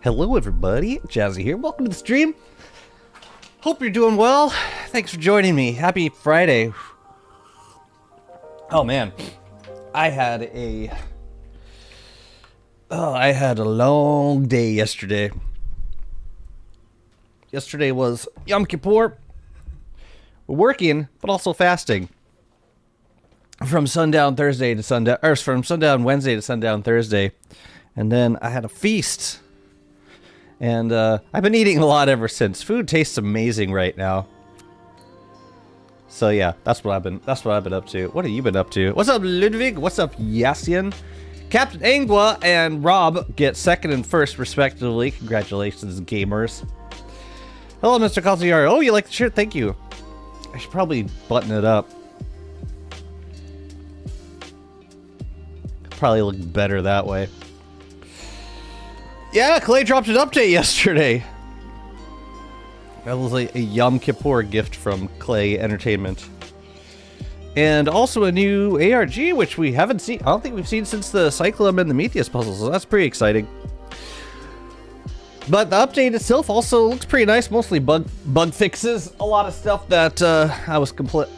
Hello everybody, Jazzy here. Welcome to the stream. Hope you're doing well. Thanks for joining me. Happy Friday. Oh man, I had a long day yesterday. Yesterday was Yom Kippur. We're working, but also fasting. From sundown Wednesday to sundown Thursday. And then I had a feast. And I've been eating a lot ever since. Food tastes amazing right now. So yeah, that's what I've been up to. What have you been up to? What's up, Ludwig? What's up, Yassian? Captain Angua and Rob get second and first respectively. Congratulations, gamers. Hello, Mr. Calciari. Oh, you like the shirt? Thank you. I should probably button it up. Probably look better that way. Yeah, Clay dropped an update yesterday. That was a Yom Kippur gift from Clay Entertainment. And also a new ARG, which we haven't seen. I don't think we've seen since the Cyclum and the Metheus puzzle, so that's pretty exciting. But the update itself also looks pretty nice. Mostly bug fixes. A lot of stuff that I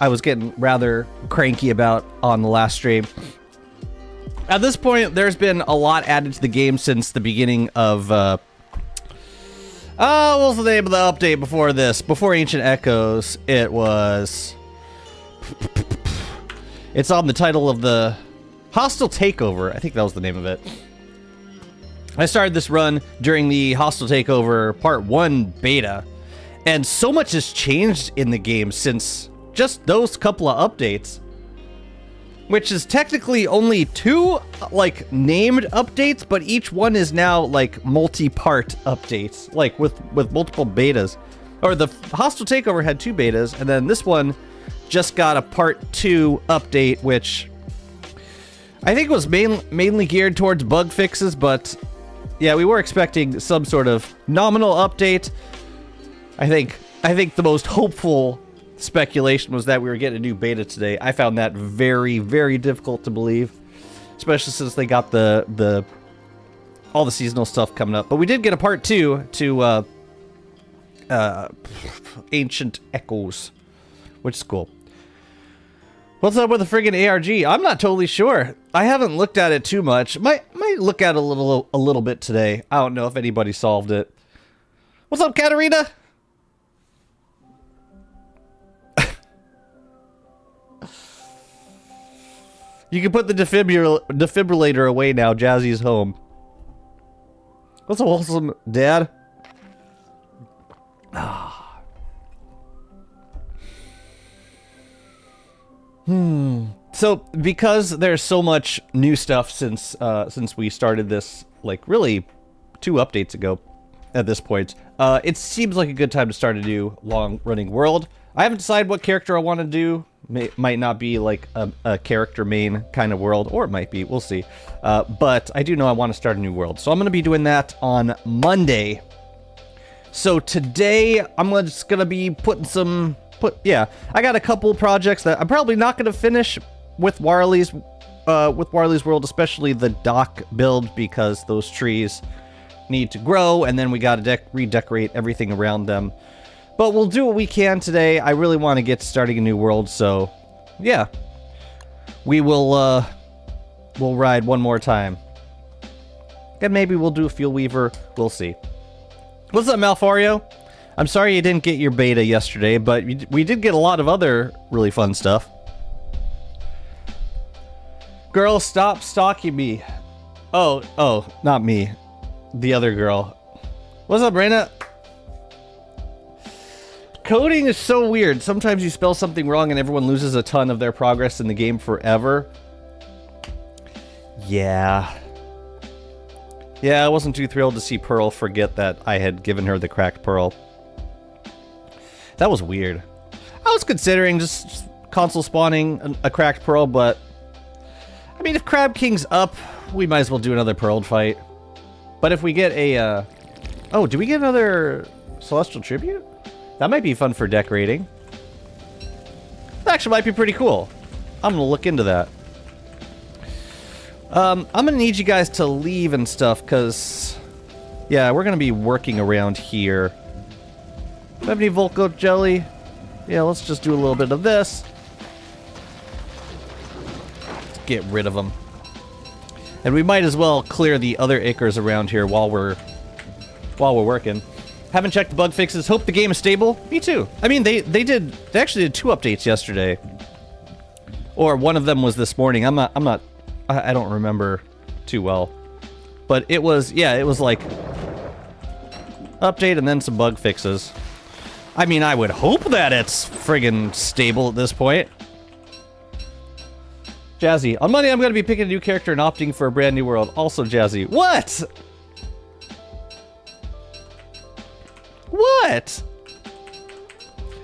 was getting rather cranky about on the last stream. At this point, there's been a lot added to the game since the beginning of, what was the name of the update before this? Before Ancient Echoes, it was... It's on the title of the Hostile Takeover. I think that was the name of it. I started this run during the Hostile Takeover Part 1 beta, and so much has changed in the game since just those couple of updates. Which is technically only two, like, named updates, but each one is now, like, multi-part updates, like, with multiple betas. Or the Hostile Takeover had 2 betas, and then this one just got a Part 2 update, which I think was mainly geared towards bug fixes, but yeah, we were expecting some sort of nominal update. I think the most hopeful speculation was that we were getting a new beta today. I found that very, very difficult to believe, especially since they got the all the seasonal stuff coming up. But we did get a part 2 to Ancient Echoes, which is cool. What's up with the friggin' ARG? I'm not totally sure. I haven't looked at it too much. Might look at it a little bit today. I don't know if anybody solved it. What's up, Katarina? You can put the defibrillator away now. Jazzy's home. What's a wholesome dad? So because there's so much new stuff since we started this, like really 2 updates ago at this point, it seems like a good time to start a new long-running world. I haven't decided what character I want to do. Might not be like a character main kind of world, or it might be, we'll see. But I do know I want to start a new world, so I'm going to be doing that on Monday. So today, I'm just going to be putting I got a couple projects that I'm probably not going to finish with Warley's World, especially the dock build, because those trees need to grow, and then we got to redecorate everything around them. But we'll do what we can today. I really want to get starting a new world, so yeah. We will, we'll ride one more time. And maybe we'll do a Fuel Weaver. We'll see. What's up, Malfario? I'm sorry you didn't get your beta yesterday, but we did get a lot of other really fun stuff. Girl, stop stalking me. Oh, not me. The other girl. What's up, Raina? Coding is so weird. Sometimes you spell something wrong and everyone loses a ton of their progress in the game forever. Yeah. Yeah, I wasn't too thrilled to see Pearl forget that I had given her the cracked pearl. That was weird. I was considering just console spawning a cracked pearl, but I mean, if Crab King's up, we might as well do another pearl fight. But if we get a, oh, do we get another Celestial Tribute? That might be fun for decorating. That actually might be pretty cool. I'm gonna look into that. I'm gonna need you guys to leave and stuff, because Yeah, we're gonna be working around here. Do I have any Volco jelly? Yeah, let's just do a little bit of this. Let's get rid of them. And we might as well clear the other acres around here while we're working. Haven't checked the bug fixes. Hope the game is stable. Me too. I mean, they actually did 2 updates yesterday. Or one of them was this morning. I don't remember too well. But it was, yeah, it was like update and then some bug fixes. I mean, I would hope that it's friggin' stable at this point. Jazzy, on Monday I'm going to be picking a new character and opting for a brand new world. Also Jazzy. What? What?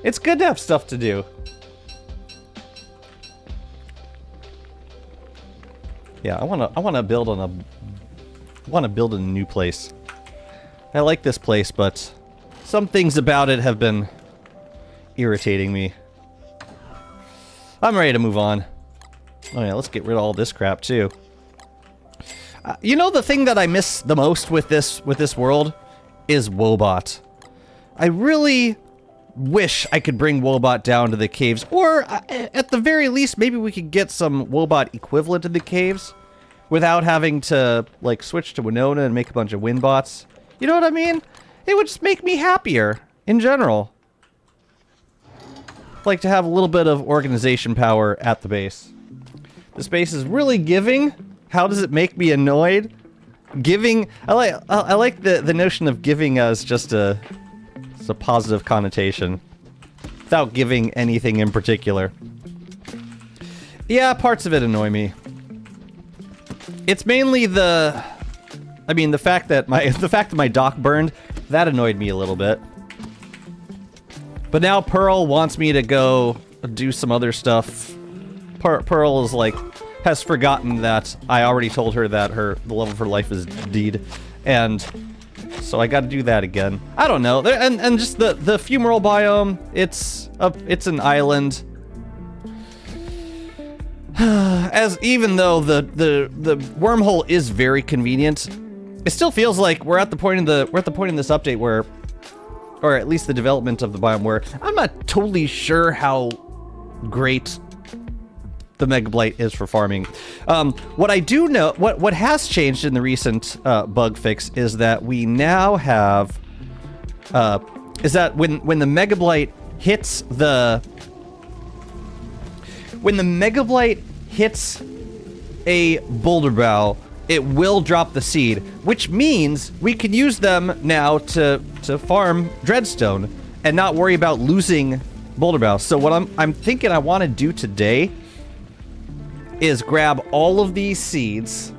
It's good to have stuff to do. Yeah, I wanna build on a new place. I like this place, but some things about it have been irritating me. I'm ready to move on. Oh yeah, let's get rid of all this crap too. You know, the thing that I miss the most with this world is Woebot. I really wish I could bring Woebot down to the caves, or at the very least, maybe we could get some Woebot equivalent in the caves without having to, like, switch to Winona and make a bunch of Winbots. You know what I mean? It would just make me happier, in general. Like to have a little bit of organization power at the base. This base is really giving. How does it make me annoyed? Giving, I like the notion of giving as just a positive connotation, without giving anything in particular. Yeah, parts of it annoy me. It's mainly the fact that my dock burned, that annoyed me a little bit. But now Pearl wants me to go do some other stuff. Pearl is like, has forgotten that I already told her that the love of her life is Deed, and so I got to do that again. I don't know, and just the fumarole biome. It's an island. As even though the wormhole is very convenient, it still feels like we're at the point in this update where, or at least the development of the biome, where I'm not totally sure how great the Mega Blight is for farming. What I do know, what has changed in the recent bug fix is that we now have, is that when the Mega Blight hits a boulder bow, it will drop the seed, which means we can use them now to farm Dreadstone and not worry about losing boulder bow. So what I'm thinking I want to do today is grab all of these seeds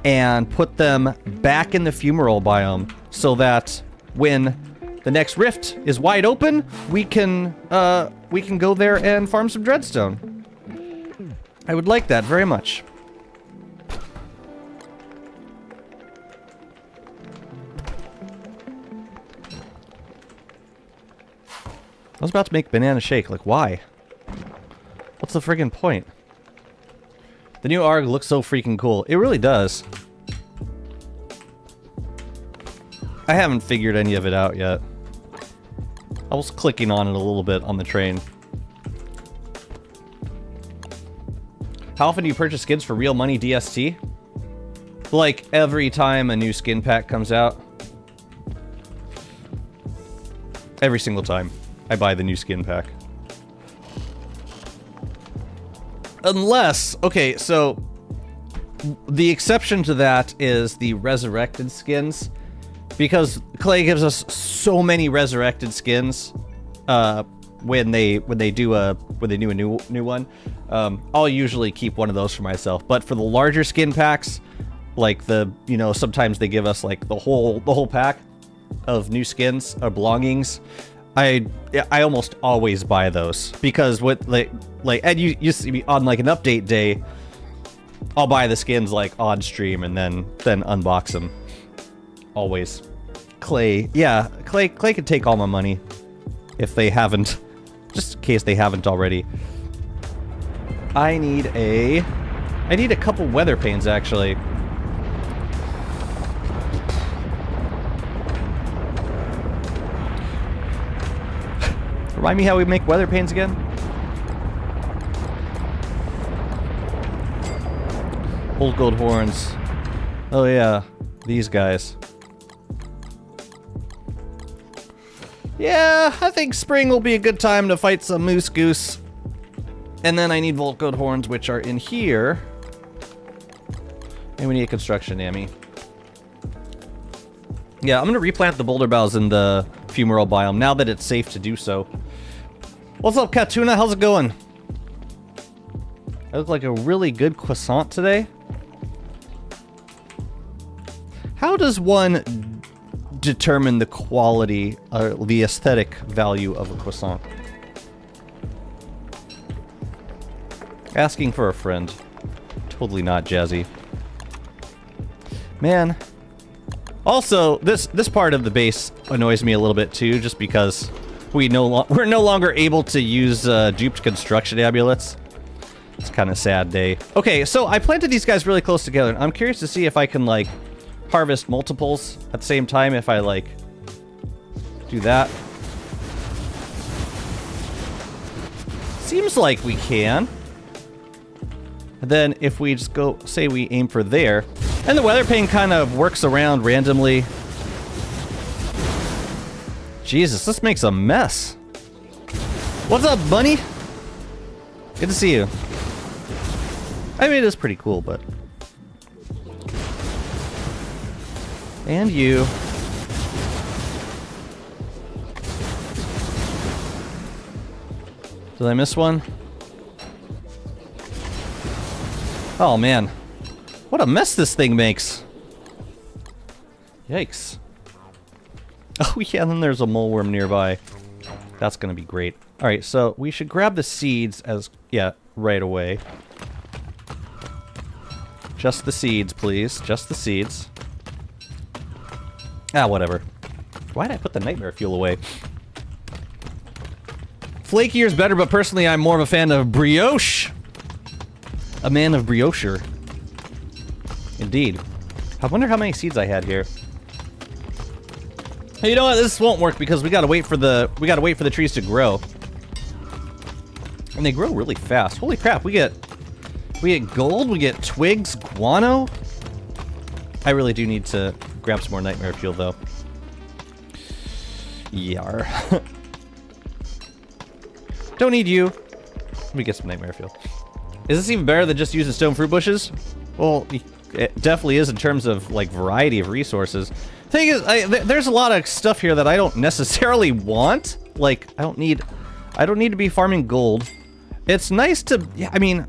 and put them back in the fumarole biome so that when the next rift is wide open, we can go there and farm some Dreadstone. I would like that very much. I was about to make banana shake, like why? What's the friggin' point? The new ARG looks so freaking cool. It really does. I haven't figured any of it out yet. I was clicking on it a little bit on the train. How often do you purchase skins for real money DST? Like every time a new skin pack comes out. Every single time I buy the new skin pack. Unless, okay, so the exception to that is the resurrected skins, because Clay gives us so many resurrected skins when they do a new one. I'll usually keep one of those for myself. But for the larger skin packs, like sometimes they give us like the whole pack of new skins or belongings. I almost always buy those because and you see me on like an update day, I'll buy the skins like on stream and then unbox them. Always. Clay could take all my money if they haven't, just in case they haven't already. I need a couple weather panes actually. Remind me how we make weather panes again? Old gold horns. Oh yeah, these guys. Yeah, I think spring will be a good time to fight some moose goose. And then I need Volt Gold horns, which are in here. And we need a construction Ammy. Yeah, I'm gonna replant the boulder boughs in the fumarole biome now that it's safe to do so. What's up, Katuna? How's it going? I look like a really good croissant today. How does one determine the quality or the aesthetic value of a croissant? Asking for a friend. Totally not Jazzy. Man. Also, this part of the base annoys me a little bit too, just because we're no longer able to use duped construction amulets. It's kind of sad day. Okay, so I planted these guys really close together. I'm curious to see if I can like harvest multiples at the same time if I like do that. Seems like we can. And then if we just go, say we aim for there, and the weather pane kind of works around randomly. Jesus, this makes a mess. What's up, bunny? Good to see you. I mean, it is pretty cool, but... And you. Did I miss one? Oh, man. What a mess this thing makes. Yikes. Oh, yeah, and then there's a moleworm nearby. That's gonna be great. Alright, so we should grab the seeds as... Yeah, right away. Just the seeds, please. Just the seeds. Ah, whatever. Why did I put the nightmare fuel away? Flakier is better, but personally I'm more of a fan of brioche. A man of briocher. Indeed. I wonder how many seeds I had here. Hey, you know what? This won't work because we gotta wait for the trees to grow. And they grow really fast. Holy crap, we get gold, we get twigs, guano. I really do need to grab some more nightmare fuel though. Yar. Don't need you. Let me get some nightmare fuel. Is this even better than just using stone fruit bushes? Well, it definitely is in terms of like variety of resources. Thing is, there's a lot of stuff here that I don't necessarily want. Like, I don't need to be farming gold. It's nice to, yeah, I mean,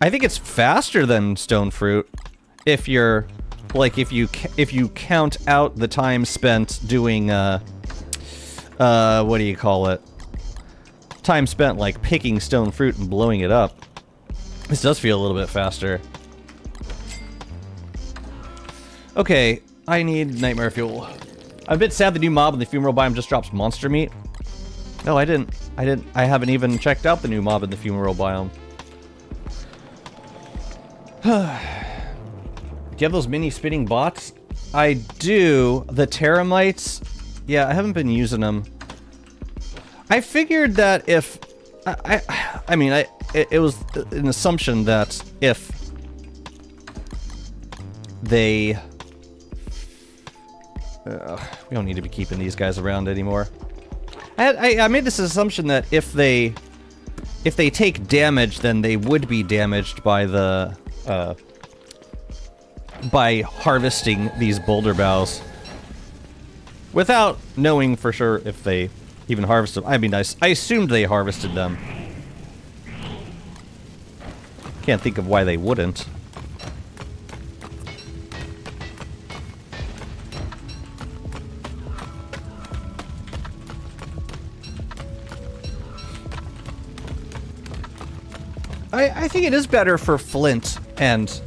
I think it's faster than stone fruit if you're, like, if you count out the time spent doing, what do you call it? Time spent, like, picking stone fruit and blowing it up. This does feel a little bit faster. Okay, I need nightmare fuel. I'm a bit sad the new mob in the fumarole biome just drops monster meat. No, I haven't even checked out the new mob in the fumarole biome. Do you have those mini spinning bots? I do. The teramites? Yeah, I haven't been using them. I figured that if... I mean, it was an assumption that if they... we don't need to be keeping these guys around anymore. I made this assumption that if they take damage, then they would be damaged by the by harvesting these boulder boughs. Without knowing for sure if they even harvested them. I mean, I assumed they harvested them. Can't think of why they wouldn't. I think it is better for flint and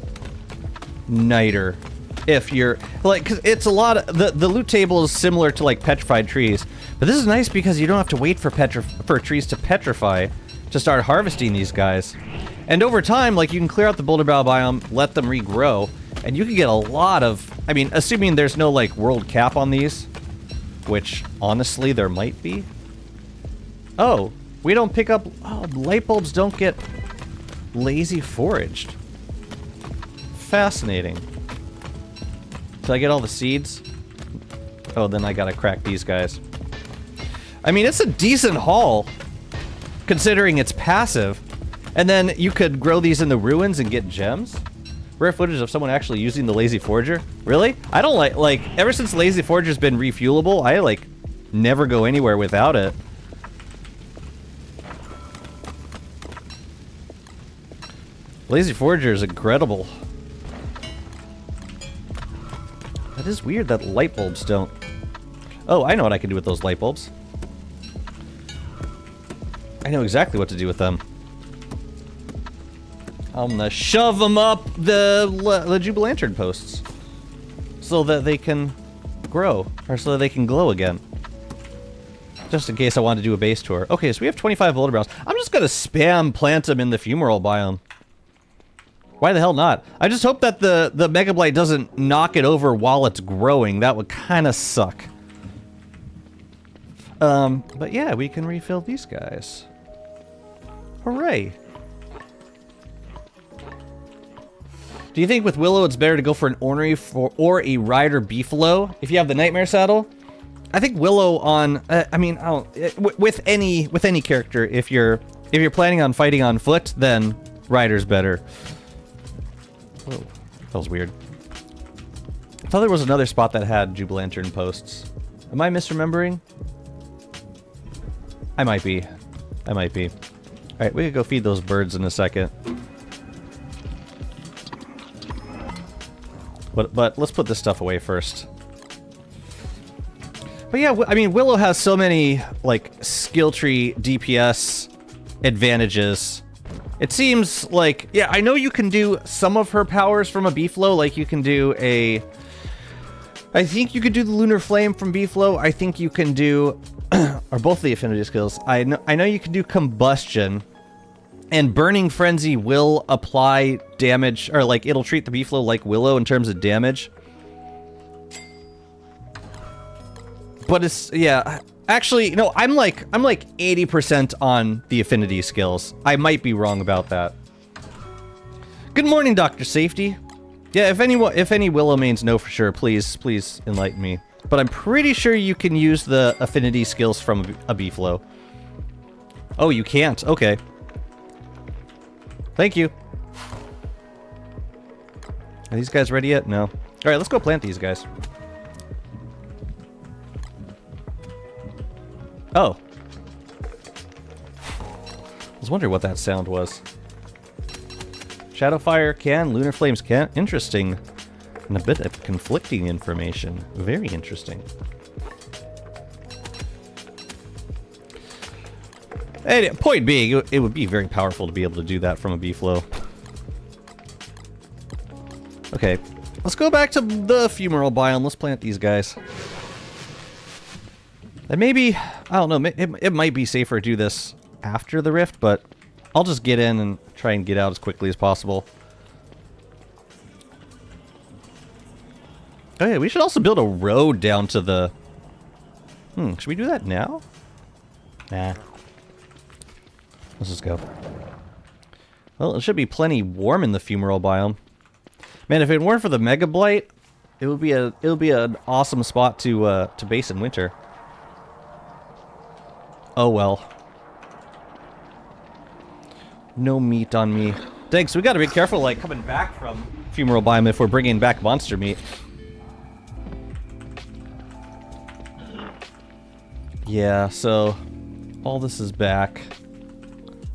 niter if you're like, cause it's a lot of the loot table is similar to like petrified trees, but this is nice because you don't have to wait for trees to petrify to start harvesting these guys, and over time, like, you can clear out the boulder bough biome, let them regrow, and you can get a lot of, I mean, assuming there's no like world cap on these, which honestly there might be. Oh, we don't pick up... Oh, light bulbs don't get lazy foraged. Fascinating. Did I get all the seeds? Oh, then I gotta crack these guys. I mean, it's a decent haul, considering it's passive. And then you could grow these in the ruins and get gems? Rare footage of someone actually using the Lazy Forager? Really? I don't like, ever since Lazy Forager's been refuelable, I, like, never go anywhere without it. Lazy Forager is incredible. That is weird that light bulbs don't... Oh, I know what I can do with those light bulbs. I know exactly what to do with them. I'm gonna shove them up the Jubilantern posts. So that they can grow. Or so that they can glow again. Just in case I want to do a base tour. Okay, so we have 25 Boulder Browns. I'm just gonna spam plant them in the fumarole biome. Why the hell not? I just hope that the Mega Blight doesn't knock it over while it's growing. That would kind of suck. But yeah, we can refill these guys. Hooray. Do you think with Willow it's better to go for an ornery or a rider beefalo if you have the Nightmare saddle? I think Willow on I mean, with any character, if you're planning on fighting on foot, then rider's better. Whoa, that was weird. I thought there was another spot that had Jubilantern posts. Am I misremembering? I might be. I might be. Alright, we could go feed those birds in a second. But let's put this stuff away first. But yeah, I mean, Willow has so many, like, skill tree DPS advantages. It seems like, yeah, I know you can do some of her powers from a Beefalo, like you can do a... I think you could do the Lunar Flame from Beefalo. I think you can do... or both the affinity skills. I know you can do Combustion. And Burning Frenzy will apply damage, or like, it'll treat the Beefalo like Willow in terms of damage. But it's, yeah... Actually, no, I'm like 80% on the affinity skills. I might be wrong about that. Good morning, Dr. Safety. Yeah, if any Willow mains know for sure, please enlighten me. But I'm pretty sure you can use the affinity skills from a Beefalo. Oh, you can't. Okay. Thank you. Are these guys ready yet? No. All right, let's go plant these guys. Oh. I was wondering what that sound was. Shadowfire can, Lunar Flames can't. Interesting. And a bit of conflicting information. Very interesting. And point being, it would be very powerful to be able to do that from a Beefalo. Okay, let's go back to the fumarole biome. Let's plant these guys. And maybe, I don't know, it might be safer to do this after the rift, but I'll just get in and try and get out as quickly as possible. Oh yeah, we should also build a road down to the... should we do that now? Nah. Let's just go. Well, it should be plenty warm in the fumarole biome. Man, if it weren't for the Mega Blight, it would be an awesome spot to base in winter. Oh well. No meat on me. Dang, so we gotta be careful, like, coming back from fumarole biome if we're bringing back monster meat. Yeah, so all this is back.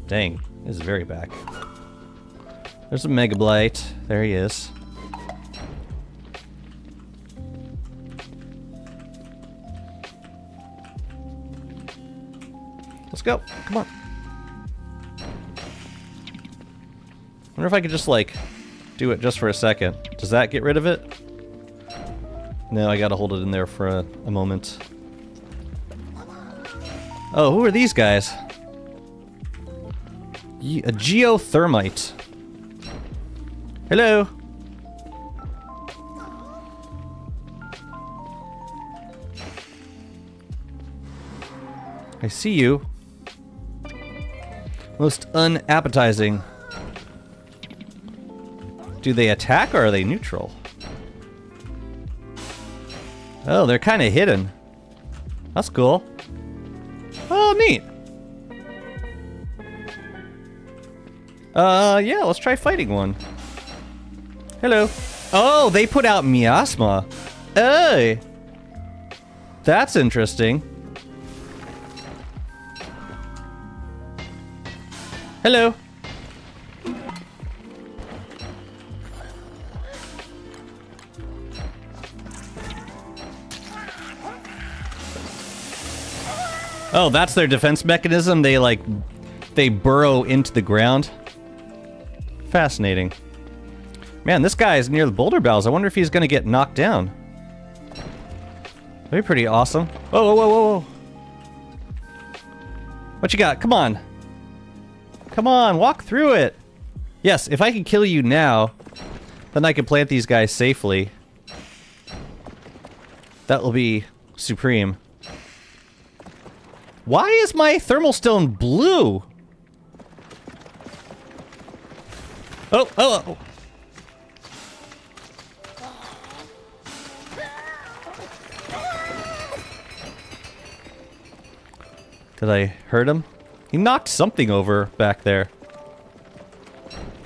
Dang, this is very back. There's a Mega Blight. There he is. Let's go. Come on. Wonder if I could just, like, do it just for a second. Does that get rid of it? No, I gotta hold it in there for a moment. Oh, who are these guys? A geothermite. Hello. I see you. Most unappetizing. Do they attack or are they neutral? Oh, they're kind of hidden. That's cool. Oh, neat. Yeah, let's try fighting one. Hello. Oh, they put out miasma. Hey. That's interesting. Hello. Oh, that's their defense mechanism? They burrow into the ground? Fascinating. Man, this guy is near the boulder bells. I wonder if he's gonna get knocked down. That'd be pretty awesome. Whoa, whoa, whoa, whoa, whoa. What you got? Come on. Come on, walk through it. Yes, if I can kill you now, then I can plant these guys safely. That will be supreme. Why is my thermal stone blue? Oh, oh, oh. Did I hurt him? He knocked something over back there.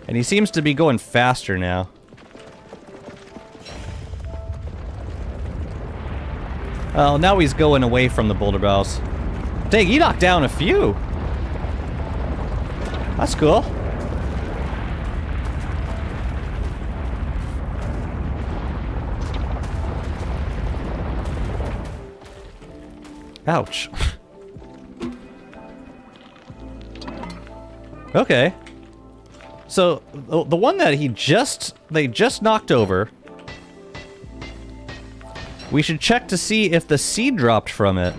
And he seems to be going faster now. Oh, now he's going away from the boulder bells. Dang, he knocked down a few. That's cool. Ouch. Okay. So, the one that they just knocked over, we should check to see if the seed dropped from it.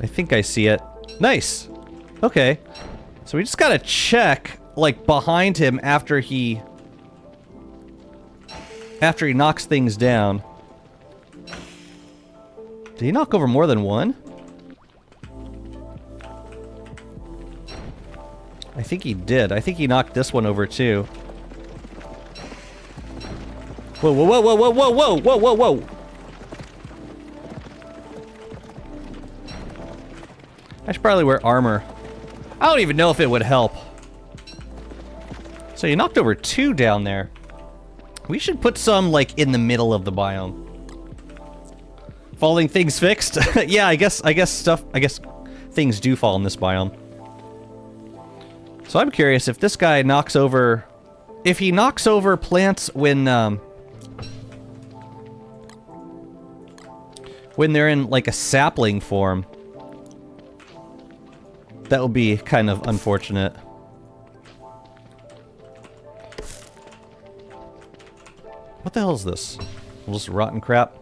I think I see it. Nice! Okay. So we just gotta check, like, behind him after he knocks things down. Did he knock over more than one? I think he did. I think he knocked this one over too. Whoa, whoa, whoa, whoa, whoa, whoa, whoa, whoa, whoa, whoa! I should probably wear armor. I don't even know if it would help. So you knocked over two down there. We should put some, like, in the middle of the biome. Falling things fixed? Yeah, I guess things do fall in this biome. So I'm curious if this guy knocks over... If he knocks over plants when they're in, like, a sapling form, that would be kind of unfortunate. What the hell is this? Just rotten crap?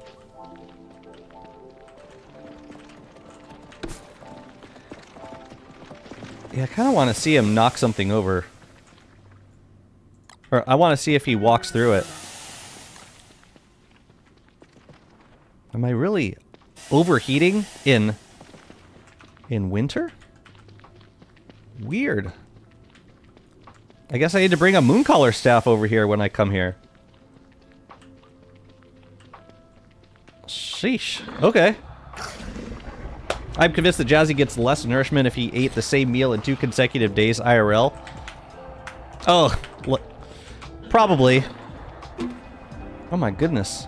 Yeah, I kind of want to see him knock something over. Or I want to see if he walks through it. Am I really overheating in winter? Weird. I guess I need to bring a Mooncaller staff over here when I come here. Sheesh. Okay. I'm convinced that Jazzy gets less nourishment if he ate the same meal in 2 consecutive days IRL. Oh, probably. Oh my goodness.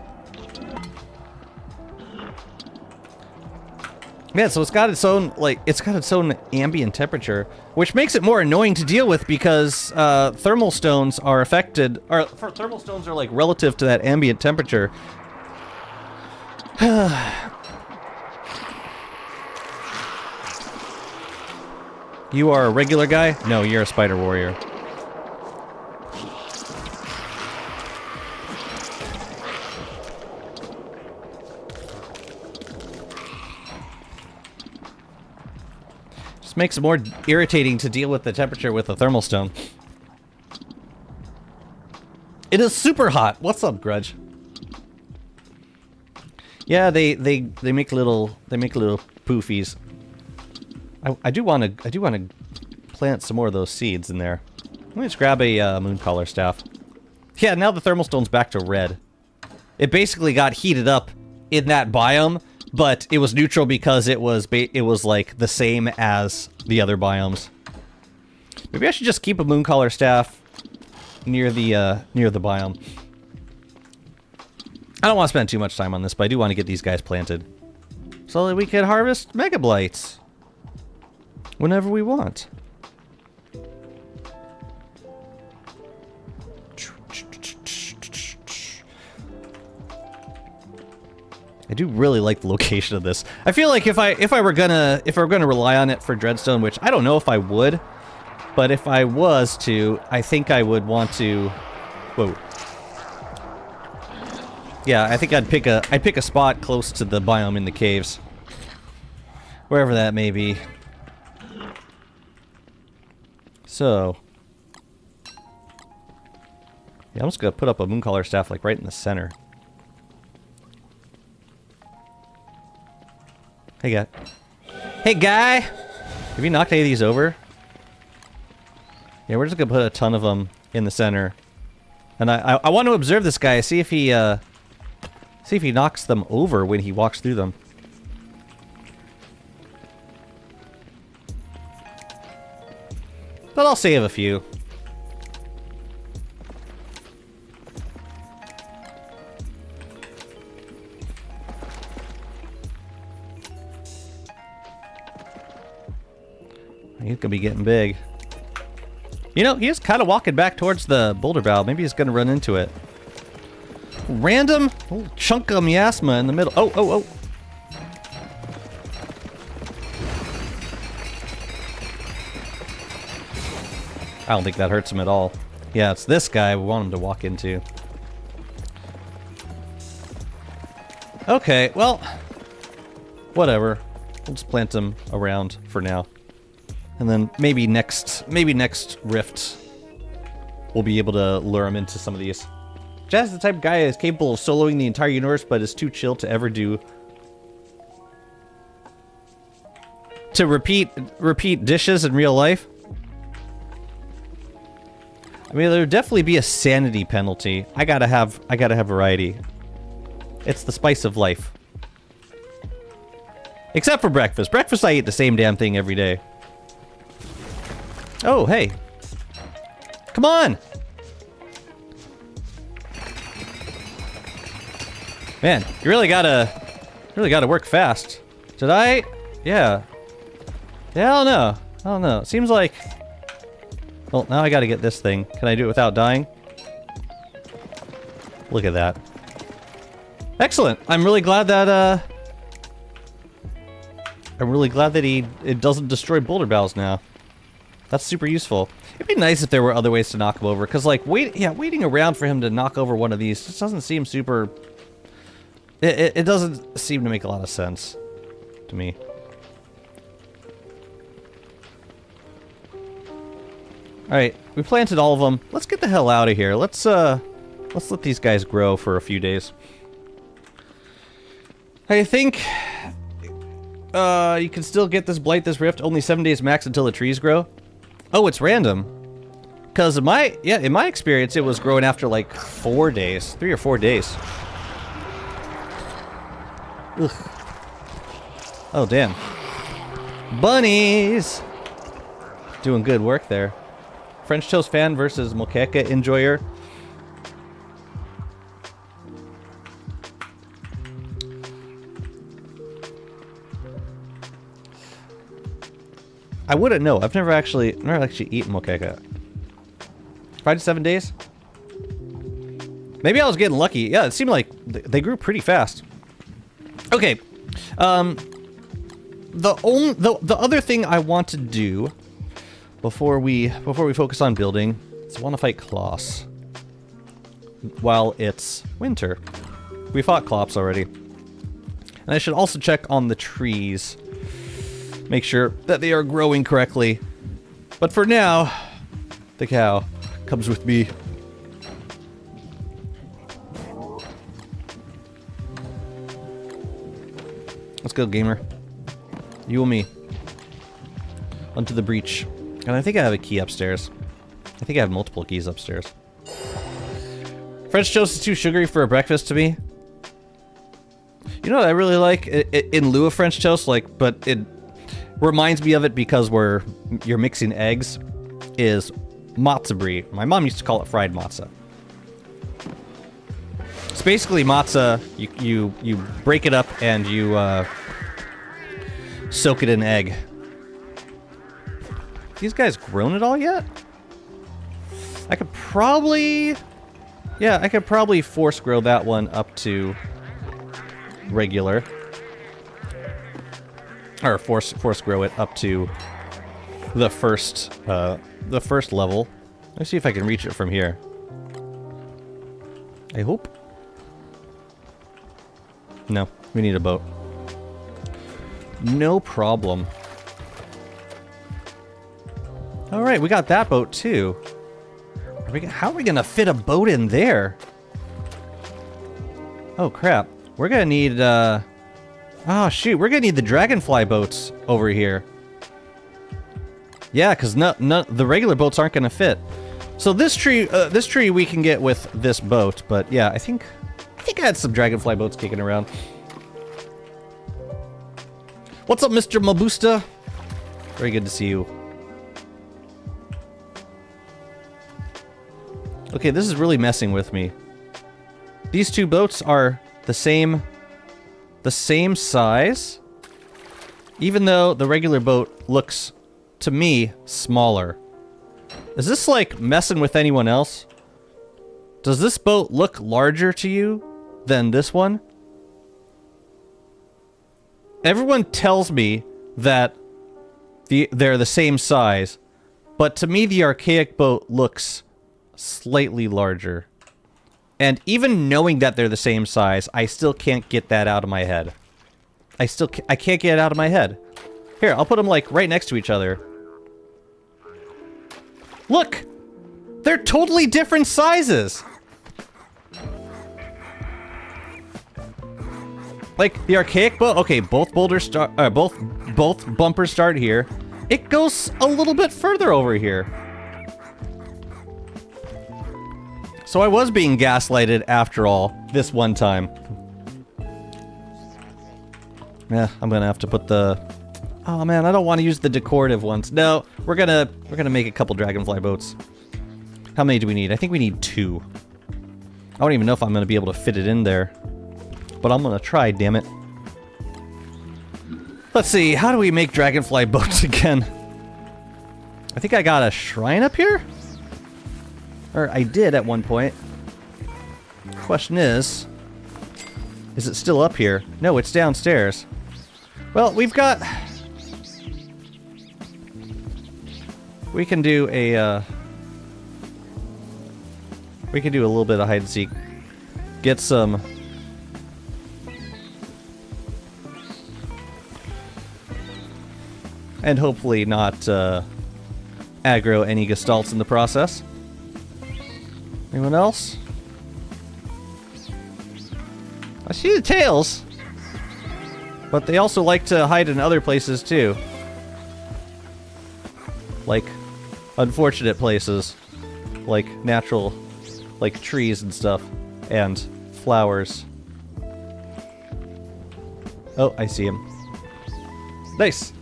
Yeah, so it's got its own, like, it's got its own ambient temperature, which makes it more annoying to deal with because thermal stones are affected, or thermal stones are, like, relative to that ambient temperature. You are a regular guy? No, you're a spider warrior. Just makes it more irritating to deal with the temperature with a thermal stone. It is super hot. What's up, Grudge? Yeah, they make little poofies. I do want to plant some more of those seeds in there. Let me just grab a Mooncaller staff. Yeah, now the thermal stone's back to red. It basically got heated up in that biome, but it was neutral because it was like the same as the other biomes. Maybe I should just keep a Mooncaller staff near the biome. I don't want to spend too much time on this, but I do want to get these guys planted so that we can harvest Mega Blights whenever we want. I do really like the location of this. I feel like if I were gonna rely on it for Dreadstone, which I don't know if I would, but if I was to, I think I would want to. Whoa. Yeah, I think I'd pick a spot close to the biome in the caves, wherever that may be. So, yeah, I'm just gonna put up a Mooncaller staff like right in the center. Hey, guy. Hey, guy! Have you knocked any of these over? Yeah, we're just gonna put a ton of them in the center. And I want to observe this guy, see if he knocks them over when he walks through them. But I'll save a few. He's gonna be getting big. You know, he's kind of walking back towards the boulder bow. Maybe he's gonna run into it. Random little chunk of miasma in the middle. Oh, oh, oh. I don't think that hurts him at all. Yeah, it's this guy we want him to walk into. Okay, well, whatever. We'll just plant him around for now. And then maybe next rift, we'll be able to lure him into some of these. Jazz is the type of guy that is capable of soloing the entire universe, but is too chill to ever do. To repeat dishes in real life. I mean, there'd definitely be a sanity penalty. I gotta have variety. It's the spice of life. Except for breakfast. Breakfast, I eat the same damn thing every day. Oh, hey. Come on! Man, you really gotta work fast. Did I? Yeah. Yeah, I don't know. It seems like... Well, now I gotta get this thing. Can I do it without dying? Look at that. Excellent! I'm really glad that, it doesn't destroy boulder bows now. That's super useful. It'd be nice if there were other ways to knock him over, because, like, waiting around for him to knock over one of these just doesn't seem super... It doesn't seem to make a lot of sense to me. Alright, we planted all of them. Let's get the hell out of here. Let's let these guys grow for a few days. I think... you can still get this Blight, this Rift, only 7 days max until the trees grow. Oh, it's random. Because in my experience, it was growing after like 4 days. 3 or 4 days. Ugh. Oh, damn. Bunnies! Doing good work there. French toast fan versus moqueca enjoyer. I wouldn't know. I've never actually eaten moqueca. 5 to 7 days? Maybe I was getting lucky. Yeah, it seemed like they grew pretty fast. Okay. The other thing I want to do before we focus on building is I want to fight Kloss while it's winter. We fought Klops already. And I should also check on the trees. Make sure that they are growing correctly. But for now, the cow comes with me. Let's go, gamer. You and me. onto the breach. And I think I have a key upstairs. I think I have multiple keys upstairs. French toast is too sugary for a breakfast to me. You know what I really like in lieu of French toast, like, but it reminds me of it because you're mixing eggs, is matzo brie. My mom used to call it fried matzah. It's basically matzah. You break it up and you soak it in egg. These guys grown at all yet? I could probably, yeah, I could probably force grow that one up to regular, or force grow it up to the first level. Let's see if I can reach it from here. I hope. No, we need a boat. No problem. All right, we got that boat too. How are we gonna fit a boat in there? Oh crap. We're gonna need, oh shoot, we're gonna need the dragonfly boats over here. Yeah, because the regular boats aren't gonna fit. So this tree we can get with this boat, but yeah, I think I had some dragonfly boats kicking around. What's up, Mr. Mabusta? Very good to see you. Okay, this is really messing with me. These two boats are the same size, even though the regular boat looks, to me, smaller. Is this like messing with anyone else? Does this boat look larger to you than this one? Everyone tells me that they're the same size, but to me the archaic boat looks slightly larger. And even knowing that they're the same size, I still can't get that out of my head. I can't get it out of my head. Here, I'll put them like right next to each other. Look! They're totally different sizes! Like the archaic boat, okay, both bumpers start here. It goes a little bit further over here. So I was being gaslighted after all, this one time. Yeah, I'm gonna have to put the... Oh man, I don't want to use the decorative ones. No, we're gonna make a couple dragonfly boats. How many do we need? I think we need 2. I don't even know if I'm gonna be able to fit it in there. But I'm gonna try, damn it. Let's see, how do we make dragonfly boats again? I think I got a shrine up here? Or I did at one point. Question is it still up here? No, it's downstairs. Well, we've got... We can do a little bit of hide and seek. Get some... And hopefully not aggro any gestalts in the process. Anyone else? I see the tails. But they also like to hide in other places too. Like unfortunate places. Like natural, like trees and stuff. And flowers. Oh, I see him. Nice!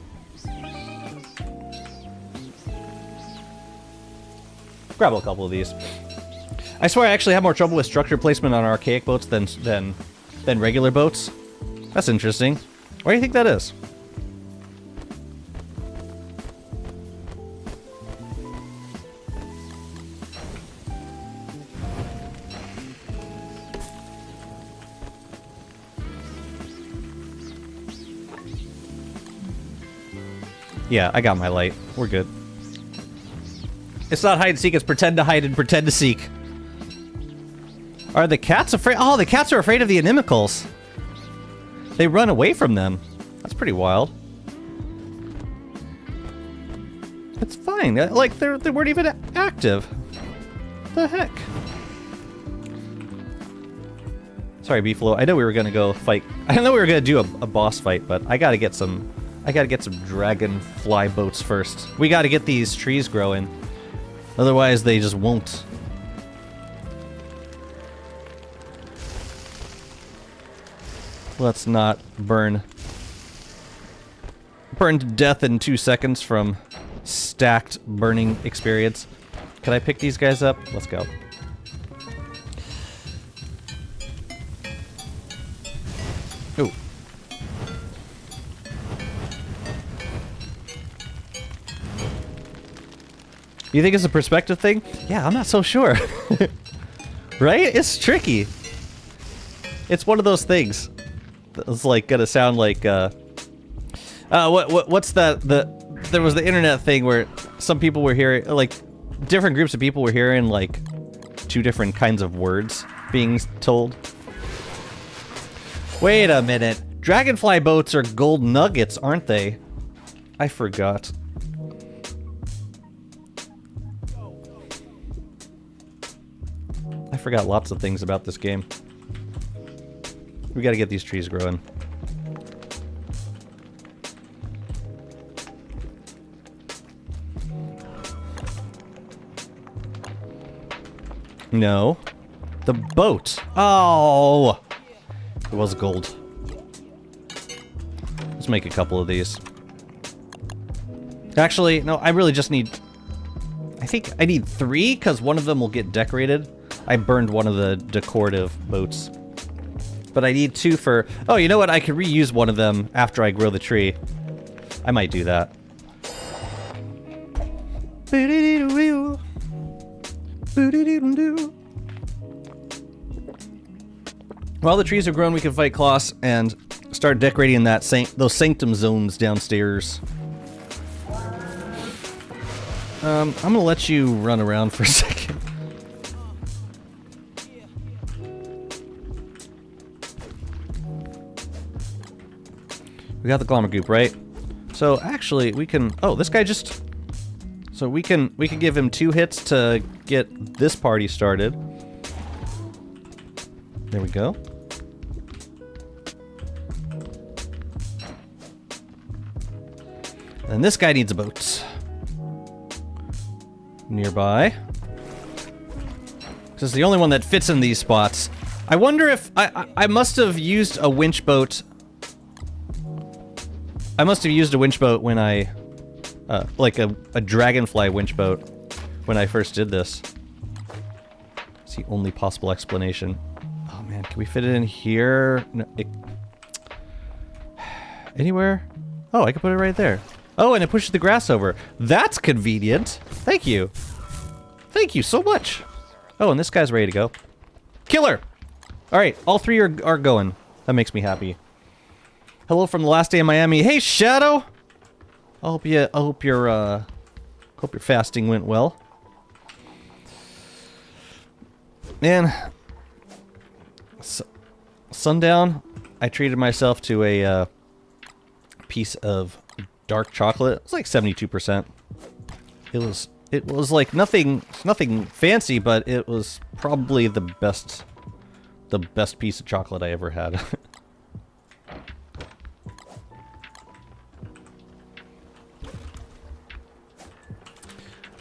Grab a couple of these. I swear I actually have more trouble with structure placement on archaic boats than regular boats. That's interesting. Why do you think that is? Yeah, I got my light. We're good. It's not hide and seek, it's pretend to hide and pretend to seek. Are the cats afraid? Oh, the cats are afraid of the inimicals. They run away from them. That's pretty wild. It's fine. Like, they weren't even active. What the heck? Sorry, Beefalo. I know we were gonna go fight. I know we were gonna do a boss fight, but I gotta get some I gotta get some dragonfly boats first. We gotta get these trees growing. Otherwise, they just won't. Let's not burn to death in 2 seconds from stacked burning experience. Can I pick these guys up? Let's go. Ooh. You think it's a perspective thing? Yeah, I'm not so sure. Right? It's tricky. It's one of those things. It's like gonna sound like what's that? There was the internet thing where some people were hearing, like, different groups of people were hearing like 2 different kinds of words being told. Wait a minute. Dragonfly boats are gold nuggets, aren't they? I forgot. I forgot lots of things about this game. We gotta get these trees growing. No. The boat. Oh! It was gold. Let's make a couple of these. Actually, no, I really just need... I think I need 3, because one of them will get decorated. I burned one of the decorative boats. But I need 2 for... Oh, you know what? I could reuse one of them after I grow the tree. I might do that. While the trees are grown, we can fight Kloss and start decorating that those sanctum zones downstairs. I'm gonna let you run around for a second. We got the Glommer Goop, right? So actually, we can... Oh, this guy just... So we can give him 2 hits to get this party started. There we go. And this guy needs a boat. Nearby. This is the only one that fits in these spots. I wonder if... I must have used a winch boat. I must have used a winch boat when I... like a dragonfly winch boat when I first did this. It's the only possible explanation. Oh man, can we fit it in here? No, anywhere? Oh, I can put it right there. Oh, and it pushes the grass over. That's convenient. Thank you. Thank you so much. Oh, and this guy's ready to go. Killer! Alright, all 3 are going. That makes me happy. Hello from the last day in Miami. Hey, Shadow! I hope your fasting went well. Man, sundown, I treated myself to a piece of dark chocolate. It was like 72%. It was like nothing fancy, but it was probably the best piece of chocolate I ever had.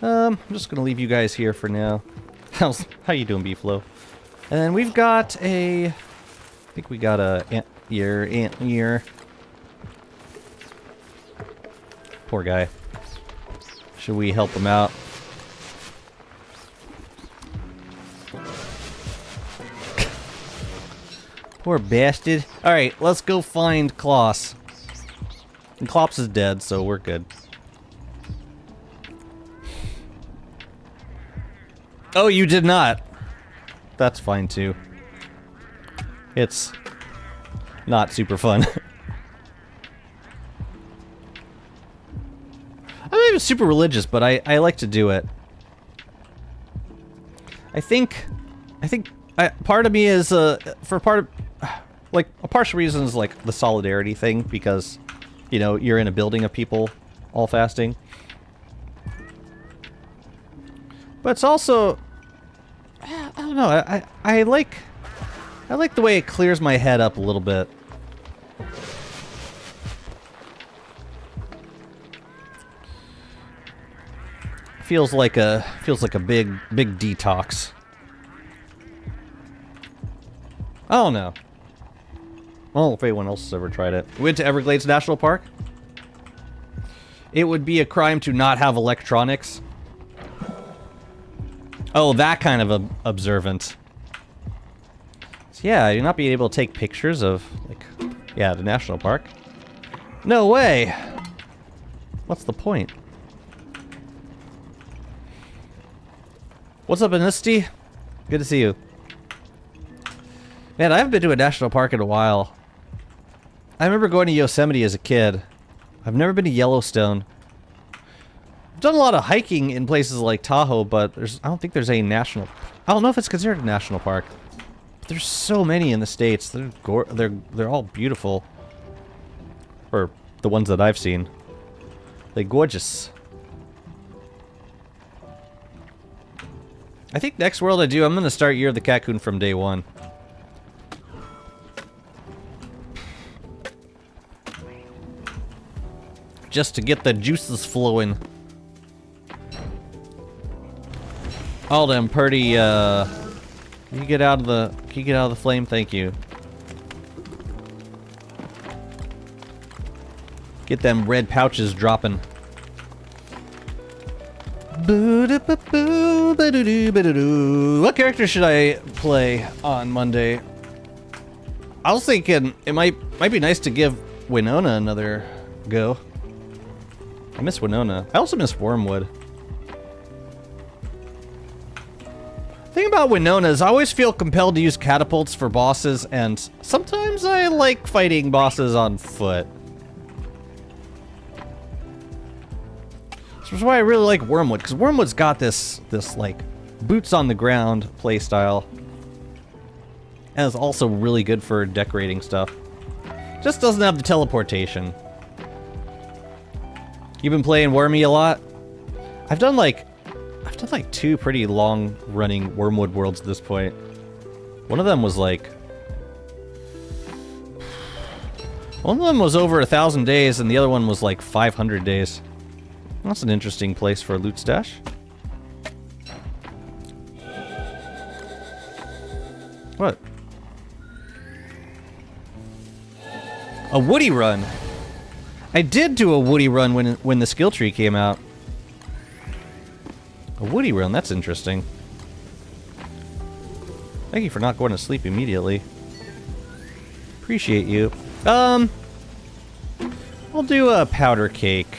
I'm just gonna leave you guys here for now. How you doing, Beeflo? And we've got a... I think we got a ant ear. Poor guy. Should we help him out? Poor bastard. Alright, let's go find Kloss. And Klops is dead, so we're good. Oh, you did not. That's fine too. It's not super fun. I'm not even super religious, but I like to do it. I think part of me is like a partial reason is like the solidarity thing, because you know you're in a building of people all fasting. But it's also, I don't know, I like the way it clears my head up a little bit. Feels like a big detox. I don't know. I don't know if anyone else has ever tried it. We went to Everglades National Park. It would be a crime to not have electronics. Oh, that kind of observant. So yeah, you're not being able to take pictures of, like, yeah, the national park. No way! What's the point? What's up, Anisty? Good to see you. Man, I haven't been to a national park in a while. I remember going to Yosemite as a kid. I've never been to Yellowstone. I've done a lot of hiking in places like Tahoe, but I don't think there's any national... I don't know if it's considered a national park. But there's so many in the States. They're all beautiful. Or the ones that I've seen. They're gorgeous. I think next world I do, I'm going to start Year of the Cocoon from day one. Just to get the juices flowing. All them pretty, can you get out of the flame? Thank you. Get them red pouches dropping. What character should I play on Monday? I was thinking it might be nice to give Winona another go. I miss Winona. I also miss Wormwood. The thing about Winona is I always feel compelled to use catapults for bosses, and sometimes I like fighting bosses on foot. Which is why I really like Wormwood, because Wormwood's got this like boots on the ground playstyle, and it's also really good for decorating stuff. Just doesn't have the teleportation. You've been playing Wormy a lot? I've done like 2 pretty long running Wormwood worlds at this point. One of them was like... One of them was over 1,000 days, and the other one was like 500 days. That's an interesting place for a loot stash. What? A Woody run! I did do a Woody run when the skill tree came out. A Woody run, that's interesting. Thank you for not going to sleep immediately. Appreciate you. I'll do a powder cake.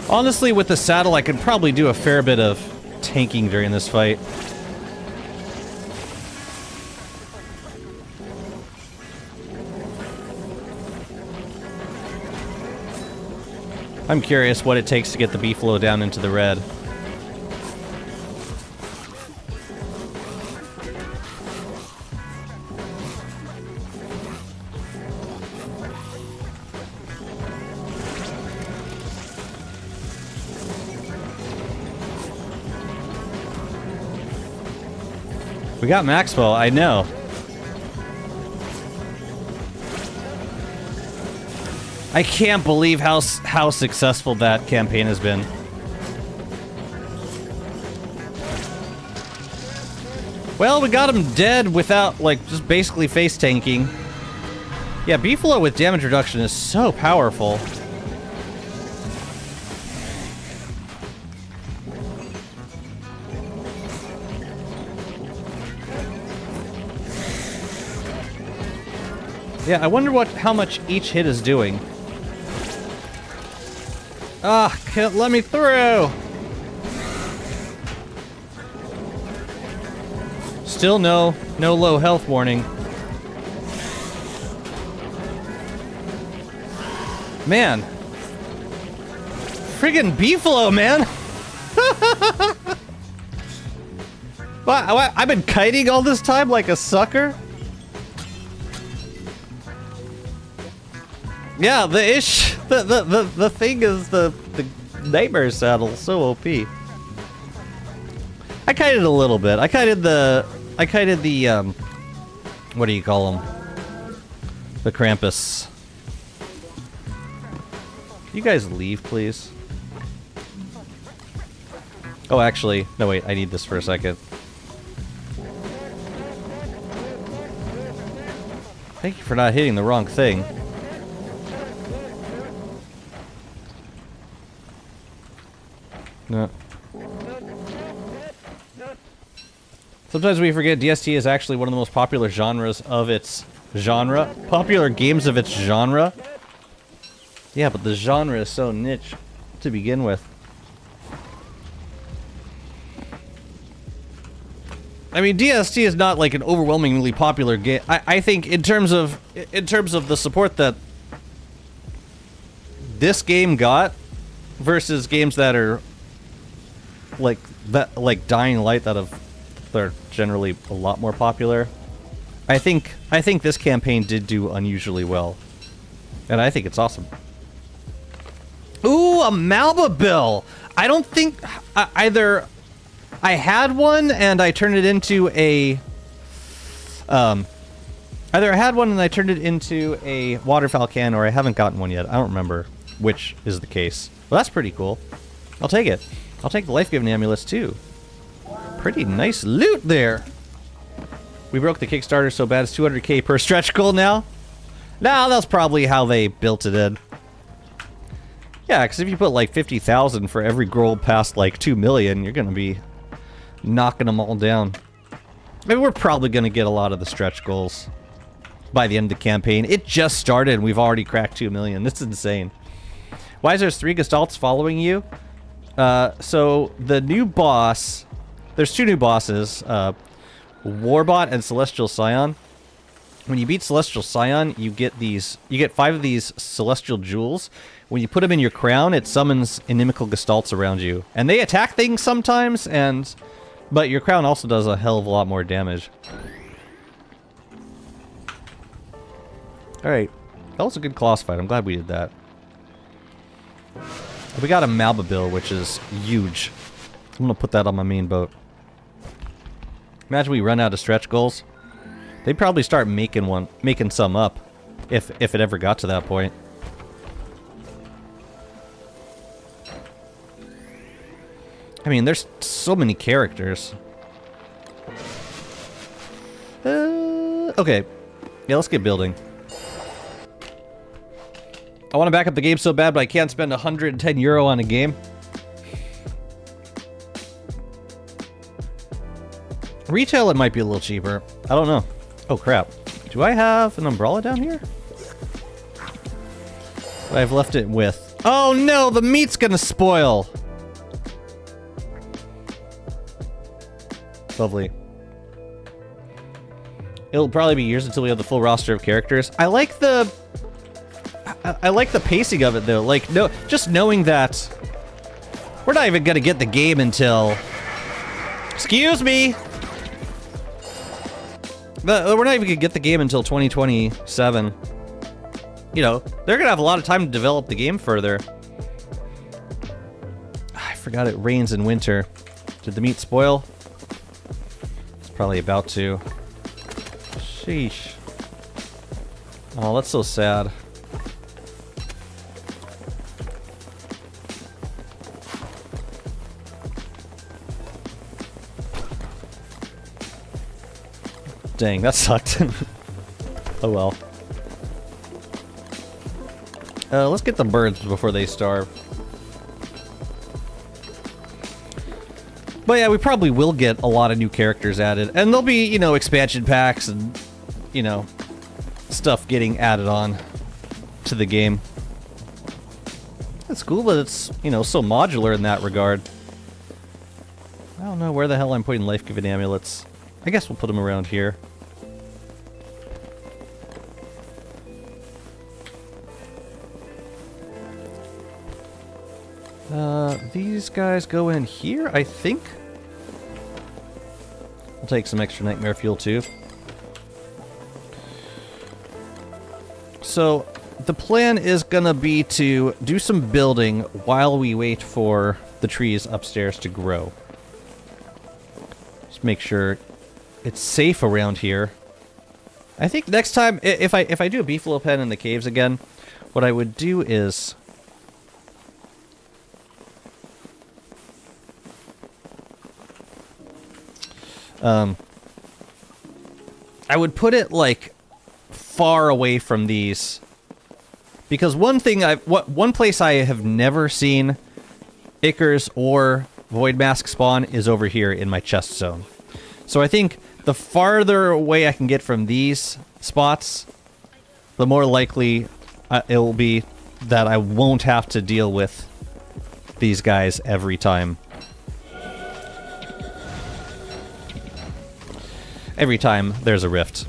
Honestly, with the saddle, I could probably do a fair bit of tanking during this fight. I'm curious what it takes to get the Beefalo down into the red. We got Maxwell, I know. I can't believe how successful that campaign has been. Well, we got him dead without, like, just basically face tanking. Yeah, Beefalo with damage reduction is so powerful. Yeah, I wonder how much each hit is doing. Ah, can't let me through! Still no low health warning. Man. Friggin' Beefalo, man! I've been kiting all this time like a sucker? Yeah, the thing is the nightmare saddle so OP. I kited a little bit. I kited the what do you call them? The Krampus. You guys leave, please. Oh, actually, no wait, I need this for a second. Thank you for not hitting the wrong thing. No. Sometimes we forget DST is actually one of the most popular genres of its genre. Popular games of its genre. Yeah, but the genre is so niche to begin with. I mean, DST is not like an overwhelmingly popular game. I think in terms of the support that this game got versus games that are like Dying Light they're generally a lot more popular. I think this campaign did do unusually well, and I think it's awesome. Ooh, a Malbabil! I don't think either. I had one and I turned it into a either I had one and I turned it into a waterfowl can, or I haven't gotten one yet. I don't remember which is the case. Well, that's pretty cool. I'll take it. I'll take the life-giving amulets too. Pretty nice loot there. We broke the Kickstarter so bad it's 200k per stretch goal now. Nah, that's probably how they built it in. Yeah, because if you put like 50,000 for every goal past like 2 million, you're gonna be knocking them all down. I mean, we're probably gonna get a lot of the stretch goals by the end of the campaign. It just started and we've already cracked 2 million. That's insane. Why is there 3 Gestalts following you? So the new boss, there's 2 new bosses, Warbot and Celestial Scion. When you beat Celestial Scion, you get 5 of these Celestial Jewels. When you put them in your crown, it summons inimical Gestalts around you. And they attack things sometimes, but your crown also does a hell of a lot more damage. Alright. That was a good class fight. I'm glad we did that. We got a Malbabil, which is huge. I'm gonna put that on my main boat. Imagine we run out of stretch goals. They'd probably start making some up, if it ever got to that point. I mean, there's so many characters. Okay. Yeah, let's get building. I want to back up the game so bad, but I can't spend 110 euro on a game. Retail, it might be a little cheaper. I don't know. Oh, crap. Do I have an umbrella down here? I've left it with... Oh, no! The meat's gonna spoil! Lovely. It'll probably be years until we have the full roster of characters. I like the pacing of it, though. Like, no, just knowing that we're not even gonna get the game until... Excuse me! We're not even gonna get the game until 2027. You know, they're gonna have a lot of time to develop the game further. I forgot it rains in winter. Did the meat spoil? It's probably about to. Sheesh. Oh, that's so sad. Dang, that sucked. Oh well. Let's get the birds before they starve. But yeah, we probably will get a lot of new characters added. And there'll be, you know, expansion packs and, you know, stuff getting added on to the game. It's cool that it's, you know, so modular in that regard. I don't know where the hell I'm putting life-giving amulets. I guess we'll put them around here. These guys go in here, I think. We'll take some extra nightmare fuel too. So, the plan is gonna be to do some building while we wait for the trees upstairs to grow. Just make sure it's safe around here. I think next time, if I do a beefalo pen in the caves again, what I would do is I would put it like far away from these, because one place I have never seen Ichors or Void Mask spawn is over here in my chest zone. So I think the farther away I can get from these spots, the more likely it will be that I won't have to deal with these guys every time. Every time there's a rift.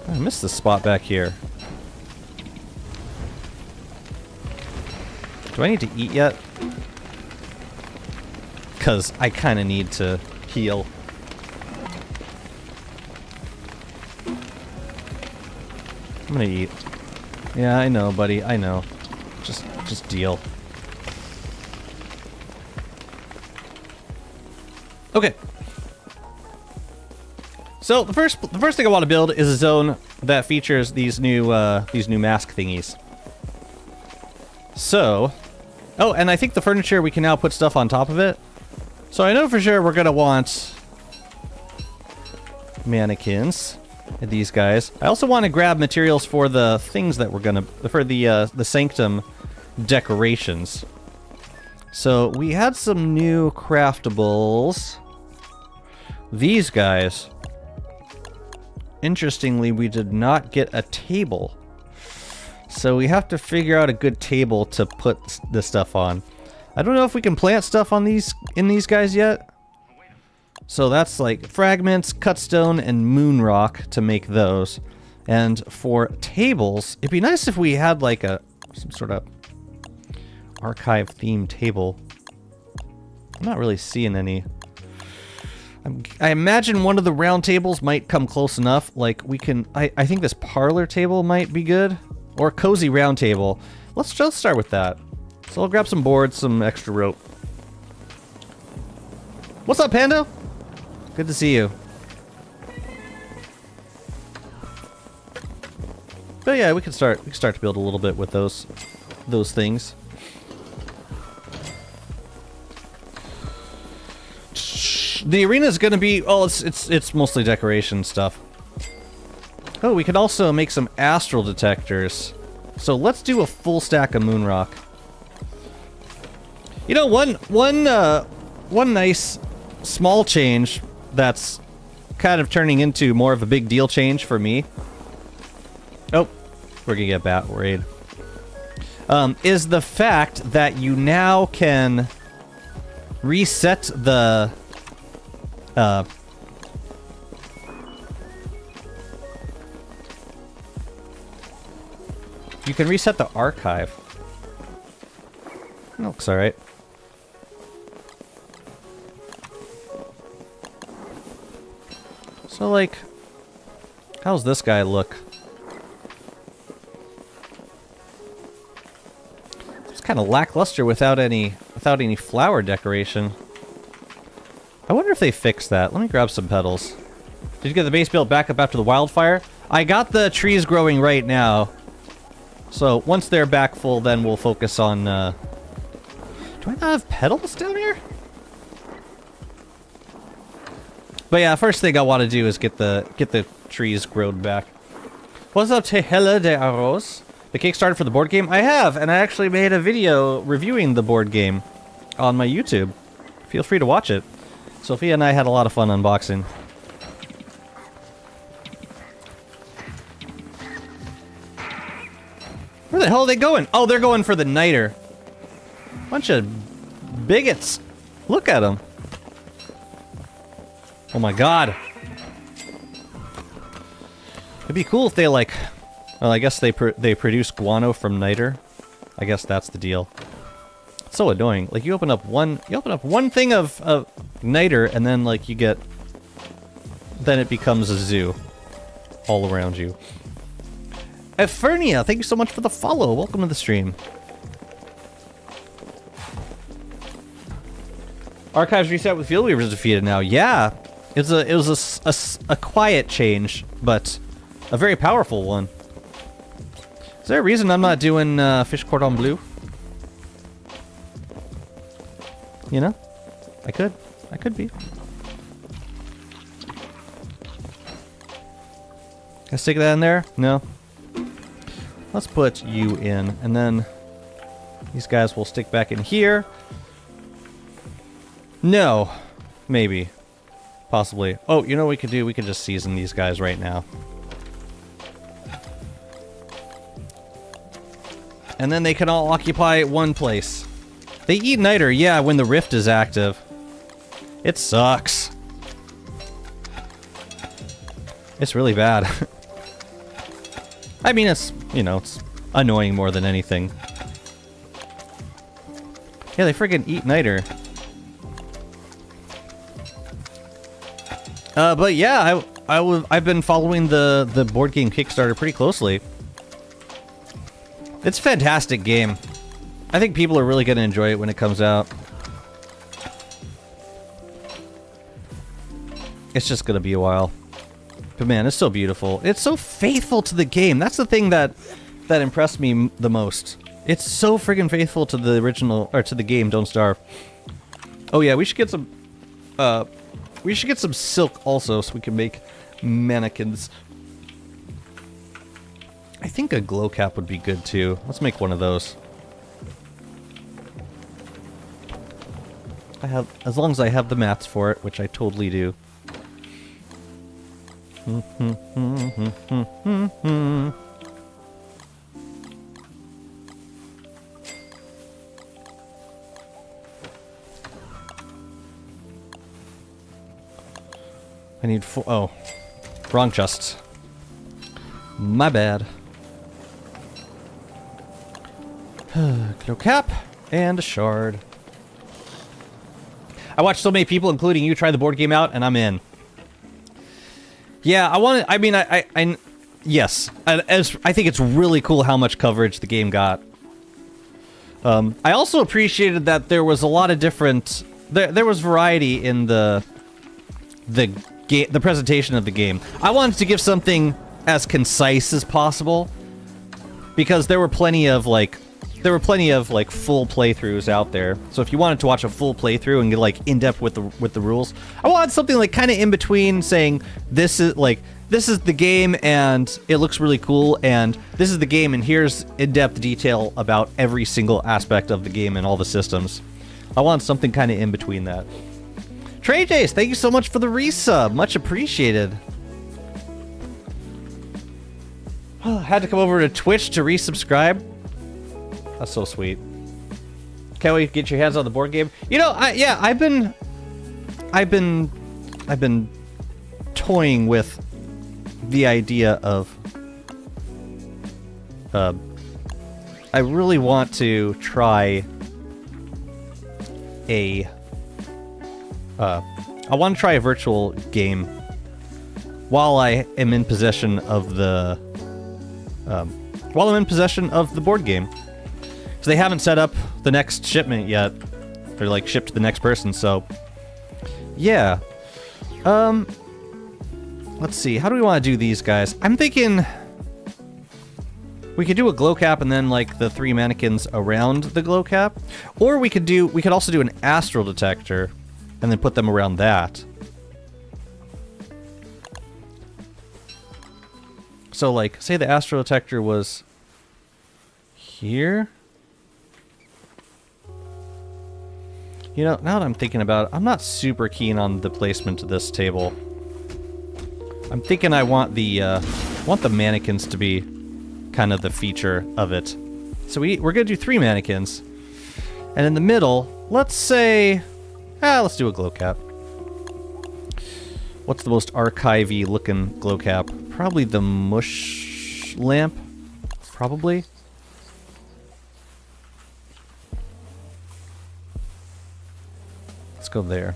I missed the spot back here. Do I need to eat yet? Because I kind of need to heal. I'm gonna eat. Yeah, I know, buddy. I know. Just deal. Okay. So the first thing I want to build is a zone that features these new mask thingies. So, oh, and I think the furniture, we can now put stuff on top of it. So I know for sure we're gonna want mannequins and these guys. I also want to grab materials for the things that we're gonna, for the sanctum decorations. So we had some new craftables. These guys. Interestingly, we did not get a table. So we have to figure out a good table to put this stuff on. I don't know if we can plant stuff on these guys yet. So that's like fragments, cut stone, and moon rock to make those. And for tables, it'd be nice if we had like some sort of archive themed table. I'm not really seeing any. I imagine one of the round tables might come close enough. Like we can, I think this parlor table might be good. Or cozy round table. Let's just start with that. So I'll grab some boards, some extra rope. What's up, Pando? Good to see you. But yeah, we can start to build a little bit with those things. The arena is gonna be, oh, it's mostly decoration stuff. Oh, we could also make some astral detectors. So let's do a full stack of moon rock. You know, one nice small change that's kind of turning into more of a big deal change for me. Oh, we're gonna get bat raid. Is the fact that you now can reset the you can reset the archive. Looks alright. So, like, how's this guy look? It's kind of lackluster without any flower decoration. I wonder if they fixed that. Let me grab some petals. Did you get the base built back up after the wildfire? I got the trees growing right now. So once they're back full, then we'll focus on, do I not have petals down here? But yeah, first thing I want to do is get the trees grown back. What's up, Tehela de Arroz? The Kickstarter for the board game? I have, and I actually made a video reviewing the board game on my YouTube. Feel free to watch it. Sophia and I had a lot of fun unboxing. Where the hell are they going? Oh, they're going for the niter. Bunch of bigots. Look at them. Oh my god. It'd be cool if they like... Well, I guess they produce guano from niter. I guess that's the deal. It's so annoying. Like you open up one thing of niter and then like you get... Then it becomes a zoo. all around you. Efernia, thank you so much for the follow. Welcome to the stream. Archives reset with Field Weavers defeated now. Yeah, it was a quiet change, but a very powerful one. Is there a reason I'm not doing Fish Cordon Bleu? You know, I could be. Can I stick that in there? No. Let's put you in, and then these guys will stick back in here. No. Maybe. Possibly. Oh, you know what we could do? We could just season these guys right now. And then they can all occupy one place. They eat niter, yeah, when the rift is active. It sucks. It's really bad. I mean, it's, you know, it's annoying more than anything. Yeah, they friggin' eat niter. But yeah, I've been following the board game Kickstarter pretty closely. It's a fantastic game. I think people are really going to enjoy it when it comes out. It's just going to be a while. But man, it's so beautiful. It's so faithful to the game. That's the thing that impressed me the most. It's so friggin' faithful to the original, or to the game, Don't Starve. Oh yeah, we should get some silk also so we can make mannequins. I think a glow cap would be good too. Let's make one of those. As long as I have the mats for it, which I totally do. I need four. Oh, wrong chest. My bad. Glow cap and a shard. I watched so many people, including you, try the board game out, and I'm in. Yeah, yes. I think it's really cool how much coverage the game got. I also appreciated that there was a lot of different... There was variety in the presentation of the game. I wanted to give something as concise as possible, because there were plenty of full playthroughs out there. So if you wanted to watch a full playthrough and get like in depth with the rules, I wanted something like kind of in between, saying this is the game and it looks really cool, and this is the game and here's in-depth detail about every single aspect of the game and all the systems. I want something kind of in between that. Trey Jace, thank you so much for the resub, much appreciated. Had to come over to Twitch to resubscribe. That's so sweet. Can't wait to get your hands on the board game. You know, I've been toying with the idea of I really want to try a virtual game while I am in possession of the board game. So they haven't set up the next shipment yet. They're like shipped to the next person, so yeah. Let's see, how do we want to do these guys? I'm thinking we could do a glow cap and then like the 3 mannequins around the glow cap, or we could also do an astral detector and then put them around that. So like, say the astral detector was here. You know, now that I'm thinking about it, I'm not super keen on the placement of this table. I'm thinking I want the mannequins to be kind of the feature of it. So we're gonna do 3 mannequins. And in the middle, let's say, let's do a glow cap. What's the most archivey looking glow cap? Probably the mush lamp, probably. Let's go there.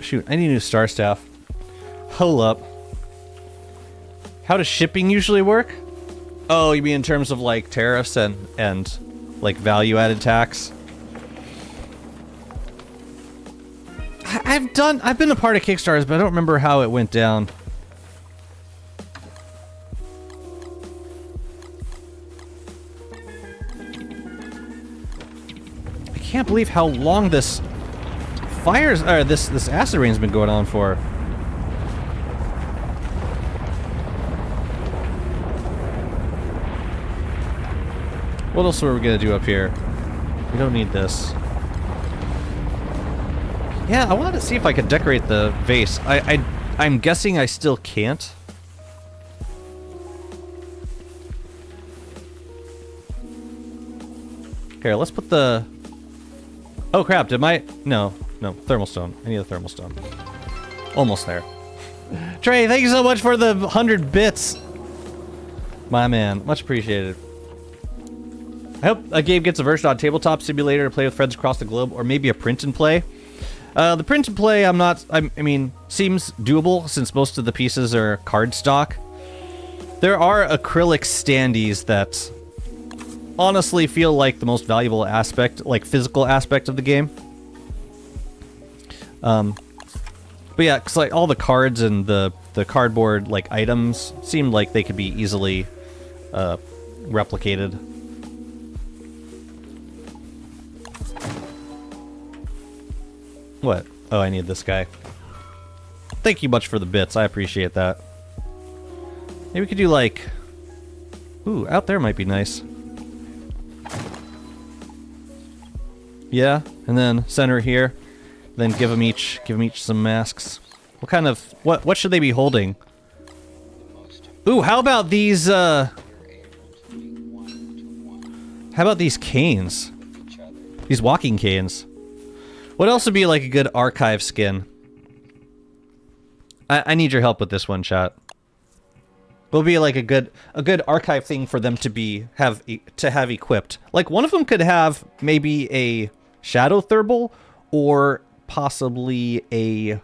shoot, I need a new star staff. Hold up. How does shipping usually work? Oh, you mean in terms of like tariffs and like value-added tax? I've been a part of Kickstarters, but I don't remember how it went down. I can't believe how long this this acid rain's been going on for. What else are we gonna do up here? We don't need this. Yeah, I wanted to see if I could decorate the vase. I'm guessing I still can't. Here, let's put the... Oh crap, did my... No, thermal stone. I need a thermal stone. Almost there. Trey, thank you so much for the 100 bits. My man, much appreciated. I hope a game gets a version on Tabletop Simulator to play with friends across the globe, or maybe a print and play. The print and play, I mean, seems doable since most of the pieces are cardstock. There are acrylic standees that honestly feel like the most valuable aspect, like physical aspect of the game. But yeah, cause like all the cards and the cardboard like items seem like they could be easily replicated. What? Oh, I need this guy. Thank you much for the bits. I appreciate that. Maybe we could do like... Ooh, out there might be nice. Yeah, and then center here. Then give them each some masks. What kind of... What should they be holding? Ooh, how about these, How about these canes? These walking canes. What else would be like a good archive skin? I need your help with this one, chat. Will be like a good archive thing for them to have equipped. Like one of them could have maybe a shadow thermal or possibly a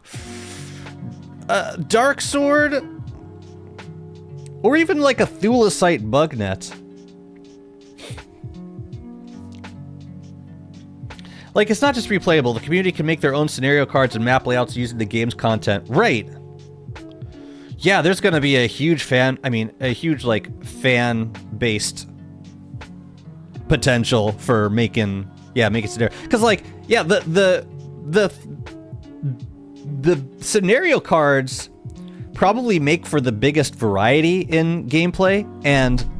dark sword, or even like a thulecite bug net. Like, it's not just replayable. The community can make their own scenario cards and map layouts using the game's content. Right. Yeah, there's gonna be a huge like, fan-based potential for making scenario. Because, like, yeah, the scenario cards probably make for the biggest variety in gameplay, and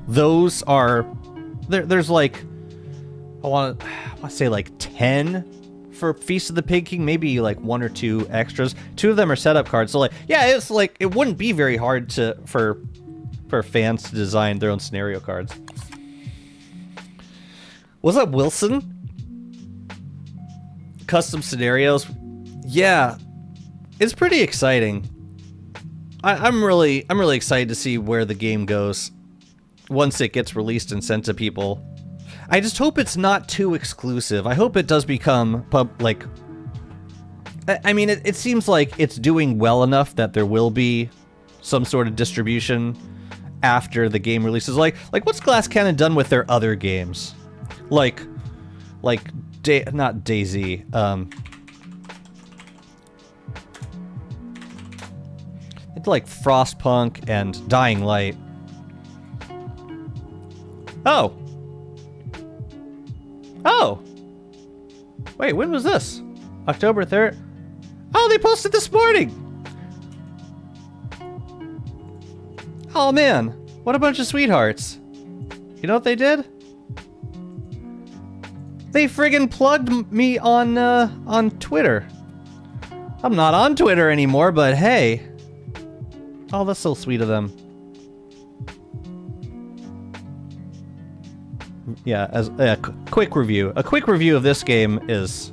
those are... There's, like... I want to say like 10 for Feast of the Pig King, maybe like 1 or 2 extras. 2 of them are setup cards, so like, yeah, it's like, it wouldn't be very hard for fans to design their own scenario cards. Was that Wilson? Custom scenarios? Yeah, it's pretty exciting. I'm really excited to see where the game goes once it gets released and sent to people. I just hope it's not too exclusive. I hope it does become I mean, it seems like it's doing well enough that there will be some sort of distribution after the game releases. Like what's Glass Cannon done with their other games? Not DayZ. It's like Frostpunk and Dying Light. Oh. Oh! Wait, when was this? October 3rd? Oh, they posted this morning! Oh man, what a bunch of sweethearts. You know what they did? They friggin' plugged me on Twitter. I'm not on Twitter anymore, but hey. Oh, that's so sweet of them. Yeah, as a quick review. A quick review of this game is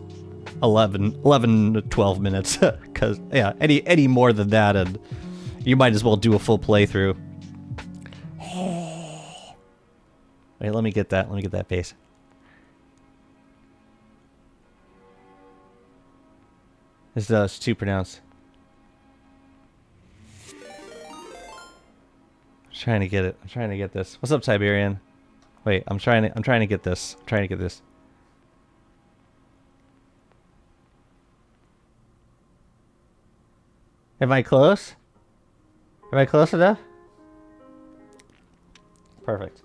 11 to 12 minutes. Because, yeah, any more than that, and you might as well do a full playthrough. Wait, let me get that face. It's too pronounced. I'm trying to get it. I'm trying to get this. What's up, Tiberian? Wait, I'm trying to get this. I'm trying to get this. Am I close? Am I close enough? Perfect.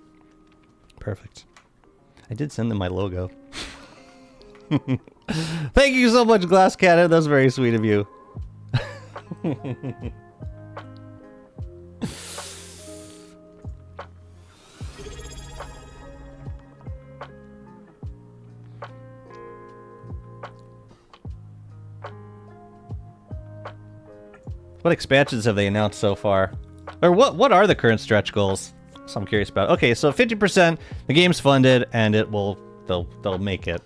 Perfect. I did send them my logo. Thank you so much, Glass Cannon. That's very sweet of you. What expansions have they announced so far? Or what are the current stretch goals? So I'm curious about. Okay, so 50%, the game's funded, and they'll make it.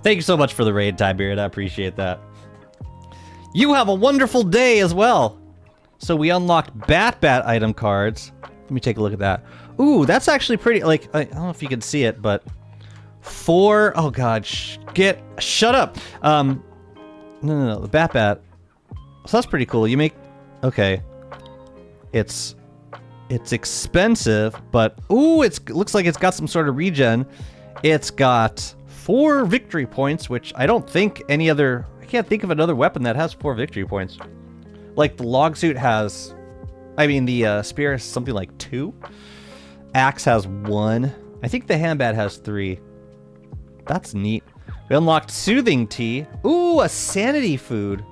Thank you so much for the raid, Tiberian. I appreciate that. You have a wonderful day as well. So we unlocked Bat item cards. Let me take a look at that. Ooh, that's actually pretty. Like, I don't know if you can see it, but 4. Oh God, shut up. No, the Bat. So that's pretty cool. You make. Okay. It's expensive, but ooh, looks like it's got some sort of regen. It's got 4 victory points, which I don't think any other. I can't think of another weapon that has 4 victory points. Like the log suit has. I mean, the spear has something like 2. Axe has 1. I think the handbat has 3. That's neat. We unlocked Soothing Tea. Ooh, a sanity food.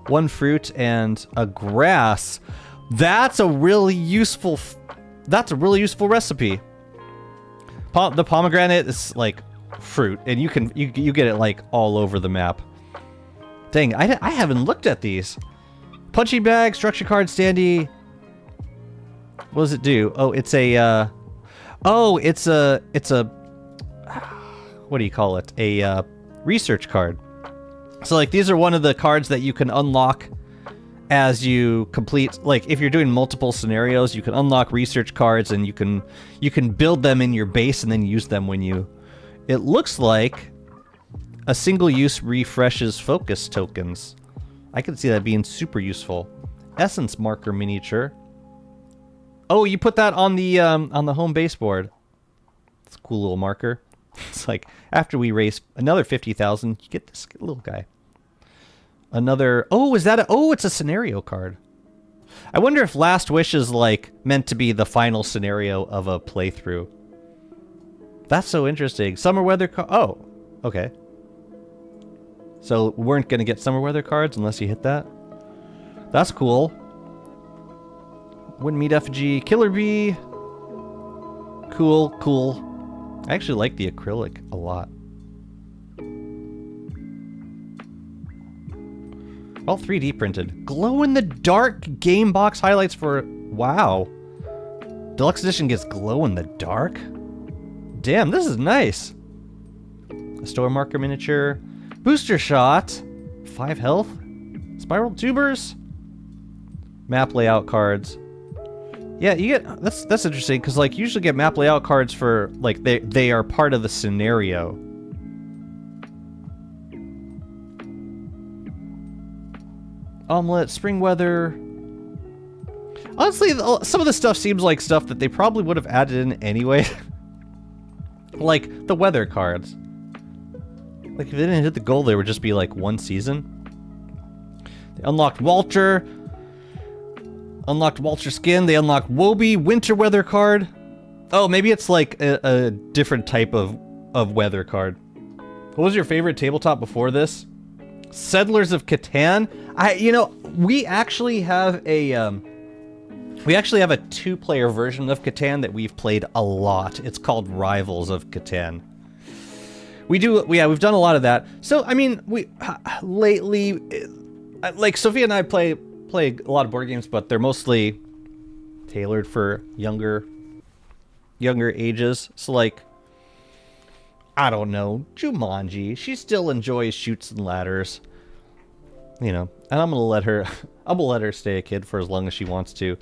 1 fruit and a grass. That's a really useful. That's a really useful recipe. The pomegranate is like fruit, and you get it like all over the map. Dang, I haven't looked at these. Punching bag, structure card, standee. What does it do? Oh, it's a. It's a. What do you call it? A research card. So like these are one of the cards that you can unlock as you complete, like if you're doing multiple scenarios, you can unlock research cards and you can build them in your base and then use them when you. It looks like a single use refreshes focus tokens. I can see that being super useful. Essence marker miniature. Oh, you put that on the home baseboard. It's a cool little marker. It's like after we raise another 50,000, you get this little guy. Another. Oh, is that a? Oh, it's a scenario card. I wonder if Last Wish is like meant to be the final scenario of a playthrough. That's so interesting. Summer weather. Oh, okay. So we weren't gonna get summer weather cards unless you hit that. That's cool. Wouldn't meet effigy. Killer bee. Cool. I actually like the acrylic a lot. All 3D printed. Glow-in-the-dark game box highlights for... Wow. Deluxe edition gets glow-in-the-dark? Damn, this is nice. A store marker miniature. Booster shot. 5 health. Spiral tubers. Map layout cards. Yeah, you get... That's interesting, because like you usually get map layout cards for... Like, they are part of the scenario. Omelette, spring weather. Honestly, some of the stuff seems like stuff that they probably would have added in anyway. Like the weather cards. Like if they didn't hit the goal, they would just be like 1 season. They unlocked Walter. Unlocked Walter skin. They unlocked Wobie winter weather card. Oh, maybe it's like a different type of weather card. What was your favorite tabletop before this? Settlers of Catan. We actually have a 2-player version of Catan that we've played a lot. It's called Rivals of Catan. We've done a lot of that. So I mean, we lately, like Sophia and I play a lot of board games, but they're mostly tailored for younger ages. So like, I don't know, Jumanji. She still enjoys Chutes and Ladders. You know, and I'm gonna let her stay a kid for as long as she wants to.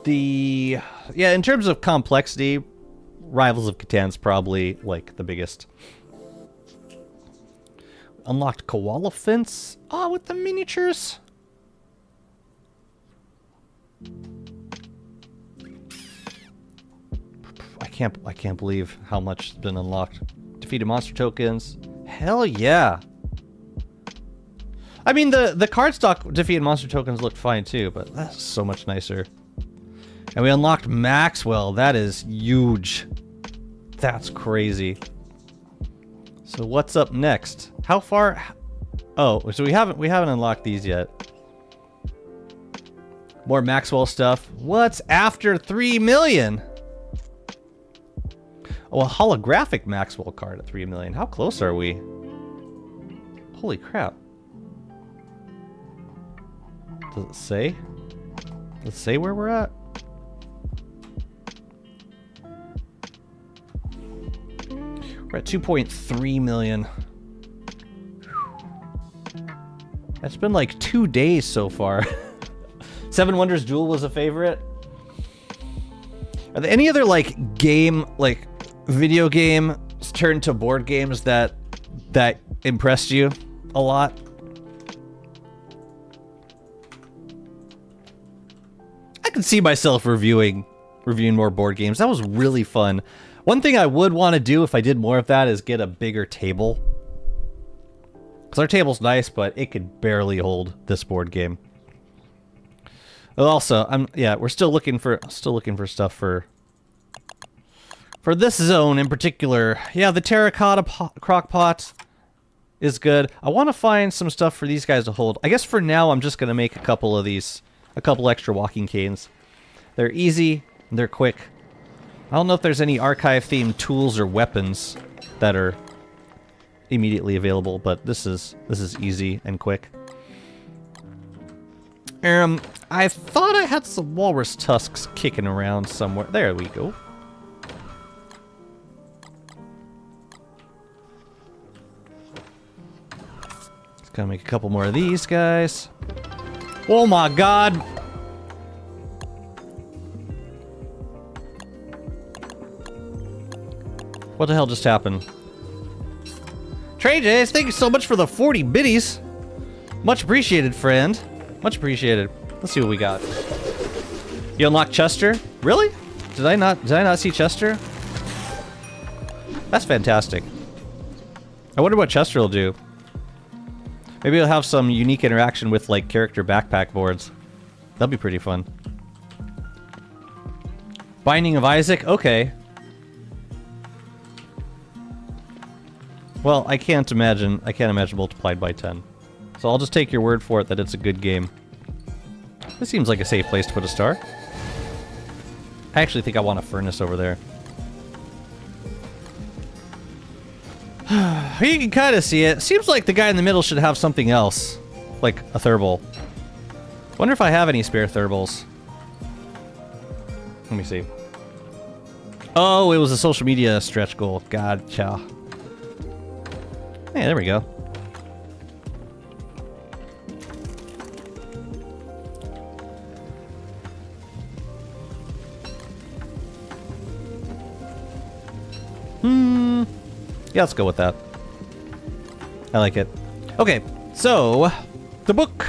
In terms of complexity, Rivals of Catan's probably like the biggest. unlocked koala fence. Oh, with the miniatures. I can't believe how much has been unlocked. Defeated monster tokens. Hell yeah. I mean, the cardstock defeated monster tokens looked fine too, but that's so much nicer. And we unlocked Maxwell. That is huge. That's crazy. So what's up next? How far? Oh, so we haven't unlocked these yet. More Maxwell stuff. What's after 3 million? Oh, a holographic Maxwell card at 3 million. How close are we? Holy crap. Does it say? Does it say where we're at? We're at 2.3 million. That's been like 2 days so far. Seven Wonders Duel was a favorite. Are there any other like game, like video game turned to board games that impressed you a lot? I can see myself reviewing more board games. That was really fun. One thing I would want to do if I did more of that is get a bigger table. Because our table's nice, but it could barely hold this board game. Also, we're still looking for stuff for this zone in particular. Yeah, the terracotta crock pot is good. I want to find some stuff for these guys to hold. I guess for now I'm just going to make a couple of these, a couple extra walking canes. They're easy, and they're quick. I don't know if there's any archive-themed tools or weapons that are immediately available, but this is easy and quick. I thought I had some walrus tusks kicking around somewhere. There we go. Just gotta make a couple more of these guys. Oh my god! What the hell just happened? Trey Jays, thank you so much for the 40 biddies. Much appreciated, friend. Much appreciated. Let's see what we got. You unlocked Chester? Really? Did I not see Chester? That's fantastic. I wonder what Chester will do. Maybe he'll have some unique interaction with like character backpack boards. That'll be pretty fun. Binding of Isaac? Okay. Well, I can't imagine multiplied by 10. So I'll just take your word for it that it's a good game. This seems like a safe place to put a star. I actually think I want a furnace over there. You can kind of see it. Seems like the guy in the middle should have something else. Like a thermal. Wonder if I have any spare thermals. Let me see. Oh, it was a social media stretch goal. Gotcha. Hey, there we go. Yeah, let's go with that. I like it. Okay, so the book.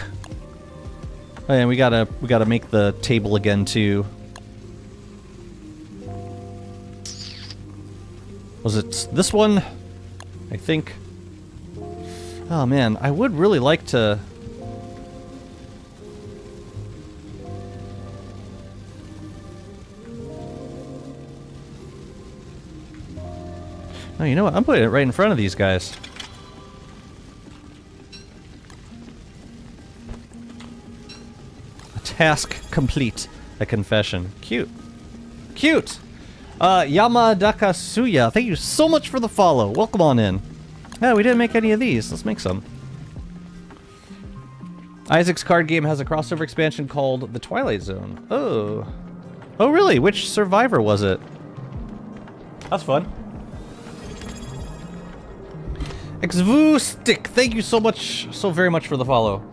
Oh, and we gotta make the table again too. Was it this one? I think. Oh man, I would really like to. Oh, you know what? I'm putting it right in front of these guys. A task complete. A confession. Cute. Cute! Yamadakasuya, thank you so much for the follow. Welcome on in. Yeah, we didn't make any of these. Let's make some. Isaac's card game has a crossover expansion called The Twilight Zone. Oh. Oh, really? Which survivor was it? That's fun. Xvustick, thank you so very much for the follow.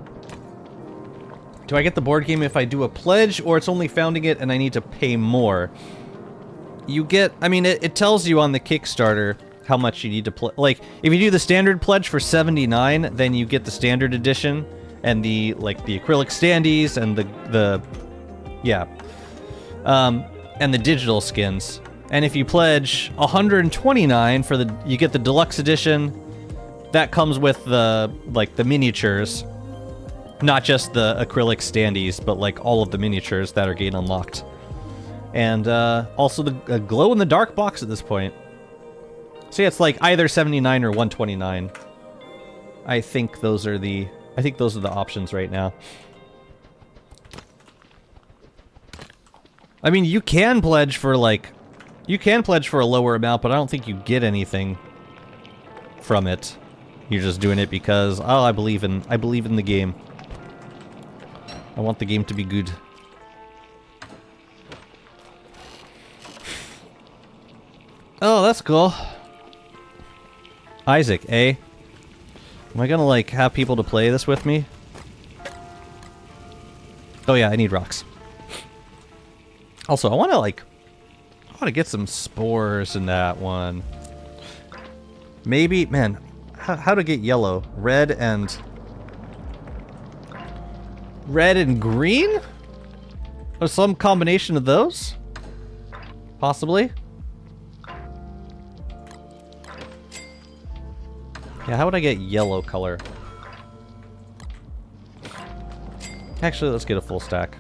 Do I get the board game if I do a pledge, or it's only founding it and I need to pay more? You get, I mean, it tells you on the Kickstarter how much you need to play. Like, if you do the standard pledge for 79, then you get the standard edition and the acrylic standees and and the digital skins. And if you pledge 129 for you get the deluxe edition. That comes with the miniatures, not just the acrylic standees, but like all of the miniatures that are getting unlocked. And also the glow-in-the-dark box at this point. So yeah, it's like either 79 or 129. I think those are the options right now. I mean, you can pledge for a lower amount, but I don't think you get anything from it. You're just doing it because, oh, I believe in the game. I want the game to be good. Oh, that's cool. Isaac, eh? Am I gonna, like, have people to play this with me? Oh yeah, I need rocks. Also, I wanna get some spores in that one. Maybe, man, how to get yellow? Red and green? Or some combination of those? Possibly? Yeah, how would I get yellow color? Actually, let's get a full stack.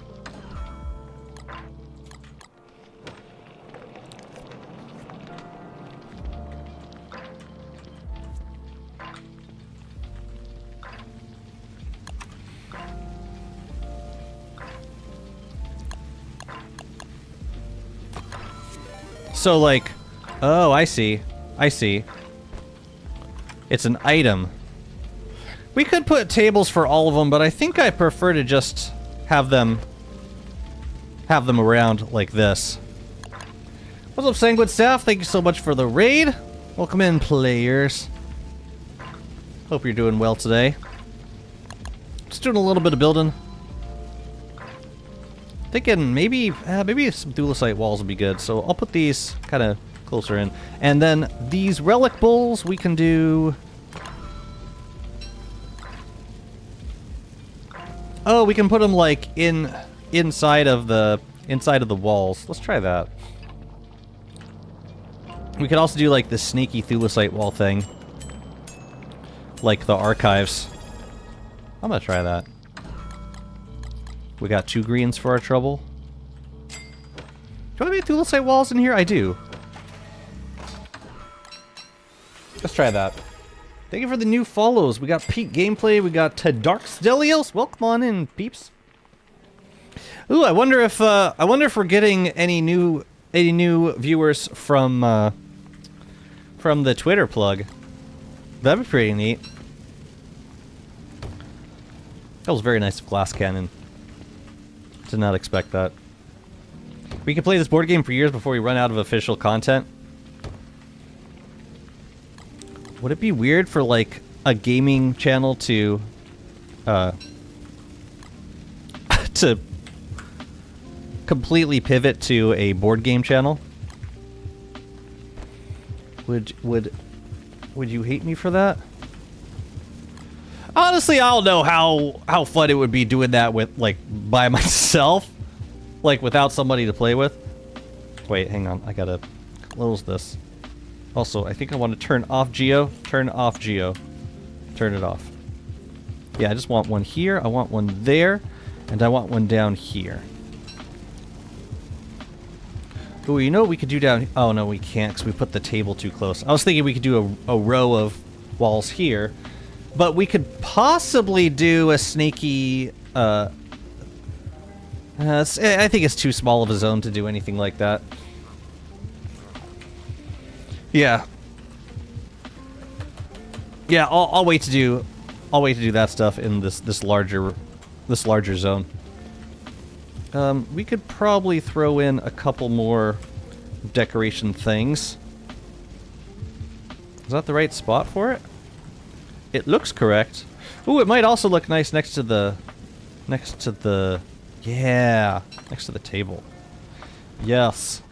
So, like, oh, I see. I see. It's an item. We could put tables for all of them, but I think I prefer to just have them around like this. What's up, Sanguine Staff? Thank you so much for the raid. Welcome in, players. Hope you're doing well today. Just doing a little bit of building. Thinking maybe some thulecite walls would be good, so I'll put these kind of closer in. And then these relic bowls we can do. Oh, we can put them like inside of the walls. Let's try that. We could also do like the sneaky thulecite wall thing, like the archives. I'm gonna try that. We got 2 greens for our trouble. Do I have any thulecite walls in here? I do. Let's try that. Thank you for the new follows. We got Pete Gameplay. We got Darkstelios. Welcome on in, peeps. Ooh, I wonder if we're getting any new viewers from the Twitter plug. That'd be pretty neat. That was very nice of Glass Cannon. Did not expect that. We could play this board game for years before we run out of official content. Would it be weird for, like, a gaming channel to completely pivot to a board game channel? Would you hate me for that? Honestly, I don't know how fun it would be doing that with, like, by myself. Like, without somebody to play with. Wait, hang on. I gotta close this. Also, I think I want to turn off Geo. Turn off Geo. Turn it off. Yeah, I just want one here. I want one there. And I want one down here. Ooh, you know what we could do down... Oh, no, we can't because we put the table too close. I was thinking we could do a row of walls here. But we could possibly do a sneaky... I think it's too small of a zone to do anything like that. Yeah. Yeah, I'll wait to do that stuff in this larger zone. We could probably throw in a couple more decoration things. Is that the right spot for it? It looks correct. Ooh, it might also look nice next to the yeah, next to the table. Yes.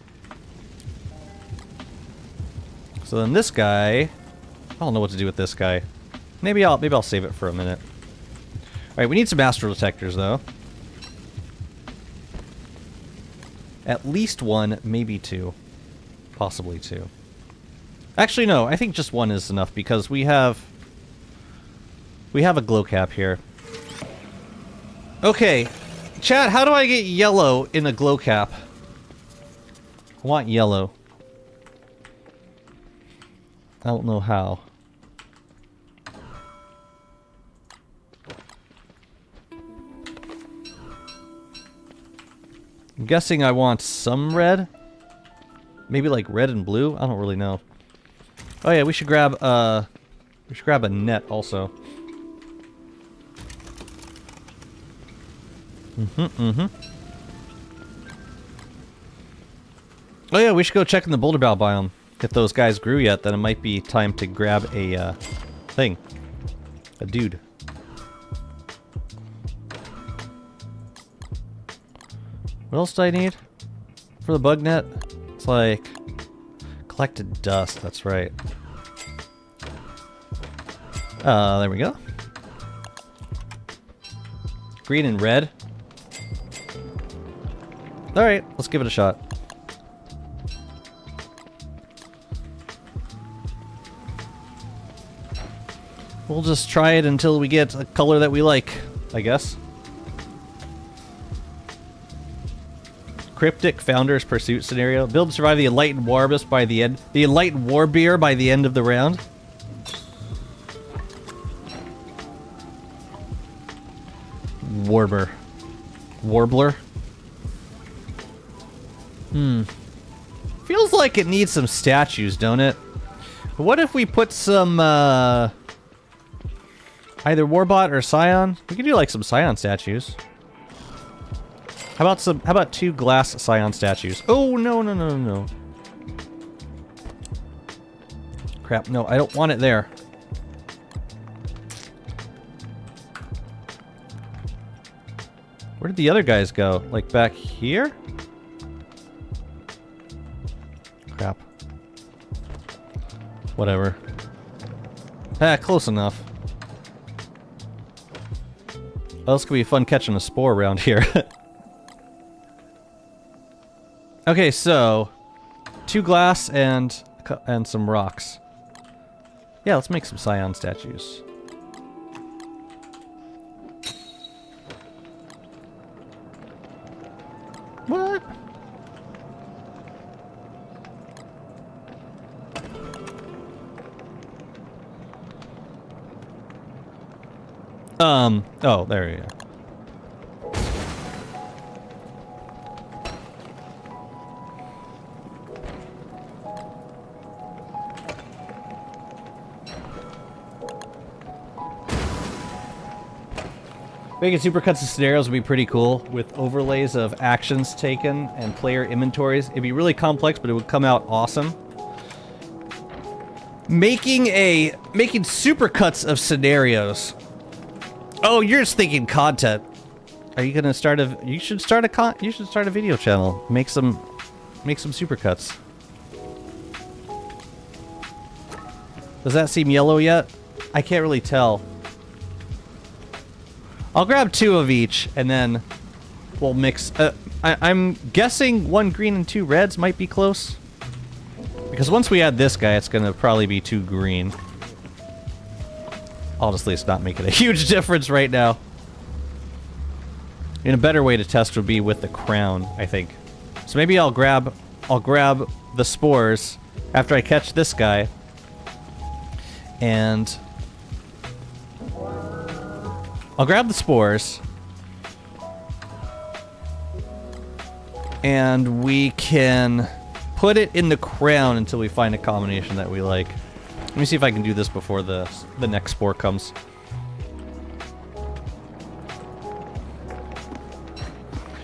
So So then this guy, I don't know what to do with this guy. Maybe I'll save it for a minute. All right, we need some astral detectors though. At least one, maybe two, possibly two. Actually, no. I think just one is enough because we have a glow cap here. Okay, chat. How do I get yellow in a glow cap? I want yellow. I don't know how. I'm guessing I want some red. Maybe like red and blue? I don't really know. Oh yeah, we should grab a net also. Oh yeah, we should go check in the boulder bow biome. If those guys grew yet, then it might be time to grab a thing. A dude. What else do I need for the bug net? It's like collected dust, that's right. There we go. Green and red. Alright, let's give it a shot. We'll just try it until we get a color that we like, I guess. Cryptic Founder's Pursuit scenario. Build to survive the Enlightened Warbus by the end. The Enlightened Warbeer by the end of the round. Warbler. Feels like it needs some statues, don't it? What if we put some, either Warbot or Scion? We could do like some Scion statues. How about 2 glass Scion statues? Oh, no. Crap, no, I don't want it there. Where did the other guys go? Like back here? Crap. Whatever. Ah, close enough. Oh, this could be fun catching a spore around here. Okay, so 2 glass and some rocks. Yeah, let's make some Scion statues. What? Oh, there you go. Making supercuts of scenarios would be pretty cool, with overlays of actions taken and player inventories. It'd be really complex, but it would come out awesome. Making supercuts of scenarios. Oh, you're just thinking content. Are you gonna start a? You should start a video channel. Make some supercuts. Does that seem yellow yet? I can't really tell. I'll grab 2 of each, and then we'll mix. I'm guessing 1 green and 2 reds might be close. Because once we add this guy, it's going to probably be 2 green. Honestly, it's not making a huge difference right now. And a better way to test would be with the crown, I think. So maybe I'll grab the spores after I catch this guy. And I'll grab the spores, and we can put it in the crown until we find a combination that we like. Let me see if I can do this before the next spore comes.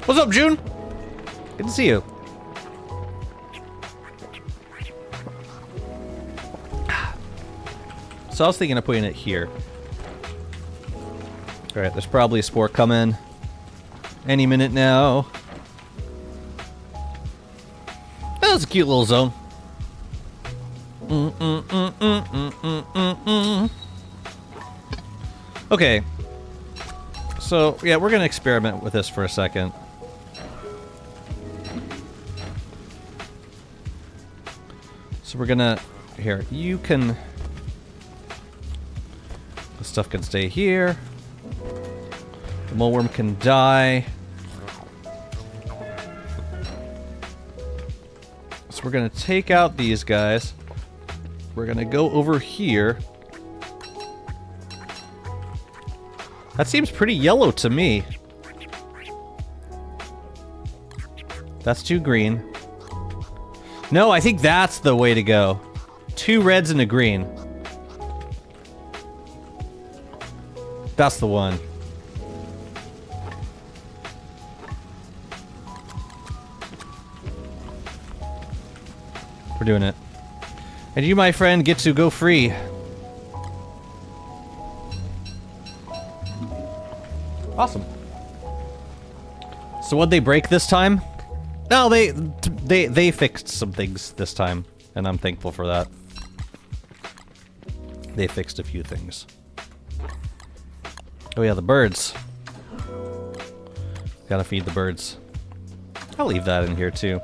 What's up, June? Good to see you. So I was thinking of putting it here. Alright, there's probably a spore coming any minute now. That's a cute little zone. Okay. So, yeah, we're gonna experiment with this for a second. So we're gonna... Here, you can... The stuff can stay here. The moleworm can die. So we're gonna take out these guys. We're gonna go over here. That seems pretty yellow to me. That's too green. No, I think that's the way to go. 2 reds and a green. That's the one. We're doing it. And you, my friend, get to go free. Awesome. So what'd they break this time? No, they fixed some things this time, and I'm thankful for that. They fixed a few things. Oh yeah, the birds. Gotta feed the birds. I'll leave that in here too.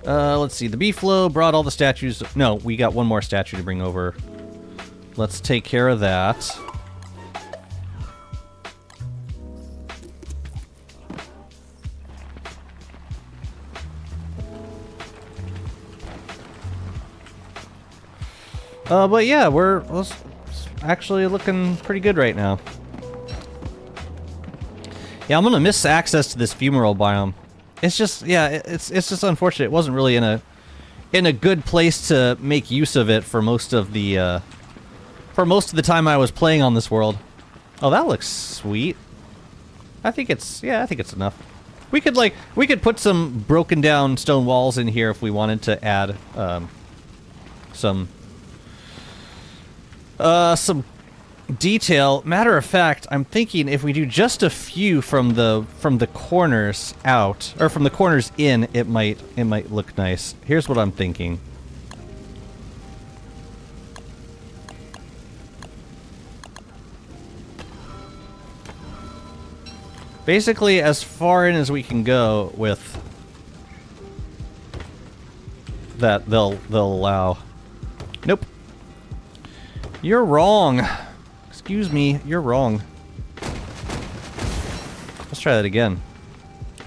Let's see. The Beefalo brought all the statues. No, we got one more statue to bring over. Let's take care of that. But yeah, we're actually looking pretty good right now. Yeah, I'm gonna miss access to this fumarole biome. It's just, yeah, it's just unfortunate. It wasn't really in a good place to make use of it for most of the time I was playing on this world. Oh, that looks sweet. I think it's enough. We could put some broken down stone walls in here if we wanted to add some detail. Matter of fact, I'm thinking if we do just a few from the corners out, or from the corners in, it might look nice. Here's what I'm thinking. Basically, as far in as we can go with that, they'll allow. Nope. You're wrong. Excuse me, you're wrong. Let's try that again.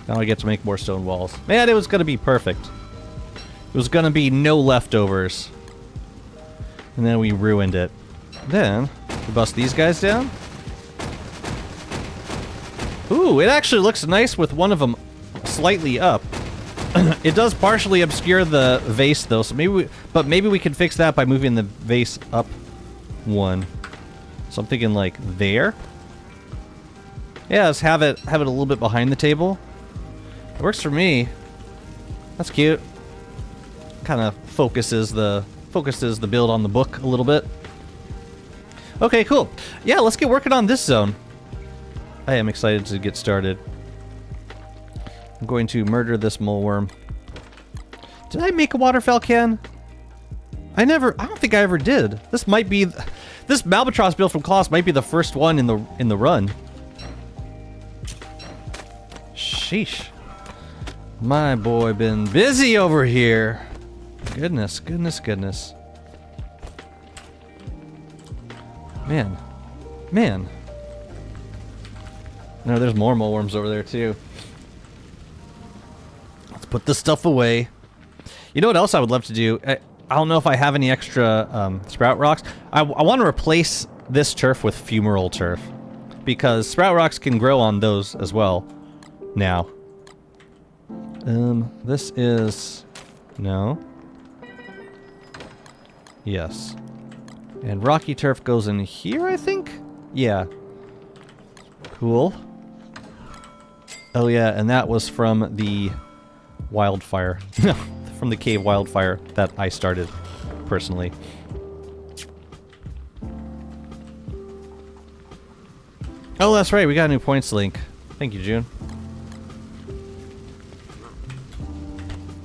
Now I get to make more stone walls. Man, it was gonna be perfect. It was gonna be no leftovers. And then we ruined it. Then, we bust these guys down. Ooh, it actually looks nice with one of them slightly up. It does partially obscure the vase though, so maybe we can fix that by moving the vase up one. So I'm thinking like there. Yeah, let's have it a little bit behind the table. It works for me. That's cute. Kind of focuses the build on the book a little bit. Okay, cool. Yeah, let's get working on this zone. I am excited to get started. I'm going to murder this moleworm. Did I make a waterfowl can? I don't think I ever did. This might be... This Malbatross build from Klaus might be the first one in the run. Sheesh. My boy been busy over here. Goodness, goodness, goodness. Man. Man. No, there's more moleworms over there too. Let's put this stuff away. You know what else I would love to do? I don't know if I have any extra sprout rocks. I want to replace this turf with fumarole turf, because sprout rocks can grow on those as well now. This is... No. Yes. And rocky turf goes in here, I think? Yeah. Cool. Oh yeah, and that was from the wildfire. From the cave wildfire that I started, personally. Oh, that's right, we got a new points link. Thank you, June.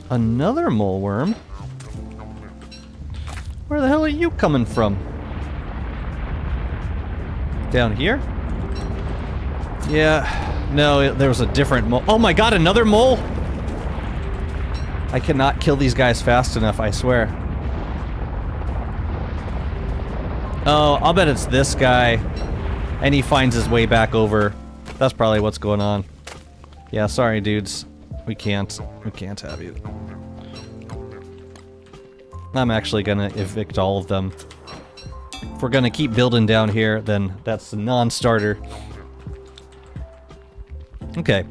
Another moleworm. the hell are you coming from? Down here? Yeah. No, there was a different mole. Oh my god, another mole? I cannot kill these guys fast enough, I swear. Oh, I'll bet it's this guy. And he finds his way back over. That's probably what's going on. Yeah, sorry dudes. We can't have you. I'm actually gonna evict all of them. If we're gonna keep building down here, then that's a non-starter. Okay.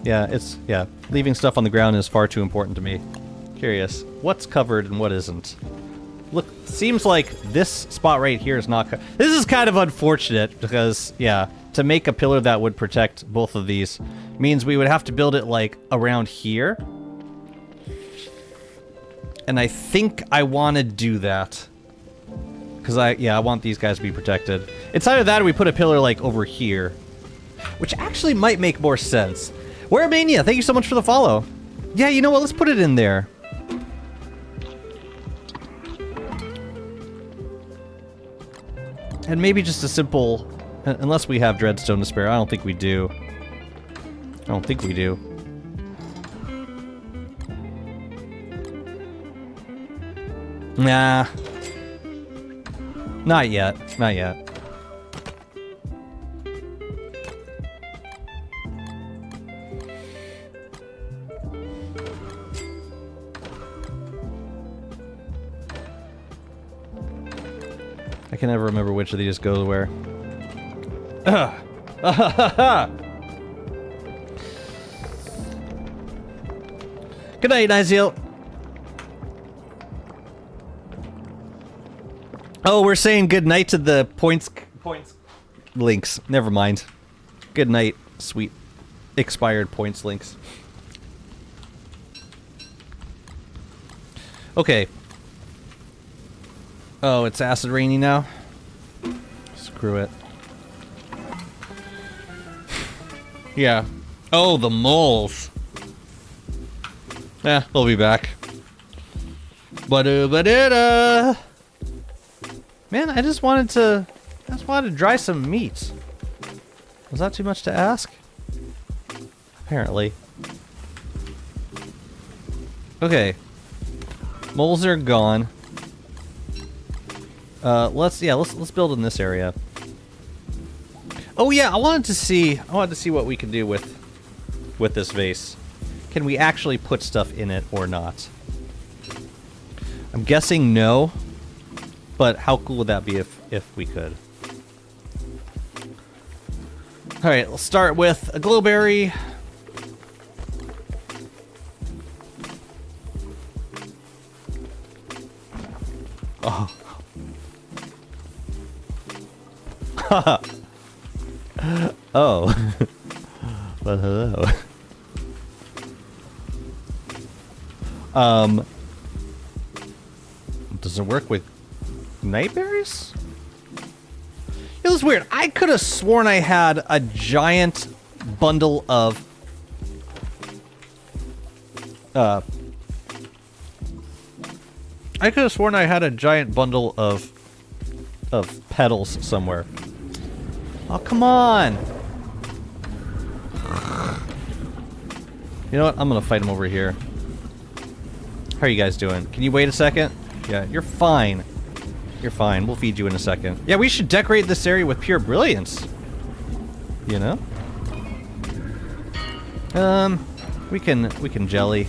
Yeah, leaving stuff on the ground is far too important to me. Curious, what's covered and what isn't? Look, seems like this spot right here is not this is kind of unfortunate because, yeah, to make a pillar that would protect both of these means we would have to build it, like, around here. And I think I want to do that. Because I want these guys to be protected. It's either that or we put a pillar, like, over here. Which actually might make more sense. Weramania, thank you so much for the follow. Yeah, you know what? Let's put it in there. And maybe just a simple... Unless we have Dreadstone to spare. I don't think we do. I don't think we do. Nah. Not yet. Not yet. I can never remember which of these goes where. Good night, Niziel. Oh, we're saying good night to the points links. Never mind. Good night, sweet expired points links. Okay. Oh, it's acid rainy now? Screw it. Yeah. Oh, the moles. Eh, they'll be back. Ba-da-ba-da-da. Man, I just wanted to dry some meat. Was that too much to ask? Apparently. Okay. Moles are gone. Let's build in this area. Oh yeah, I wanted to see what we can do with this vase. Can we actually put stuff in it or not? I'm guessing no, but how cool would that be if we could? All right, let's start with a glowberry. Oh. Oh. But hello. Does it work with nightberries? It was weird. I could have sworn I had a giant bundle of petals somewhere. Oh, come on. You know what? I'm gonna fight him over here. How are you guys doing? Can you wait a second? Yeah, you're fine. You're fine. We'll feed you in a second. Yeah, we should decorate this area with pure brilliance. You know? We can jelly.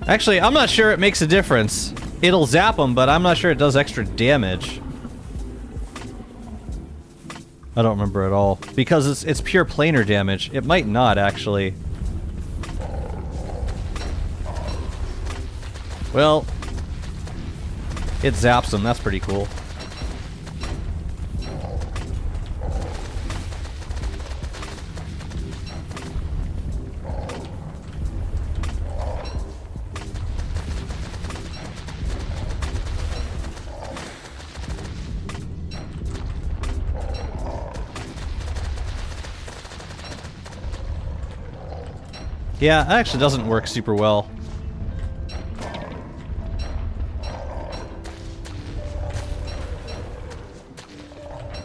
Actually, I'm not sure it makes a difference. It'll zap them, but I'm not sure it does extra damage. I don't remember at all. Because it's pure planar damage. It might not, actually. Well, it zaps them. That's pretty cool. Yeah, that actually doesn't work super well.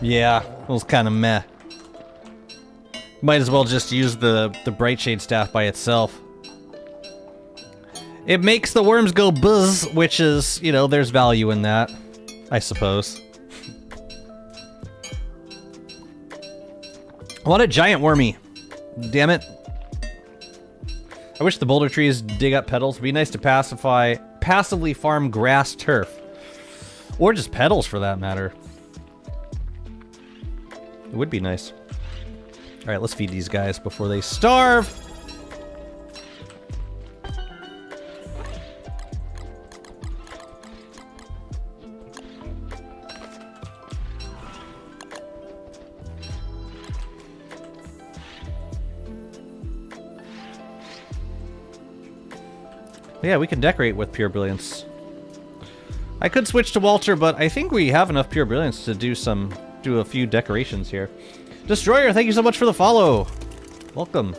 Yeah, it was kind of meh. Might as well just use the Brightshade Staff by itself. It makes the worms go buzz, which is, you know, there's value in that, I suppose. I want a giant wormy. Damn it. I wish the boulder trees dig up petals. It'd be nice to passively farm grass turf. Or just petals for that matter. It would be nice. Alright, let's feed these guys before they starve. Yeah, we can decorate with Pure Brilliance. I could switch to Walter, but I think we have enough Pure Brilliance to do a few decorations here. Destroyer, thank you so much for the follow. Welcome.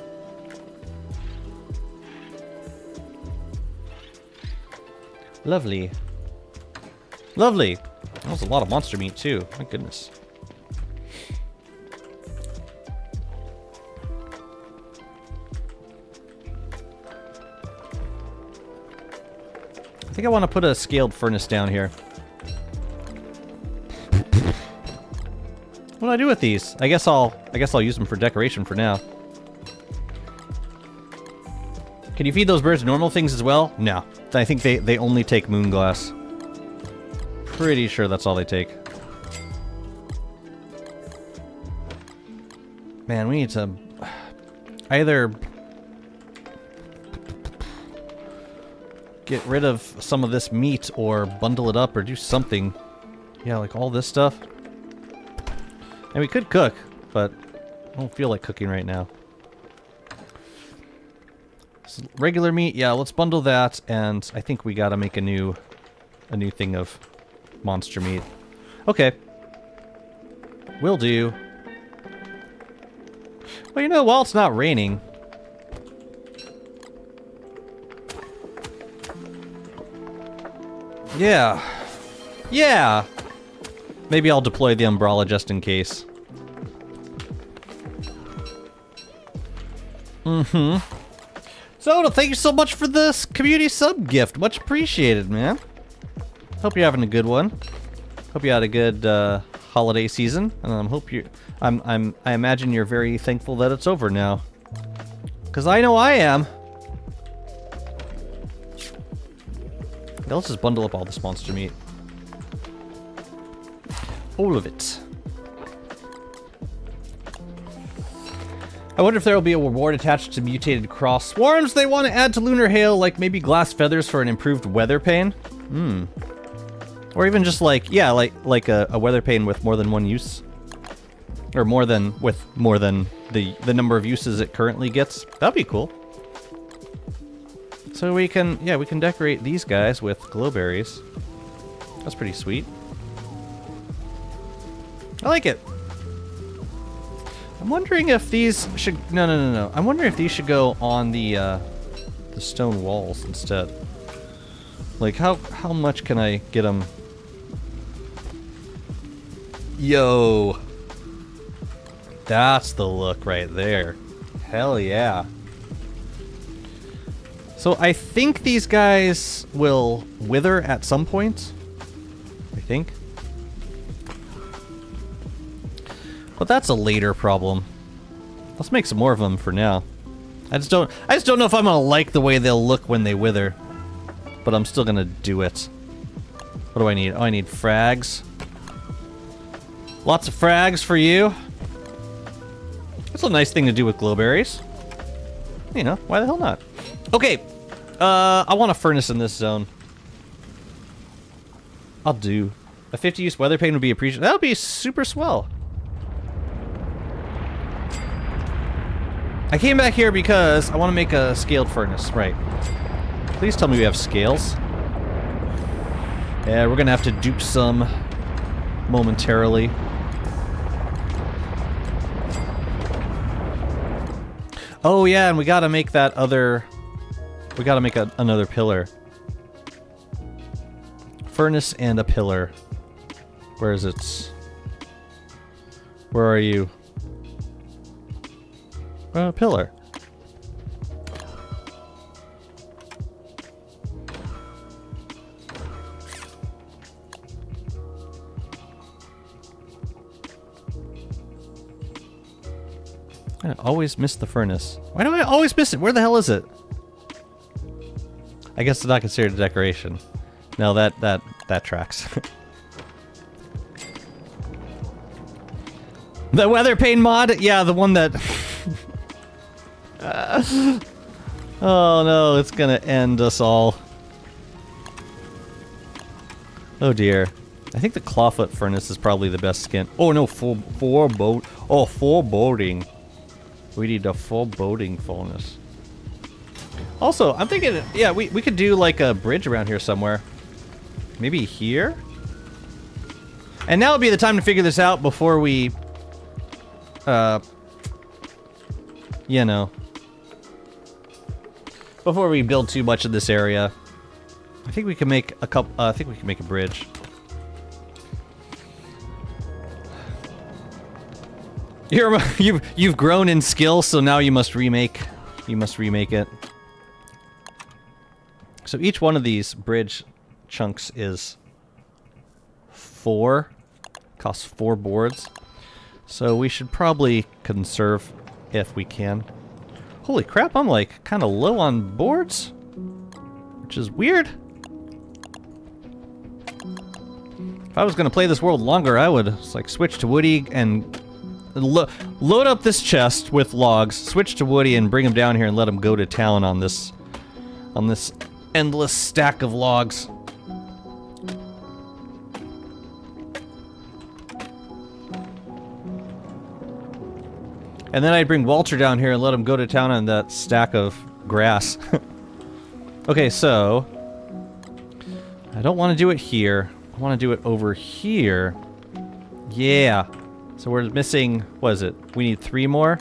Lovely. Lovely. That was a lot of monster meat too. My goodness. I think I want to put a scaled furnace down here. What do I do with these? I guess I'll use them for decoration for now. Can you feed those birds normal things as well? No. I think they only take moon glass. Pretty sure that's all they take. Man, we need to either get rid of some of this meat or bundle it up or do something. Yeah, like all this stuff. And we could cook, but I don't feel like cooking right now. So regular meat, yeah, let's bundle that, and I think we gotta make a new thing of monster meat. Okay. Will do. Well, you know, while it's not raining, yeah. Yeah! Maybe I'll deploy the umbrella just in case. Mm-hmm. So, thank you so much for this community sub gift. Much appreciated, man. Hope you're having a good one. Hope you had a good holiday season, and I imagine you're very thankful that it's over now. 'Cause I know I am. Yeah, let's just bundle up all this monster meat. All of it. I wonder if there will be a reward attached to mutated cross swarms they want to add to Lunar Hail, like maybe glass feathers for an improved weather pane. Hmm. Or even just like, yeah, like a weather pane with more than one use. Or more than the number of uses it currently gets. That'd be cool. So we can decorate these guys with glowberries. That's pretty sweet. I like it. I'm wondering if these should... No. I'm wondering if these should go on the stone walls instead. Like, how much can I get them? Yo. That's the look right there. Hell yeah. So I think these guys will wither at some point. I think. But that's a later problem. Let's make some more of them for now. I just don't know if I'm gonna like the way they'll look when they wither. But I'm still gonna do it. What do I need? Oh, I need frags. Lots of frags for you. That's a nice thing to do with glowberries. You know, why the hell not? Okay. I want a furnace in this zone. I'll do. A 50-use weather pane would be appreciated. That would be super swell. I came back here because I want to make a scaled furnace, right. Please tell me we have scales. Yeah, we're gonna have to dupe some momentarily. Oh yeah, and we gotta make that other... We gotta make another pillar. Furnace and a pillar. Where is it? Where are you? Pillar. I always miss the furnace. Why do I always miss it? Where the hell is it? I guess it's not considered a decoration. No, that tracks. The weather pane mod? Yeah, the one that... Oh no, it's gonna end us all. Oh dear. I think the clawfoot furnace is probably the best skin. Oh no, foreboding. We need a foreboding furnace. Also, I'm thinking, yeah, we could do like a bridge around here somewhere. Maybe here? And now would be the time to figure this out before we, you know, before we build too much of this area. I think we can make a couple, I think we can make a bridge. You've grown in skill, so now you must remake it. So each one of these bridge chunks is 4, costs 4 boards. So we should probably conserve if we can. Holy crap, I'm like kind of low on boards, which is weird. If I was gonna play this world longer, I would just, like, switch to Woody and load up this chest with logs, switch to Woody and bring him down here and let him go to town on this endless stack of logs. And then I'd bring Walter down here and let him go to town on that stack of grass. Okay, so I don't want to do it here. I want to do it over here. Yeah. So we're missing, what is it? We need 3 more.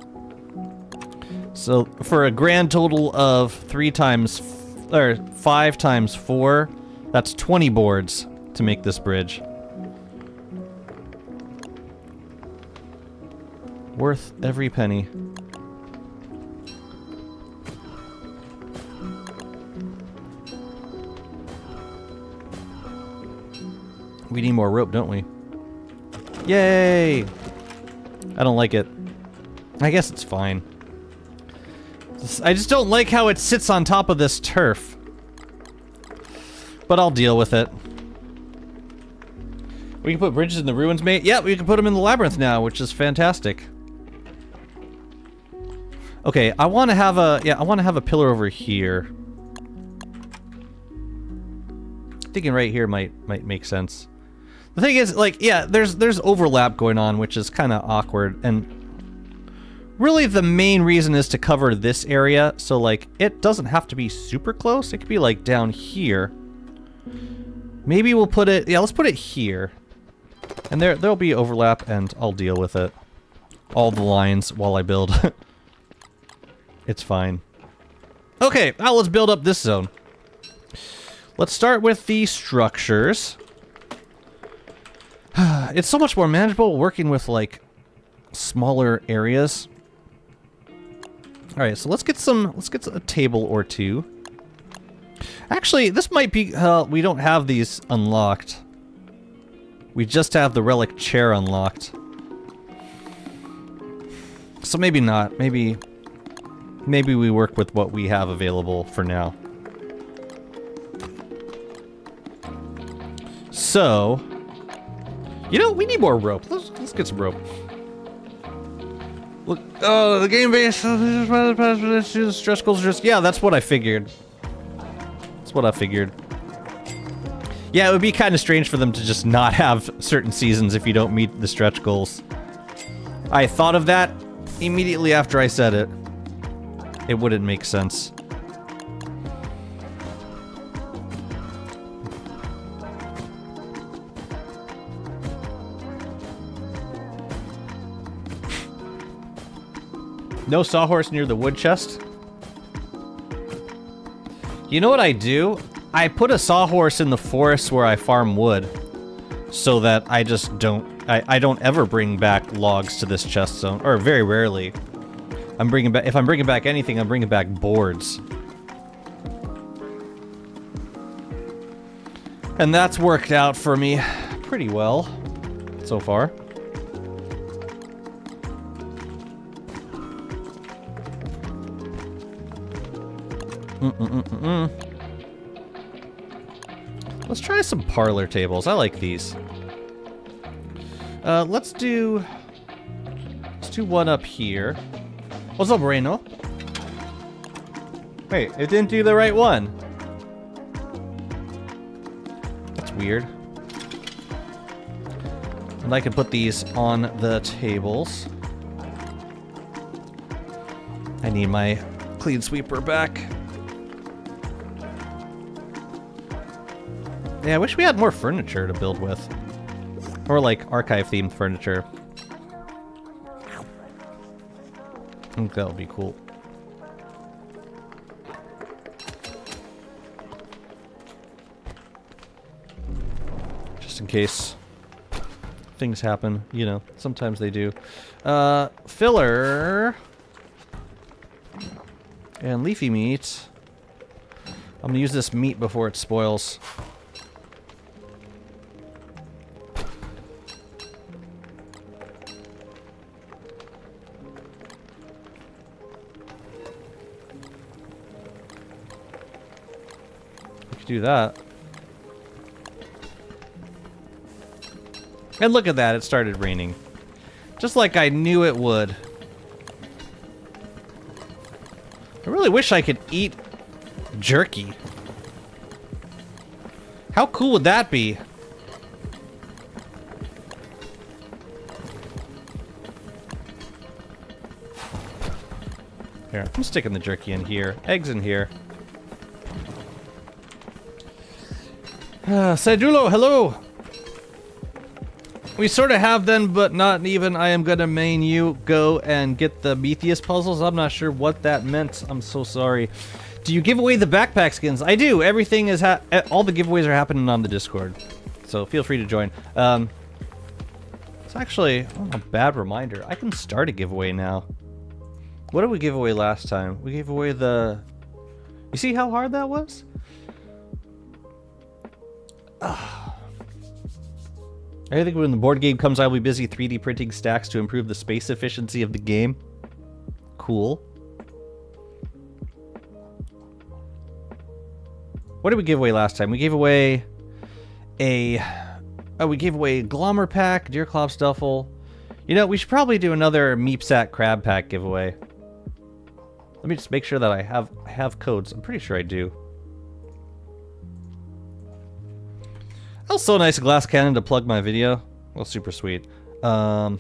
So for a grand total of 5 times 4, that's 20 boards to make this bridge. Worth every penny. We need more rope, don't we? Yay! I don't like it. I guess it's fine. I just don't like how it sits on top of this turf. But I'll deal with it. We can put bridges in the ruins, mate. Yeah, we can put them in the labyrinth now, which is fantastic. Okay, I want to have a pillar over here. Thinking right here might make sense. The thing is, like, yeah, there's overlap going on, which is kind of awkward, and really the main reason is to cover this area, so like it doesn't have to be super close. It could be like down here. Maybe we'll put it, yeah, let's put it here. And there'll be overlap, and I'll deal with it. All the lines while I build. It's fine. Okay, now let's build up this zone. Let's start with the structures. It's so much more manageable working with, like, smaller areas. Alright, so let's get a table or 2. Actually, this might be, we don't have these unlocked. We just have the relic chair unlocked. So maybe not. Maybe we work with what we have available for now. So, you know, we need more rope. Let's get some rope. Look, oh, the game base stretch goals are just, yeah, that's what I figured. That's what I figured. Yeah, it would be kind of strange for them to just not have certain seasons if you don't meet the stretch goals. I thought of that immediately after I said it. It wouldn't make sense. No sawhorse near the wood chest. You know what I do? I put a sawhorse in the forest where I farm wood, so that I just don't. I don't ever bring back logs to this chest zone, or very rarely. If I'm bringing back anything, I'm bringing back boards. And that's worked out for me pretty well so far. Let's try some parlor tables. I like these. Let's do one up here. What's up, Reno? Wait, it didn't do the right one. That's weird. And I can put these on the tables. I need my clean sweeper back. Yeah, I wish we had more furniture to build with. Or like archive-themed furniture. I think that would be cool. Just in case things happen, you know, sometimes they do. Filler and leafy meat. I'm gonna use this meat before it spoils. Do that. And look at that, it started raining. Just like I knew it would. I really wish I could eat jerky. How cool would that be? Here, I'm sticking the jerky in here. Eggs in here. Sedulo, hello! We sort of have them, but not even. I am gonna main you go and get the Metheus puzzles. I'm not sure what that meant. I'm so sorry. Do you give away the backpack skins? I do. Everything is all the giveaways are happening on the Discord. So feel free to join. It's actually a bad reminder. I can start a giveaway now. What did we give away last time? We gave away the... You see how hard that was? I think when the board game comes, I'll be busy 3D printing stacks to improve the space efficiency of the game. Cool. What did we give away last time? We gave away a... Oh, we gave away Glommer Pack, Deer Clop Stuffle. You know, we should probably do another Meepsat Crab Pack giveaway. Let me just make sure that I have codes. I'm pretty sure I do. That was so nice, a glass cannon to plug my video. Well, super sweet. Yeah,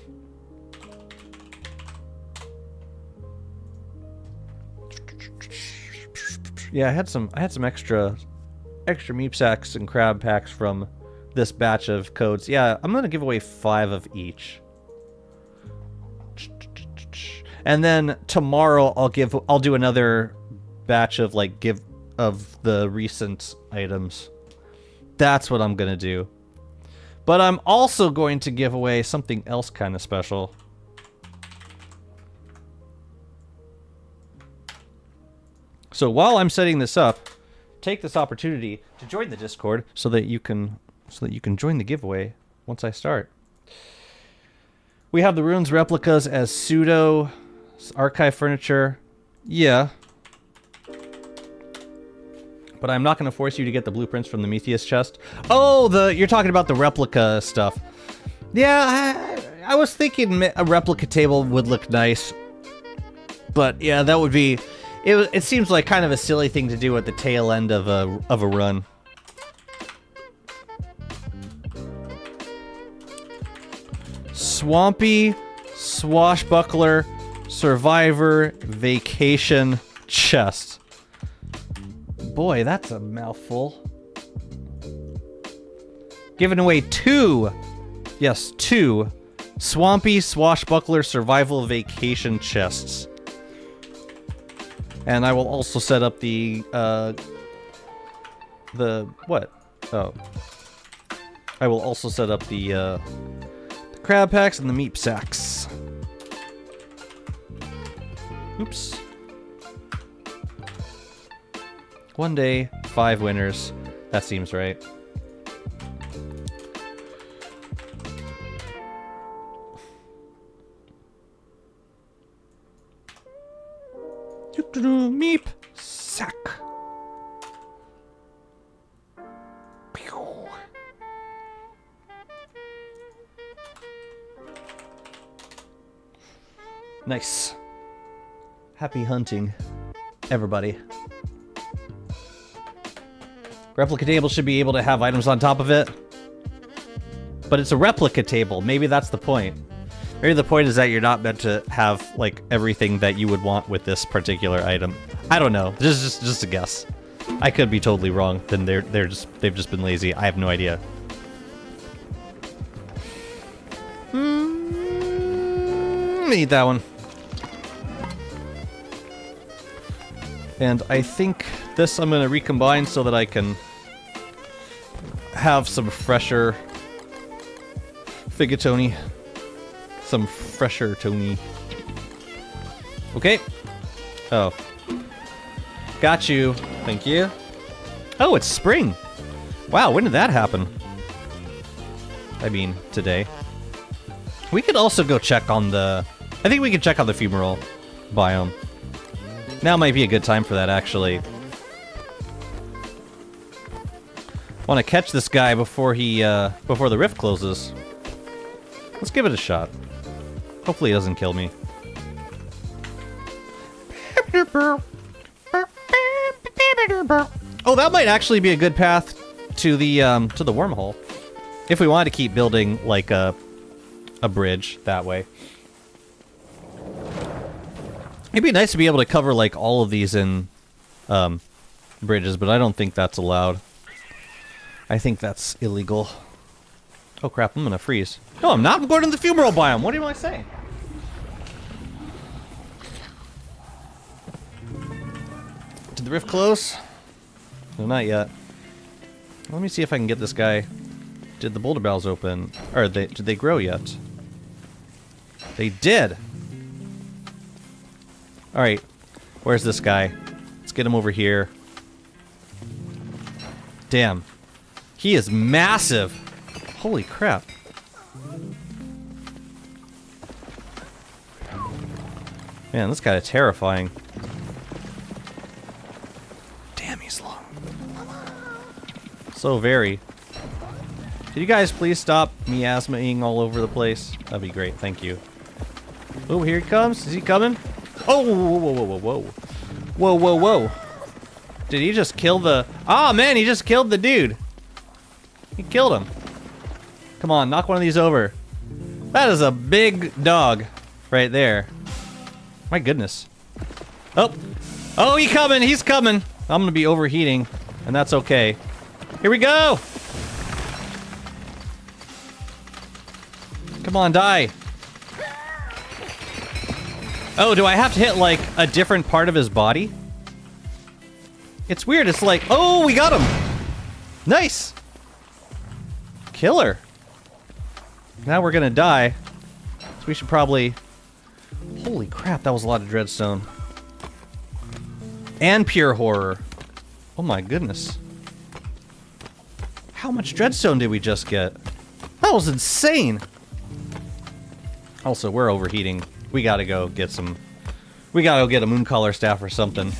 I had some extra meep sacks and crab packs from this batch of codes. Yeah, I'm gonna give away 5 of each. And then tomorrow I'll do another batch of of the recent items. That's what I'm gonna do. But I'm also going to give away something else kind of special. So while I'm setting this up, take this opportunity to join the Discord so that you can join the giveaway once I start. We have the runes replicas as pseudo archive furniture. Yeah. But I'm not going to force you to get the blueprints from the Metheus chest. Oh, you're talking about the replica stuff. Yeah, I was thinking a replica table would look nice. But yeah, that would be... It seems like kind of a silly thing to do at the tail end of a run. Swampy Swashbuckler Survivor Vacation Chest. Boy, that's a mouthful. Giving away 2. Yes, 2 Swampy Swashbuckler Survival Vacation Chests. And I will also set up the what? Oh. I will also set up the crab packs and the meat sacks. Oops. One day, 5 winners. That seems right. Meep sack. Nice. Happy hunting, everybody. Replica table should be able to have items on top of it. But it's a replica table. Maybe that's the point. Maybe the point is that you're not meant to have, like, everything that you would want with this particular item. I don't know. Just a guess. I could be totally wrong. Then they've just been lazy. I have no idea. Eat that one. And I think this I'm going to recombine so that I can have some fresher Figatoni. Some fresher Tony. Okay. Oh. Got you. Thank you. Oh, it's spring. Wow, when did that happen? I mean, today. We could also go check on the... I think we could check on the fumarole biome. Now might be a good time for that, actually. Want to catch this guy before he, before the rift closes. Let's give it a shot. Hopefully he doesn't kill me. Oh, that might actually be a good path to the wormhole. If we wanted to keep building, like, a bridge that way. It'd be nice to be able to cover, like, all of these in, bridges, but I don't think that's allowed. I think that's illegal. Oh crap, I'm gonna freeze. No, I'm not. I'm going to the fumarole biome. What am I saying? Did the rift close? No, not yet. Let me see if I can get this guy. Did the boulder bowels open? Or did they grow yet? They did! Alright. Where's this guy? Let's get him over here. Damn. He is massive! Holy crap. Man, this guy is terrifying. Damn, he's long. So very. Could you guys please stop miasmaing all over the place? That'd be great, thank you. Oh, here he comes. Is he coming? Oh, whoa, whoa, whoa, whoa, whoa. Whoa, whoa, whoa. Did he just kill the... Oh, man, he just killed the dude. He killed him. Come on, knock one of these over. That is a big dog right there. My goodness. Oh. Oh, he's coming. He's coming. I'm going to be overheating, and that's okay. Here we go. Come on, die. Oh, do I have to hit, like, a different part of his body? It's weird. It's like, oh, we got him. Nice. Killer. Now we're gonna die. So we should probably... Holy crap, that was a lot of dreadstone. And pure horror. Oh my goodness. How much dreadstone did we just get? That was insane! Also, we're overheating. We gotta go get some... We gotta go get a Mooncaller staff or something.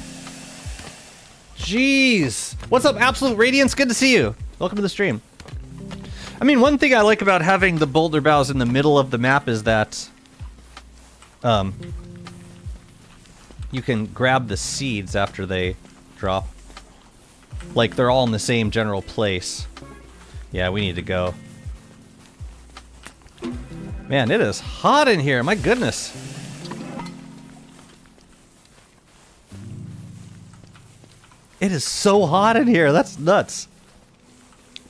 Jeez! What's up, Absolute Radiance? Good to see you! Welcome to the stream. I mean, one thing I like about having the boulder boughs in the middle of the map is that... you can grab the seeds after they drop. Like, they're all in the same general place. Yeah, we need to go. Man, it is hot in here, my goodness. It is so hot in here, that's nuts.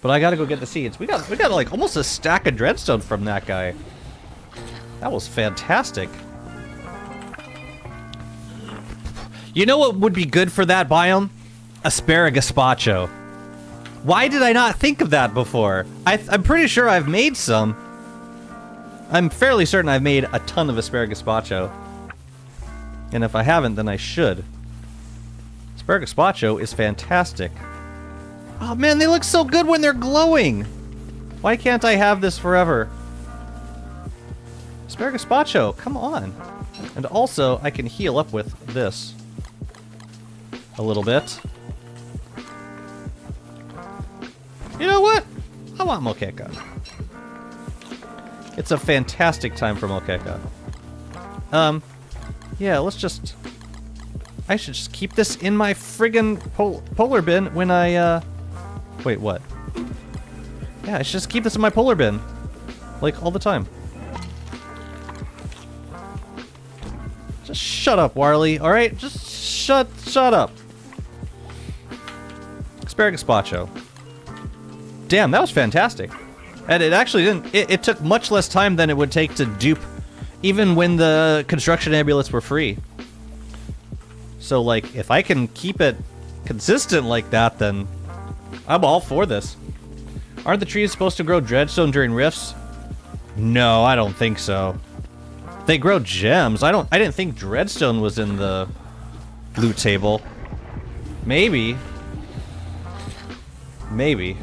But I gotta go get the seeds. We got like almost a stack of dreadstone from that guy. That was fantastic. You know what would be good for that biome? Asparagus-pacho. Why did I not think of that before? I'm pretty sure I've made some. I'm fairly certain I've made a ton of asparagus-pacho. And if I haven't, then I should. Asparagus-pacho is fantastic. Oh man, they look so good when they're glowing! Why can't I have this forever? Asparagus-pacho, come on. And also, I can heal up with this. A little bit. You know what? I want moqueca. It's a fantastic time for moqueca. Yeah, let's just... I should just keep this in my friggin' polar bin when I, Wait, what? Yeah, I should just keep this in my polar bin. Like, all the time. Just shut up, Warley, alright? Just shut up. Asparagus-pacho. Damn, that was fantastic. And it actually didn't... It took much less time than it would take to dupe, even when the construction amulets were free. So, like, if I can keep it consistent like that, then I'm all for this. Aren't the trees supposed to grow dreadstone during rifts? No, I don't think so. They grow gems. I didn't think dreadstone was in the loot table. Maybe. Maybe.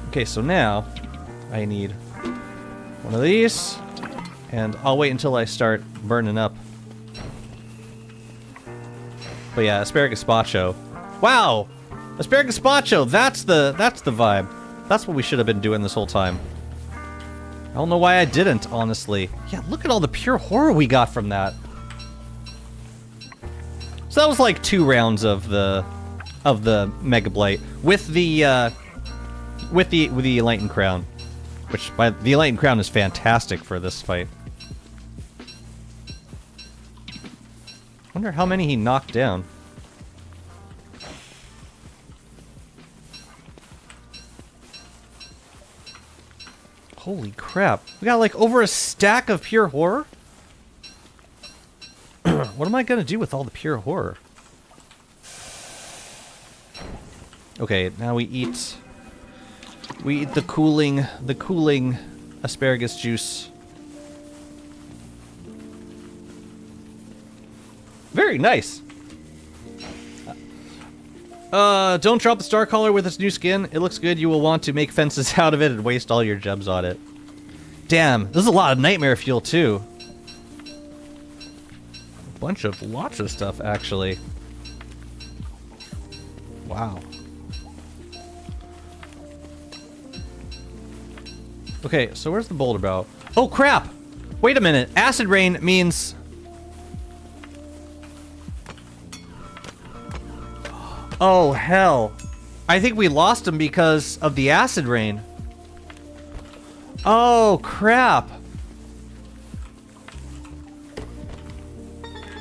Okay, so now I need one of these, and I'll wait until I start burning up. But yeah, asparagus-pacho. Wow! Asparagus-pacho, that's the vibe. That's what we should have been doing this whole time. I don't know why I didn't, honestly. Yeah, look at all the pure horror we got from that. So that was like 2 rounds of the Mega Blight with the Enlightened Crown, which the Enlightened Crown is fantastic for this fight. Wonder how many he knocked down. Holy crap. We got like over a stack of pure horror? What am I gonna do with all the pure horror? Okay, now we eat the cooling asparagus juice. Very nice. Don't drop the star collar with its new skin. It looks good. You will want to make fences out of it and waste all your gems on it. Damn, this is a lot of nightmare fuel too. Lots of stuff actually. Wow. Okay, so where's the boulder bow? Oh crap! Wait a minute. Acid rain means... Oh, hell. I think we lost him because of the acid rain. Oh, crap.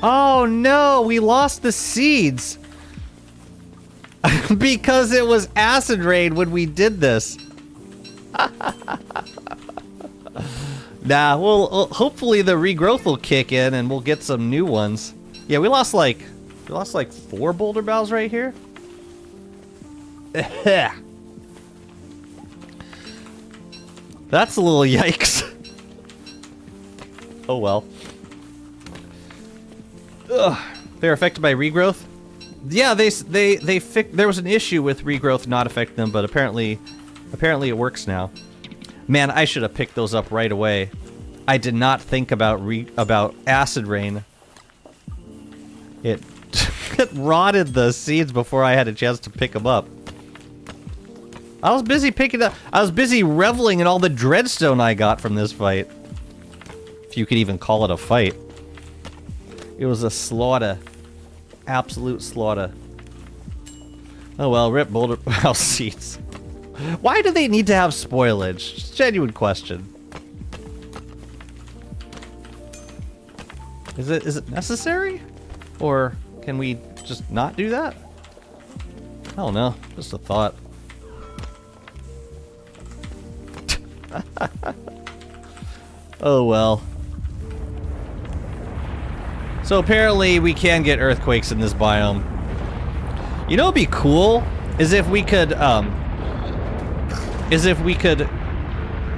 Oh, no. We lost the seeds. Because it was acid rain when we did this. Nah, well, hopefully the regrowth will kick in and we'll get some new ones. Yeah, we lost like 4 boulder bows right here. That's a little yikes. Oh well. Ugh. They're affected by regrowth? Yeah, they there was an issue with regrowth not affecting them, but apparently it works now. Man, I should have picked those up right away. I did not think about acid rain. It it rotted the seeds before I had a chance to pick them up. I was busy picking up. I was busy reveling in all the dreadstone I got from this fight. If you could even call it a fight. It was a slaughter. Absolute slaughter. Oh well, rip boulder house seeds. Why do they need to have spoilage? Just genuine question. Is it necessary? Or can we just not do that? I don't know. Just a thought. Oh well. So apparently we can get earthquakes in this biome. You know what'd be cool? Is if we could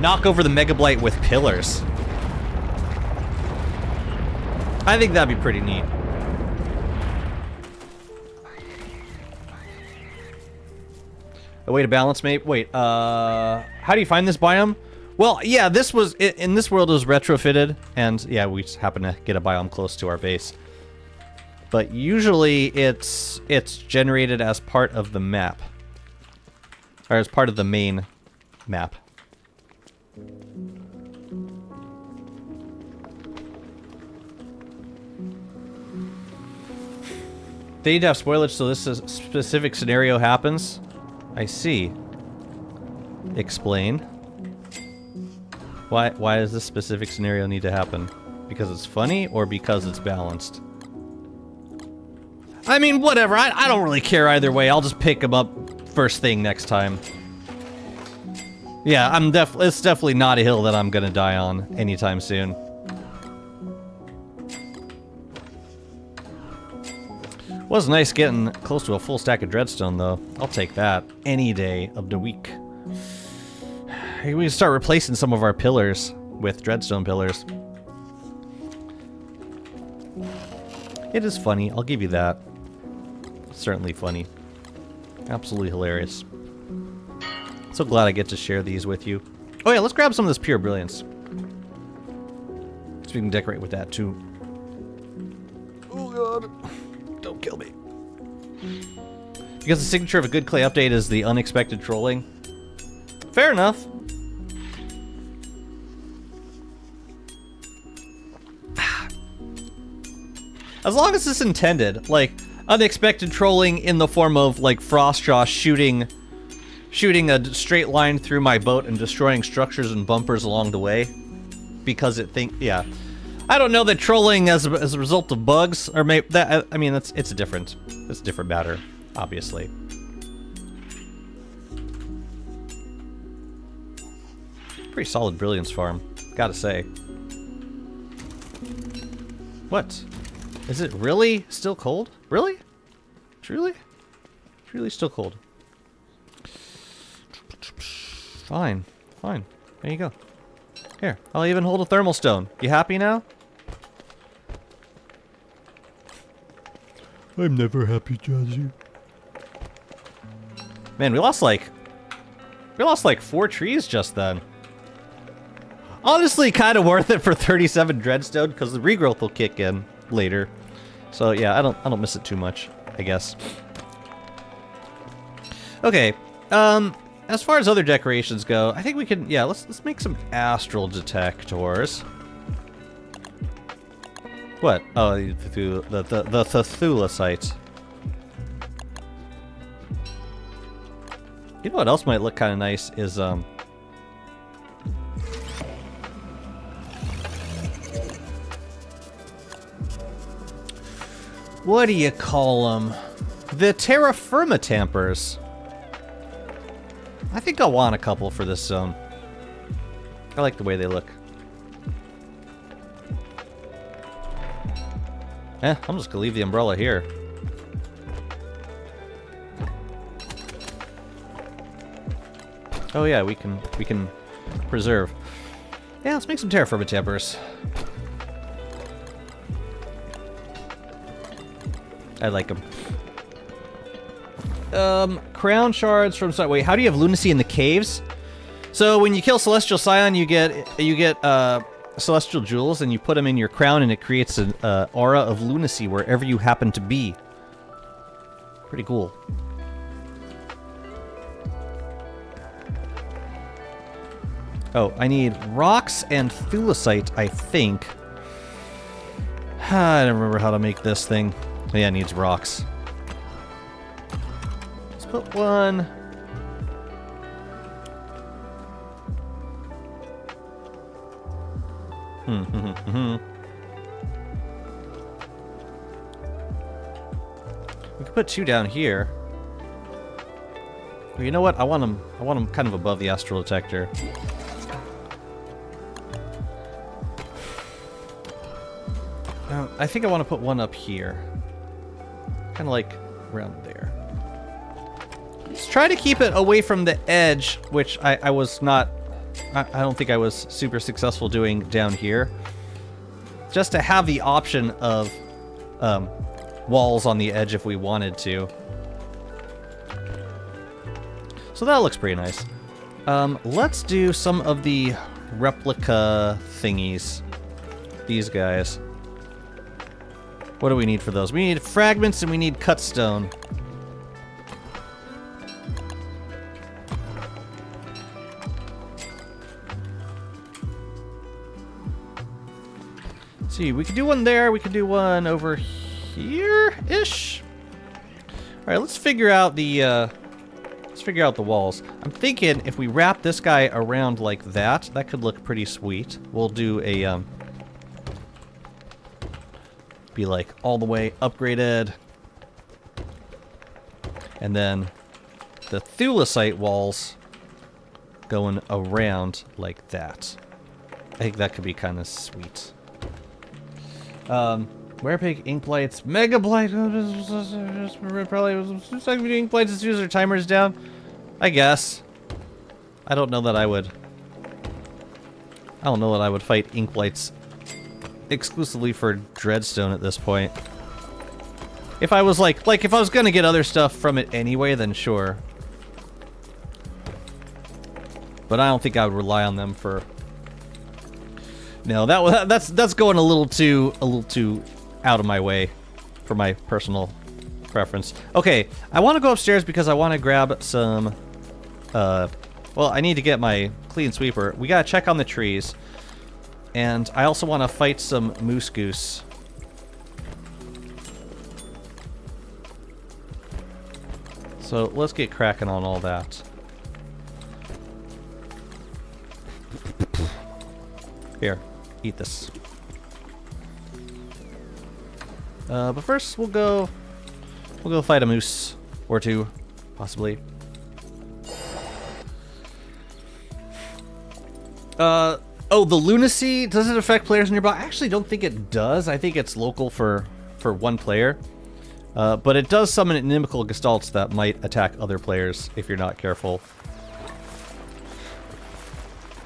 knock over the Mega Blight with pillars. I think that'd be pretty neat. A way to balance, mate. Wait, how do you find this biome? Well, yeah, this was in this world it was retrofitted, and yeah, we just happen to get a biome close to our base. But usually it's generated as part of the map, or as part of the main map. They need to have spoilage so this specific scenario happens. I see. Explain. Why does this specific scenario need to happen? Because it's funny or because it's balanced? I mean, whatever. I don't really care either way. I'll just pick them up first thing next time. Yeah, it's definitely not a hill that I'm gonna die on anytime soon. Was nice getting close to a full stack of Dreadstone, though. I'll take that any day of the week. We can start replacing some of our pillars with Dreadstone pillars. It is funny, I'll give you that. It's certainly funny. Absolutely hilarious. So glad I get to share these with you. Oh yeah, let's grab some of this Pure Brilliance. So we can decorate with that too. Oh god. Don't kill me. Because the signature of a good clay update is the unexpected trolling. Fair enough. As long as it's intended, like, unexpected trolling in the form of, like, Frostjaw shooting a straight line through my boat and destroying structures and bumpers along the way. Because yeah. I don't know that trolling as a result of bugs, or maybe that, I mean, it's a different matter, obviously. Pretty solid Brilliance farm, gotta say. What? Is it really still cold? Really? Truly? Truly still cold. Fine, fine. There you go. Here, I'll even hold a thermal stone. You happy now? I'm never happy, Jazzy. Man, we lost like 4 trees just then. Honestly, kind of worth it for 37 Dreadstone because the regrowth will kick in later. So yeah, I don't miss it too much, I guess. Okay, as far as other decorations go, I think we can, yeah, let's make some astral detectors. What? Oh, the Thulasite. You know what else might look kind of nice is, what do you call them? The Terra Firma Tampers. I think I'll want a couple for this zone. I like the way they look. I'm just gonna leave the umbrella here. Oh yeah, we can preserve. Yeah, let's make some Terra Firma Tampers. I like them. Crown shards from... Wait, how do you have lunacy in the caves? So when you kill Celestial Scion, you get Celestial Jewels, and you put them in your crown, and it creates an aura of lunacy wherever you happen to be. Pretty cool. Oh, I need rocks and thulasite, I think. I don't remember how to make this thing. Oh, yeah, it needs rocks. Let's put one... We could put 2 down here. Well, you know what? I want them kind of above the astral detector. I think I want to put one up here. Kind of like around there. Let's try to keep it away from the edge, which I was not... I don't think I was super successful doing down here. Just to have the option of walls on the edge if we wanted to. So that looks pretty nice. Let's do some of the replica thingies. These guys. What do we need for those? We need fragments and we need cut stone. Let's see, we could do one there, we could do one over here-ish. Alright, let's figure out the walls. I'm thinking if we wrap this guy around like that, that could look pretty sweet. We'll do a, be like all the way upgraded. And then the thulecite walls going around like that. I think that could be kind of sweet. Werepig, ink blights, mega blight. Probably ink blights as soon as their timer's down. I guess. I don't know that I would fight ink blights exclusively for Dreadstone at this point. If I was like if I was gonna get other stuff from it anyway, then sure. But I don't think I would rely on them for. No, that's going a little too out of my way for my personal preference. Okay, I want to go upstairs because I want to grab some. Well, I need to get my clean sweeper. We gotta check on the trees. And I also want to fight some moose goose. So let's get cracking on all that. Here, eat this. But first we'll go fight a moose or two, possibly. Oh, the lunacy, does it affect players nearby? I actually don't think it does. I think it's local for one player. But it does summon inimical gestalts that might attack other players if you're not careful.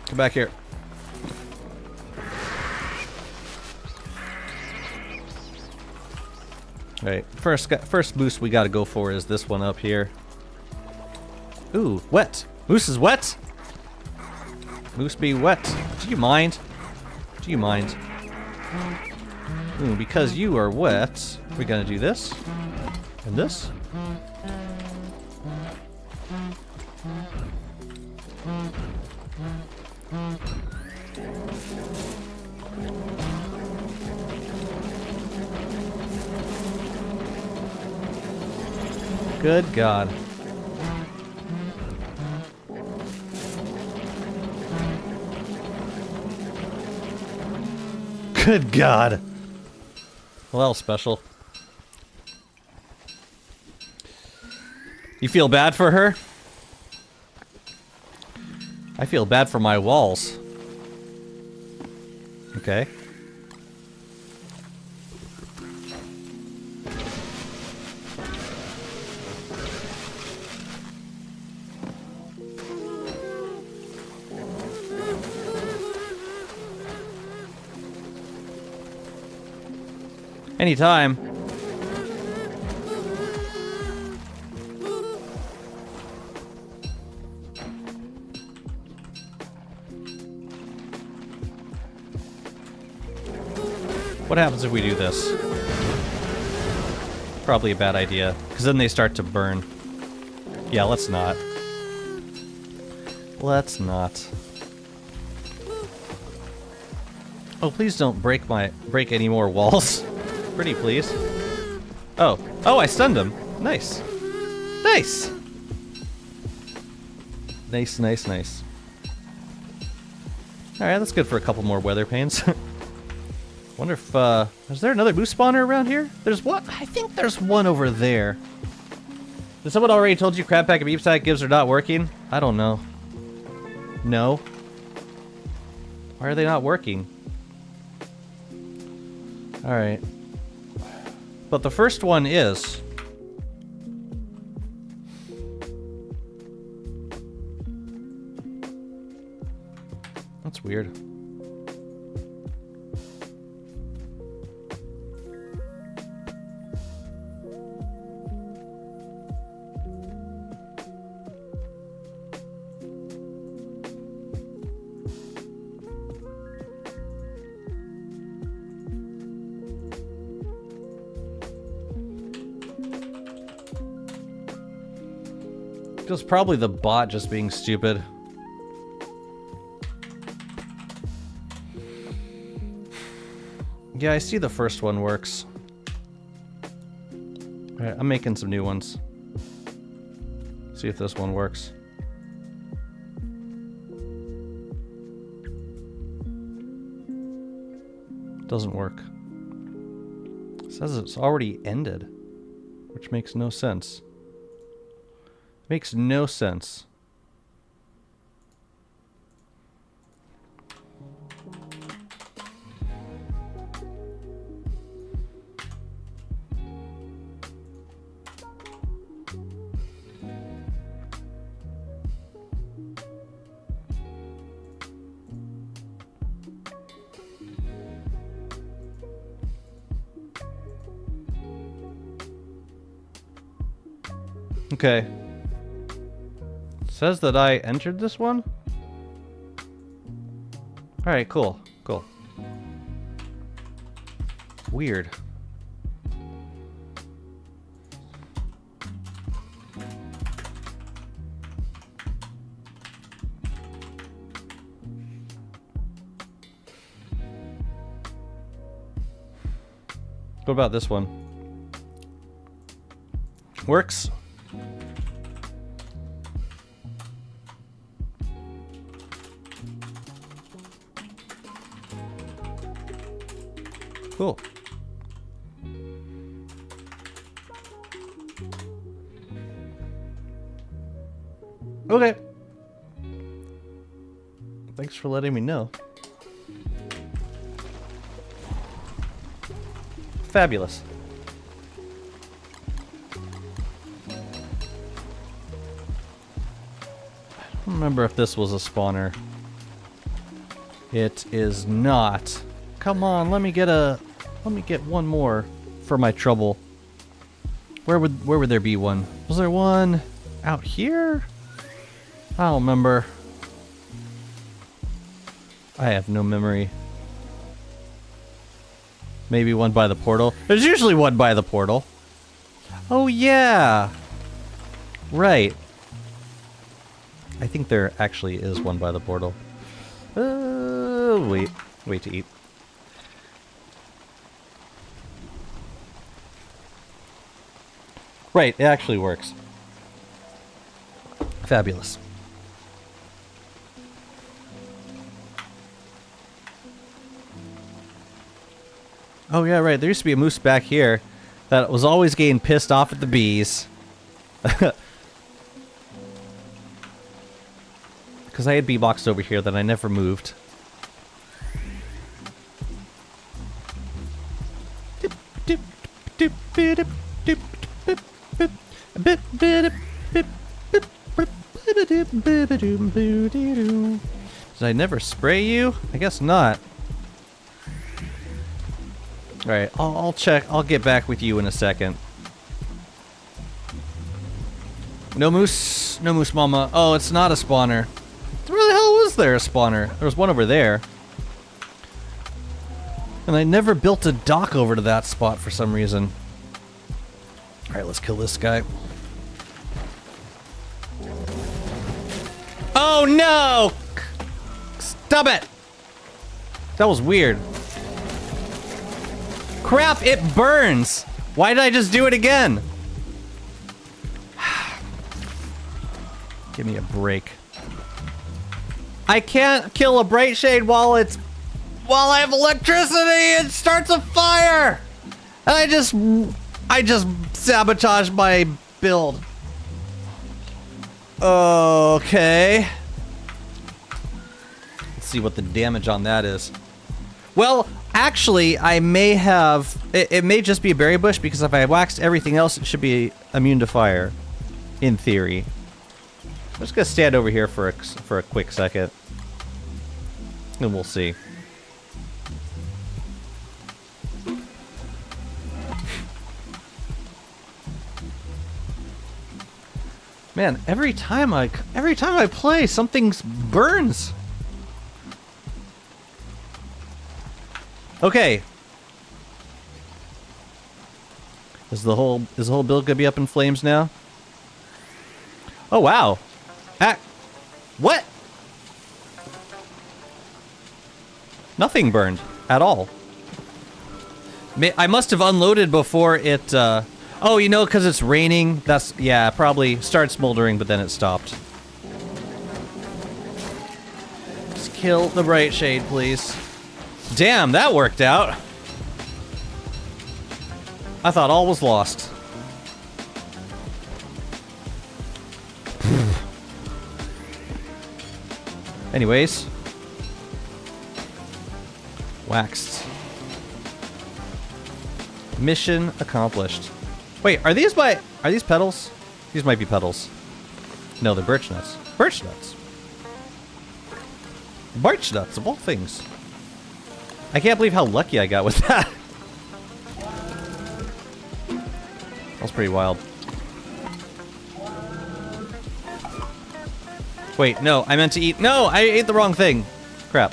Come back here. Alright, first moose we gotta go for is this one up here. Ooh, wet. Moose is wet? Moose be wet. Do you mind? Do you mind? Ooh, because you are wet, we're gonna do this. And this. Good God. Good God. Well, that was special. You feel bad for her? I feel bad for my walls. Okay. Anytime. What happens if we do this? Probably a bad idea, because then they start to burn. Yeah, let's not. Let's not. Oh, please don't break any more walls. Pretty please. Oh, I stunned him. Nice. Nice. Nice, nice, nice. Alright, that's good for a couple more weather panes. Wonder if, is there another moose spawner around here? There's one? I think there's one over there. Did someone already told you crab pack and beef stack gives are not working? I don't know. No. Why are they not working? Alright. But the first one is. That's weird. It was probably the bot just being stupid. Yeah, I see the first one works. Alright, I'm making some new ones. See if this one works. Doesn't work. It says it's already ended, which makes no sense. Makes no sense. Okay. Says that I entered this one? Alright, cool. Cool. Weird. What about this one? Works? Cool. Okay. Thanks for letting me know. Fabulous. I don't remember if this was a spawner. It is not. Come on, let me get one more for my trouble. Where would there be one? Was there one out here? I don't remember. I have no memory. Maybe one by the portal. There's usually one by the portal. Oh yeah. Right. I think there actually is one by the portal. Wait to eat. Right, it actually works. Fabulous. Oh yeah, right. There used to be a moose back here that was always getting pissed off at the bees. Because I had bee boxed over here that I never moved. Did I never spray you? I guess not. Alright, I'll check. I'll get back with you in a second. No moose mama. Oh, it's not a spawner. Where the hell was there a spawner? There was one over there. And I never built a dock over to that spot for some reason. Alright, let's kill this guy. Oh no! Stop it! That was weird. Crap, it burns! Why did I just do it again? Give me a break. I can't kill a bright shade while I have electricity. It starts a fire, and I just sabotaged my build. Okay. Let's see what the damage on that is. Well, Actually, I may have... It may just be a berry bush, because if I waxed everything else, it should be immune to fire. In theory. I'm just gonna stand over here for a quick second. And we'll see. Man, every time I play, something burns. Okay. Is the whole build gonna be up in flames now? Oh wow. What? Nothing burned at all. I must have unloaded before it oh, you know, because it's raining. That's, yeah, probably started smoldering, but then it stopped. Just kill the bright shade, please. Damn, that worked out. I thought all was lost. Anyways. Waxed. Mission accomplished. Wait, are these petals? These might be petals. No, they're birch nuts. Birch nuts. Birch nuts, of all things. I can't believe how lucky I got with that. That was pretty wild. Wait, no, I meant to eat... No, I ate the wrong thing. Crap.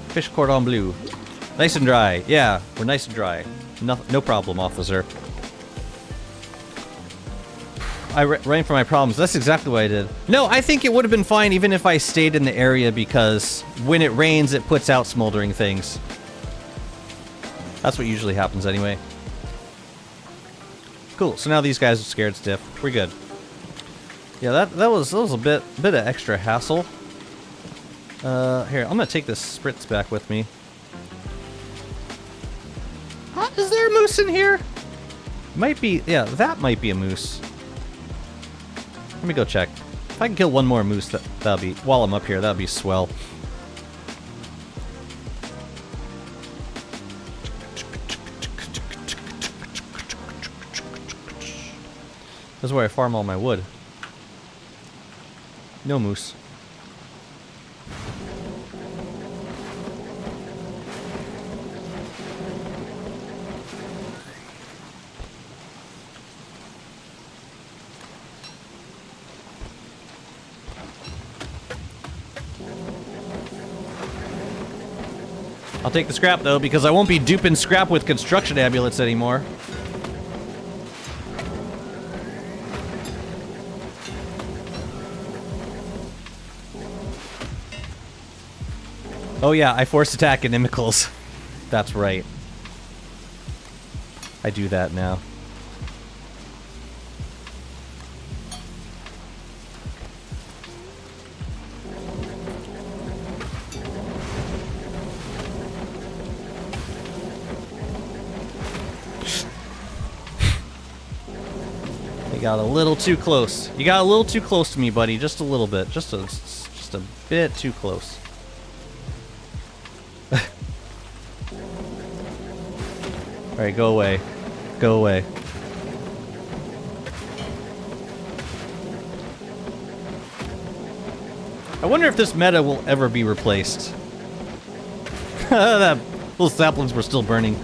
Fish cordon bleu. Nice and dry. Yeah, we're nice and dry. No problem, officer. I ran for my problems. That's exactly what I did. No, I think it would have been fine even if I stayed in the area, because when it rains, it puts out smoldering things. That's what usually happens anyway. Cool, so now these guys are scared stiff. We're good. Yeah, that was a bit of extra hassle. Here, I'm gonna take this spritz back with me. Huh? Is there a moose in here? Might be, yeah, that might be a moose. Let me go check. If I can kill one more moose, that'll be, while I'm up here, that'll be swell. This is where I farm all my wood. No moose. I'll take the scrap though, because I won't be duping scrap with construction amulets anymore. Oh yeah, I force attack inimicals. That's right. I do that now. You got a little too close. You got a little too close to me, buddy. Just a little bit. Just a bit too close. Alright, go away. Go away. I wonder if this meta will ever be replaced. Those saplings were still burning.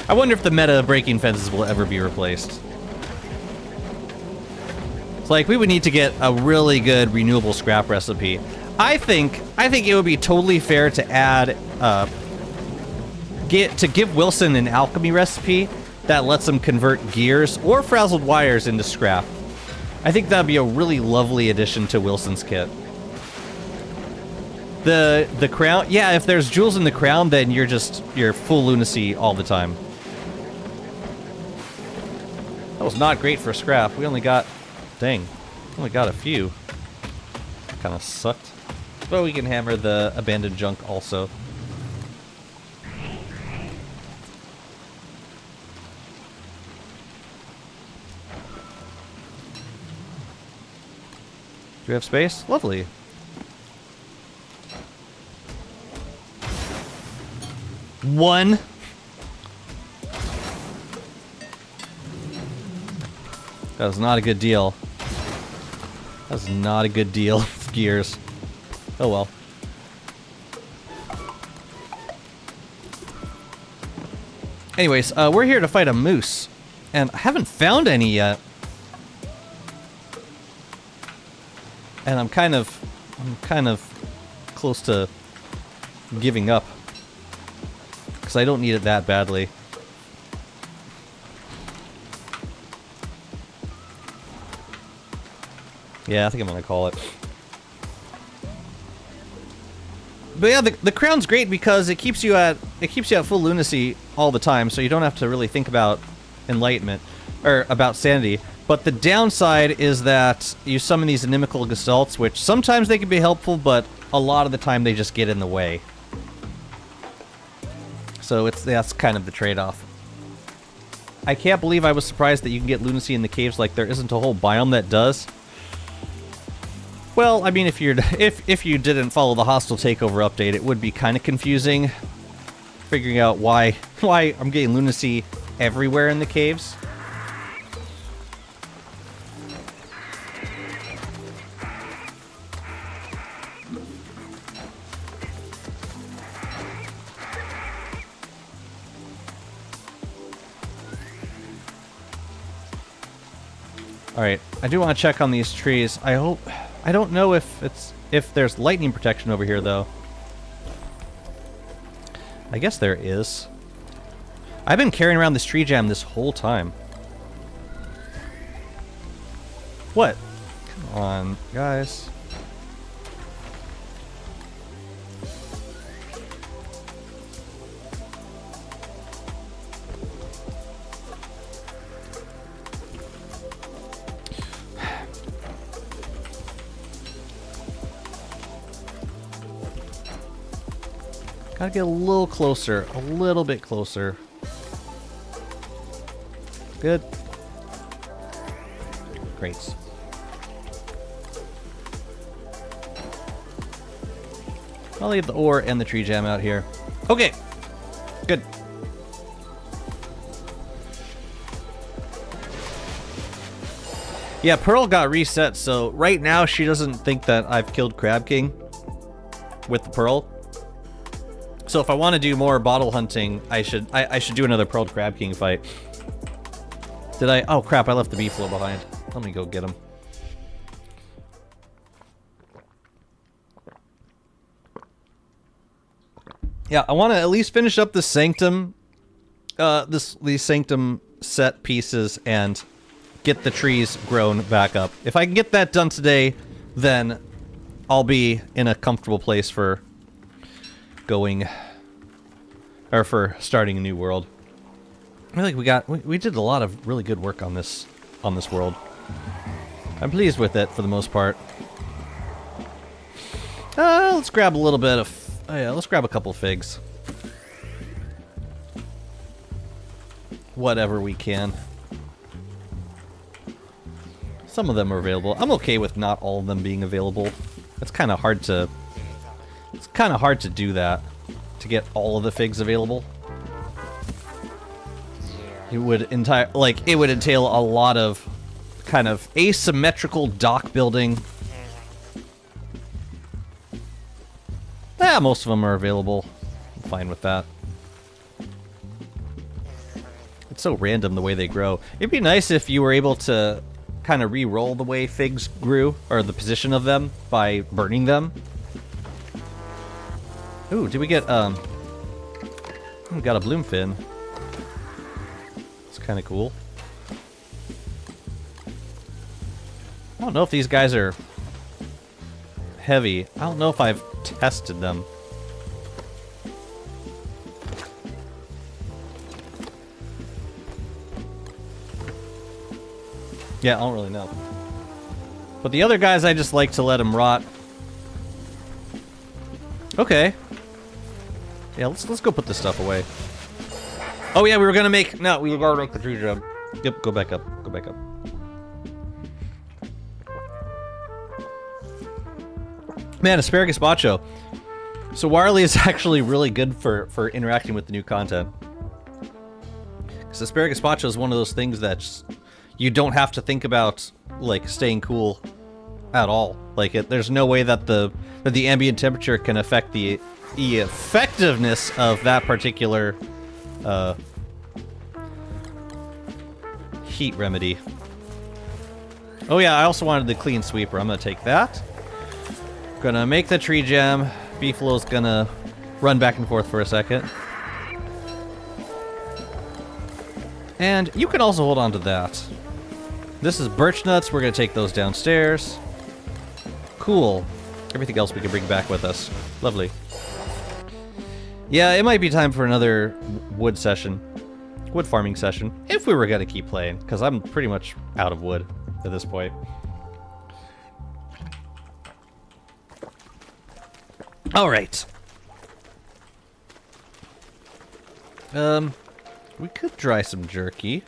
I wonder if the meta of breaking fences will ever be replaced. It's like, we would need to get a really good renewable scrap recipe. I think it would be totally fair to add, give Wilson an alchemy recipe that lets him convert gears or frazzled wires into scrap. I think that'd be a really lovely addition to Wilson's kit. The crown, yeah, if there's jewels in the crown, then you're full lunacy all the time. That was not great for scrap. We only got, dang, only got a few. Kind of sucked. But we can hammer the abandoned junk also. Do we have space? Lovely. One. That was not a good deal. That was not a good deal, Gears. Oh well. Anyways, we're here to fight a moose. And I haven't found any yet. And I'm kind of close to giving up. Because I don't need it that badly. Yeah, I think I'm gonna call it. But yeah, the crown's great because it keeps you at full lunacy all the time, so you don't have to really think about enlightenment or about sanity. But the downside is that you summon these inimical gestalts, which sometimes they can be helpful, but a lot of the time they just get in the way. So that's kind of the trade-off. I can't believe I was surprised that you can get lunacy in the caves like there isn't a whole biome that does. Well, I mean, if you didn't follow the hostile takeover update, it would be kind of confusing figuring out why I'm getting lunacy everywhere in the caves. All right, I do want to check on these trees. I don't know if there's lightning protection over here though. I guess there is. I've been carrying around this tree jam this whole time. What? Come on, guys. Gotta get a little closer, a little bit closer. Good. Great. I'll leave the ore and the tree jam out here. Okay. Good. Yeah, Pearl got reset, so right now she doesn't think that I've killed Crab King with the Pearl. So if I want to do more bottle hunting, I should do another Pearl Crab King fight. Did I? Oh crap! I left the beefalo behind. Let me go get him. Yeah, I want to at least finish up the Sanctum, these Sanctum set pieces and get the trees grown back up. If I can get that done today, then I'll be in a comfortable place for going, or for starting a new world. I feel like we did a lot of really good work on this world. I'm pleased with it for the most part. Let's grab a little bit of, yeah, let's grab a couple figs. Whatever we can. Some of them are available. I'm okay with not all of them being available. It's kind of hard to do that, to get all of the figs available. It would entail a lot of kind of asymmetrical dock building. Most of them are available. I'm fine with that. It's so random the way they grow. It'd be nice if you were able to kind of re-roll the way figs grew, or the position of them, by burning them. Ooh, did we get, we got a bloomfin. It's kind of cool. I don't know if these guys are heavy. I don't know if I've tested them. Yeah, I don't really know. But the other guys, I just like to let them rot. Okay. Yeah, let's go put this stuff away. Oh yeah, we were gonna make the tree drum. Yep, go back up. Go back up. Man, asparagus macho. So Warly is actually really good for interacting with the new content. Because Asparagus Gazpacho is one of those things that you don't have to think about, like, staying cool at all. Like, there's no way that the ambient temperature can affect the effectiveness of that particular heat remedy. Oh yeah, I also wanted the clean sweeper. I'm gonna take that. Gonna make the tree jam. Beefalo's gonna run back and forth for a second. And you can also hold on to that. This is birch nuts. We're gonna take those downstairs. Cool. Everything else we can bring back with us. Lovely. Yeah, it might be time for another wood session. Wood farming session. If we were gonna keep playing. Because I'm pretty much out of wood at this point. Alright. We could dry some jerky.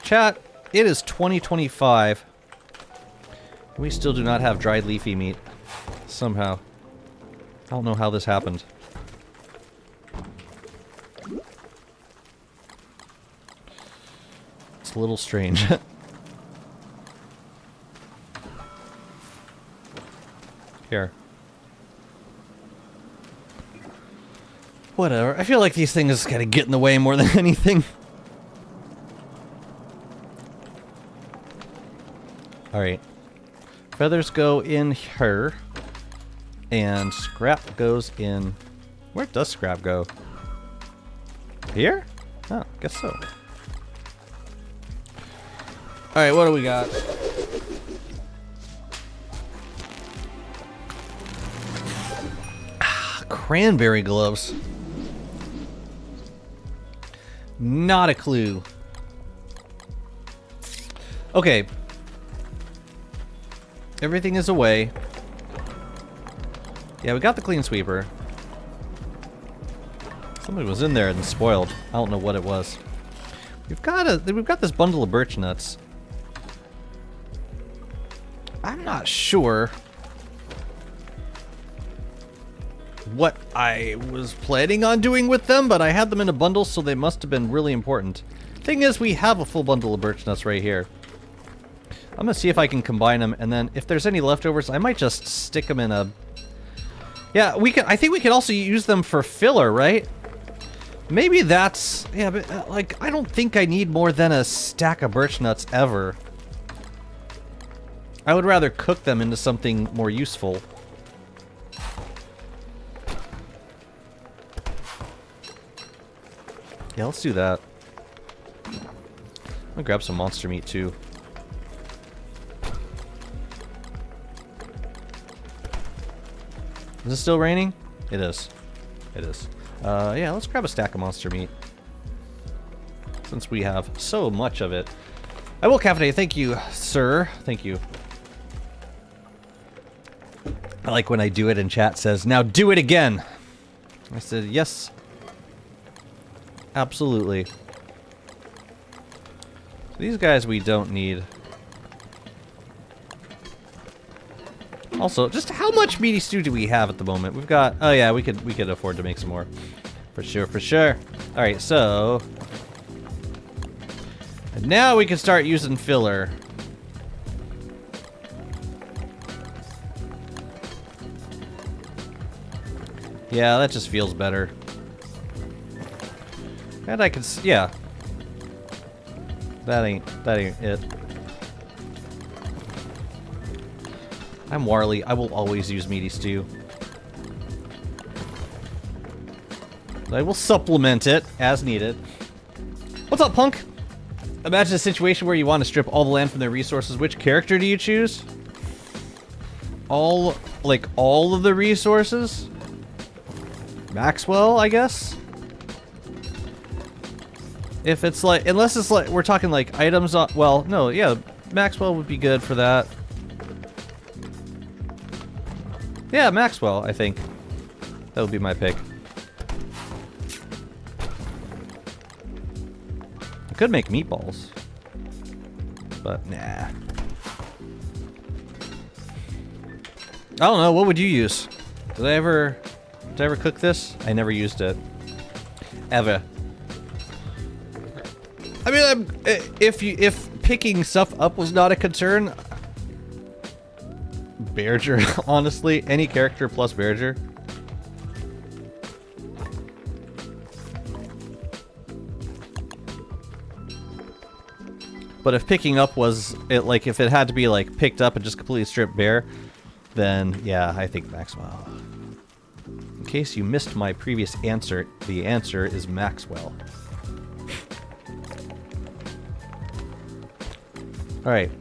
Chat, it is 2025. We still do not have dried leafy meat. Somehow. I don't know how this happened. It's a little strange. Here. Whatever. I feel like these things kind of get in the way more than anything. Alright. Feathers go in here. And scrap goes in... Where does scrap go? Here? Oh, guess so. Alright, what do we got? Cranberry gloves. Not a clue. Okay. Everything is away. Yeah, we got the clean sweeper. Somebody was in there and spoiled. I don't know what it was. We've got this bundle of birch nuts. I'm not sure what I was planning on doing with them, but I had them in a bundle, so they must have been really important. Thing is, we have a full bundle of birch nuts right here. I'm gonna see if I can combine them, and then if there's any leftovers, I might just stick them in a... Yeah, we can. I think we can also use them for filler, right? Maybe that's... Yeah, but, like, I don't think I need more than a stack of birch nuts ever. I would rather cook them into something more useful. Yeah, let's do that. I'm gonna grab some monster meat, too. Is it still raining? It is. It is. Yeah, let's grab a stack of monster meat. Since we have so much of it. I will caffeinate. Thank you, sir. Thank you. I like when I do it and chat says, now do it again. I said, yes. Absolutely. So these guys we don't need. Also, just how much meaty stew do we have at the moment? We've got... Oh yeah, we could afford to make some more. For sure, for sure. Alright, so... And now we can start using filler. Yeah, that just feels better. And I can... Yeah. That ain't it. I'm Warly. I will always use meaty stew. I will supplement it as needed. What's up, punk? Imagine a situation where you want to strip all the land from their resources. Which character do you choose? All of the resources? Maxwell, I guess? If it's like, unless it's like, we're talking like items on, well, no, yeah, Maxwell would be good for that. Yeah, Maxwell, I think. That would be my pick. I could make meatballs. But, nah. I don't know. What would you use? Did I ever cook this? I never used it. Ever. I mean, if picking stuff up was not a concern, Bearger, honestly, any character plus Bearger. But if picking up was like if it had to be like picked up and just completely stripped bare, then yeah, I think Maxwell. In case you missed my previous answer, the answer is Maxwell. Alright.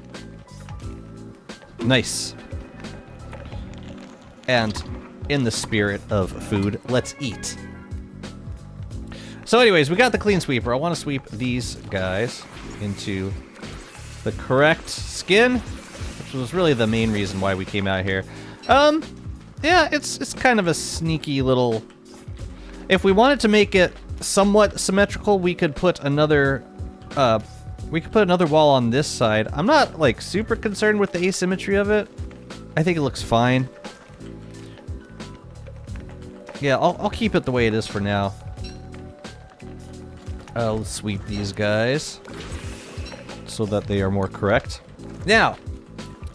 Nice. And in the spirit of food, let's eat. So anyways, we got the clean sweeper. I want to sweep these guys into the correct skin, which was really the main reason why we came out here. Yeah, it's kind of a sneaky little... If we wanted to make it somewhat symmetrical, we could put another wall on this side. I'm not, like, super concerned with the asymmetry of it. I think it looks fine. Yeah, I'll keep it the way it is for now. I'll sweep these guys so that they are more correct. Now,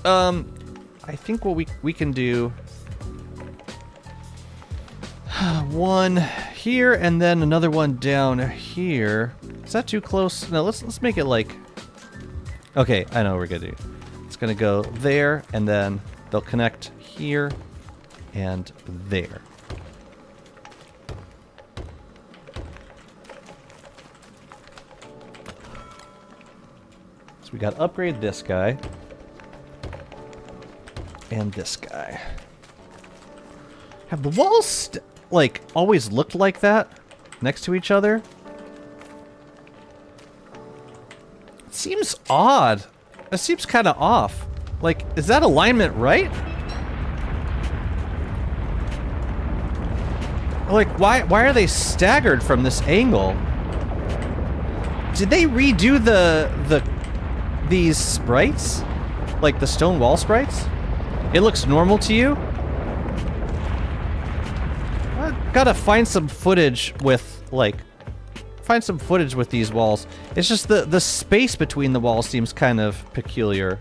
I think what we can do one here and then another one down here. Is that too close? No, let's make it like... Okay, I know what we're gonna do. It's gonna go there, and then they'll connect here and there. So we gotta upgrade this guy. And this guy. Have the walls, like, always looked like that? Next to each other? It seems odd. It seems kind of off. Like, is that alignment right? Like, why are they staggered from this angle? Did they redo these sprites? Like the stone wall sprites? It looks normal to you? I gotta find some footage with, like... Find some footage with these walls. It's just the space between the walls seems kind of peculiar.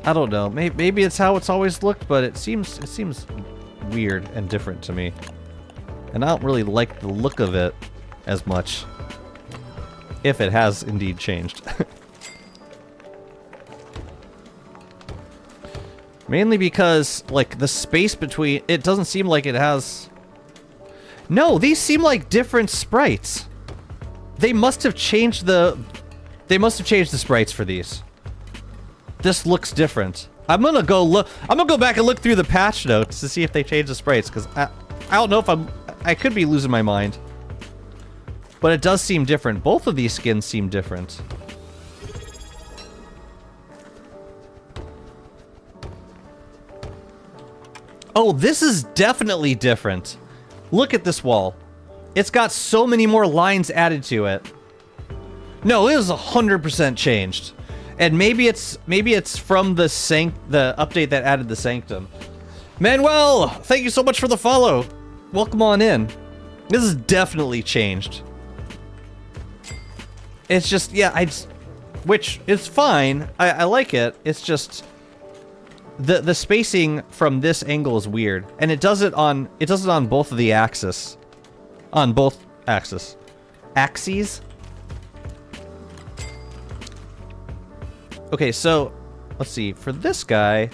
I don't know. Maybe it's how it's always looked, but it seems weird and different to me. And I don't really like the look of it as much. If it has indeed changed. Mainly because, like, the space between... It doesn't seem like it has... No, these seem like different sprites. They must have changed the... They must have changed the sprites for these. This looks different. I'm gonna go look... I'm gonna go back and look through the patch notes to see if they changed the sprites, because I don't know if I could be losing my mind. But it does seem different. Both of these skins seem different. Oh, this is definitely different. Look at this wall. It's got so many more lines added to it. No, it is 100% changed. And maybe it's from the update that added the Sanctum. Manuel, thank you so much for the follow. Welcome on in. This is definitely changed. It's just, yeah, which is fine. I like it. It's just the spacing from this angle is weird, and it does it on both of the axes, on both axes. Okay, so let's see. For this guy,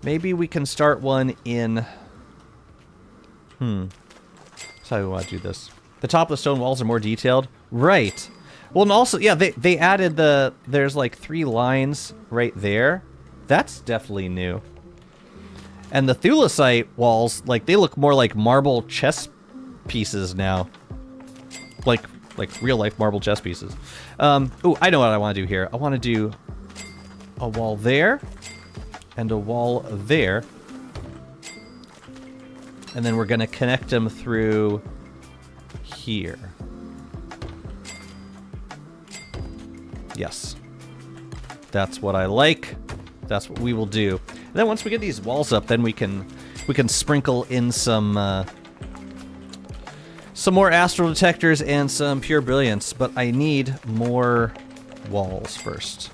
maybe we can start one in. That's how we want to do this. The top of the stone walls are more detailed, right? Well, and also, yeah, they added there's like 3 lines right there. That's definitely new. And the thulecite walls, like, they look more like marble chess pieces now. Like real life marble chess pieces. Oh, I know what I want to do here. I want to do a wall there and a wall there. And then we're going to connect them through here. Yes. That's what I like. That's what we will do. And then once we get these walls up, then we can sprinkle in some more astral detectors and some pure brilliance. But I need more walls first.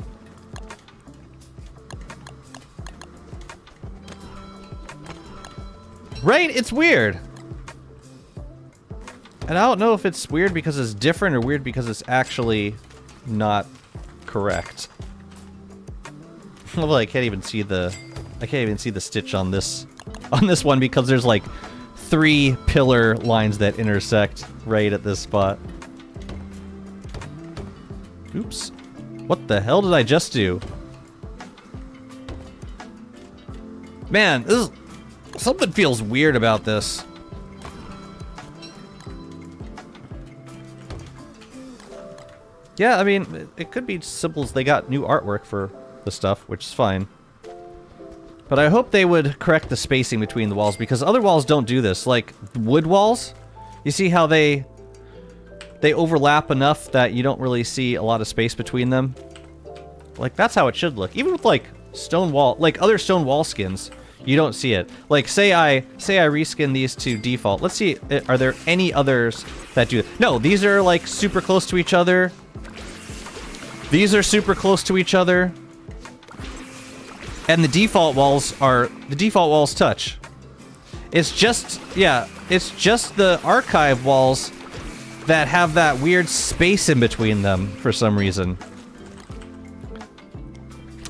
Right? It's weird. And I don't know if it's weird because it's different or weird because it's actually not correct. Well, I can't even see the stitch on this one because there's like 3 pillar lines that intersect right at this spot. Oops. What the hell did I just do? Man, something feels weird about this. Yeah, I mean, it could be simple as they got new artwork for the stuff, which is fine. But I hope they would correct the spacing between the walls, because other walls don't do this. Like, wood walls, you see how they overlap enough that you don't really see a lot of space between them? Like, that's how it should look. Even with, like, stone wall, like other stone wall skins, you don't see it. Like, say I reskin these to default. Let's see, are there any others that do it? No, these are, like, super close to each other. These are super close to each other. And the default walls touch. It's just, yeah, it's just the archive walls that have that weird space in between them for some reason.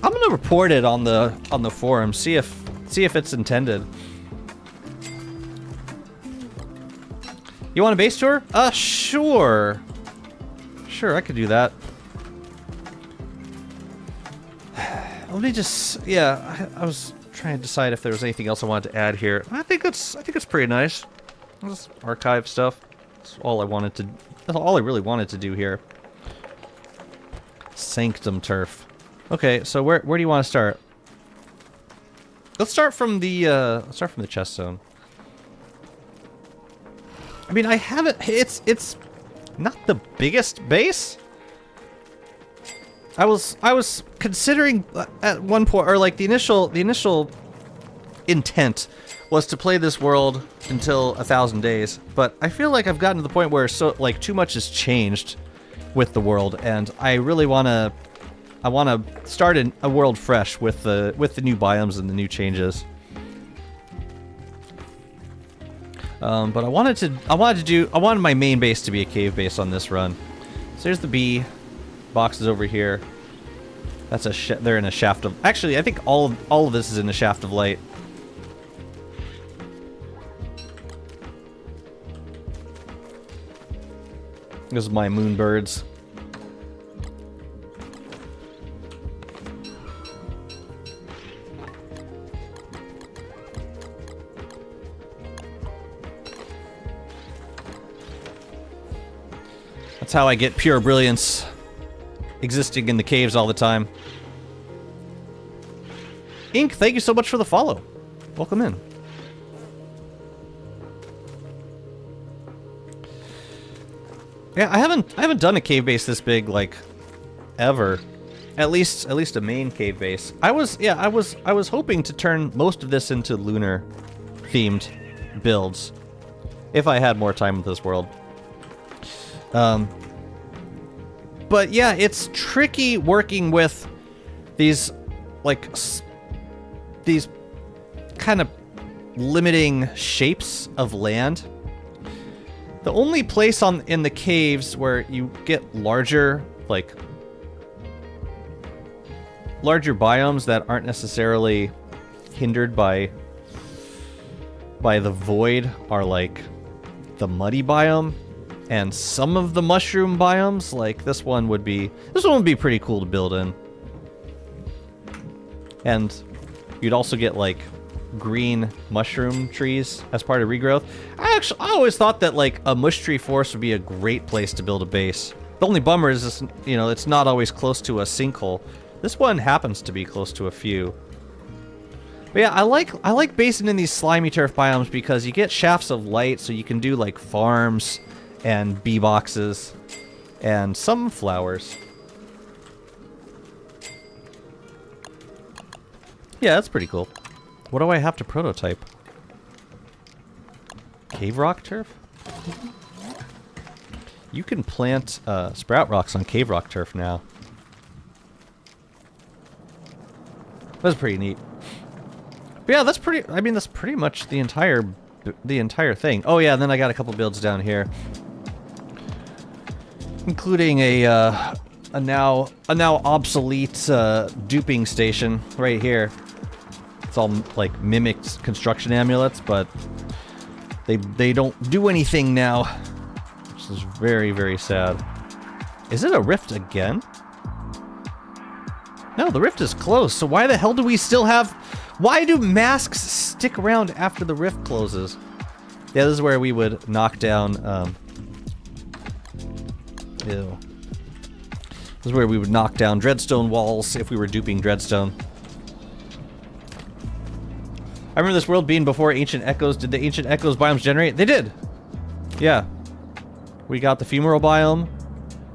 I'm gonna report it on the forum, see if it's intended. You want a base tour? Sure. Sure, I could do that. Let me just, yeah, I was trying to decide if there was anything else I wanted to add here. I think it's pretty nice. Just archive stuff. That's all I really wanted to do here. Sanctum turf. Okay, so where do you want to start? Let's start from the chest zone. I mean, I haven't, it's not the biggest base. I was considering at one point, or like the initial intent was to play this world until 1,000 days, but I feel like I've gotten to the point where too much has changed with the world, and I really wanna start a world fresh with the new biomes and the new changes. But I wanted my main base to be a cave base on this run. So there's the bee. Boxes over here. That's they're in a shaft of... Actually, I think all of this is in a shaft of light. This is my moonbirds. That's how I get pure brilliance existing in the caves all the time. Ink, thank you so much for the follow. Welcome in. Yeah, I haven't done a cave base this big, like, ever. At least a main cave base. I was hoping to turn most of this into lunar themed builds if I had more time with this world. But yeah, it's tricky working with these, like, these kind of limiting shapes of land. The only place in the caves where you get larger biomes that aren't necessarily hindered by the void are like the muddy biome and some of the mushroom biomes. Like this one would be pretty cool to build in. And you'd also get like green mushroom trees as part of regrowth. I always thought that like a mush tree forest would be a great place to build a base. The only bummer is this, it's not always close to a sinkhole. This one happens to be close to a few. But yeah, I like basing in these slimy turf biomes because you get shafts of light, so you can do like farms and bee boxes and some flowers. Yeah, that's pretty cool. What do I have to prototype? Cave rock turf? You can plant sprout rocks on cave rock turf now. That's pretty neat. But yeah, that's pretty. I mean, that's pretty much the entire thing. Oh yeah, and then I got a couple builds down here, including a now obsolete duping station right here. It's all like mimicked construction amulets, but they don't do anything now, which is very, very sad. Is it a rift again? No, the rift is closed, so why the hell do we still have... Why do masks stick around after the rift closes? Yeah, this is where we would knock down, ew. This is where we would knock down Dreadstone walls if we were duping Dreadstone. I remember this world being before Ancient Echoes. Did the Ancient Echoes biomes generate? They did! Yeah. We got the femoral biome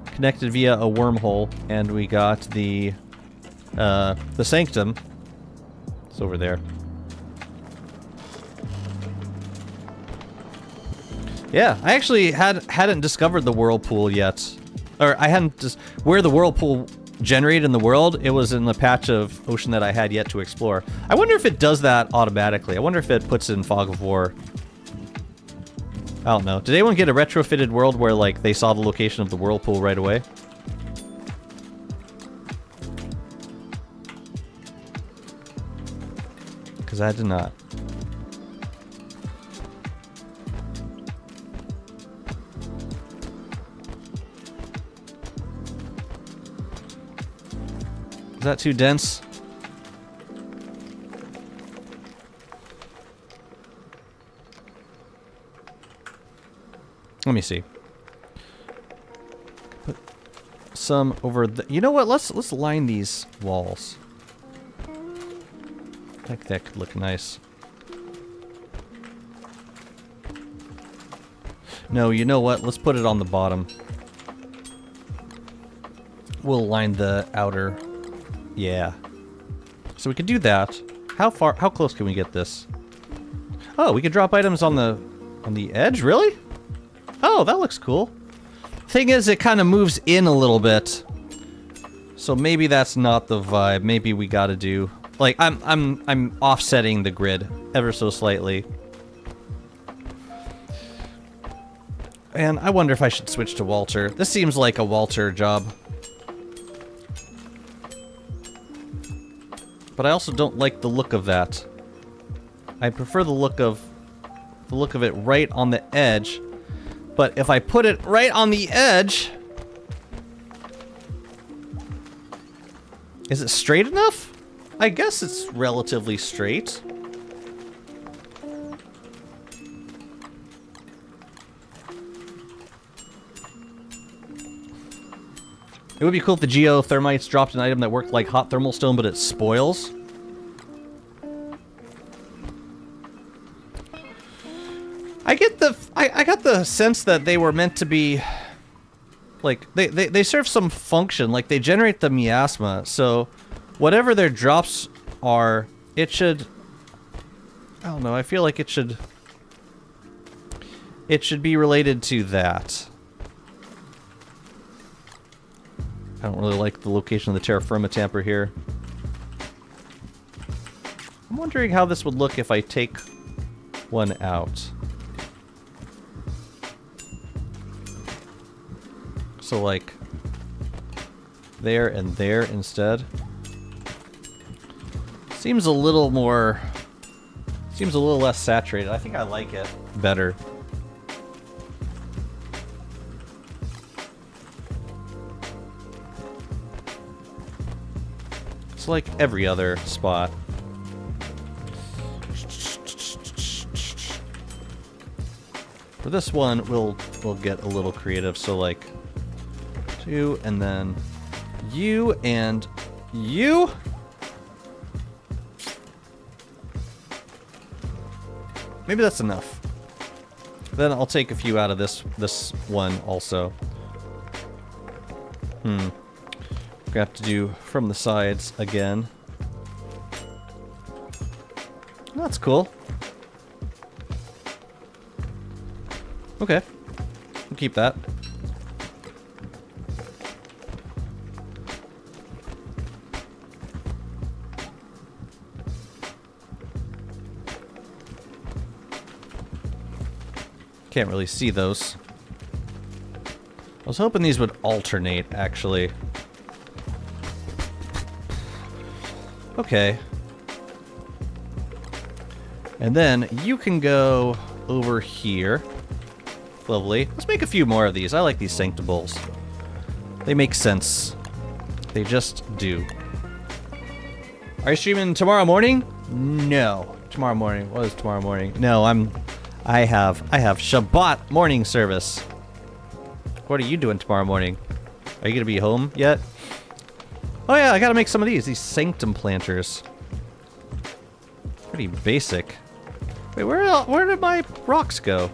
connected via a wormhole, and we got the Sanctum. It's over there. Yeah, I actually hadn't discovered the whirlpool yet. Or I hadn't just... Where the whirlpool generated in the world, it was in the patch of ocean that I had yet to explore. I wonder if it does that automatically. I wonder if it puts in Fog of War. I don't know. Did anyone get a retrofitted world where, like, they saw the location of the whirlpool right away? Because I did not. Is that too dense? Let me see. Put some over the... You know what? Let's line these walls. I think that could look nice. No, you know what? Let's put it on the bottom. We'll line the outer... Yeah. So we can do that. How close can we get this? Oh, we could drop items on the edge? Really? Oh, that looks cool. Thing is, it kind of moves in a little bit. So maybe that's not the vibe. Maybe we gotta do... Like, I'm offsetting the grid ever so slightly. And I wonder if I should switch to Walter. This seems like a Walter job. But I also don't like the look of that. I prefer the look of it right on the edge. But if I put it right on the edge, is it straight enough? I guess it's relatively straight. It would be cool if the geothermites dropped an item that worked like hot thermal stone, but it spoils. I got the sense that they were meant to be, like, they serve some function, like they generate the miasma, so whatever their drops are, it should, I don't know, I feel like it should be related to that. I don't really like the location of the terra firma tamper here. I'm wondering how this would look if I take one out. So like there and there instead. Seems a little more, seems a little less saturated. I think I like it better. It's like every other spot. For this one, we'll get a little creative. So like 2 and then you and you. Maybe that's enough. Then I'll take a few out of this one also. We're gonna have to do from the sides again. That's cool. Okay. We'll keep that. Can't really see those. I was hoping these would alternate, actually. Okay. And then you can go over here. Lovely. Let's make a few more of these. I like these Sanctables. They make sense. They just do. Are you streaming tomorrow morning? No. Tomorrow morning. What is tomorrow morning? No, I have Shabbat morning service. What are you doing tomorrow morning? Are you gonna be home yet? Oh yeah, I gotta make some of these sanctum planters. Pretty basic. Wait, where did my rocks go?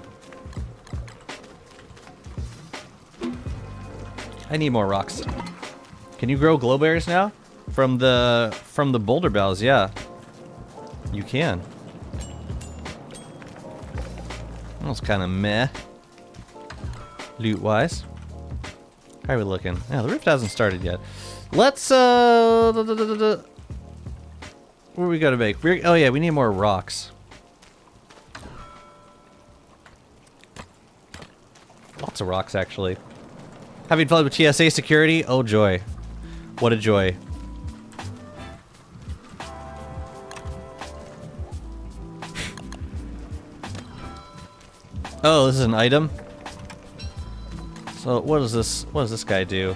I need more rocks. Can you grow glowberries now? From the boulder bells, yeah. You can. That was kind of meh. Loot-wise. How are we looking? Yeah, the rift hasn't started yet. Let's, what are we gonna make? Oh yeah, we need more rocks. Lots of rocks, actually. Having fun with TSA security? Oh joy. What a joy. Oh, this is an item? So what does this guy do?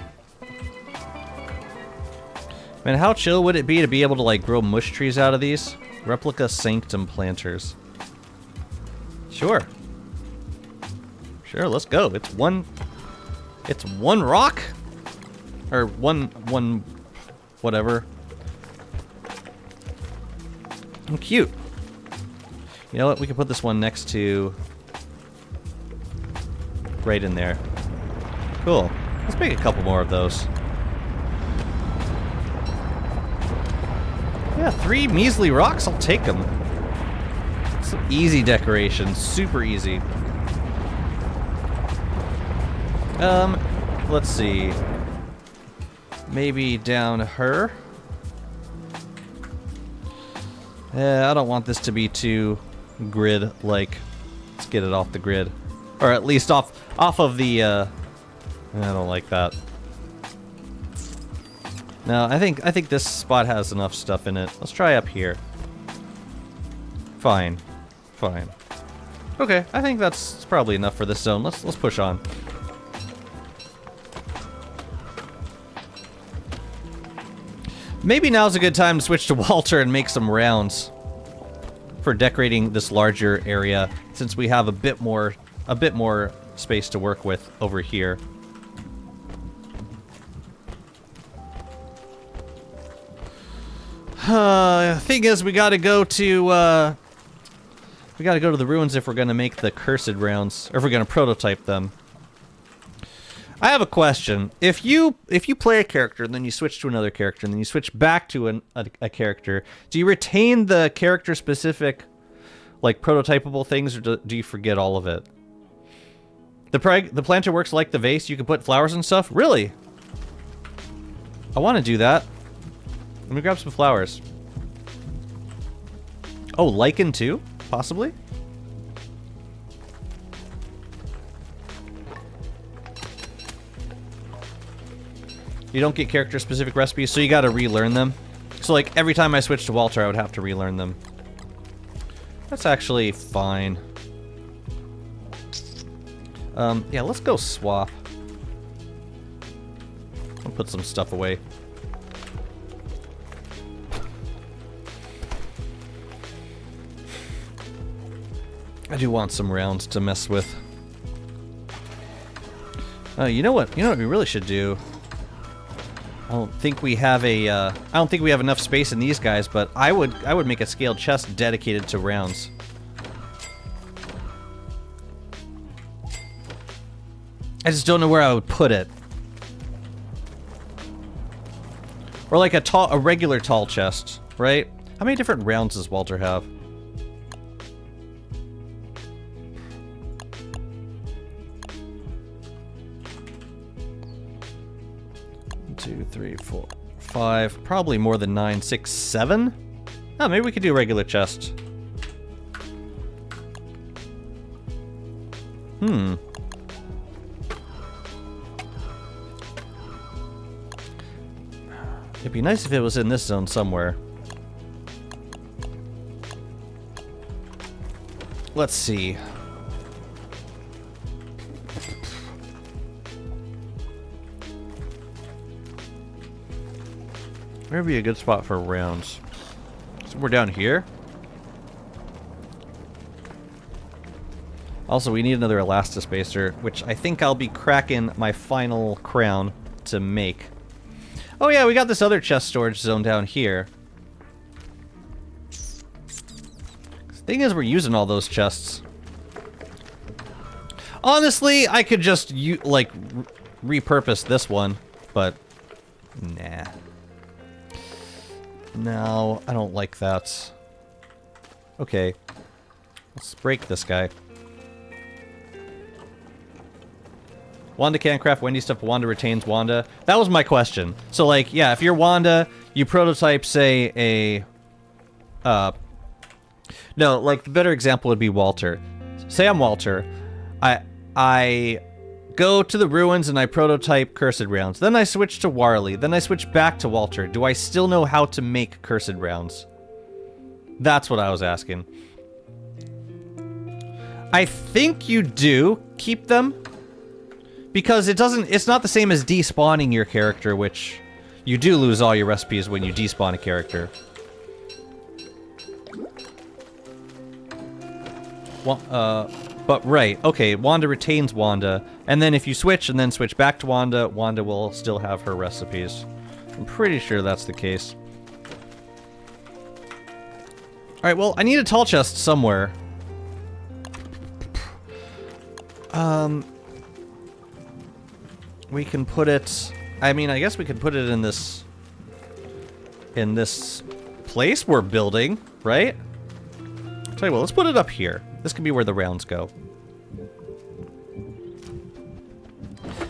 Man, how chill would it be to be able to like grow mush trees out of these? Replica sanctum planters. Sure. Sure, let's go. It's one rock? Or one whatever. I'm cute. You know what? We can put this one next to right in there. Cool. Let's make a couple more of those. Yeah, 3 measly rocks, I'll take them. Some easy decoration, super easy. Let's see. Maybe down her. I don't want this to be too grid-like. Let's get it off the grid. Or at least off of the, I don't like that. No, I think this spot has enough stuff in it. Let's try up here. Fine. Fine. Okay, I think that's probably enough for this zone. Let's push on. Maybe now's a good time to switch to Walter and make some rounds for decorating this larger area, since we have a bit more space to work with over here. Thing is, we gotta go to the ruins if we're gonna make the cursed rounds, or if we're gonna prototype them. I have a question. If you play a character and then you switch to another character and then you switch back to a character, do you retain the character specific, like prototypable things, or do you forget all of it? The planter works like the vase. You can put flowers and stuff. Really? I want to do that. Let me grab some flowers. Oh, lichen too? Possibly? You don't get character-specific recipes, so you gotta relearn them. So, like, every time I switch to Walter, I would have to relearn them. That's actually fine. Yeah, let's go swap. I'll put some stuff away. I do want some rounds to mess with. You know what? You know what we really should do? I don't think we have enough space in these guys, but I would make a scaled chest dedicated to rounds. I just don't know where I would put it. Or like a regular tall chest, right? How many different rounds does Walter have? 2, 3, 4, 5. Probably more than 9, 6, 7. Oh, maybe we could do a regular chest. It'd be nice if it was in this zone somewhere. Let's see. Where would be a good spot for rounds? So we're down here. Also, we need another elastispacer, which I think I'll be cracking my final crown to make. Oh yeah, we got this other chest storage zone down here. Thing is, we're using all those chests. Honestly, I could just repurpose this one, but nah. No, I don't like that. Okay, let's break this guy. Wanda can't craft Wendy stuff, Wanda retains Wanda. That was my question. So, like, yeah, if you're Wanda, you prototype, say, a... No, like, the better example would be Walter. Say I'm Walter. I go to the ruins and I prototype Cursed Rounds. Then I switch to Warley. Then I switch back to Walter. Do I still know how to make Cursed Rounds? That's what I was asking. I think you do keep them. Because it's not the same as despawning your character, which you do lose all your recipes when you despawn a character. But right, okay, Wanda retains Wanda, and then if you switch and then switch back to Wanda, Wanda will still have her recipes. I'm pretty sure that's the case. Alright, well, I need a tall chest somewhere. We can put it... I mean, I guess we could put it in this place we're building, right? Tell you what, let's put it up here. This can be where the rounds go.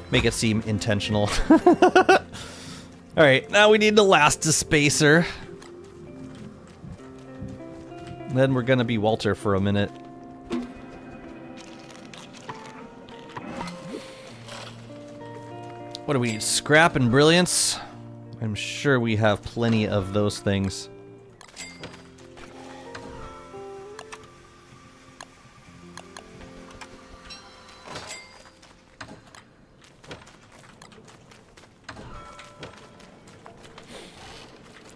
Make it seem intentional. Alright, now we need the elastispacer. Then we're gonna be Walter for a minute. What do we need? Scrap and brilliance? I'm sure we have plenty of those things.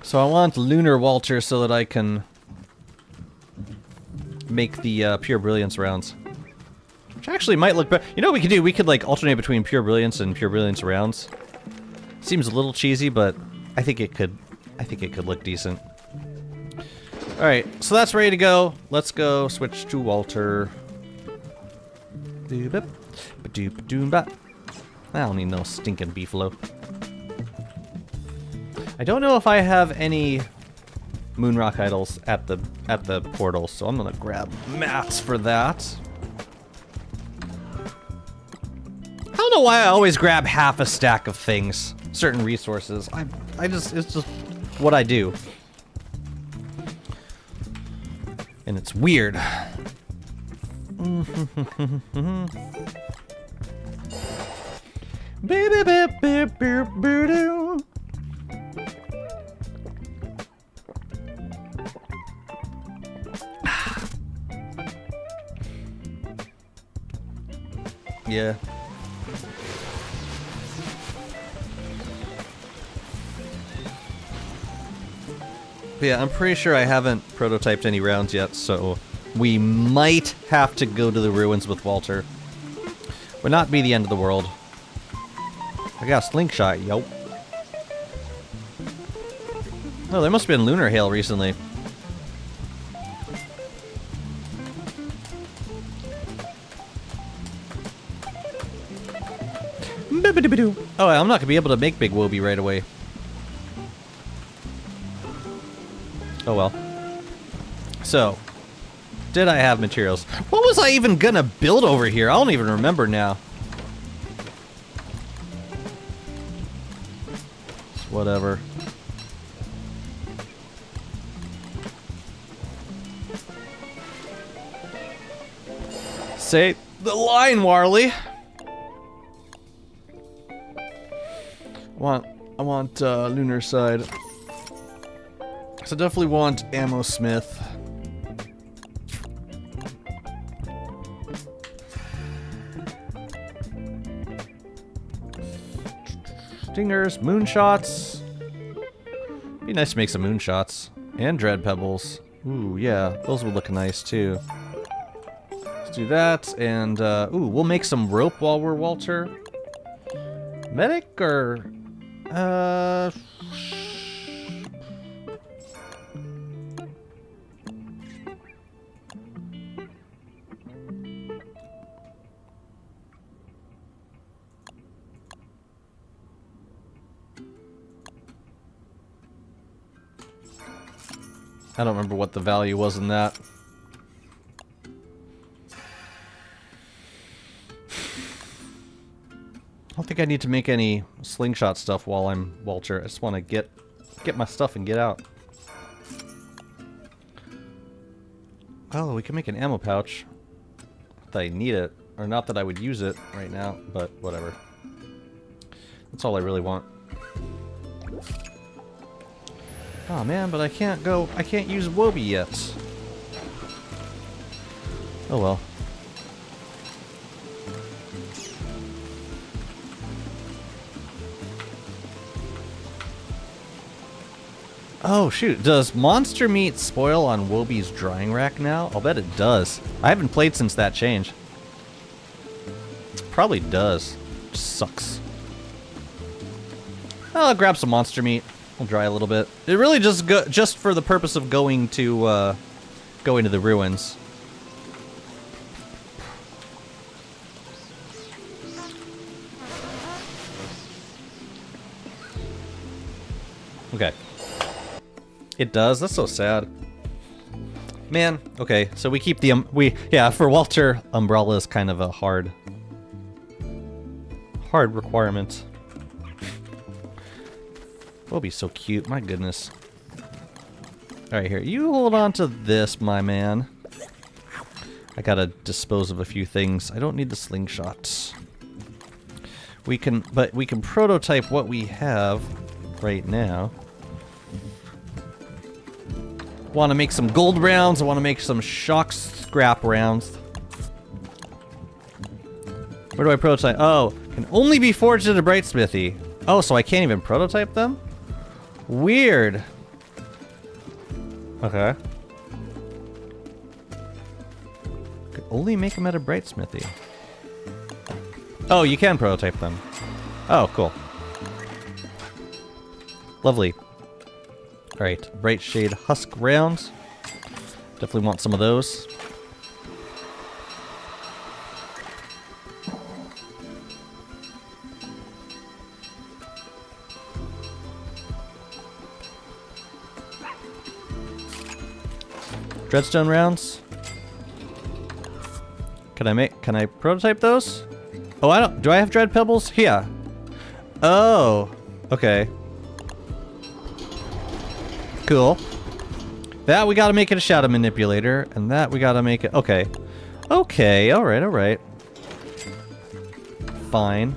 So I want Lunar Walter so that I can make the pure brilliance rounds. Which actually might look better. You know what we could do? We could like alternate between pure brilliance and pure brilliance rounds. Seems a little cheesy, but I think it could look decent. Alright, so that's ready to go. Let's go switch to Walter. I don't need no stinking beefalo. I don't know if I have any Moonrock idols at the portal, so I'm gonna grab mats for that. I don't know why I always grab half a stack of things, certain resources. It's just what I do. And it's weird. Yeah. But yeah, I'm pretty sure I haven't prototyped any rounds yet, so we might have to go to the ruins with Walter. Would not be the end of the world. I got a slingshot, yo. Oh, there must have been lunar hail recently. Oh, I'm not gonna be able to make Big Wobie right away. Oh well. So, did I have materials? What was I even gonna build over here? I don't even remember now. whatever. Say the line, Warley. I want Lunar Side. So definitely want Ammo Smith. Stingers, moonshots. Be nice to make some moonshots. And dread pebbles. Ooh, yeah, those would look nice too. Let's do that, and ooh, we'll make some rope while we're Walter. Medic or I don't remember what the value was in that. I don't think I need to make any slingshot stuff while I'm Walter. I just want to get my stuff and get out. Oh, we can make an ammo pouch. Not that I need it, or not that I would use it right now, but whatever. That's all I really want. Oh man, but I can't use Wobie yet. Oh well. Oh shoot, does monster meat spoil on Wobie's drying rack now? I'll bet it does. I haven't played since that change. Probably does. Sucks. I'll grab some monster meat. I'll dry a little bit. It really just for the purpose of going to the ruins. Okay. It does? That's so sad. Man, okay, so we keep the, yeah, for Walter, umbrella is kind of a hard requirement. Will be so cute, my goodness. Alright, here, you hold on to this, my man. I gotta dispose of a few things. I don't need the slingshots. But we can prototype what we have right now. Want to make some gold rounds. I want to make some shock scrap rounds. Where do I prototype? Oh, can only be forged in a bright smithy. Oh, so I can't even prototype them? Weird. Okay. Could only make them at a bright smithy. Oh, you can prototype them. Oh, cool. Lovely. Alright, bright shade husk rounds. Definitely want some of those. Dreadstone rounds. Can I prototype those? Oh, do I have dread pebbles? Yeah. Oh, okay. Cool. That we gotta make it a shadow manipulator, and that we gotta make it, okay. Okay, alright. Fine.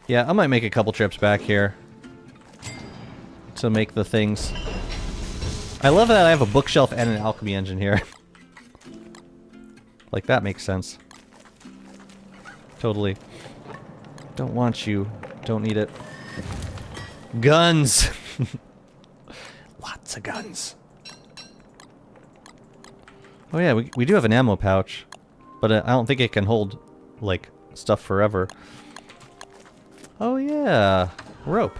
Yeah, I might make a couple trips back here to make the things. I love that I have a bookshelf and an alchemy engine here. Like, that makes sense. Totally. Don't want you. Don't need it. Guns! Lots of guns. Oh yeah, we do have an ammo pouch. But I don't think it can hold, like, stuff forever. Oh yeah. Rope.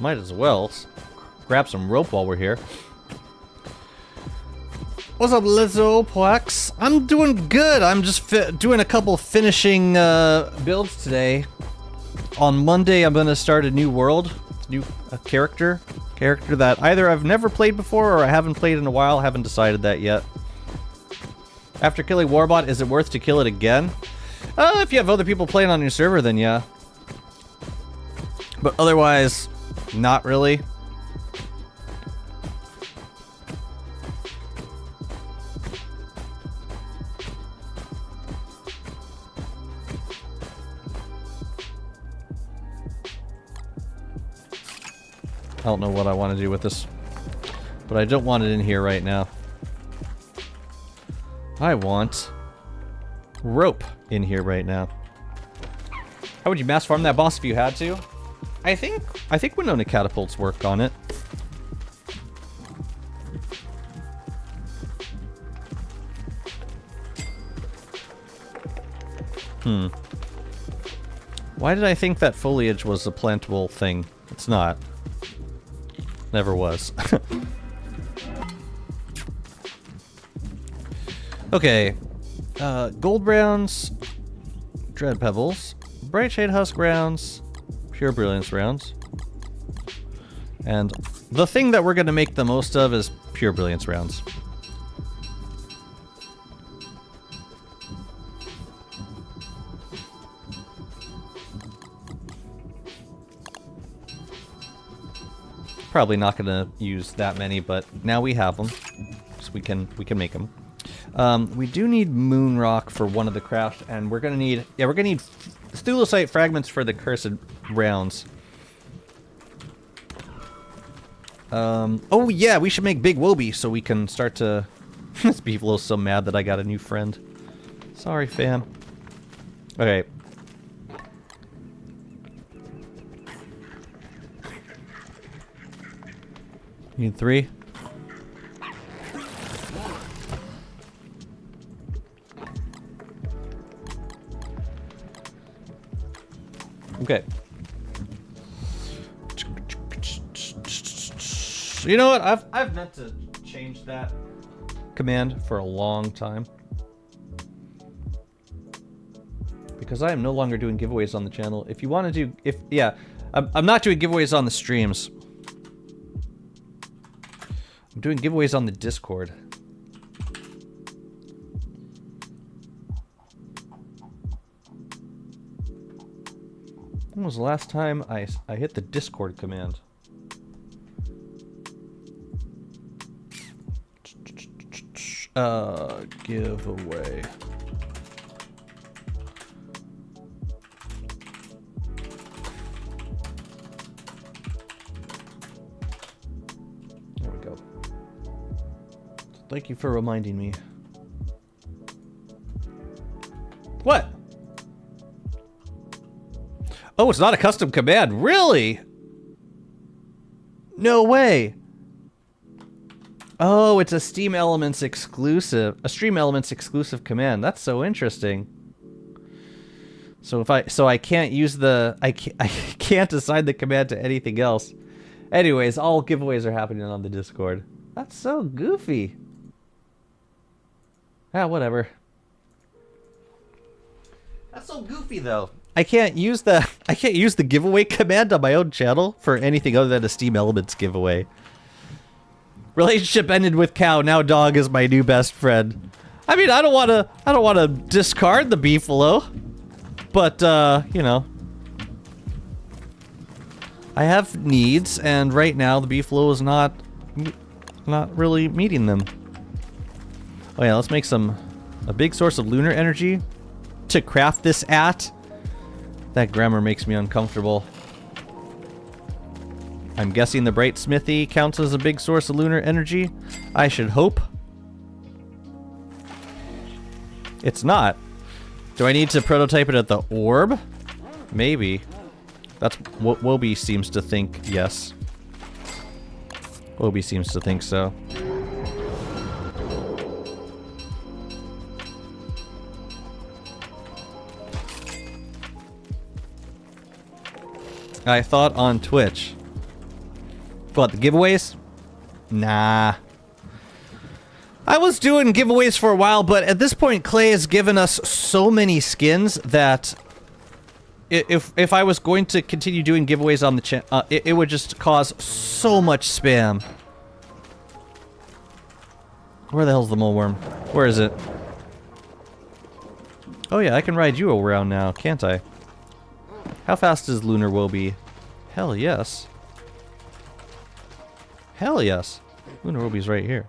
Might as well grab some rope while we're here. What's up, Lizzo Plex? I'm doing good. I'm just doing a couple finishing builds today. On Monday, I'm gonna start a new world, new character Character that either I've never played before or I haven't played in a while. Haven't decided that yet. After killing Warbot, is it worth to kill it again? If you have other people playing on your server, then yeah. But otherwise, not really. I don't know what I want to do with this, but I don't want it in here right now. I want rope in here right now. How would you mass farm that boss if you had to? I think Winona catapults work on it. Why did I think that foliage was a plantable thing? It's not. Never was. Okay. Gold rounds, dread pebbles, bright shade husk rounds, pure brilliance rounds. And the thing that we're going to make the most of is pure brilliance rounds. Probably not going to use that many, but now we have them, so we can make them. We do need moon rock for one of the crafts, and we're gonna need thulecite fragments for the cursed rounds. Oh yeah, we should make Big Wobie so we can start to. This Beefalo's so mad that I got a new friend. Sorry, fam. Okay. Need 3. Okay. You know what? I've meant to change that command for a long time. Because I am no longer doing giveaways on the channel. If you want to do, I'm not doing giveaways on the streams. I'm doing giveaways on the Discord. When was the last time I hit the Discord command? Giveaway. There we go. Thank you for reminding me. What? Oh, it's not a custom command. Really? No way. Oh, it's a Steam Elements exclusive. A Stream Elements exclusive command. That's so interesting. So I can't use the I can't assign the command to anything else. Anyways, all giveaways are happening on the Discord. That's so goofy. Ah, whatever. That's so goofy though. I can't use the giveaway command on my own channel for anything other than a Steam Elements giveaway. Relationship ended with cow. Now dog is my new best friend. I mean, I don't want to discard the Beefalo, but you know, I have needs, and right now the Beefalo is not really meeting them. Oh yeah, let's make a big source of lunar energy to craft this at. That grammar makes me uncomfortable. I'm guessing the Bright Smithy counts as a big source of lunar energy. I should hope. It's not. Do I need to prototype it at the orb? Maybe. That's what Wobie seems to think, yes. Wobie seems to think so. I thought on Twitch. What, the giveaways? Nah. I was doing giveaways for a while, but at this point Clay has given us so many skins that if I was going to continue doing giveaways on the channel, it would just cause so much spam. Where the hell's the mole worm? Where is it? Oh yeah, I can ride you around now, can't I? How fast is Lunar Wobie? Hell yes. Hell yes. Lunar Wobie's right here.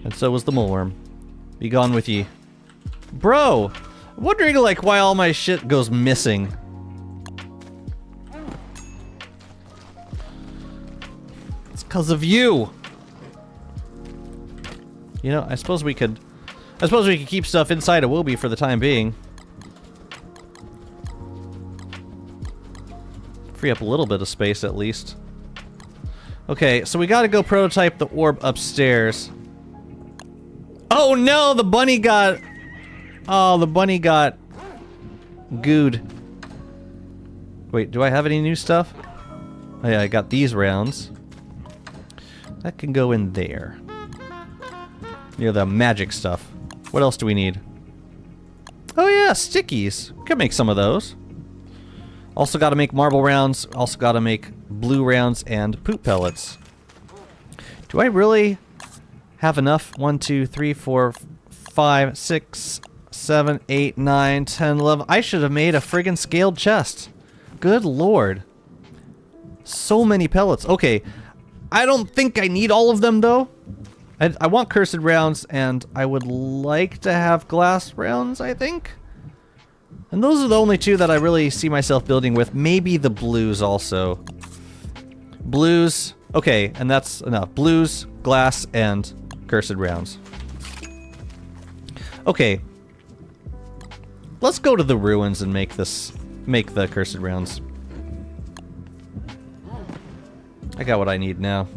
And so was the mole worm. Be gone with ye. Bro! I'm wondering, like, why all my shit goes missing. It's because of you! You know, I suppose we could keep stuff inside a Wobie for the time being. Free up a little bit of space, at least. Okay, so we gotta go prototype the orb upstairs. Oh no, the bunny got... Oh, the bunny got... gooed. Wait, do I have any new stuff? Oh yeah, I got these rounds. That can go in there. Near the magic stuff. What else do we need? Oh yeah, stickies. Could make some of those. Also gotta make marble rounds. Also gotta make blue rounds and poop pellets. Do I really have enough? 1, 2, 3, 4, 5, 6, 7, 8, 9, 10, 11. I should have made a friggin' scaled chest. Good lord. So many pellets. Okay. I don't think I need all of them though. I want cursed rounds, and I would like to have glass rounds, I think. And those are the only two that I really see myself building with. Maybe the blues also. Blues. Okay, and that's enough. Blues, glass, and cursed rounds. Okay. Let's go to the ruins and make the cursed rounds. I got what I need now,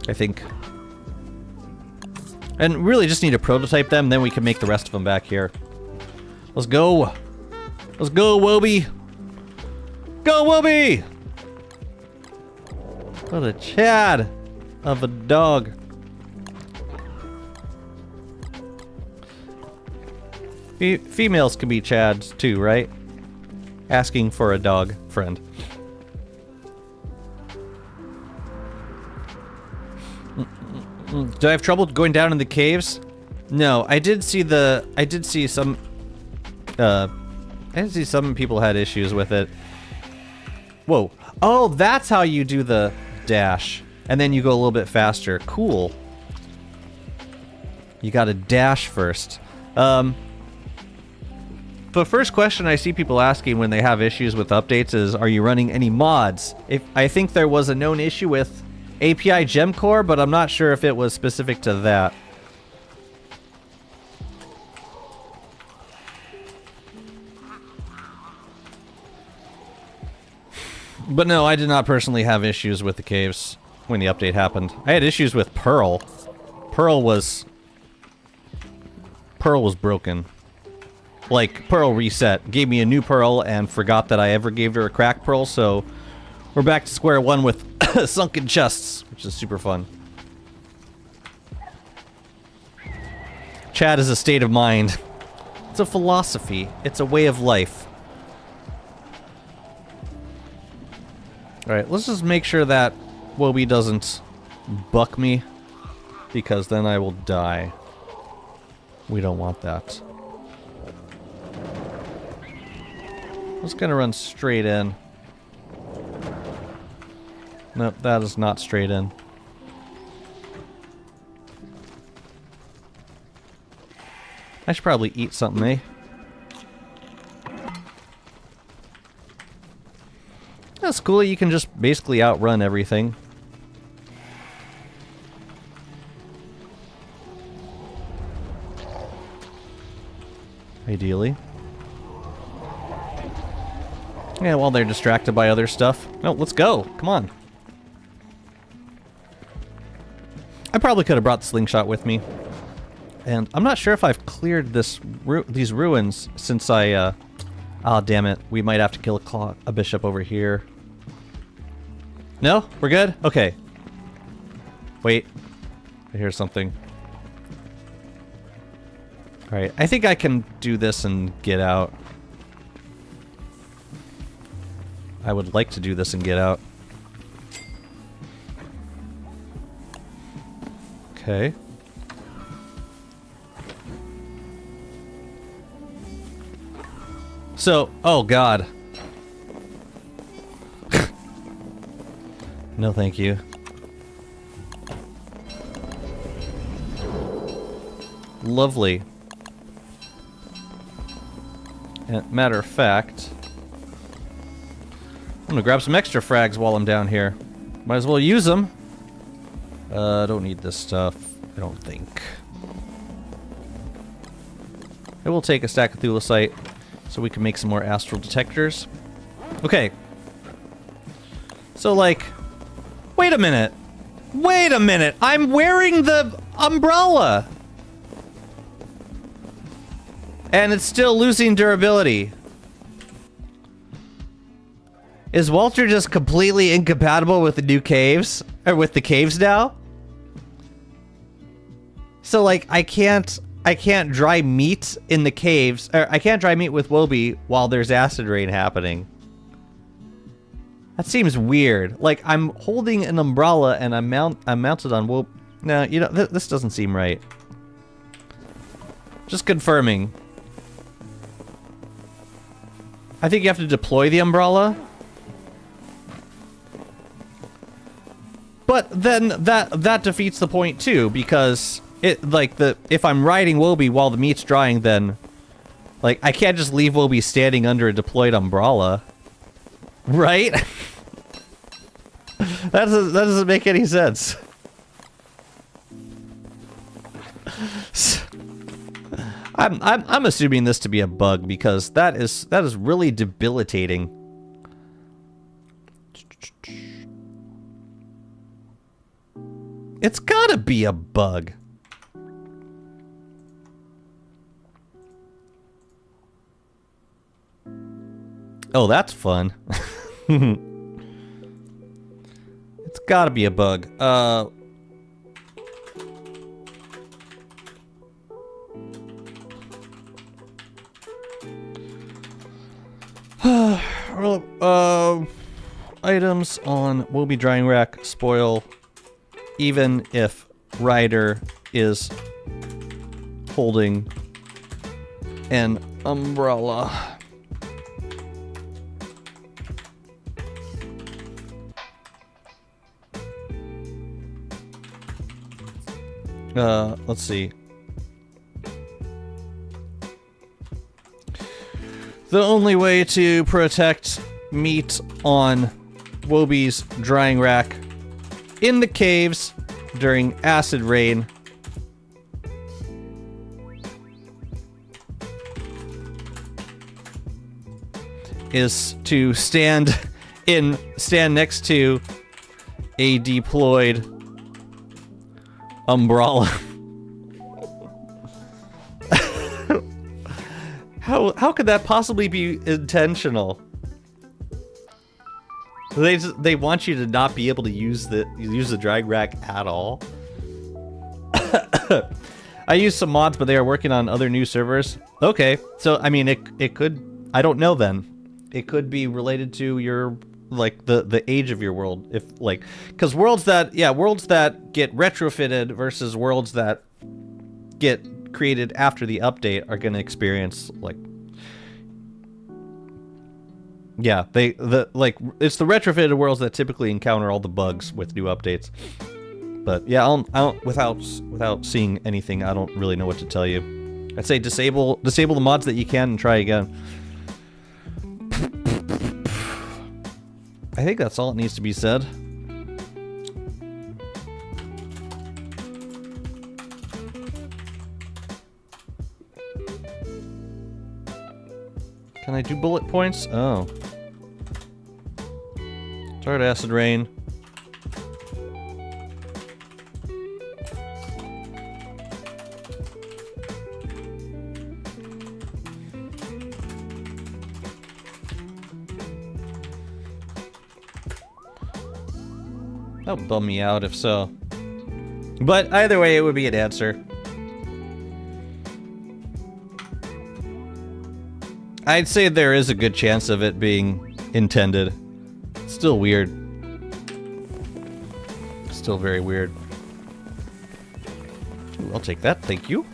I think. And really just need to prototype them, then we can make the rest of them back here. Let's go! Let's go, Wobie! Go, Wobie! What a Chad of a dog. Females can be Chads too, right? Asking for a dog friend. Do I have trouble going down in the caves? No, I did see some people had issues with it. Whoa. Oh, that's how you do the dash. And then you go a little bit faster. Cool. You gotta dash first. The first question I see people asking when they have issues with updates is, are you running any mods? I think there was a known issue with API Gem Core, but I'm not sure if it was specific to that. But no, I did not personally have issues with the caves when the update happened. I had issues with Pearl. Pearl was broken. Like, Pearl reset. Gave me a new Pearl and forgot that I ever gave her a cracked Pearl, so we're back to square one with sunken chests, which is super fun. Chad is a state of mind. It's a philosophy. It's a way of life. Alright, let's just make sure that Wobie doesn't buck me, because then I will die. We don't want that. I'm just gonna run straight in. Nope, that is not straight in. I should probably eat something, eh? That's cool, you can just basically outrun everything. Ideally. Yeah, while they're distracted by other stuff. No, let's go. Come on. I probably could have brought the slingshot with me. And I'm not sure if I've cleared these ruins since I, oh, damn it. We might have to kill a bishop over here. No? We're good? Okay. Wait. I hear something. Alright, I think I can do this and get out. I would like to do this and get out. Okay. So, oh god. No thank you. Lovely. And matter of fact, I'm gonna grab some extra frags while I'm down here. Might as well use them. I don't need this stuff, I don't think. I will take a stack of thulecite so we can make some more astral detectors. Okay. So, like, wait a minute. Wait a minute. I'm wearing the umbrella. And it's still losing durability. Is Walter just completely incompatible with the new caves? Or with the caves now? So, like, I can't dry meat in the caves, or I can't dry meat with Wobie while there's acid rain happening. That seems weird. Like, I'm holding an umbrella and I'm mounted on Wobie. No, you know, this doesn't seem right. Just confirming. I think you have to deploy the umbrella. But then that defeats the point too, because if I'm riding Wobie while the meat's drying, then like I can't just leave Wobie standing under a deployed umbrella. Right? that doesn't make any sense. I'm assuming this to be a bug because that is really debilitating. It's gotta be a bug. Oh, that's fun. It's gotta be a bug. Items on Wobie drying rack spoil even if Ryder is holding an umbrella. Let's see. The only way to protect meat on Wobie's drying rack in the caves during acid rain is to stand next to a deployed umbrella. How could that possibly be intentional? They want you to not be able to use the drag rack at all. I used some mods, but they are working on other new servers. Okay, so I mean, it could. I don't know then. It could be related to your like the age of your world, if like because worlds that get retrofitted versus worlds that get created after the update are going to experience like. Yeah, it's the retrofitted worlds that typically encounter all the bugs with new updates. But yeah, I don't without seeing anything, I don't really know what to tell you. I'd say disable the mods that you can and try again. I think that's all that needs to be said. Can I do bullet points? Oh. Start acid rain. That would bum me out if so. But either way, it would be an answer. I'd say there is a good chance of it being intended. Still weird. Still very weird. Ooh, I'll take that, thank you.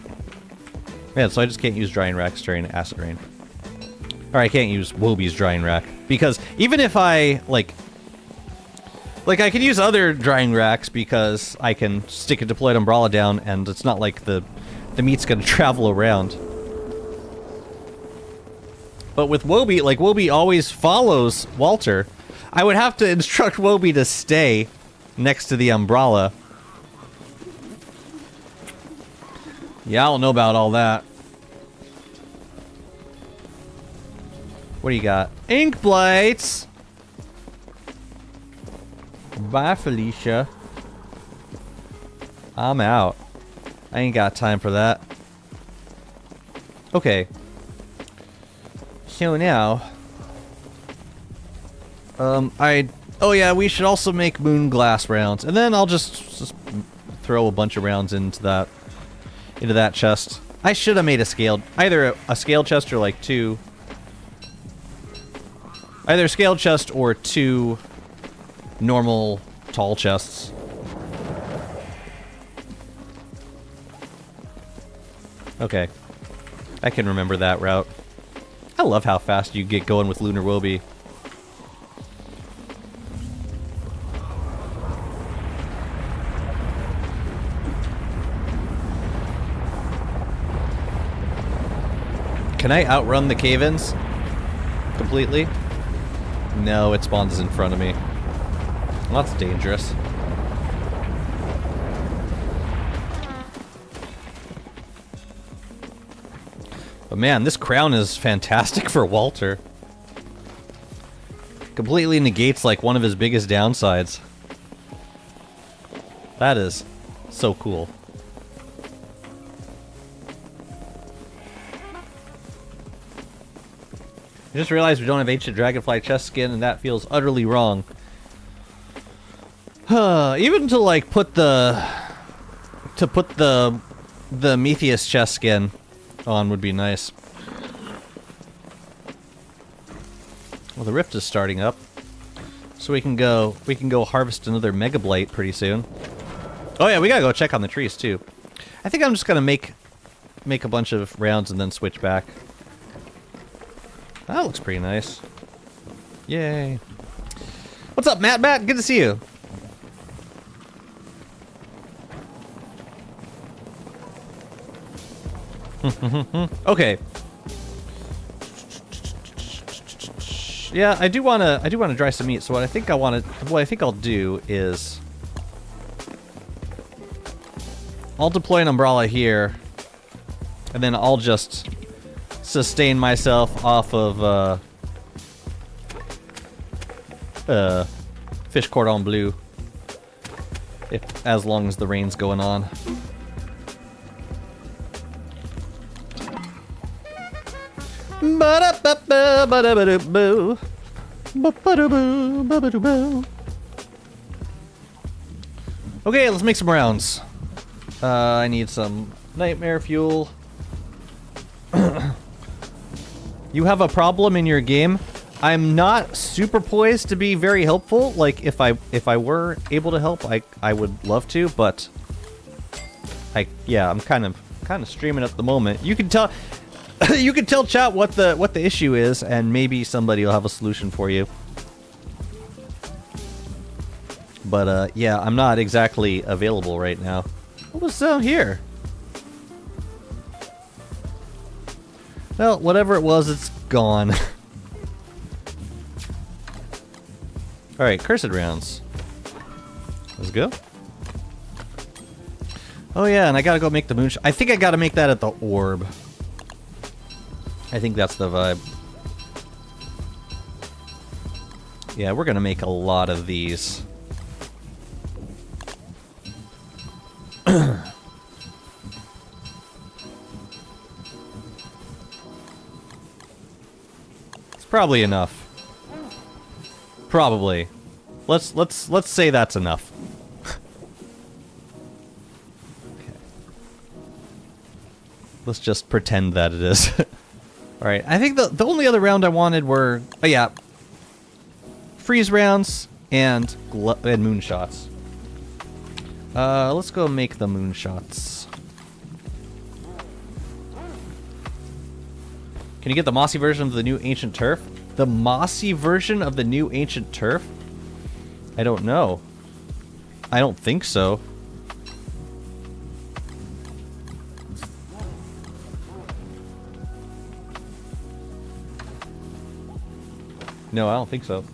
Man, so I just can't use drying racks during acid rain. Or I can't use Wobie's drying rack. Because even if I, like I can use other drying racks because I can stick a deployed umbrella down and it's not like the meat's gonna travel around. But with Wobie, like, Wobie always follows Walter. I would have to instruct Wobie to stay next to the umbrella. Yeah, I don't know about all that. What do you got? Ink blights! Bye, Felicia. I'm out. I ain't got time for that. Okay. So now... Oh yeah, we should also make moon glass rounds. And then I'll just throw a bunch of rounds into that chest. I should have made a scaled... Either a scaled chest or like two... Either a scaled chest or two normal tall chests. Okay. I can remember that route. I love how fast you get going with Lunar Wobie. Can I outrun the cave-ins completely? No, it spawns in front of me. Well, that's dangerous. But man, this crown is fantastic for Walter. Completely negates like one of his biggest downsides. That is so cool. I just realized we don't have Ancient Dragonfly chest skin, and that feels utterly wrong. Even to like put the Metheus chest skin on would be nice. Well, the rift is starting up, so we can go harvest another Mega Blight pretty soon. Oh yeah, we gotta go check on the trees too. I think I'm just gonna make a bunch of rounds and then switch back. That looks pretty nice. Yay. What's up, Matt? Good to see you. Okay. Yeah, I do wanna dry some meat. So what I think I'll do is I'll deploy an umbrella here, and then I'll just sustain myself off of fish cordon bleu, as long as the rain's going on. Okay, let's make some rounds. I need some nightmare fuel. You have a problem in your game? I'm not super poised to be very helpful. Like, if I were able to help, I would love to, but I'm kind of streaming at the moment. You can tell you can tell chat what the issue is, and maybe somebody will have a solution for you. But yeah, I'm not exactly available right now. What was down here? Well, whatever it was, it's gone. Alright, cursed rounds. Let's go. Oh yeah, and I gotta go make the moonshine. I think I gotta make that at the orb. I think that's the vibe. Yeah, we're gonna make a lot of these. Probably enough. Probably. Let's say that's enough. Okay. Let's just pretend that it is. All right. I think the only other round I wanted were, oh yeah, freeze rounds and moonshots. Let's go make the moonshots. Can you get the mossy version of the new ancient turf? The mossy version of the new ancient turf? I don't know. I don't think so. No, I don't think so.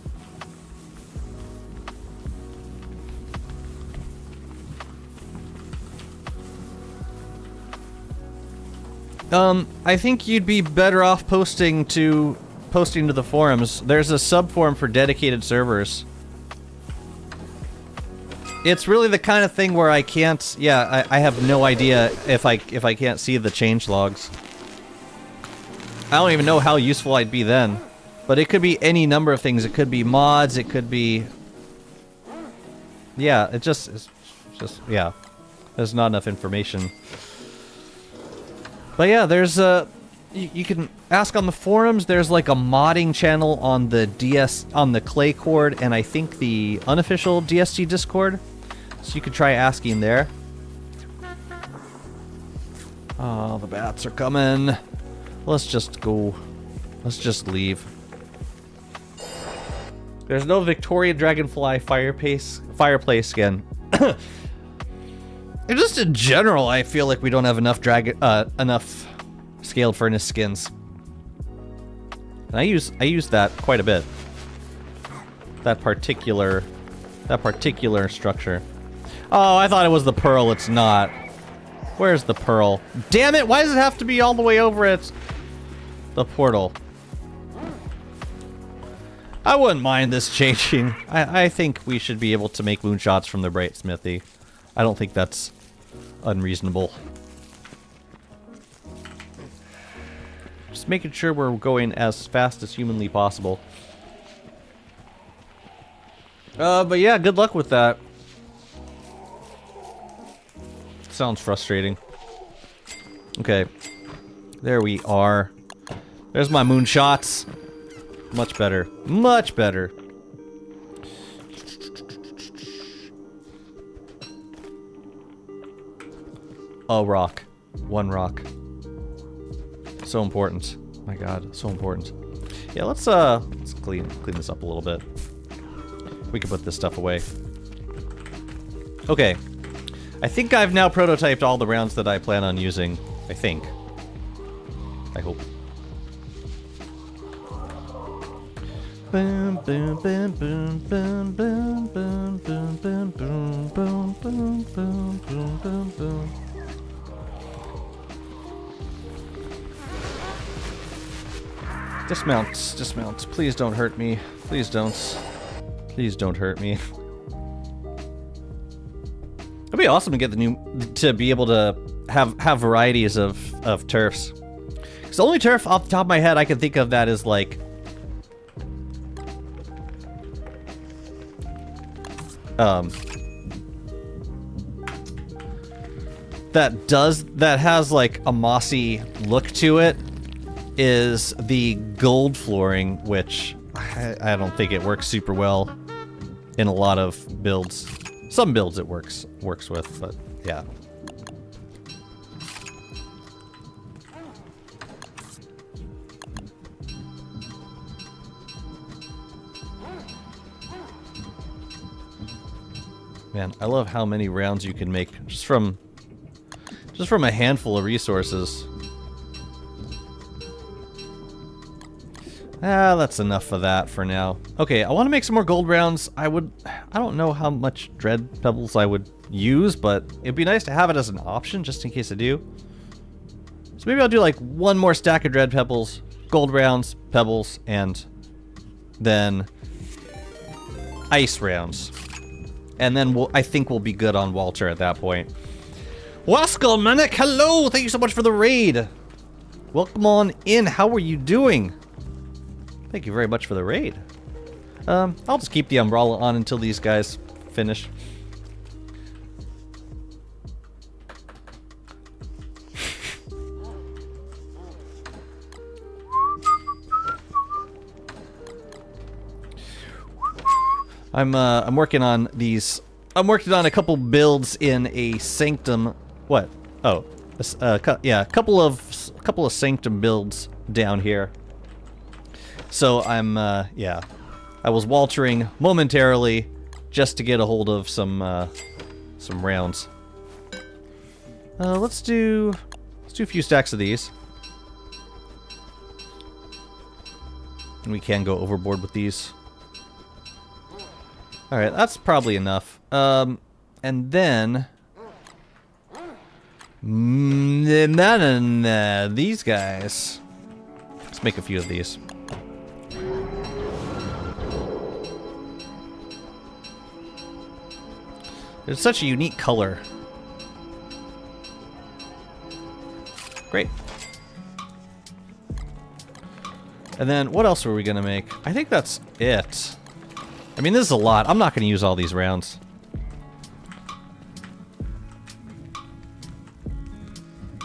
I think you'd be better off posting to the forums. There's a subforum for dedicated servers. It's really the kind of thing where I can't. Yeah, I have no idea if I can't see the change logs. I don't even know how useful I'd be then. But it could be any number of things. It could be mods. It could be. Yeah, it's just yeah. There's not enough information. But yeah, there's you can ask on the forums. There's like a modding channel on the Clay Cord, and I think the unofficial DST Discord. So you could try asking there. Oh, the bats are coming. Let's just go. Let's just leave. There's no Victoria Dragonfly fireplace skin. And just in general, I feel like we don't have enough enough scaled furnace skins. And I use that quite a bit. That particular structure. Oh, I thought it was the pearl. It's not. Where's the pearl? Damn it! Why does it have to be all the way over it? The portal. I wouldn't mind this changing. I think we should be able to make moonshots from the Bright Smithy. I don't think that's unreasonable. Just making sure we're going as fast as humanly possible. But yeah, good luck with that. Sounds frustrating. Okay. There we are. There's my moonshots. Much better. Much better. A rock. One rock. So important. My god, so important. Yeah, let's clean this up a little bit. We can put this stuff away. Okay. I think I've now prototyped all the rounds that I plan on using. I think. I hope. Boom, boom, boom, boom, boom, boom, boom, boom, boom, boom, boom, boom, boom, boom, boom, boom. Dismount, dismount. Please don't hurt me. Please don't. Please don't hurt me. It'd be awesome to get to be able to have varieties of turfs. Because the only turf off the top of my head I can think of that is like that has like a mossy look to it is the gold flooring, which I don't think it works super well in a lot of builds. Some builds it works with, but yeah. Man, I love how many rounds you can make just from a handful of resources. Ah, that's enough of that for now. Okay, I want to make some more gold rounds. I don't know how much dread pebbles I would use, but it'd be nice to have it as an option just in case I do. So maybe I'll do like one more stack of dread pebbles, gold rounds, pebbles, and then ice rounds. And then I think we'll be good on Walter at that point. Waskell Manic, hello! Thank you so much for the raid. Welcome on in. How are you doing? Thank you very much for the raid. I'll just keep the umbrella on until these guys finish. I'm working on these. I'm working on a couple builds in a Sanctum. What? Oh, yeah, a couple of Sanctum builds down here. So I'm yeah, I was Waltering momentarily just to get a hold of some rounds. Let's do a few stacks of these. And we can go overboard with these. Alright, that's probably enough. And then... these guys. Let's make a few of these. It's such a unique color. Great. And then, what else were we gonna make? I think that's it. I mean, this is a lot. I'm not gonna use all these rounds.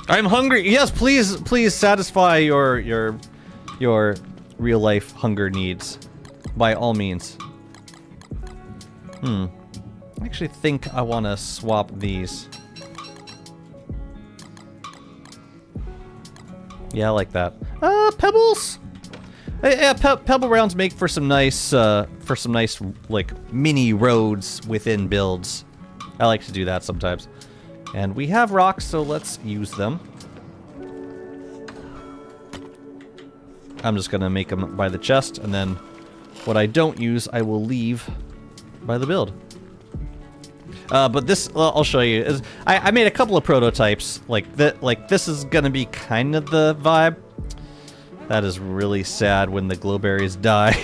I'm hungry. Yes, please satisfy your real life hunger needs, by all means. I actually think I want to swap these. Yeah, I like that. Pebbles. Yeah, pebble rounds make for some nice like mini roads within builds. I like to do that sometimes. And we have rocks, so let's use them. I'm just gonna make them by the chest, and then what I don't use, I will leave by the build. But this, I'll show you. I made a couple of prototypes. Like this is gonna be kind of the vibe. That is really sad when the glowberries die.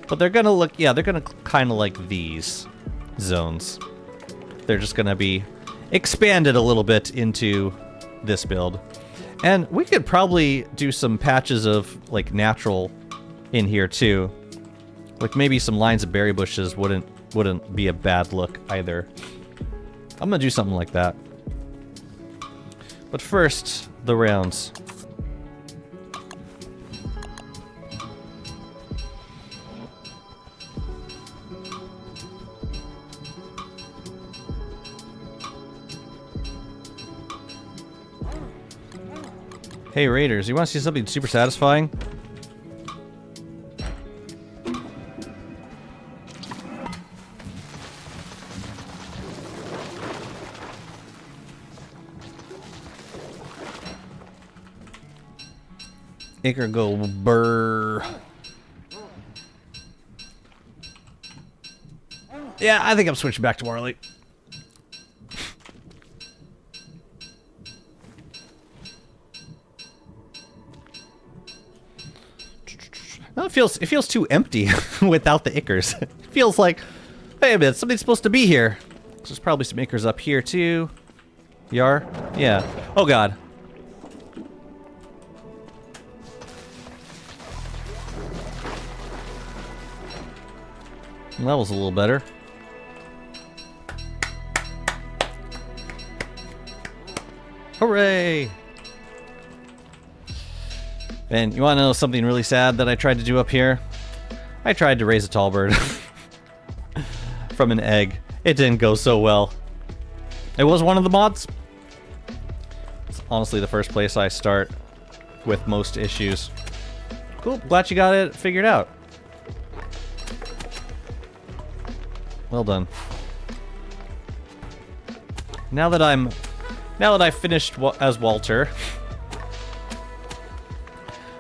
But they're gonna look, yeah, they're gonna kind of like these zones. They're just gonna be expanded a little bit into this build. And we could probably do some patches of like natural in here too. Like maybe some lines of berry bushes wouldn't be a bad look either. I'm gonna do something like that. But first, the rounds. Hey Raiders, you want to see something super satisfying? Ichor go burr. Yeah, I think I'm switching back to Marley. No, it feels too empty without the Ichors. It feels like, hey a minute, something's supposed to be here. There's probably some Ichors up here too. Yar? Yeah. Oh god. Well, that was a little better. Hooray! And you want to know something really sad that I tried to do up here? I tried to raise a tall bird from an egg. It didn't go so well. It was one of the mods. It's honestly the first place I start with most issues. Cool, glad you got it figured out. Well done. Now that I finished as Walter,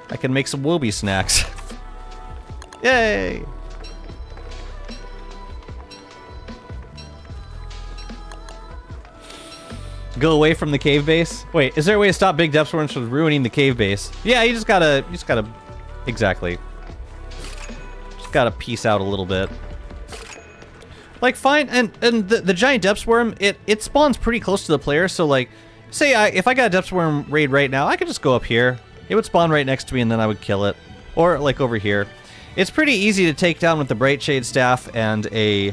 I can make some Wobie snacks. Yay! Go away from the cave base? Wait, is there a way to stop big depth worms from ruining the cave base? Yeah, you just gotta, exactly. Just gotta peace out a little bit. Like, fine, and the giant depth worm, it spawns pretty close to the player, so like, say if I got a depth worm raid right now, I could just go up here. It would spawn right next to me and then I would kill it. Or like over here. It's pretty easy to take down with the Brightshade Staff and a...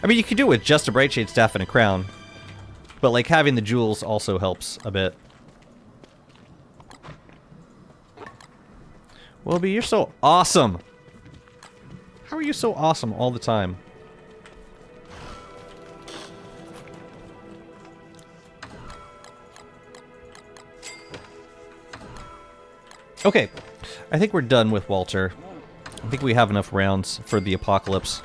I mean, you could do it with just a Brightshade Staff and a crown. But like having the jewels also helps a bit. Wobie, you're so awesome! How are you so awesome all the time? Okay, I think we're done with Walter. I think we have enough rounds for the apocalypse.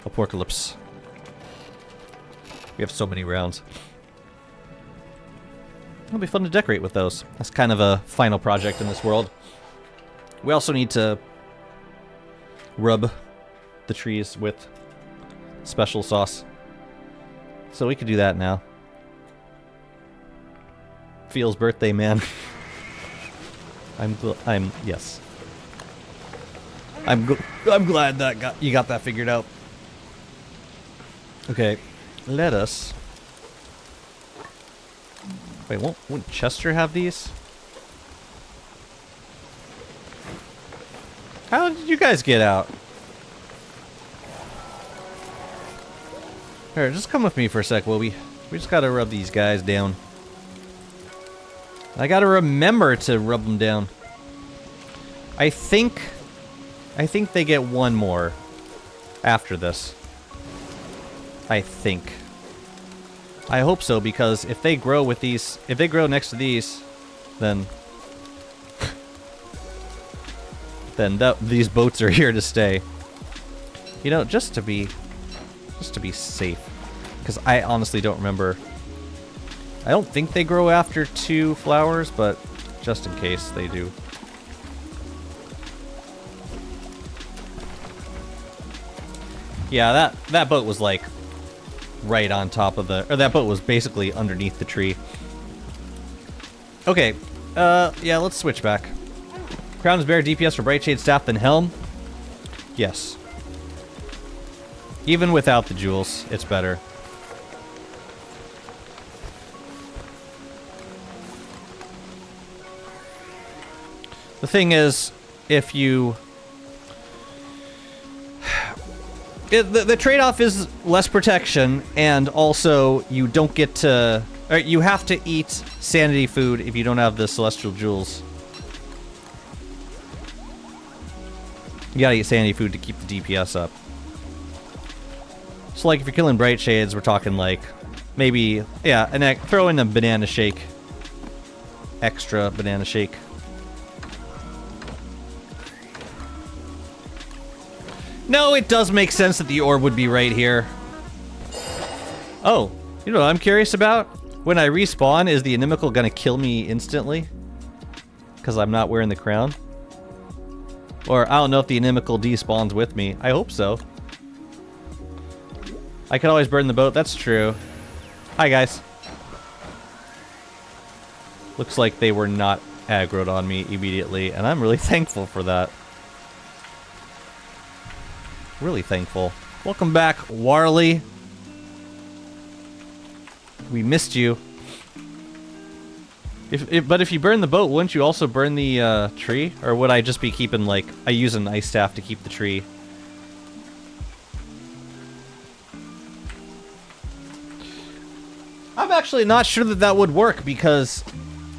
Apocalypse. We have so many rounds. It'll be fun to decorate with those. That's kind of a final project in this world. We also need to rub the trees with special sauce. So we could do that now. Feels birthday, man. Yes. I'm glad that you got that figured out. Okay, let us. Wait, won't Chester have these? How did you guys get out? Here, just come with me for a sec, Wilby. We just gotta rub these guys down. I gotta remember to rub them down. I think they get one more after this. I think. I hope so, because if they grow with these, if they grow next to these, then these boats are here to stay. You know, just to be safe, because I honestly don't remember. I don't think they grow after 2 flowers, but just in case they do. Yeah, that boat was like right on top of the, or that boat was basically underneath the tree. Okay, yeah, let's switch back. Crown is better DPS for Brightshade Staff than Helm? Yes. Even without the jewels, it's better. The thing is, if you... The trade-off is less protection, and also you don't get to... Or you have to eat sanity food if you don't have the Celestial Jewels. You gotta eat sanity food to keep the DPS up. So like if you're killing Bright Shades, we're talking like... Maybe, yeah, throw in a banana shake. Extra banana shake. No, it does make sense that the orb would be right here. Oh, you know what I'm curious about? When I respawn, is the inimical gonna kill me instantly? Because I'm not wearing the crown? Or I don't know if the inimical despawns with me. I hope so. I can always burn the boat, that's true. Hi guys. Looks like they were not aggroed on me immediately, and I'm really thankful for that. Really thankful. Welcome back, Warley. We missed you. But if you burn the boat, wouldn't you also burn the tree? Or would I just be keeping, like, I use an ice staff to keep the tree? I'm actually not sure that that would work, because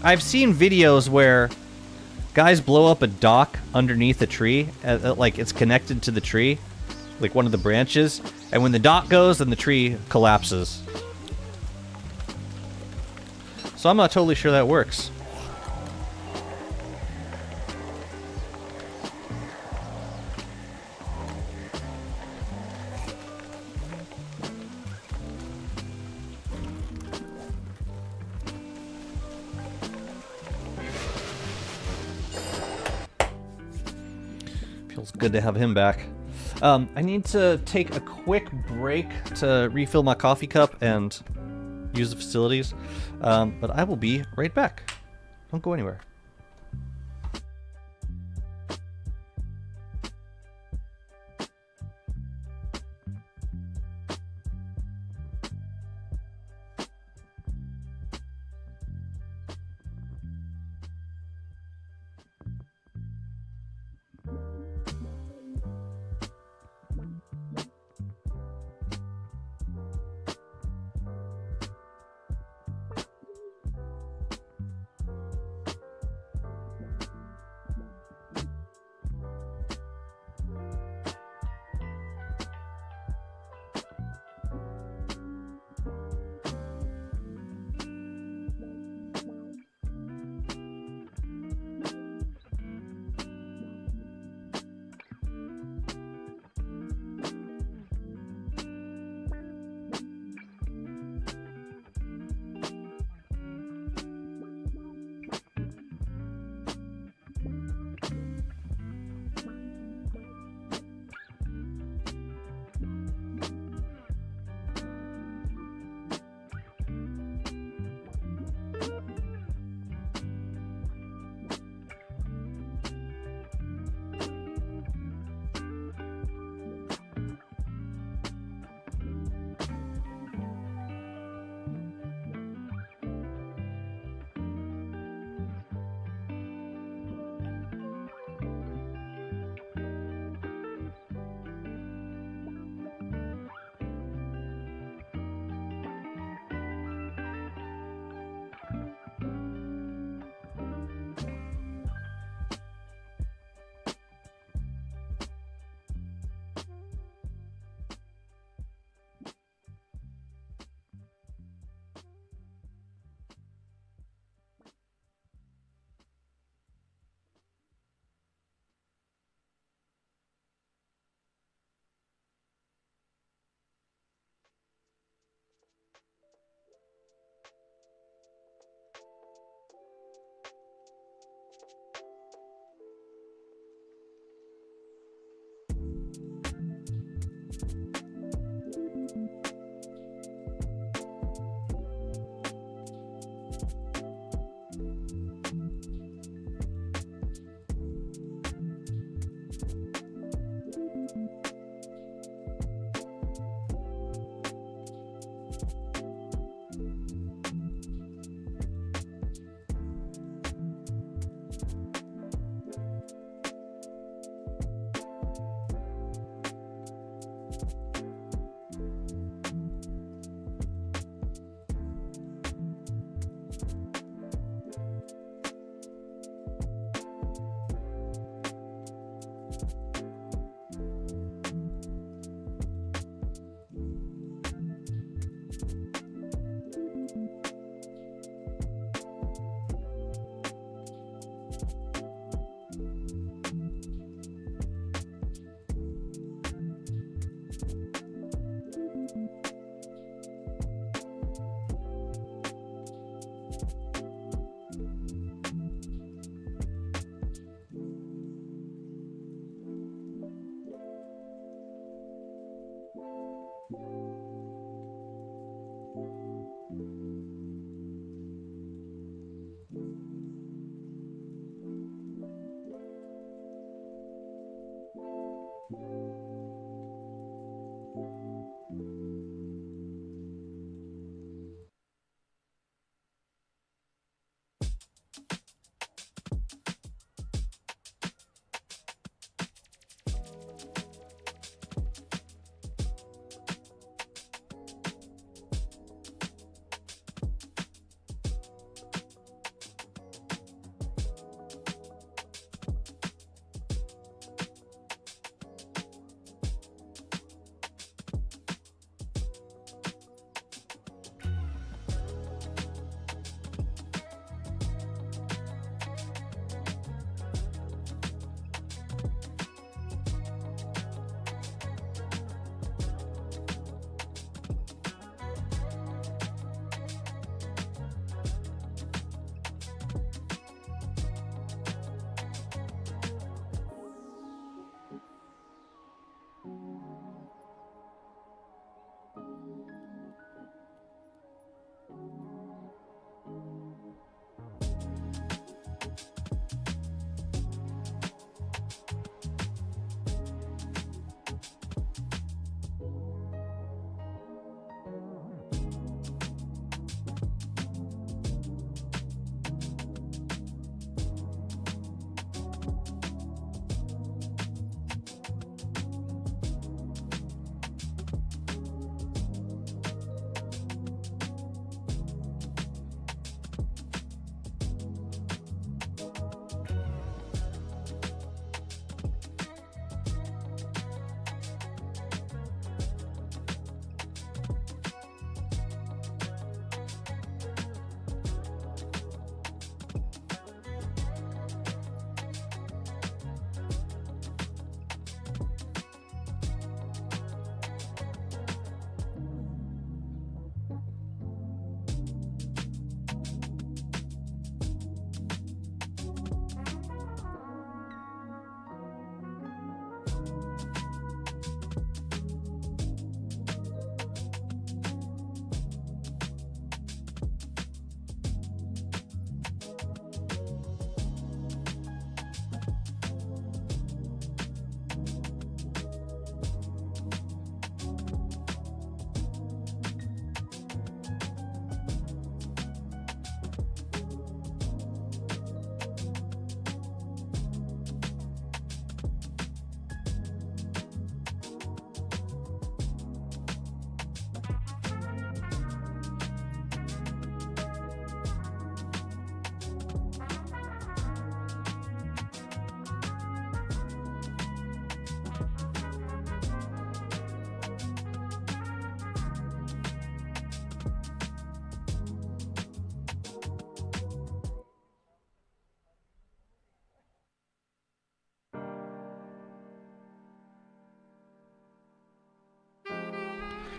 I've seen videos where guys blow up a dock underneath a tree, like it's connected to the tree, like one of the branches, and when the dock goes, then the tree collapses. So I'm not totally sure that works. Feels good to have him back. I need to take a quick break to refill my coffee cup and use the facilities, but I will be right back. Don't go anywhere.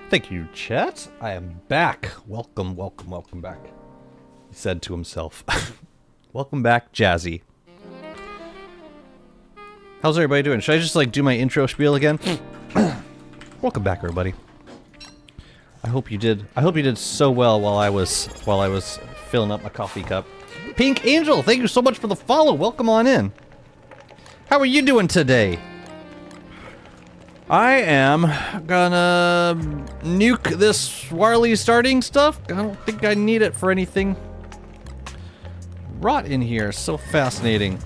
Thank you, chat. I am back. Welcome, welcome, welcome back. He said to himself. Welcome back, Jazzy. How's everybody doing? Should I just like do my intro spiel again? Welcome back, everybody. I hope you did so well while I was filling up my coffee cup. Pink Angel, thank you so much for the follow. Welcome on in. How are you doing today? I am gonna nuke this Warley starting stuff. I don't think I need it for anything. Rot in here, so fascinating.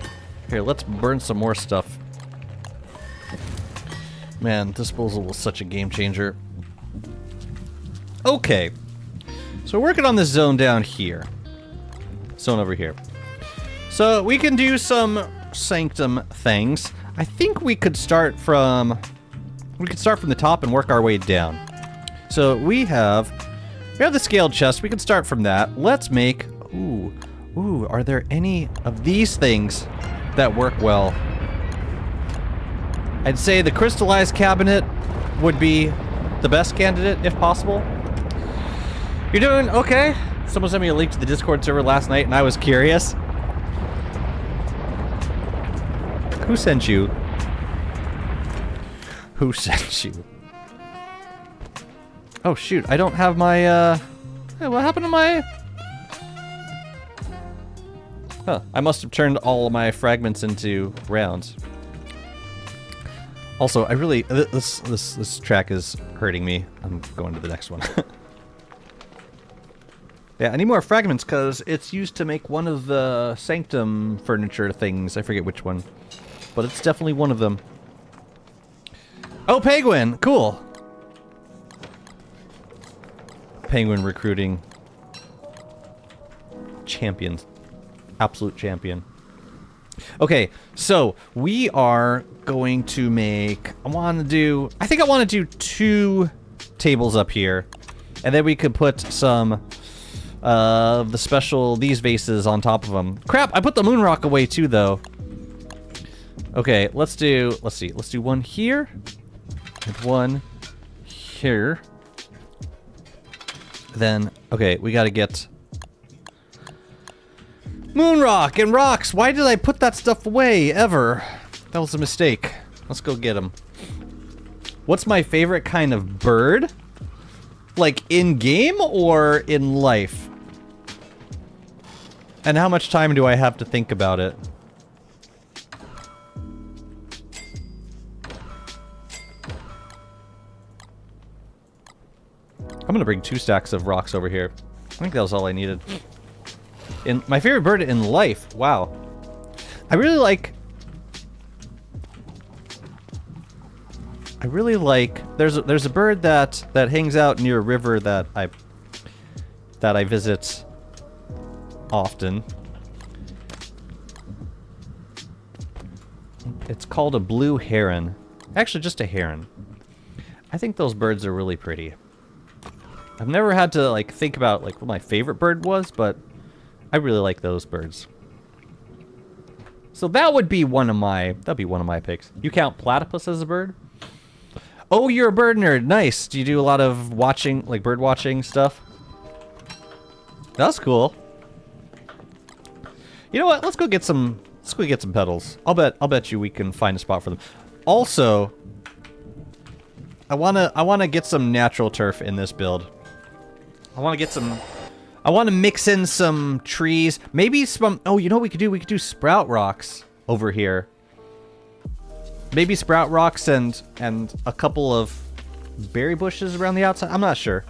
Here, let's burn some more stuff. Man, disposal was such a game changer. Okay, so we're working on this zone down here. Zone over here. So we can do some Sanctum things. I think we could start from the top and work our way down. So we have the scaled chest. We can start from that. Let's make ooh, are there any of these things that work well? I'd say the crystallized cabinet would be the best candidate if possible. You're doing okay? Someone sent me a link to the Discord server last night and I was curious. Who sent you? Who sent you? Oh shoot, I don't have my hey, what happened to my... Huh, I must have turned all of my fragments into rounds. Also, I really this track is hurting me. I'm going to the next one. Yeah, I need more fragments because it's used to make one of the Sanctum furniture things. I forget which one, but it's definitely one of them. Oh, Penguin! Cool. Penguin recruiting champion, absolute champion. Okay, so we are going to make, I think I want to do 2 tables up here. And then we could put some of the special, these vases on top of them. Crap, I put the moon rock away too though. Okay, let's do one here. And one here. Then, okay, we gotta get moon rock and rocks. Why did I put that stuff away ever? That was a mistake. Let's go get them. What's my favorite kind of bird? Like in game or in life? And how much time do I have to think about it? I'm gonna bring 2 stacks of rocks over here. I think that was all I needed. In my favorite bird in life. Wow. I really like there's a bird that hangs out near a river that I visit often. It's called a blue heron. Actually, just a heron. I think those birds are really pretty. I've never had to like think about like what my favorite bird was, but I really like those birds. So that'd be one of my picks. You count platypus as a bird? Oh, you're a bird nerd. Nice. Do you do a lot of watching, like bird watching stuff? That's cool. You know what? Let's go get some petals. I'll bet you we can find a spot for them. Also, I wanna get some natural turf in this build. I want to mix in some trees. Maybe some... Oh, you know what we could do? We could do sprout rocks over here. Maybe sprout rocks and a couple of berry bushes around the outside. I'm not sure.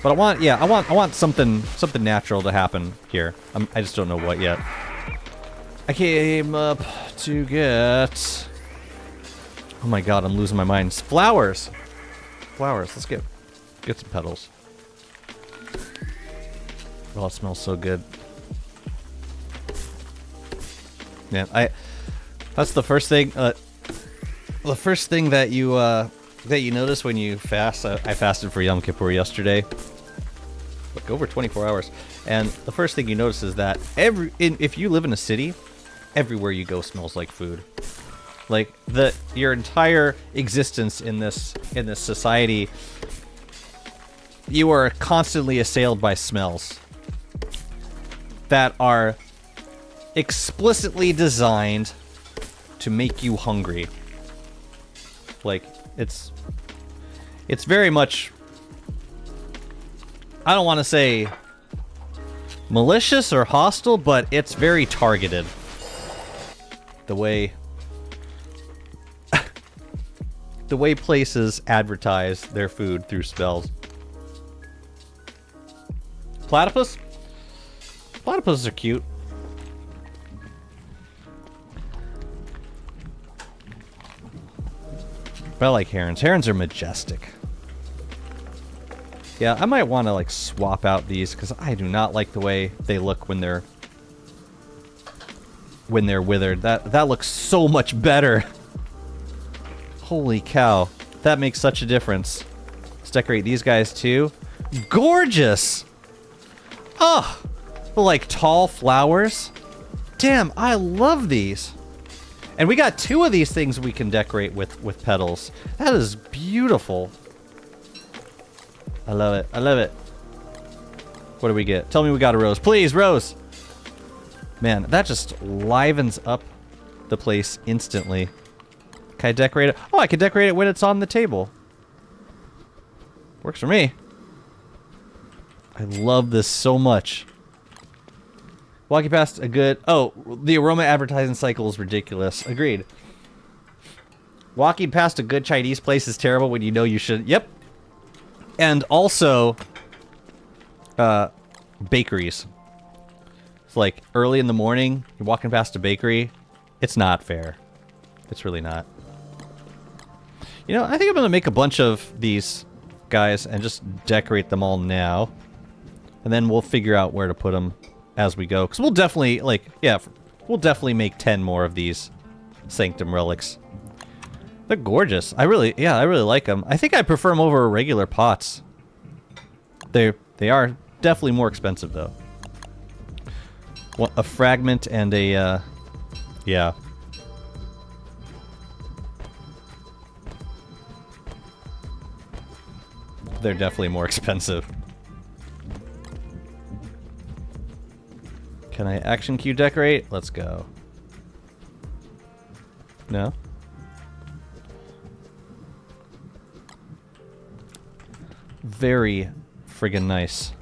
But I want something natural to happen here. I just don't know what yet. I came up to get... Oh my god, I'm losing my mind. Flowers. Flowers. Let's get some petals. Oh, it smells so good. Man, that's the first thing, the first thing that you notice when you fast. I fasted for Yom Kippur yesterday. Like over 24 hours. And the first thing you notice is that if you live in a city, everywhere you go smells like food. Like your entire existence in this society, you are constantly assailed by smells that are explicitly designed to make you hungry. Like, it's very much, I don't want to say malicious or hostile, but it's very targeted. The way places advertise their food through spells. Platypus? Platypuses are cute. But I like herons. Herons are majestic. Yeah, I might want to like swap out these because I do not like the way they look when they're withered. That looks so much better. Holy cow. That makes such a difference. Let's decorate these guys too. Gorgeous! Oh! Like tall flowers. Damn, I love these. And we got 2 of these things we can decorate with petals. That is beautiful. I love it. I love it. What do we get? Tell me we got a rose. Please, rose! Man, that just livens up the place instantly. Can I decorate it? Oh, I can decorate it when it's on the table. Works for me. I love this so much. Walking past a good... Oh, the aroma advertising cycle is ridiculous. Agreed. Walking past a good Chinese place is terrible when you know you should. Yep. And also, bakeries. It's like early in the morning, you're walking past a bakery. It's not fair. It's really not. You know, I think I'm going to make a bunch of these guys and just decorate them all now. And then we'll figure out where to put them as we go. Because we'll definitely, like, yeah, we'll definitely make 10 more of these Sanctum relics. They're gorgeous. I really like them. I think I prefer them over regular pots. They are definitely more expensive, though. A fragment and a, yeah. They're definitely more expensive. Can I action queue decorate? Let's go. No? Very friggin' nice.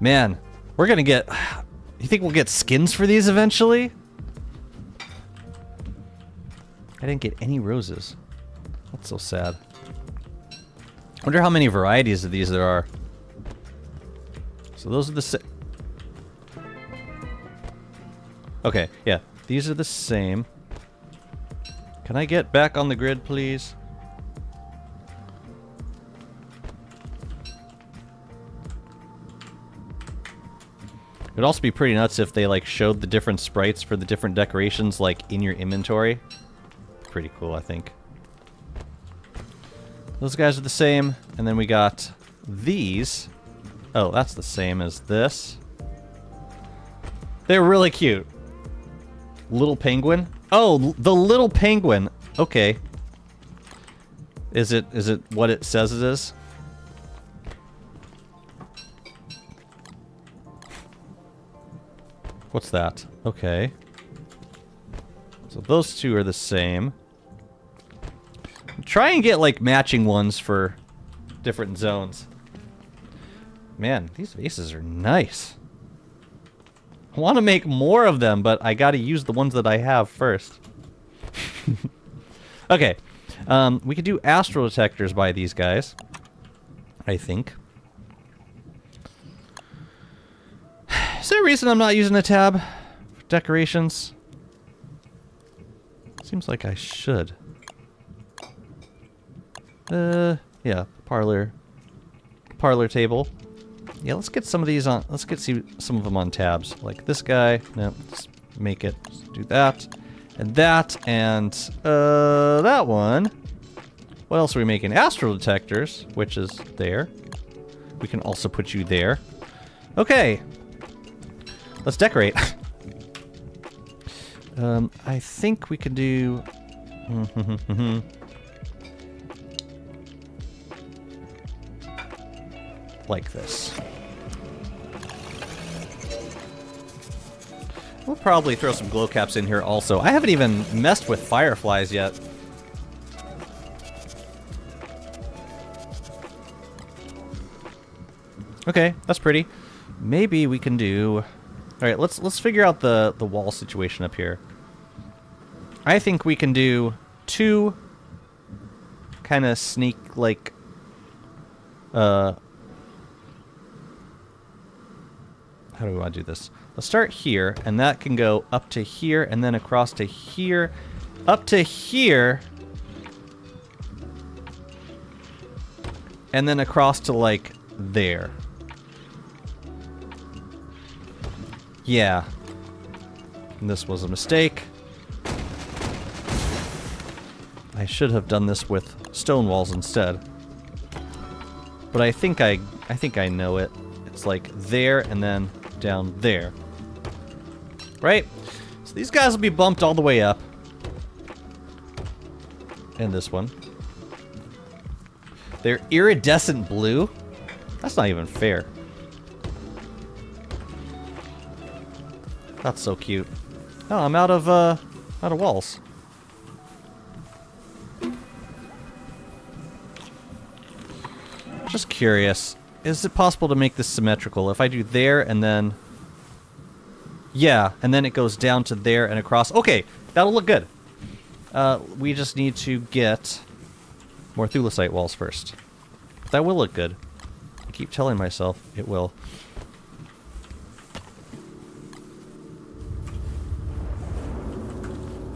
Man, we're gonna get... You think we'll get skins for these eventually? I didn't get any roses. That's so sad. I wonder how many varieties of these there are. So those are the okay, yeah. These are the same. Can I get back on the grid, please? It'd also be pretty nuts if they, like, showed the different sprites for the different decorations, like, in your inventory. Pretty cool, I think. Those guys are the same, and then we got these. Oh, that's the same as this. They're really cute. Little penguin? Oh, the little penguin. Okay. Is it what it says it is? What's that? Okay. So those two are the same. Try and get, like, matching ones for different zones. Man, these vases are nice. I want to make more of them, but I got to use the ones that I have first. Okay. We could do astral detectors by these guys, I think. Is there a reason I'm not using a tab for decorations? Seems like I should. Yeah, parlor table. Yeah, let's get some of these on. Let's get some of them on tabs. Like this guy. No, let's make it. Let's do that, and that one. What else are we making? Astral detectors, which is there. We can also put you there. Okay. Let's decorate. I think we can do... like this. We'll probably throw some glow caps in here also. I haven't even messed with fireflies yet. Okay, that's pretty. Maybe we can do... Alright, let's figure out the wall situation up here. I think we can do two kind of sneak, like... How do we want to do this? Let's start here, and that can go up to here, and then across to here, up to here, and then across to, like, there. Yeah. And this was a mistake. I should have done this with stone walls instead. But I think I know it. It's like there and then down there. Right? So these guys will be bumped all the way up. And this one. They're iridescent blue? That's not even fair. That's so cute. Oh, I'm out of walls. Just curious. Is it possible to make this symmetrical? If I do there and then... Yeah, and then it goes down to there and across. Okay, that'll look good. We just need to get more thulecite walls first. But that will look good. I keep telling myself it will.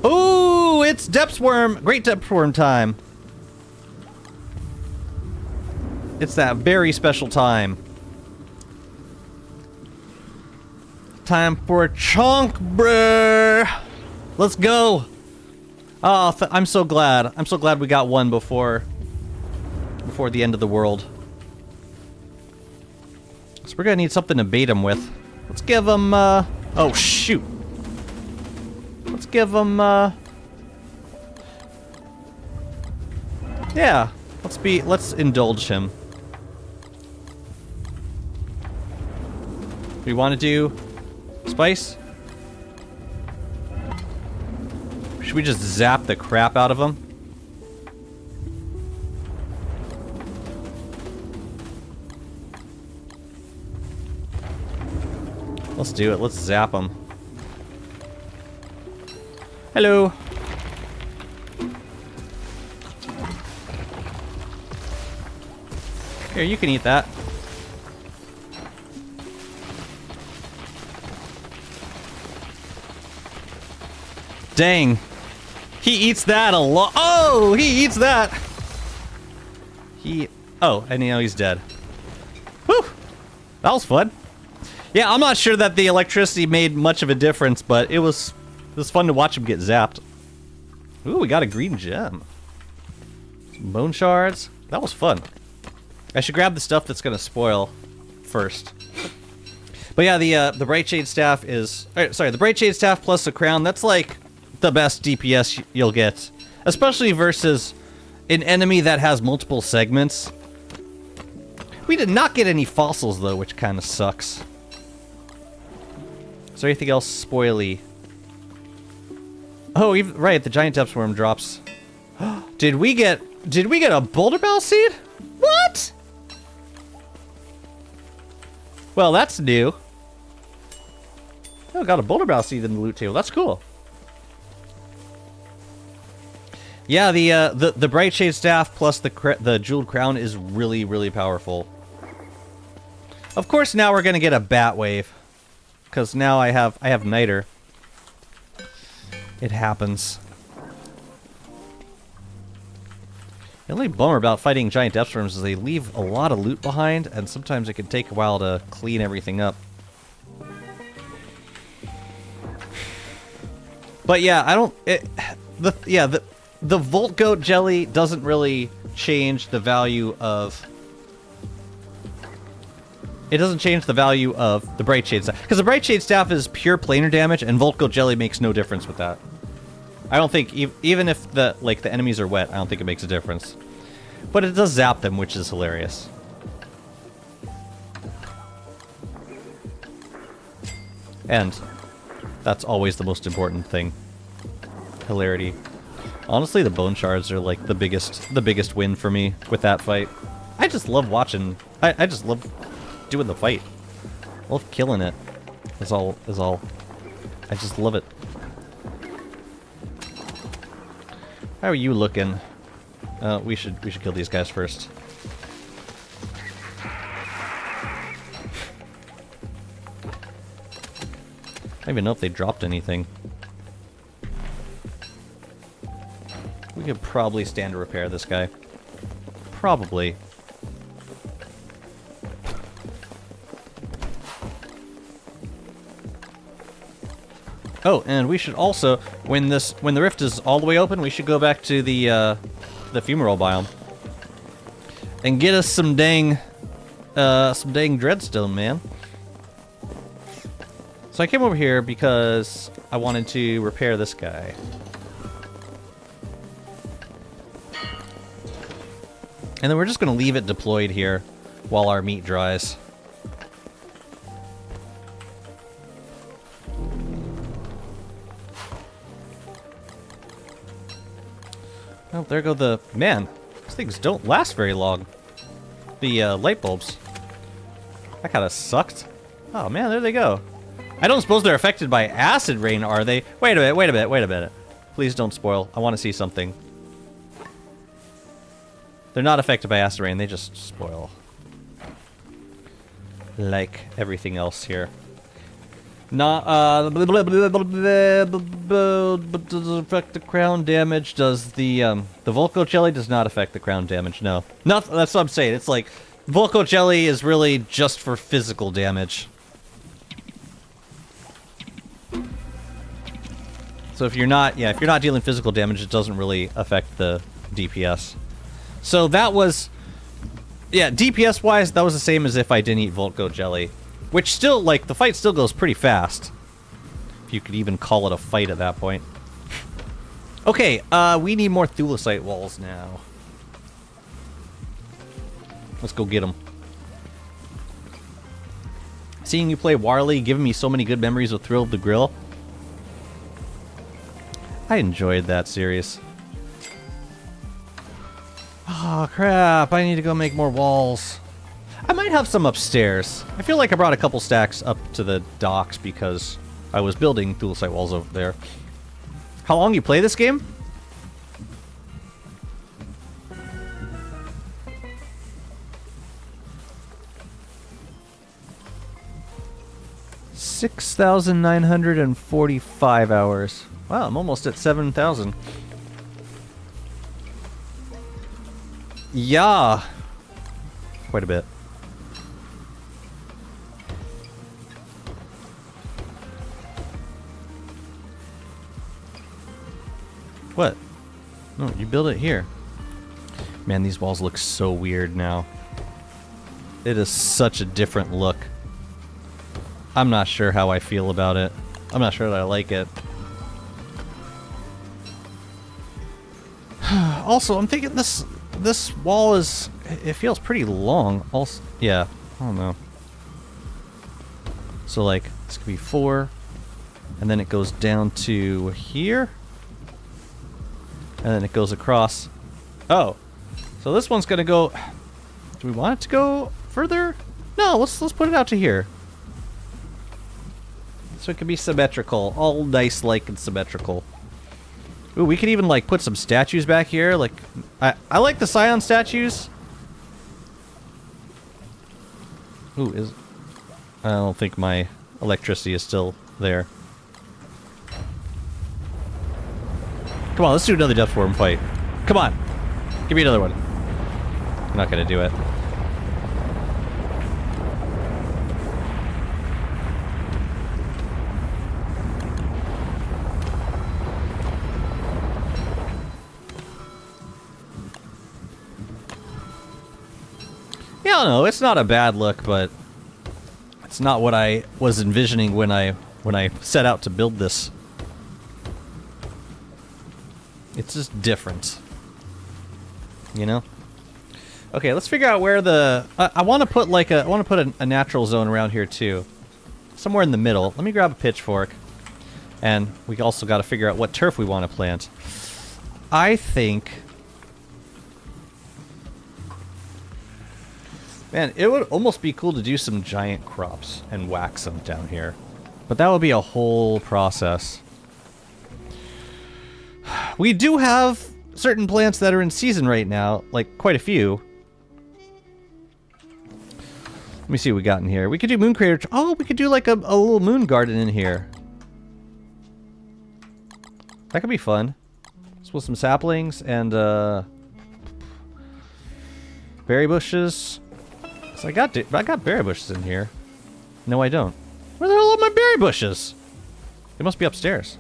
Ooh, it's depth worm! Great depth worm time. It's that very special time. Time for a chunk, bruh! Let's go! Oh, I'm so glad. I'm so glad we got one before the end of the world. So we're gonna need something to bait him with. Let's give him, oh, shoot. Let's give him, yeah. Let's indulge him. We want to do spice? Should we just zap the crap out of him? Let's do it. Let's zap him. Hello. Here, you can eat that. Dang. He eats that a lot. Oh, he eats that. Oh, and now he's dead. Whew. That was fun. Yeah, I'm not sure that the electricity made much of a difference, but it was fun to watch him get zapped. Ooh, we got a green gem. Some bone shards. That was fun. I should grab the stuff that's gonna spoil first. But yeah, the Bright Shade Staff is... sorry, the Bright Shade Staff plus the Crown, that's like the best DPS you'll get. Especially versus an enemy that has multiple segments. We did not get any fossils though, which kind of sucks. Is there anything else spoily? Oh, right, the giant depth worm drops. Did we get a boulder bell seed? What? Well, that's new. Oh, got a boulder bell seed in the loot table. That's cool. Yeah, the Bright Shade Staff plus the Jeweled Crown is really, really powerful. Of course, now we're gonna get a Bat Wave, because now I have Niter. It happens. The only bummer about fighting giant depth worms is they leave a lot of loot behind, and sometimes it can take a while to clean everything up. But yeah, the Volt Goat jelly doesn't really change the value of... It doesn't change the value of the Bright Shade Staff. Because the Bright Shade Staff is pure planar damage, and Volt Goat jelly makes no difference with that. I don't think, even if the enemies are wet, I don't think it makes a difference. But it does zap them, which is hilarious. And that's always the most important thing. Hilarity. Honestly, the bone shards are like the biggest win for me with that fight. I just love watching. I just love doing the fight. I love killing it. Is all. I just love it. How are you looking? We should kill these guys first. I don't even know if they dropped anything. We could probably stand to repair this guy. Probably. Oh, and we should also, when the rift is all the way open, we should go back to the fumarole biome and get us some dang dreadstone, man. So I came over here because I wanted to repair this guy. And then we're just gonna leave it deployed here while our meat dries. Oh, there go the... Man, these things don't last very long. The light bulbs. That kind of sucked. Oh man, there they go. I don't suppose they're affected by acid rain, are they? Wait a minute, wait a minute, wait a minute. Please don't spoil. I want to see something. They're not affected by acid rain, they just spoil. Like everything else here. Not, does it affect the crown damage? Does the Volco Jelly does not affect the crown damage, no. Not, that's what I'm saying, it's like, Volco Jelly is really just for physical damage. So if you're not, yeah, if you're not dealing physical damage, it doesn't really affect the DPS. So that was, yeah, DPS-wise, that was the same as if I didn't eat Volco Jelly. Which still, like, the fight still goes pretty fast. If you could even call it a fight at that point. Okay, we need more Thulecite walls now. Let's go get them. Seeing you play Warley, giving me so many good memories of Thrill of the Grill. I enjoyed that series. Oh, crap. I need to go make more walls. I might have some upstairs. I feel like I brought a couple stacks up to the docks because I was building Thulecite walls over there. How long you play this game? $6,945 hours. Wow, I'm almost at 7,000. Yeah. Quite a bit. What? No, you build it here. Man, these walls look so weird now. It is such a different look. I'm not sure how I feel about it. I'm not sure that I like it. Also, I'm thinking this wall is, it feels pretty long. Also, yeah, I don't know. So like, this could be 4, and then it goes down to here. And then it goes across. Oh, so this one's gonna go. Do we want it to go further? No, let's put it out to here. So it can be symmetrical, all nice, like, and symmetrical. Ooh, we could even like put some statues back here. Like, I like the Scion statues. Ooh, I don't think my electricity is still there. Come on, let's do another Death Worm fight. Come on. Give me another one. I'm not gonna do it. Yeah, I don't know, it's not a bad look, but it's not what I was envisioning when I set out to build this. It's just different. You know? Okay, let's figure out where the... I want to put like a... I want to put a natural zone around here too. Somewhere in the middle. Let me grab a pitchfork. And we also got to figure out what turf we want to plant. I think... Man, it would almost be cool to do some giant crops and wax them down here. But that would be a whole process. We do have certain plants that are in season right now, like quite a few. Let me see what we got in here. We could do moon crater. Oh, we could do like a little moon garden in here. That could be fun. Let's put some saplings and berry bushes. So I got berry bushes in here. No, I don't. Where the hell are my berry bushes? They must be upstairs.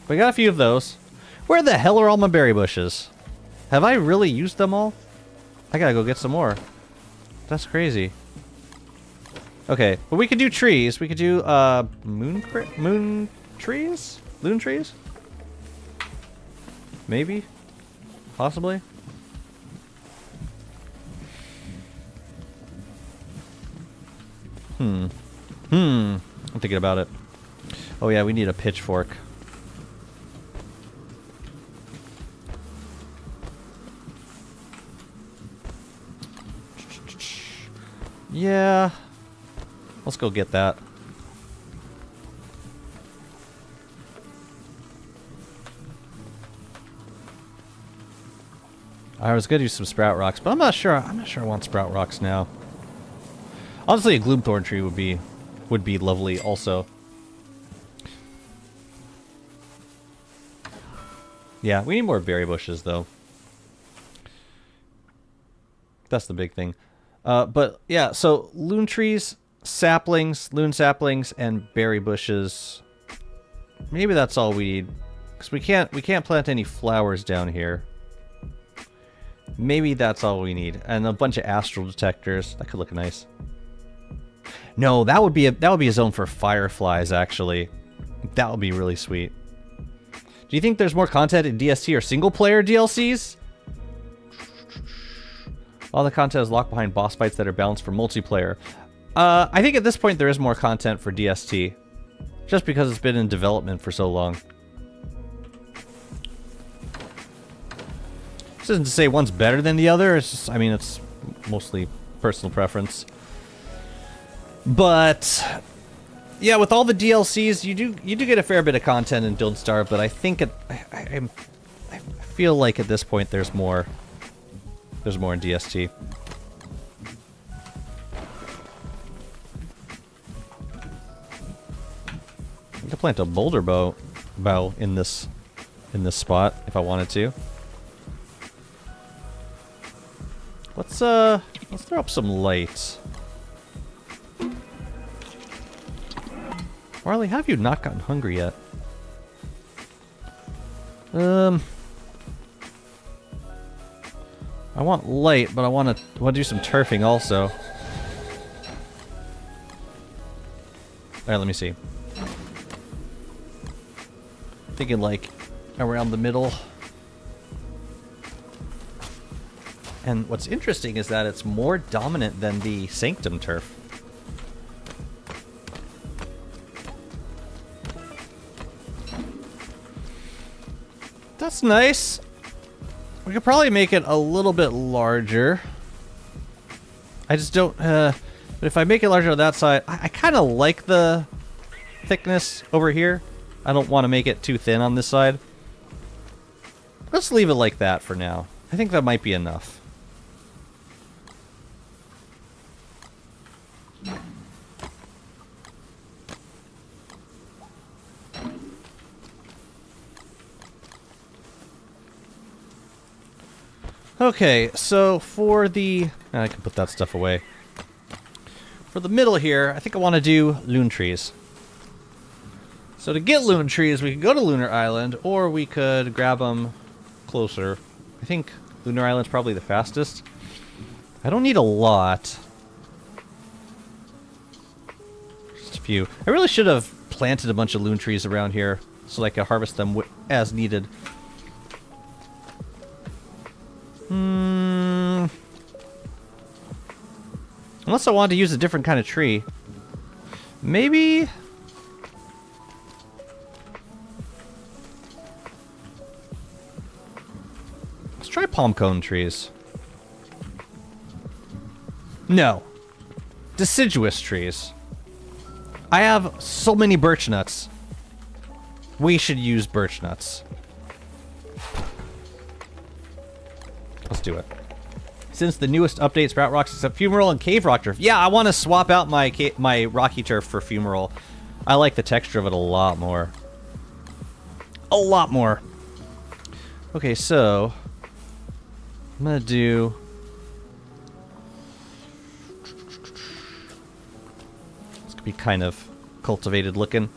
We got a few of those. Where the hell are all my berry bushes? Have I really used them all? I gotta go get some more. That's crazy. Okay, but we could do trees. We could do moon trees? Loon trees? Maybe? Possibly? I'm thinking about it. Oh yeah, we need a pitchfork. Yeah. Let's go get that. I was gonna do some sprout rocks, but I'm not sure I want sprout rocks now. Honestly, a gloomthorn tree would be lovely also. Yeah, we need more berry bushes though. That's the big thing. But yeah, so loon trees, saplings, loon saplings, and berry bushes. Maybe that's all we need, because we can't plant any flowers down here. Maybe that's all we need, and a bunch of astral detectors. That could look nice. No, that would be a zone for fireflies. Actually, that would be really sweet. Do you think there's more content in DST or single player DLCs? All the content is locked behind boss fights that are balanced for multiplayer. I think at this point there is more content for DST, just because it's been in development for so long. This isn't to say one's better than the other. It's just, I mean, it's mostly personal preference. But yeah, with all the DLCs, you do get a fair bit of content in Buildstar, but I think I feel like at this point there's more. There's more in DST. I could plant a boulder bow in this spot if I wanted to. Let's throw up some lights. Marley, have you not gotten hungry yet? I want light, but I want to do some turfing also. Alright, let me see. Thinking like around the middle. And what's interesting is that it's more dominant than the Sanctum turf. That's nice. We could probably make it a little bit larger. I just don't, but if I make it larger on that side, I kind of like the thickness over here. I don't want to make it too thin on this side. Let's leave it like that for now. I think that might be enough. Okay, so for the... I can put that stuff away. For the middle here, I think I want to do loon trees. So to get loon trees, we can go to Lunar Island, or we could grab them closer. I think Lunar Island's probably the fastest. I don't need a lot. Just a few. I really should have planted a bunch of loon trees around here, so I could harvest them as needed. Unless I wanted to use a different kind of tree. Maybe... Let's try palm cone trees. No. Deciduous trees. I have so many birch nuts. We should use birch nuts. Let's do it. Since the newest update, Sprout Rocks except Fumarole and Cave Rock Turf. Yeah, I want to swap out my Rocky Turf for Fumarole. I like the texture of it a lot more. A lot more. Okay, so... I'm gonna do... This could be kind of cultivated looking.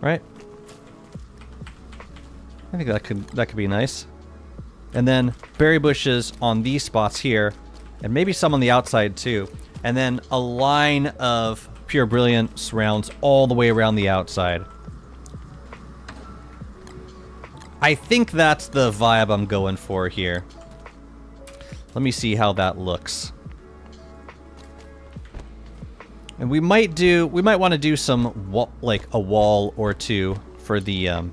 Right. I think that could be nice. And then berry bushes on these spots here, and maybe some on the outside too. And then a line of Pure Brilliant surrounds all the way around the outside. I think that's the vibe I'm going for here. Let me see how that looks. And we might want to do some like a wall or two for the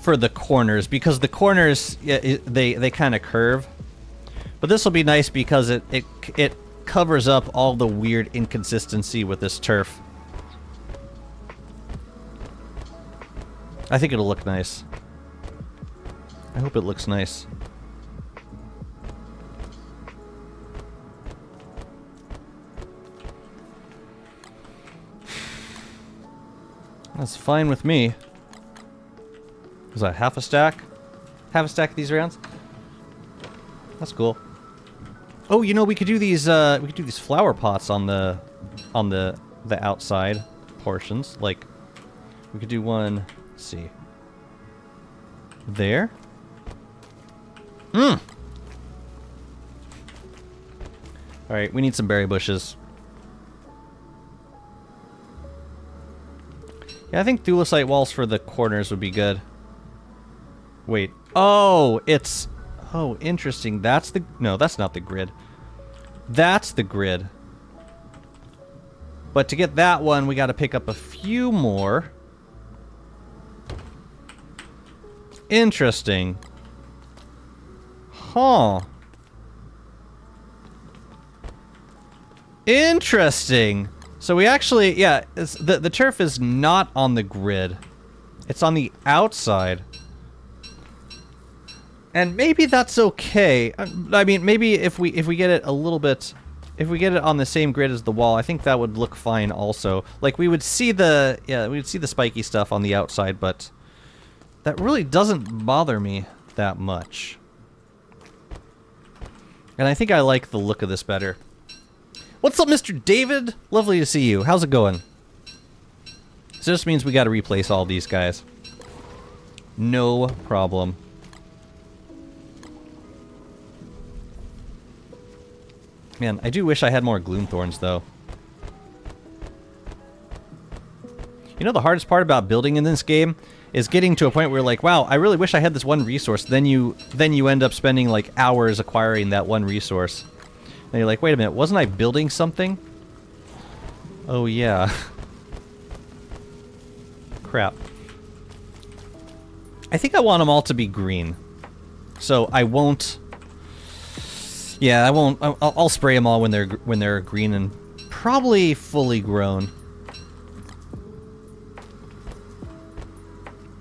for the corners, because the corners, yeah, they kind of curve. But this will be nice because it covers up all the weird inconsistency with this turf. I think it'll look nice. I hope it looks nice. That's fine with me. Was that half a stack? Half a stack of these rounds? That's cool. Oh, you know, we could do these flower pots on the outside portions. Like, we could do one, let's see. There. Alright, we need some berry bushes. Yeah, I think thulecite walls for the corners would be good. Wait. Oh, it's... Oh, interesting. That's the... No, that's not the grid. That's the grid. But to get that one, we gotta pick up a few more. Interesting. Huh. Interesting. So we actually, yeah, the turf is not on the grid. It's on the outside. And maybe that's okay. I mean, maybe if we get it a little bit, if we get it on the same grid as the wall, I think that would look fine also. Like we would see the, yeah, we would see the spiky stuff on the outside, but that really doesn't bother me that much. And I think I like the look of this better. What's up, Mr. David? Lovely to see you. How's it going? So this means we gotta replace all these guys. No problem. Man, I do wish I had more Gloomthorns, though. You know the hardest part about building in this game is getting to a point where you're like, wow, I really wish I had this one resource. Then you end up spending like hours acquiring that one resource. And you're like, wait a minute, wasn't I building something? Oh yeah. Crap. I think I want them all to be green. So I won't... Yeah, I won't... I'll spray them all when they're green and probably fully grown.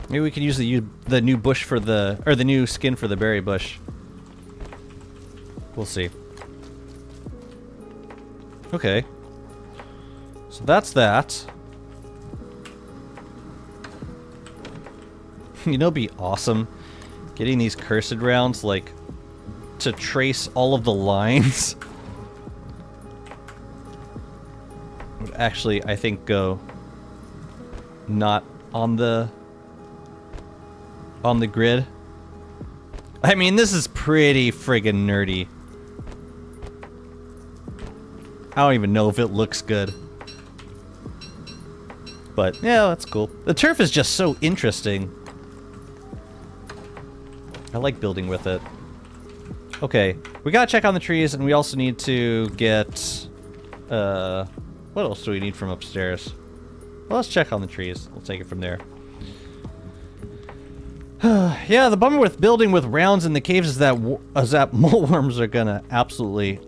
Maybe we can use the new bush for the... Or the new skin for the berry bush. We'll see. Okay. So that's that. You know, it'd be awesome getting these cursed rounds, like, to trace all of the lines. Would actually, I think, go not on the grid. I mean, this is pretty friggin' nerdy. I don't even know if it looks good. But, yeah, that's cool. The turf is just so interesting. I like building with it. Okay, we gotta check on the trees, and we also need to get... what else do we need from upstairs? Well, let's check on the trees. We'll take it from there. Yeah, the bummer with building with rounds in the caves is that moleworms are gonna absolutely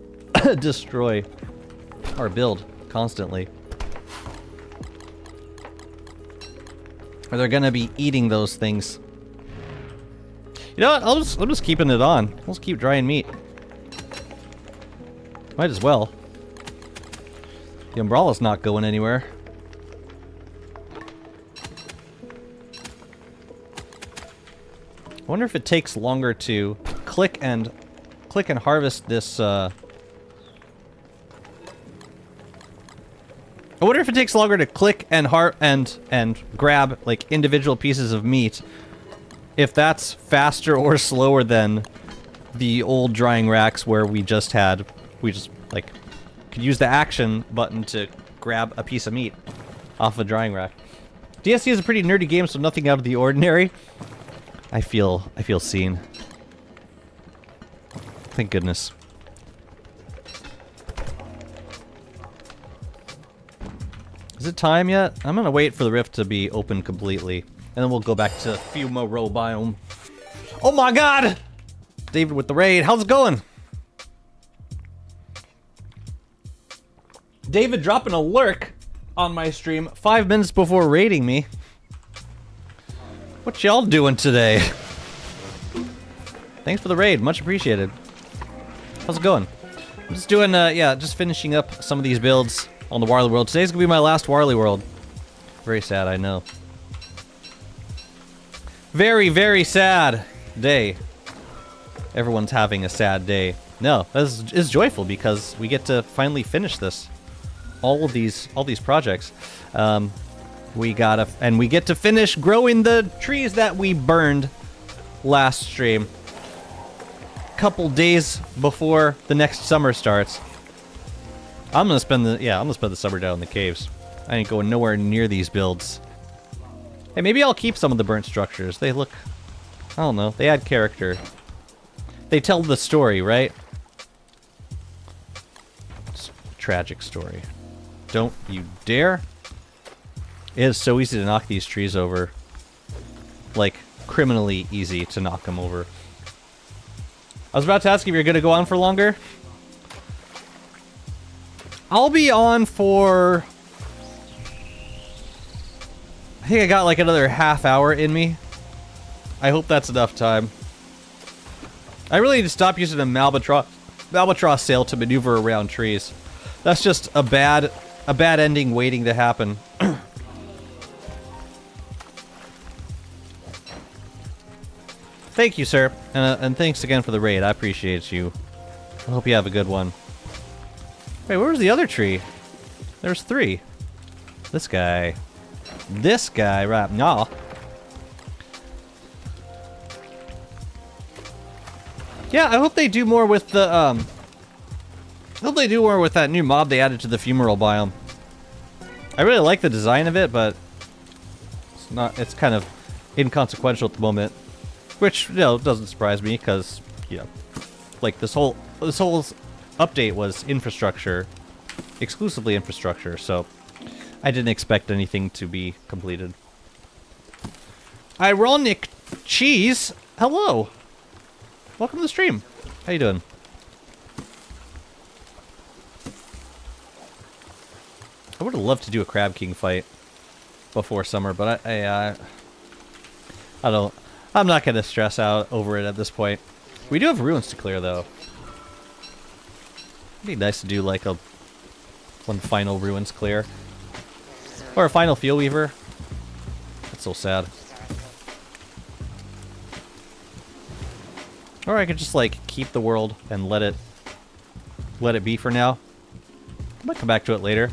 destroy our build constantly. Or they're gonna be eating those things. You know what? I'm just keeping it on. Let's keep drying meat. Might as well. The umbrella's not going anywhere. I wonder if it takes longer to click and harvest this. I wonder if it takes longer to click and grab like individual pieces of meat. If that's faster or slower than the old drying racks where we just like could use the action button to grab a piece of meat off a drying rack. DSC is a pretty nerdy game, so nothing out of the ordinary. I feel seen. Thank goodness. Is it time yet? I'm gonna wait for the rift to be open completely. and then we'll go back to Fumaro biome. Oh my god! David with the raid. How's it going? David dropping a lurk on my stream 5 minutes before raiding me. What y'all doing today? Thanks for the raid. Much appreciated. How's it going? I'm just doing, yeah, just finishing up some of these builds on the Warley World. Today's gonna be my last Warley World. Very sad, I know. Very, very sad day. Everyone's having a sad day. No, this is joyful because we get to finally finish this. All these projects. We get to finish growing the trees that we burned last stream. Couple days before the next summer starts. I'm gonna spend the summer down in the caves. I ain't going nowhere near these builds. Hey, maybe I'll keep some of the burnt structures. They look, I don't know, they add character. They tell the story, right? It's a tragic story. Don't you dare. It is so easy to knock these trees over. Like, criminally easy to knock them over. I was about to ask if you're gonna go on for longer. I'll be on for... I think I got like another half hour in me. I hope that's enough time. I really need to stop using a Malbatross sail to maneuver around trees. That's just a bad ending waiting to happen. Thank you, sir. And thanks again for the raid. I appreciate you. I hope you have a good one. Wait, where was the other tree? There's 3. This guy. This guy, right now. Yeah, I hope they do more with the, I hope they do more with that new mob they added to the Fumarole biome. I really like the design of it, but it's kind of inconsequential at the moment. Which, you know, doesn't surprise me, because, you know, like, this whole update was infrastructure, exclusively infrastructure, so I didn't expect anything to be completed. Ironic Cheese, hello! Welcome to the stream. How you doing? I would have loved to do a Crab King fight before summer, but I'm not gonna stress out over it at this point. We do have ruins to clear, though. It'd be nice to do like one final ruins clear, or a final Field Weaver. That's so sad. Or I could just like keep the world and let it be for now. I might come back to it later.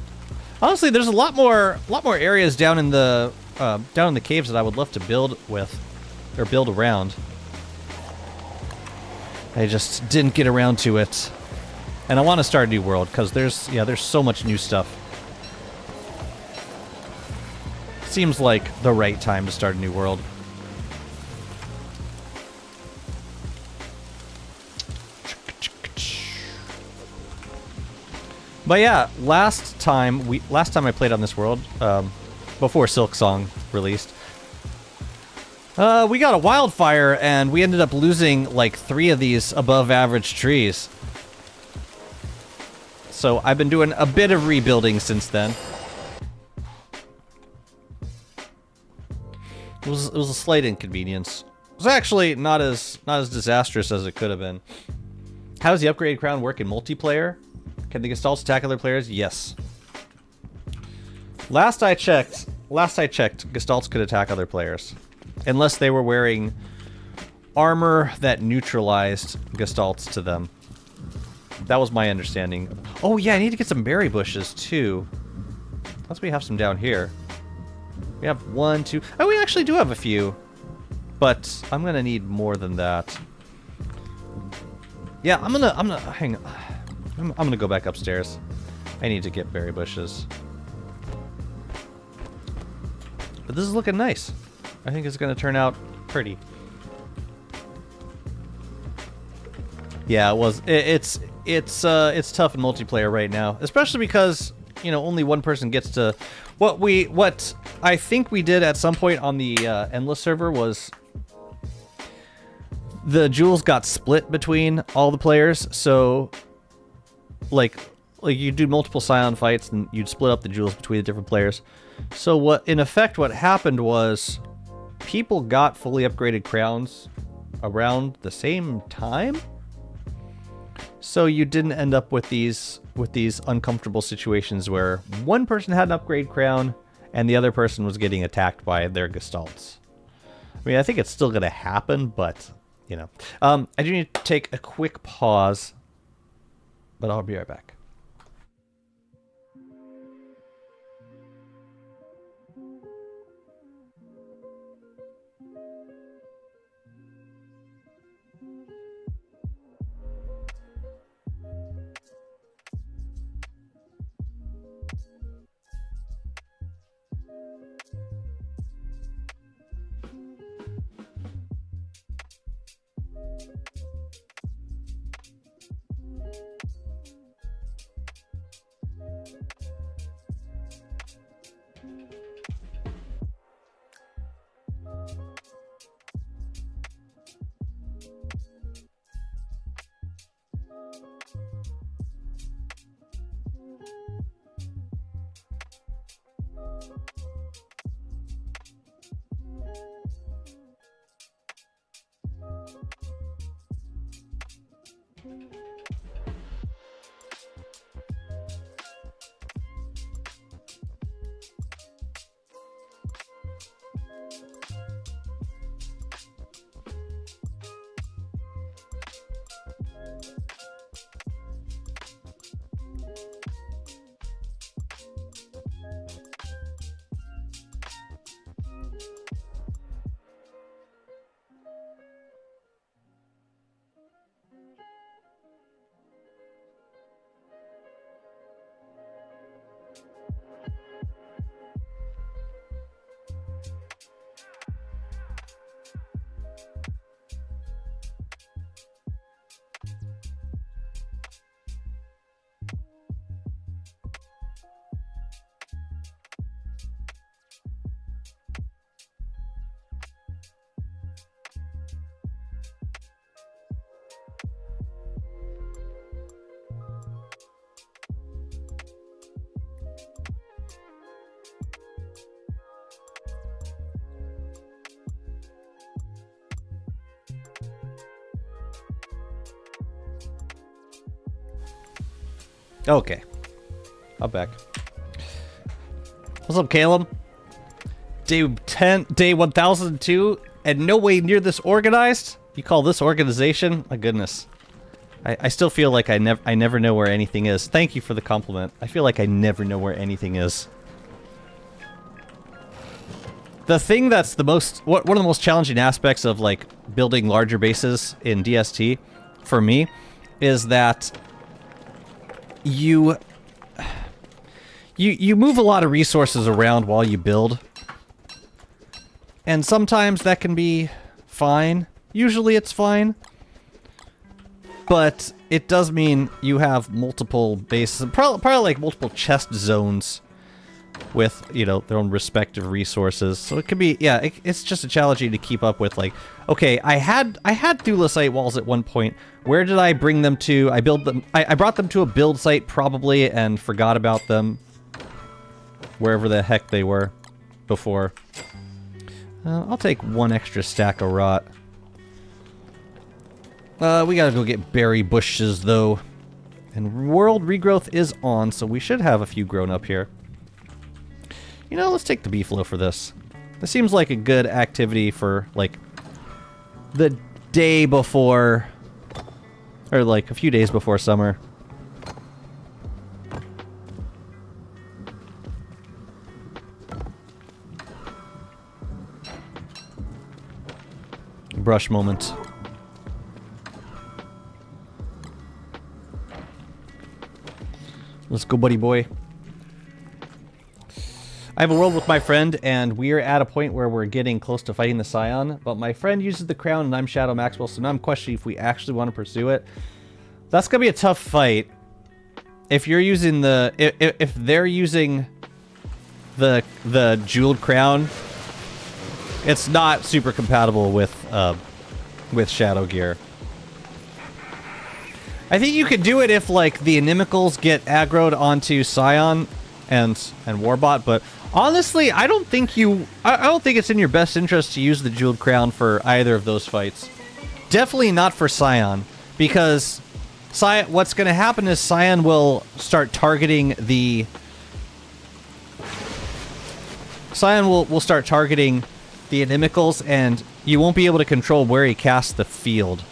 Honestly, there's a lot more areas down in the caves that I would love to build with. Or build around. I just didn't get around to it. And I want to start a new world, because there's so much new stuff. Seems like the right time to start a new world. But yeah, last time I played on this world, before Silksong released, we got a wildfire, and we ended up losing, like, 3 of these above-average trees. So I've been doing a bit of rebuilding since then. It was a slight inconvenience. It was actually not as disastrous as it could have been. How does the upgraded crown work in multiplayer? Can the Gestalts attack other players? Yes. Last I checked, Gestalts could attack other players. Unless they were wearing armor that neutralized Gestalts to them. That was my understanding. Oh yeah, I need to get some berry bushes too. Unless we have some down here. We have 1, 2... Oh, we actually do have a few. But I'm gonna need more than that. Yeah, I'm gonna hang on. I'm gonna go back upstairs. I need to get berry bushes. But this is looking nice. I think it's gonna turn out pretty. Yeah, it was. It's tough in multiplayer right now, especially because you know, only one person gets to... What I think we did at some point on the Endless server was... the jewels got split between all the players, so... Like you do multiple Scion fights, and you'd split up the jewels between the different players. So in effect, what happened was... people got fully upgraded crowns around the same time? So you didn't end up with these uncomfortable situations where one person had an upgrade crown and the other person was getting attacked by their gestalts. I mean, I think it's still going to happen, but, you know. I do need to take a quick pause, but I'll be right back. Okay. I'm back. What's up, Caleb? Day 1002, and no way near this organized? You call this organization? My goodness. I still feel like I never know where anything is. Thank you for the compliment. I feel like I never know where anything is. The thing that's the most... one of the most challenging aspects of, like, building larger bases in DST, for me, is that... You move a lot of resources around while you build. And sometimes that can be fine. Usually it's fine. But it does mean you have multiple bases, probably like multiple chest zones with, you know, their own respective resources. So it can be, yeah, it's just a challenging to keep up with. Like, okay, I had Thulecite walls at one point. Where did I bring them to? I brought them to a build site probably and forgot about them wherever the heck they were before. I'll take one extra stack of rot. We gotta go get berry bushes though. And world regrowth is on, so we should have a few grown up here. You know, let's take the beefalo for this. This seems like a good activity for, like, the day before, or like a few days before summer. Brush moment. Let's go, buddy boy. I have a world with my friend, and we're at a point where we're getting close to fighting the Scion, but my friend uses the crown and I'm Shadow Maxwell, so now I'm questioning if we actually want to pursue it. That's going to be a tough fight. if you're using if they're using the jeweled crown, it's not super compatible with Shadow Gear. I think you could do it if like the Inimicals get aggroed onto Scion and Warbot, but honestly, I don't think it's in your best interest to use the jeweled crown for either of those fights. Definitely not for Scion, because what's going to happen is Scion will start targeting the Inimicals, and you won't be able to control where he casts the field.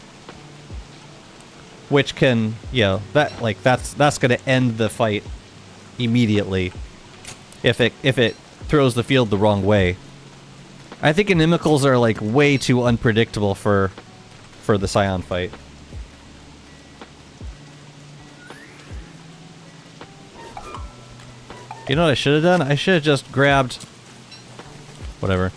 Which can, that's going to end the fight immediately if it throws the field the wrong way. I think Inimicals are like way too unpredictable for the Scion fight. You know what I should have done? I should have just grabbed whatever.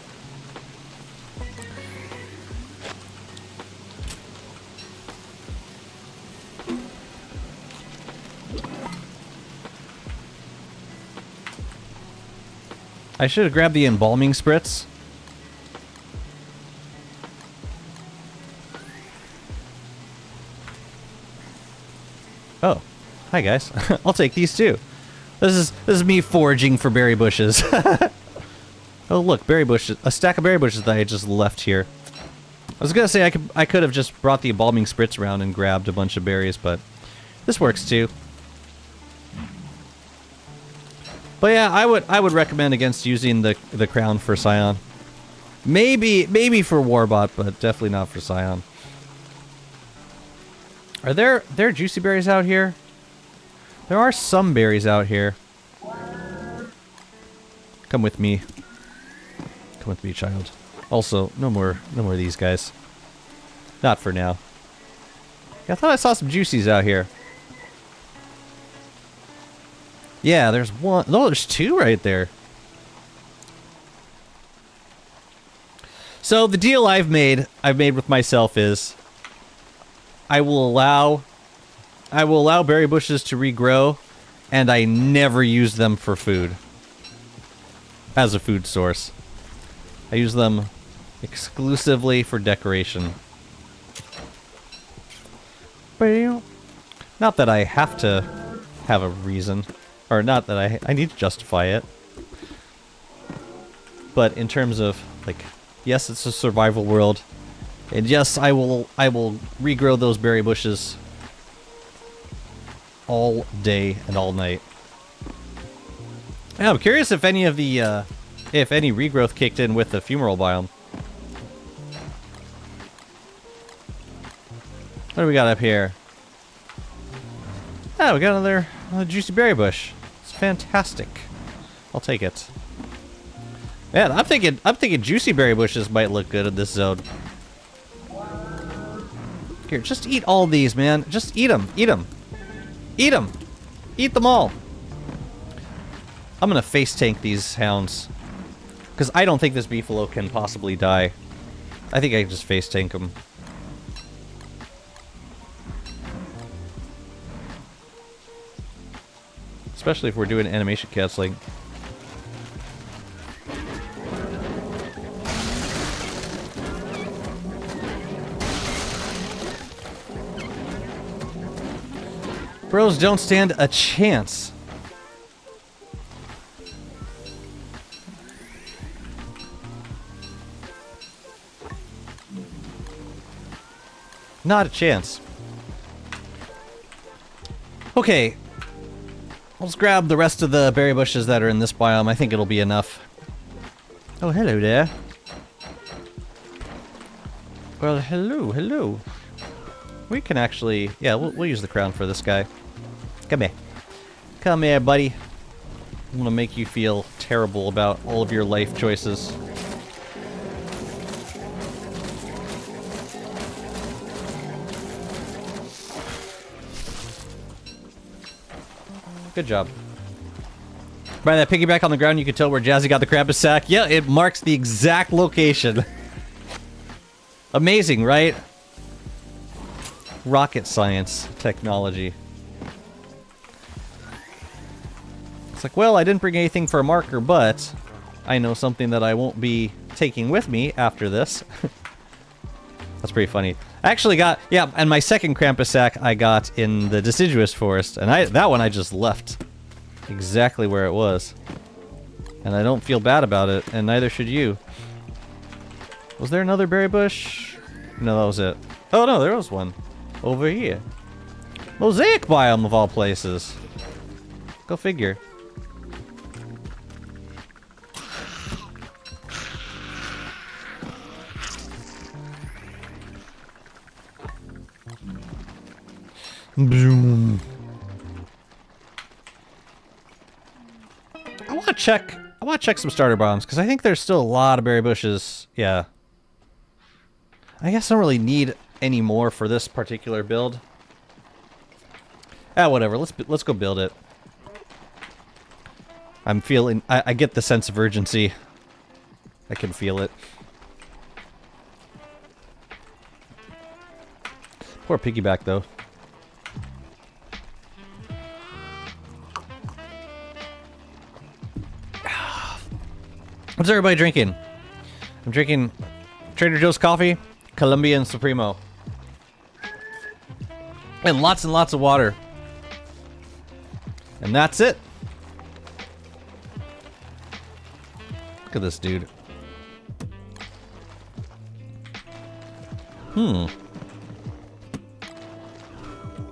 I should have grabbed the embalming spritz. Oh, hi guys. I'll take these too. This is me foraging for berry bushes. Oh look, berry bushes. A stack of berry bushes that I just left here. I was gonna say I could have just brought the embalming spritz around and grabbed a bunch of berries, but this works too. But yeah, I would recommend against using the crown for Scion. Maybe for Warbot, but definitely not for Scion. Are there juicy berries out here? There are some berries out here. Come with me. Come with me, child. Also, no more of these guys. Not for now. Yeah, I thought I saw some juicies out here. Yeah, there's one. No, there's two right there. So the deal I've made with myself is I will allow berry bushes to regrow, and I never use them for food. As a food source. I use them exclusively for decoration. Not that I have to have a reason. Or not that I need to justify it. But in terms of, like, yes, it's a survival world. And yes, I will regrow those berry bushes all day and all night. Yeah, I'm curious if any of the, if any regrowth kicked in with the fumarole biome. What do we got up here? Ah, we got another juicy berry bush. It's fantastic. I'll take it. Man, I'm thinking juicy berry bushes might look good in this zone. Here, just eat all these, man. Just eat them. Eat them. Eat them. Eat them all. I'm gonna face tank these hounds. Because I don't think this beefalo can possibly die. I think I can just face tank them. Especially if we're doing animation canceling. Bros don't stand a chance. Not a chance. Okay. Let's grab the rest of the berry bushes that are in this biome. I think it'll be enough. Oh, hello there. Well, hello. We can actually... Yeah, we'll use the crown for this guy. Come here. Come here, buddy. I'm gonna make you feel terrible about all of your life choices. Good job. By that piggyback on the ground, you can tell where Jazzy got the Krampus sack. Yeah, it marks the exact location. Amazing, right? Rocket science technology. like, well, I didn't bring anything for a marker, but I know something that I won't be taking with me after this. That's pretty funny. I actually got, yeah, and my second Krampus sack I got in the deciduous forest, and that one I just left exactly where it was. And I don't feel bad about it, and neither should you. Was there another berry bush? No, that was it. Oh no, there was one. Over here. Mosaic biome of all places. Go figure. Boom. I want to check some starter bombs because I think there's still a lot of berry bushes. Yeah. I guess I don't really need any more for this particular build. Ah, whatever. Let's go build it. I'm feeling. I get the sense of urgency. I can feel it. Poor piggyback though. What's everybody drinking? I'm drinking Trader Joe's coffee, Colombian Supremo. And lots of water. And that's it. Look at this dude.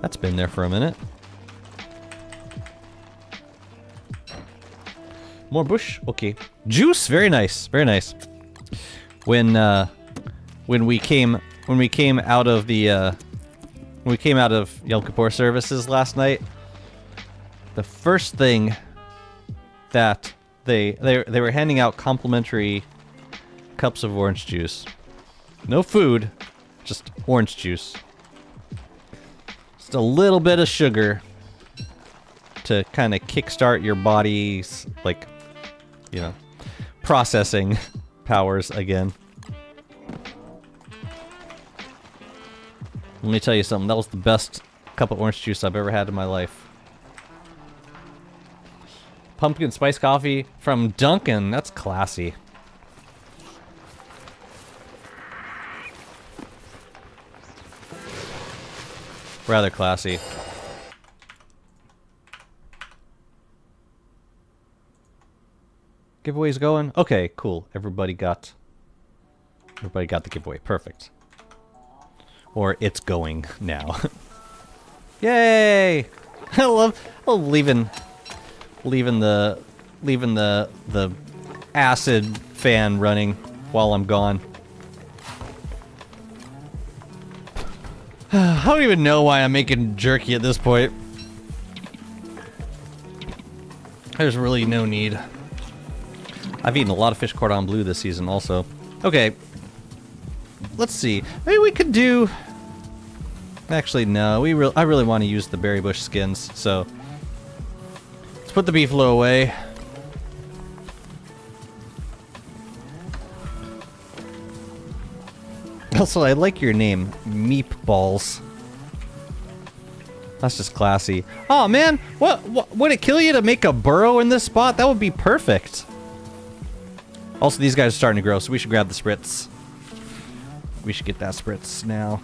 That's been there for a minute. More bush? Okay. Juice? Very nice. Very nice. When we came out of the when we came out of Yom Kippur services last night, the first thing that they were handing out complimentary cups of orange juice. No food, just orange juice. Just a little bit of sugar to kind of kickstart your body's, like, you know, processing powers again. Let me tell you something, that was the best cup of orange juice I've ever had in my life. Pumpkin spice coffee from Dunkin', that's classy. Rather classy. Giveaway's going? Okay, cool. Everybody got the giveaway. Perfect. Or it's going now. Yay! I love leaving the acid fan running while I'm gone. I don't even know why I'm making jerky at this point. There's really no need. I've eaten a lot of fish cordon bleu this season also. Okay. Let's see. Maybe we could do... Actually, no. I really want to use the berry bush skins, so... Let's put the beefalo away. Also, I like your name. Meepballs. That's just classy. Oh, man! What? Would it kill you to make a burrow in this spot? That would be perfect. Also, these guys are starting to grow, so we should grab the spritz. We should get that spritz now.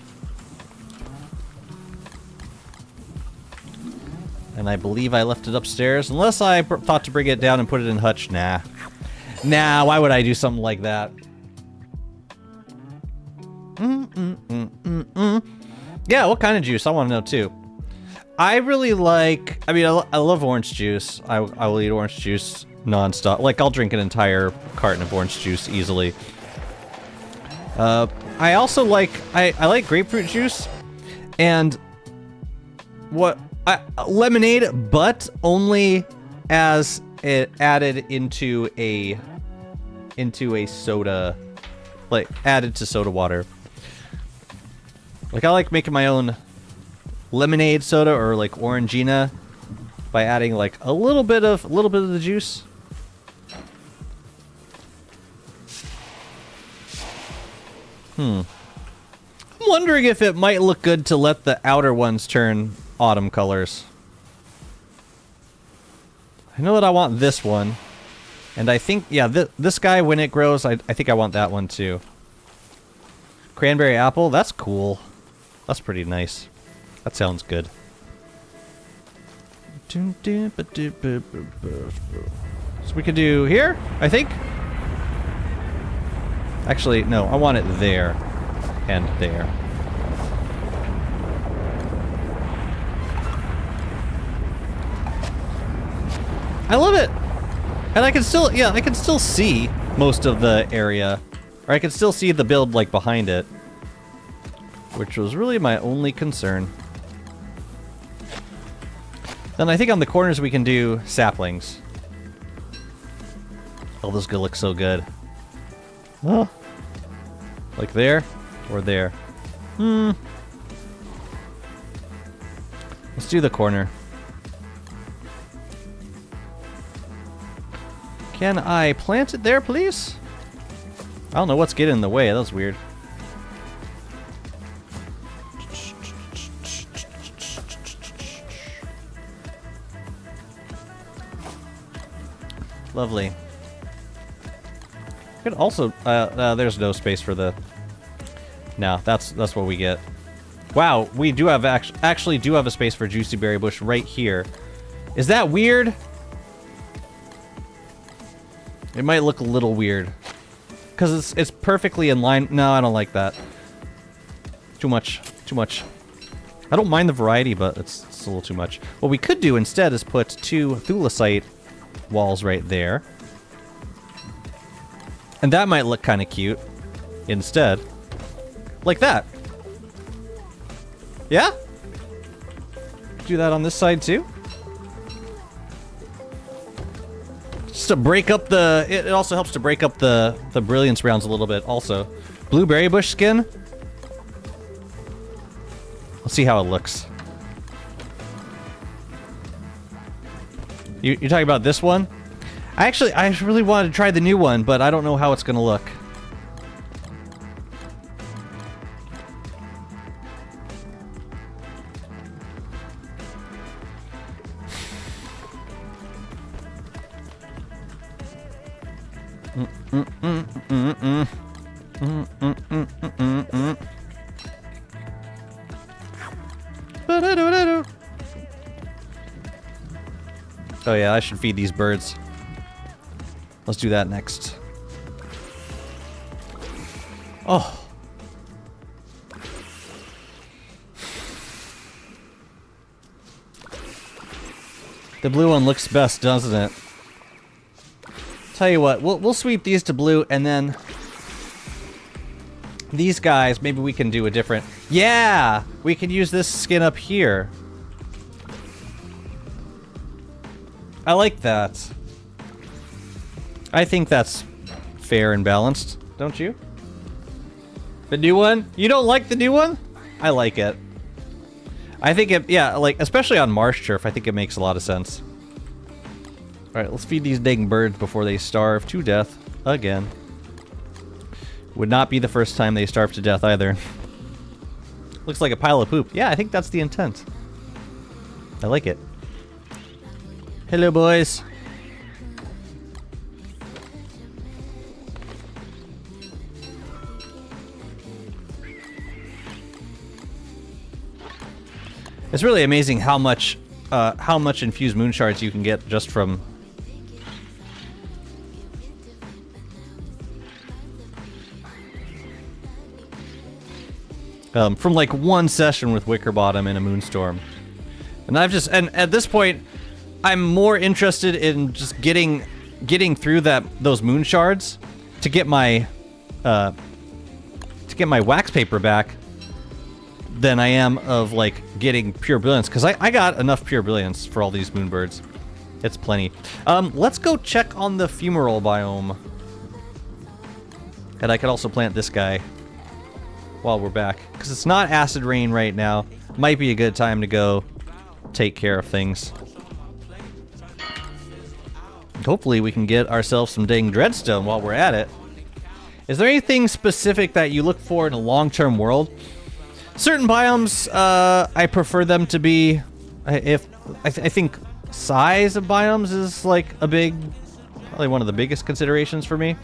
And I believe I left it upstairs, unless I thought to bring it down and put it in hutch. Nah. Nah, why would I do something like that? Yeah, what kind of juice? I want to know, too. I really like... I mean, I love orange juice. I will eat orange juice non-stop. Like, I'll drink an entire carton of orange juice easily. I also like... I like grapefruit juice. And... lemonade, but only as it added into a soda... Like, added to soda water. Like, I like making my own lemonade soda or like Orangina by adding like a little bit of the juice. I'm wondering if it might look good to let the outer ones turn autumn colors. I know that I want this one. And I think, yeah, this guy, when it grows, I think I want that one too. Cranberry apple, that's cool. That's pretty nice. That sounds good. So we could do here, I think. Actually, no, I want it there. And there. I love it! And I can still, yeah, I can still see most of the area. Or I can still see the build, like, behind it. Which was really my only concern. Then I think on the corners we can do saplings. Oh, this is gonna look so good. Oh. Like there, or there. Let's do the corner. Can I plant it there, please? I don't know what's getting in the way. That was weird. Lovely. Could also, there's no space for the. No, that's what we get. Wow, we do have actually do have a space for Juicy Berry Bush right here. Is that weird? It might look a little weird. Because it's perfectly in line. No, I don't like that. Too much. Too much. I don't mind the variety, but it's a little too much. What we could do instead is put 2 thulecite walls right there. And that might look kind of cute. Instead. Like that. Yeah? Do that on this side too? Just to break up the... It also helps to break up the brilliance rounds a little bit also. Blueberry bush skin. Let's see how it looks. You're talking about this one? I really wanted to try the new one, but I don't know how it's gonna look. Oh yeah, I should feed these birds. Let's do that next. Oh. The blue one looks best, doesn't it? Tell you what, we'll sweep these to blue, and then these guys, maybe we can do a different... Yeah! We can use this skin up here. I like that. I think that's fair and balanced, don't you? The new one? You don't like the new one? I like it. I think it, yeah, like, especially on marsh turf, I think it makes a lot of sense. Alright, let's feed these dang birds before they starve to death again. Would not be the first time they starve to death either. Looks like a pile of poop. Yeah, I think that's the intent. I like it. Hello, boys. It's really amazing how much infused moon shards you can get just from like one session with Wickerbottom in a Moonstorm. And and at this point, I'm more interested in just getting through those moon shards to get my wax paper back than I am of like getting pure brilliance, because I got enough pure brilliance for all these moonbirds. It's plenty. Let's go check on the fumarole biome. And I could also plant this guy while we're back, because it's not acid rain right now. Might be a good time to go take care of things. Hopefully we can get ourselves some dang dreadstone while we're at it. Is there anything specific that you look for in a long-term world? Certain biomes, I prefer them to be... I think size of biomes is like a big, probably one of the biggest considerations for me.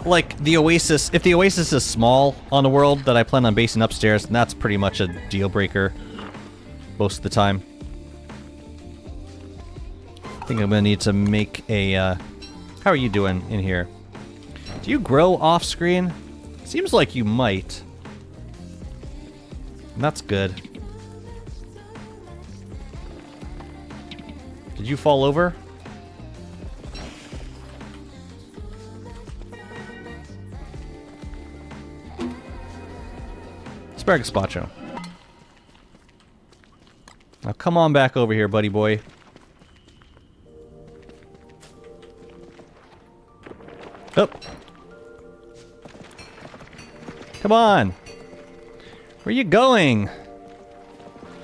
Like the Oasis, if the Oasis is small on a world that I plan on basing upstairs, then that's pretty much a deal breaker most of the time. I think I'm gonna need to make a, how are you doing in here? Do you grow off screen? Seems like you might. And that's good. Did you fall over? Asparagus Spacho. Now come on back over here, buddy boy. Oh. Come on. Where are you going?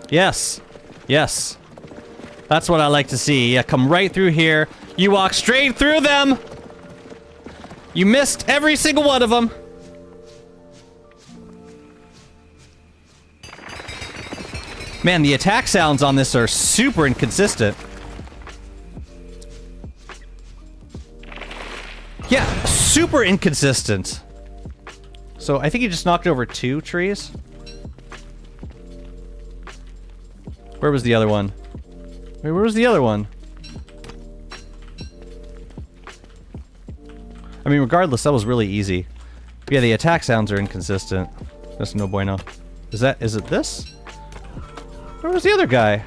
Yes. Yes. That's what I like to see. Yeah, come right through here. You walk straight through them. You missed every single one of them. Man, the attack sounds on this are super inconsistent. Yeah, super inconsistent. So I think he just knocked over 2 trees. Where was the other one? Wait, where was the other one? I mean, regardless, that was really easy. But yeah, the attack sounds are inconsistent. That's no bueno. Is it this? Where was the other guy?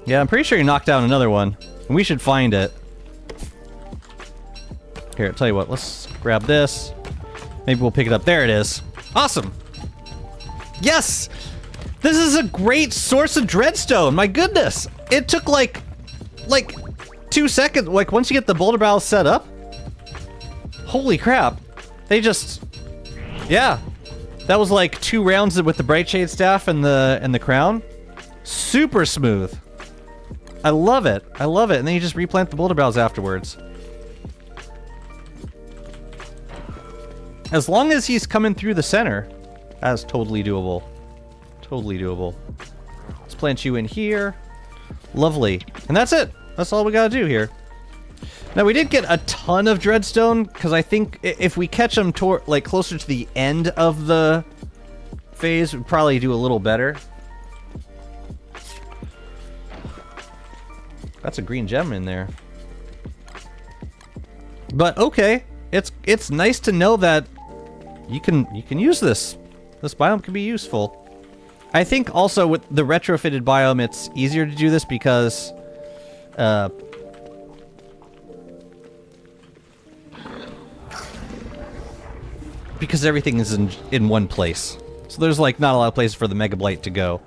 Yeah, I'm pretty sure he knocked down another one. And we should find it. Here, I'll tell you what, let's grab this. Maybe we'll pick it up. There it is. Awesome! Yes! This is a great source of dreadstone, my goodness! It took like 2 seconds, like once you get the boulder barrel set up. Holy crap. They just, yeah. That was like 2 rounds with the Brightshade staff and the crown. Super smooth. I love it. I love it. And then you just replant the boulder barrels afterwards. As long as he's coming through the center, that's totally doable. Totally doable. Let's plant you in here. Lovely. And that's it. That's all we gotta do here. Now, we didn't get a ton of dreadstone, because I think if we catch them like closer to the end of the phase, we'd probably do a little better. That's a green gem in there. But okay, it's nice to know that you can use this. This biome can be useful. I think also with the retrofitted biome, it's easier to do this because everything is in one place. So there's like not a lot of places for the Mega Blight to go.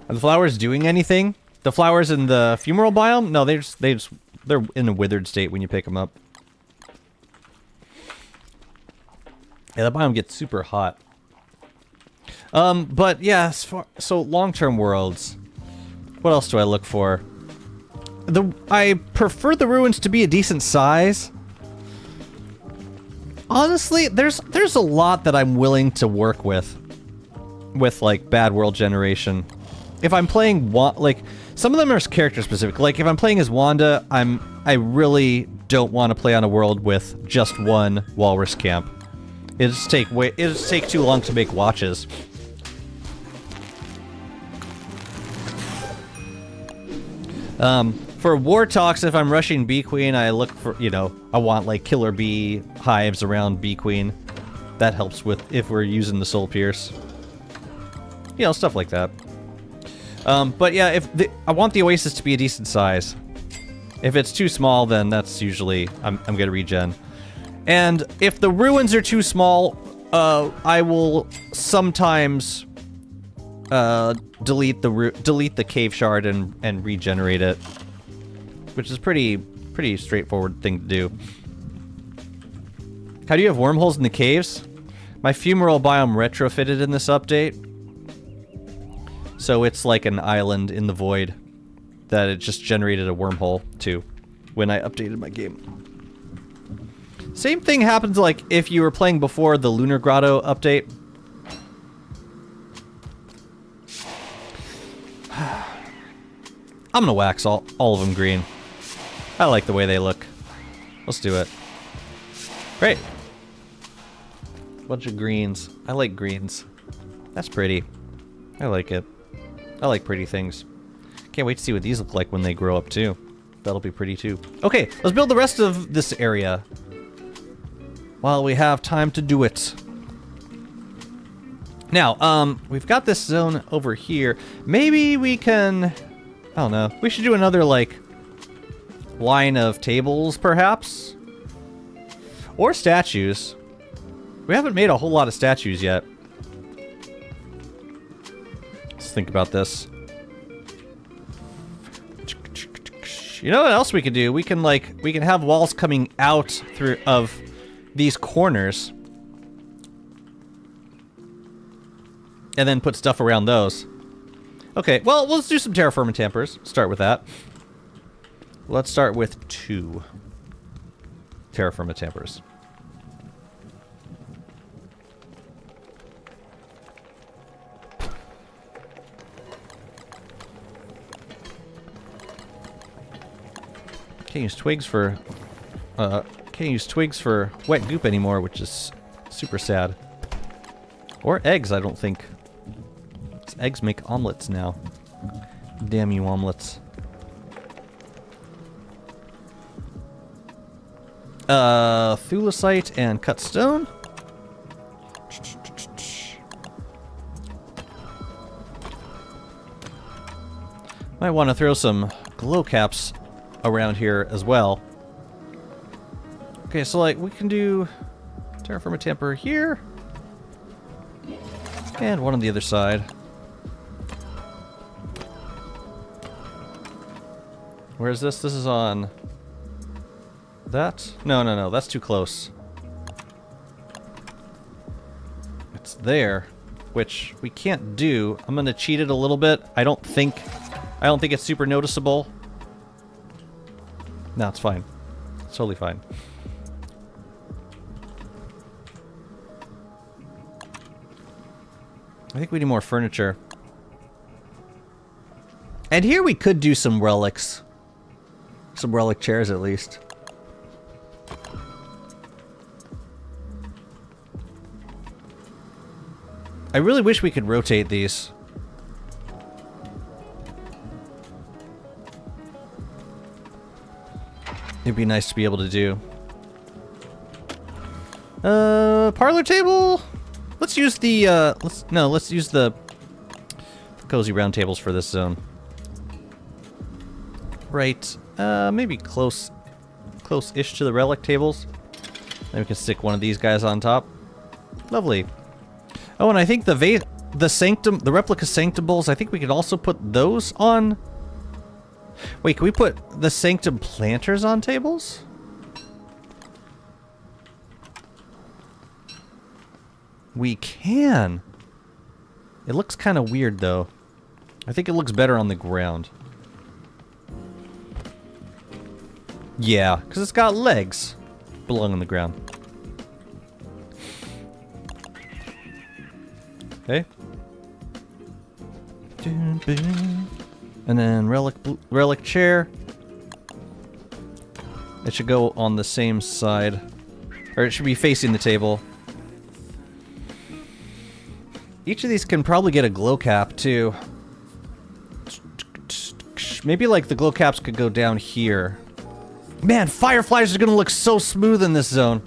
Are the flowers doing anything? The flowers in the fumarole biome? No, they're in a withered state when you pick them up. Yeah, that biome gets super hot. But yeah, so long-term worlds. What else do I look for? I prefer the ruins to be a decent size. Honestly, there's a lot that I'm willing to work with like bad world generation. If I'm playing like some of them are character specific. Like if I'm playing as Wanda, I really don't want to play on a world with just one walrus camp. It'll just take too long to make watches. For War Talks, if I'm rushing Bee Queen, I look for, I want like killer bee hives around Bee Queen. That helps with if we're using the Soul Pierce. Stuff like that. But yeah, I want the Oasis to be a decent size. If it's too small, then that's usually, I'm gonna regen. And if the ruins are too small, I will sometimes delete the cave shard and regenerate it, which is pretty straightforward thing to do. How do you have wormholes in the caves? My fumarole biome retrofitted in this update, so it's like an island in the void that it just generated a wormhole to when I updated my game. Same thing happens like if you were playing before the Lunar Grotto update. I'm gonna wax all of them green. I like the way they look. Let's do it. Great. Bunch of greens. I like greens. That's pretty. I like it. I like pretty things. Can't wait to see what these look like when they grow up too. That'll be pretty too. Okay, let's build the rest of this area while we have time to do it. Now, we've got this zone over here. Maybe we can, I don't know, we should do another, like, line of tables, perhaps? Or statues. We haven't made a whole lot of statues yet. Let's think about this. You know what else we could do? We can have walls coming out through of these corners. And then put stuff around those. Okay, well, let's do some terraforming tampers. Start with that. Let's start with 2 terraforming tampers. Can't use twigs for wet goop anymore, which is super sad. Or eggs, I don't think. Eggs make omelets now. Damn you, omelets. Thulecite and cut stone. Might want to throw some glow caps around here as well. Okay, so like we can do terraform a tamper here. And one on the other side. Where is this? This is on that? No, that's too close. It's there, which we can't do. I'm gonna cheat it a little bit. I don't think it's super noticeable. No, it's fine. It's totally fine. I think we need more furniture. And here we could do some relics. Some relic chairs, at least. I really wish we could rotate these. It'd be nice to be able to do. Parlor table? Let's use the, let's use the cozy round tables for this zone. Right, maybe close-ish to the relic tables. Then we can stick one of these guys on top. Lovely. Oh, and I think the replica sanctum bowls, I think we could also put those on. Wait, can we put the sanctum planters on tables? We can. It looks kind of weird, though. I think it looks better on the ground. Yeah, because it's got legs. Belong on the ground. Okay. And then relic chair. It should go on the same side. Or it should be facing the table. Each of these can probably get a glow cap, too. Maybe, like, the glow caps could go down here. Man, fireflies are gonna look so smooth in this zone.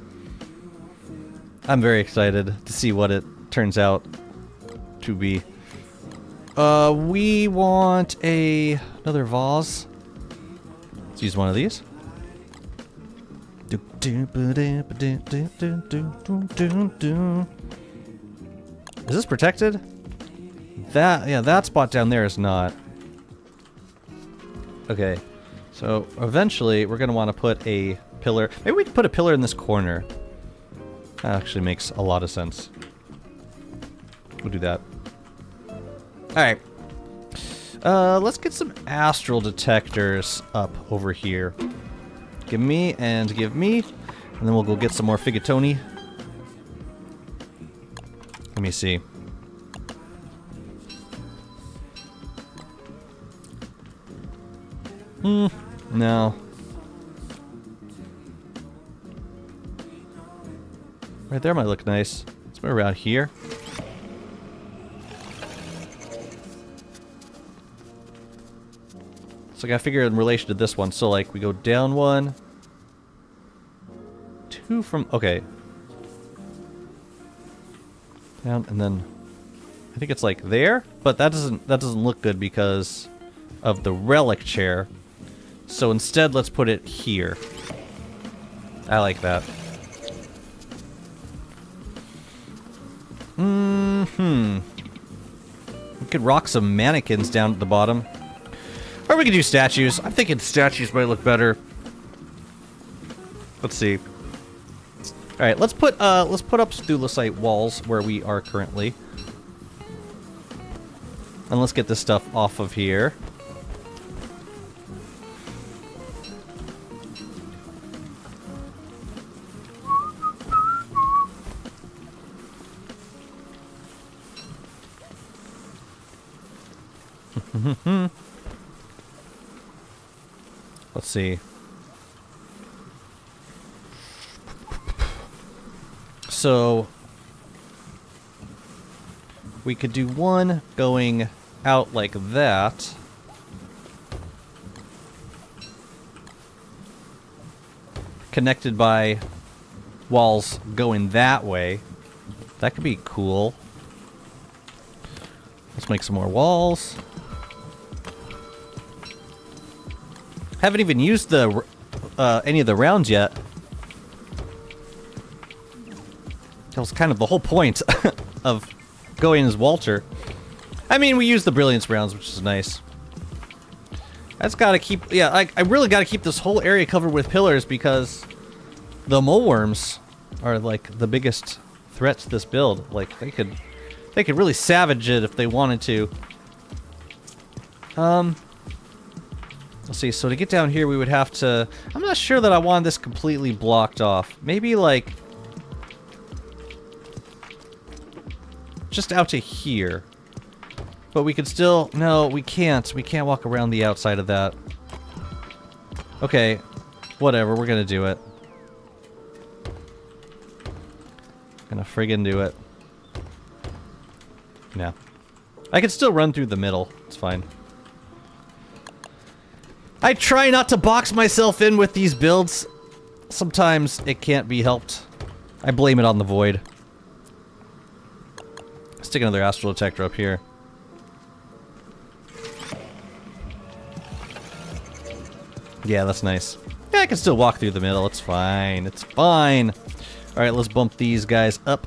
I'm very excited to see what it turns out to be. We want another vase. Let's use one of these. Is this protected? That spot down there is not. Okay. So, eventually, we're going to want to put a pillar. Maybe we can put a pillar in this corner. That actually makes a lot of sense. We'll do that. Alright. Let's get some astral detectors up over here. Give me and give me. And then we'll go get some more Figatoni. Let me see. No. Right there might look nice. Let's go around here. So I gotta figure in relation to this one. So like we go down 1, 2 from okay. Down and then I think it's like there, but that doesn't look good because of the relic chair. So instead let's put it here. I like that. We could rock some mannequins down at the bottom. Or we could do statues. I'm thinking statues might look better. Let's see. Alright, let's put up Thulecite walls where we are currently. And let's get this stuff off of here. Let's see. So we could do one going out like that. Connected by walls going that way. That could be cool. Let's make some more walls. Haven't even used the any of the rounds yet. That was kind of the whole point of going as Walter. I mean, we used the Brilliance rounds, which is nice. I just gotta keep... Yeah, I really gotta keep this whole area covered with pillars because the mole worms are, like, the biggest threat to this build. Like, they could really savage it if they wanted to. Let's see, so to get down here we would have to... I'm not sure that I want this completely blocked off. Maybe, like... just out to here. But we could still... No, we can't. We can't walk around the outside of that. Okay. Whatever, we're gonna do it. Gonna friggin' do it. Yeah. I can still run through the middle. It's fine. I try not to box myself in with these builds. Sometimes it can't be helped. I blame it on the void. Stick another astral detector up here. Yeah, that's nice. Yeah, I can still walk through the middle. It's fine. It's fine. Alright, let's bump these guys up.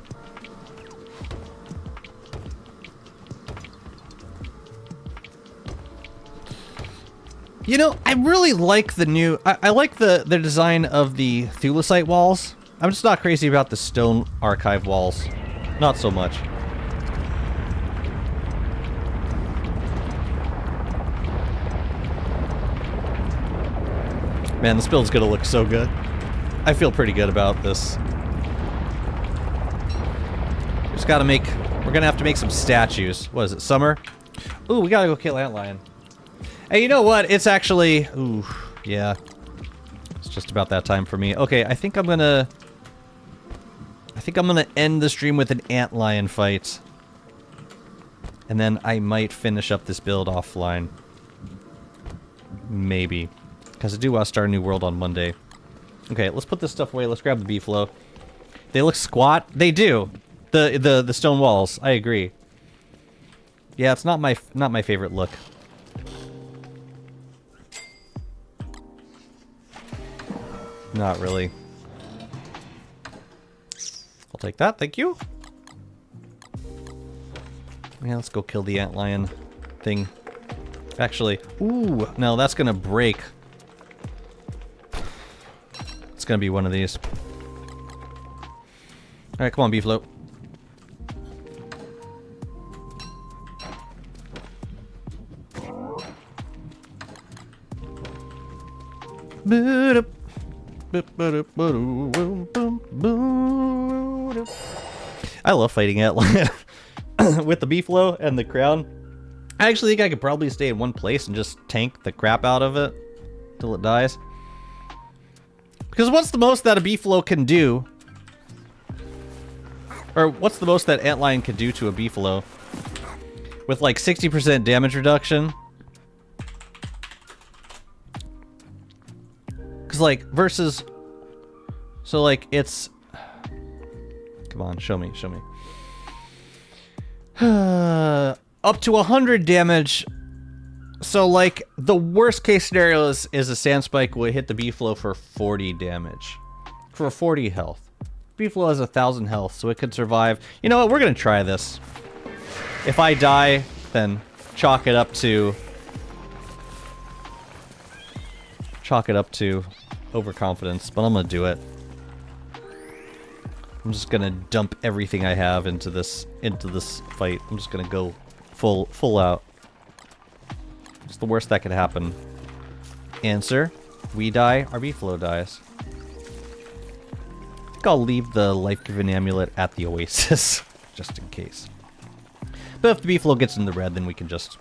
You know, I really like the new... I like the design of the Thulecite walls. I'm just not crazy about the stone archive walls. Not so much. Man, this build's gonna look so good. I feel pretty good about this. Just gotta make... We're gonna have to make some statues. What is it, summer? Ooh, we gotta go kill Antlion. Hey, you know what? It's actually... Ooh, yeah. It's just about that time for me. Okay, I think I'm gonna end the stream with an Antlion fight. And then I might finish up this build offline. Maybe. Because I do want to start a new world on Monday. Okay, let's put this stuff away. Let's grab the beefalo. They look squat. They do. The stone walls. I agree. Yeah, it's not my favorite look. Not really. I'll take that. Thank you. Yeah, let's go kill the Antlion thing. Actually, ooh, no, that's gonna break. It's gonna be one of these. Alright, come on, beefalo. Boot up. I love fighting Antlion with the Beefalo and the crown. I actually think I could probably stay in one place and just tank the crap out of it till it dies. Because what's the most that a Beefalo can do? Or what's the most that Antlion can do to a Beefalo? With like 60% damage reduction? Because like, versus... So like, it's... Come on, show me, show me. Up to 100 damage. So like, the worst case scenario is a Sandspike will hit the Beefalo for 40 damage. For 40 health. Beefalo has 1,000 health, so it could survive. You know what, we're gonna try this. If I die, then chalk it up to overconfidence, but I'm gonna do it. I'm just gonna dump everything I have into this fight. I'm just gonna go full out. It's the worst that could happen. Answer: we die, our Beefalo dies. I think I'll leave the life-giving amulet at the Oasis, just in case. But if the Beefalo gets in the red, then we can just...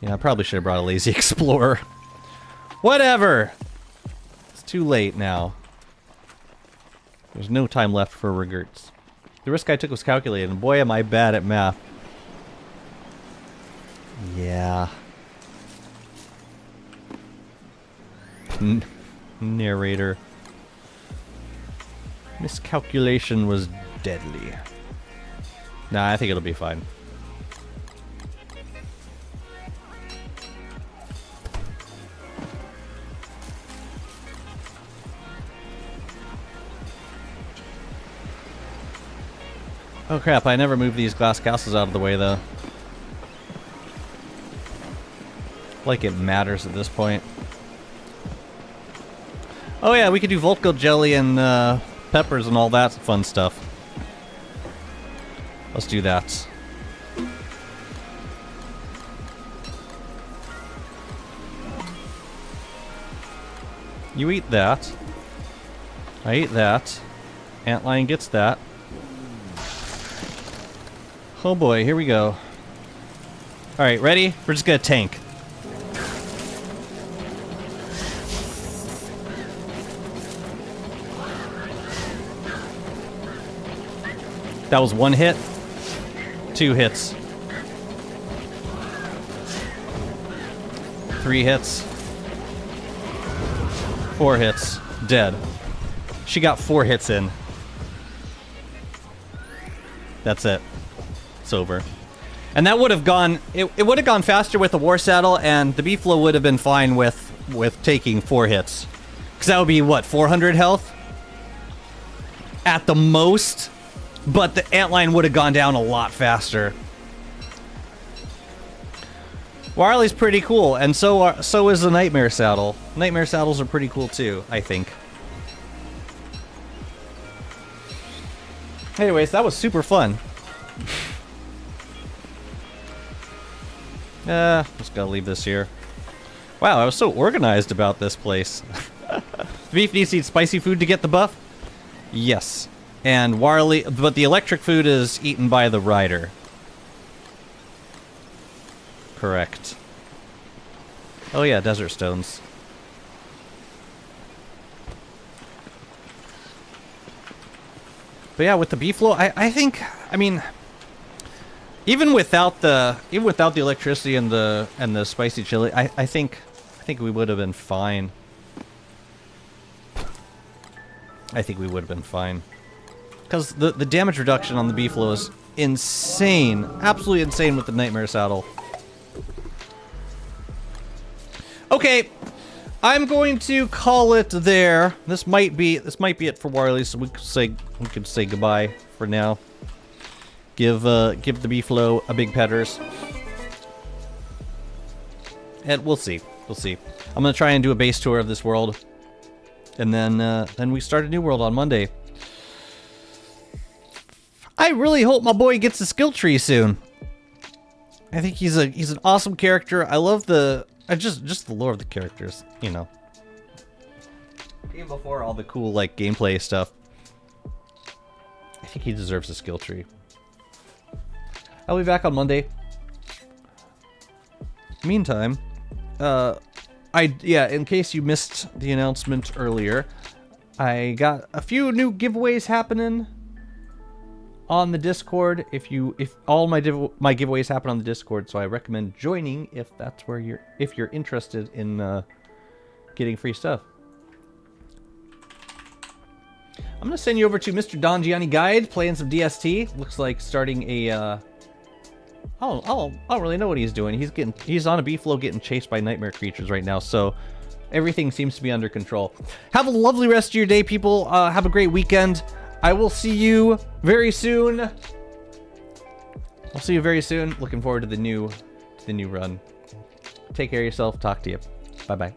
Yeah, I probably should have brought a Lazy Explorer. Whatever! It's too late now. There's no time left for regrets. The risk I took was calculated, and boy am I bad at math. Yeah. Narrator. Miscalculation was deadly. Nah, I think it'll be fine. Oh crap, I never moved these glass castles out of the way though. Like it matters at this point. Oh yeah, we could do Voltgold jelly and peppers and all that fun stuff. Let's do that. You eat that. I eat that. Antlion gets that. Oh boy, here we go. Alright, ready? We're just gonna tank. That was 1 hit. 2 hits. 3 hits. 4 hits. Dead. She got 4 hits in. That's it. It's over. And that would have gone... It would have gone faster with the War Saddle, and the Beefalo would have been fine with taking 4 hits. Because that would be, what, 400 health? At the most? But the Antlion would have gone down a lot faster. Warley's pretty cool, and so is the Nightmare Saddle. Nightmare Saddles are pretty cool too, I think. Anyways, that was super fun. Just gotta leave this here. Wow, I was so organized about this place. The beef needs to eat spicy food to get the buff? Yes. And Warley, but the electric food is eaten by the rider. Correct. Oh yeah, desert stones. But yeah, with the Beefalo, I think, I mean, even without the electricity and the spicy chili, I think we would have been fine. I think we would have been fine. Because the damage reduction on the Beefalo is insane. Absolutely insane with the Nightmare Saddle. Okay, I'm going to call it there. This might be it for Warley, so we could say goodbye for now. Give the Beefalo a big petters. And we'll see. We'll see. I'm gonna try and do a base tour of this world. And then we start a new world on Monday. I really hope my boy gets a skill tree soon. I think he's an awesome character. I love just the lore of the characters, you know. Even before all the cool like gameplay stuff. I think he deserves a skill tree. I'll be back on Monday. Meantime, in case you missed the announcement earlier, I got a few new giveaways happening on the Discord. If all my giveaways happen on the Discord, so I recommend joining if that's where you're interested in getting free stuff. I'm gonna send you over to Mr. Don Gianni Guide playing some DST. Looks like starting a I don't really know what he's doing. He's on a beefalo getting chased by nightmare creatures right now, so everything seems to be under control. Have a lovely rest of your day, people. Have a great weekend. I will see you very soon. I'll see you very soon. Looking forward to the new run. Take care of yourself. Talk to you. Bye-bye.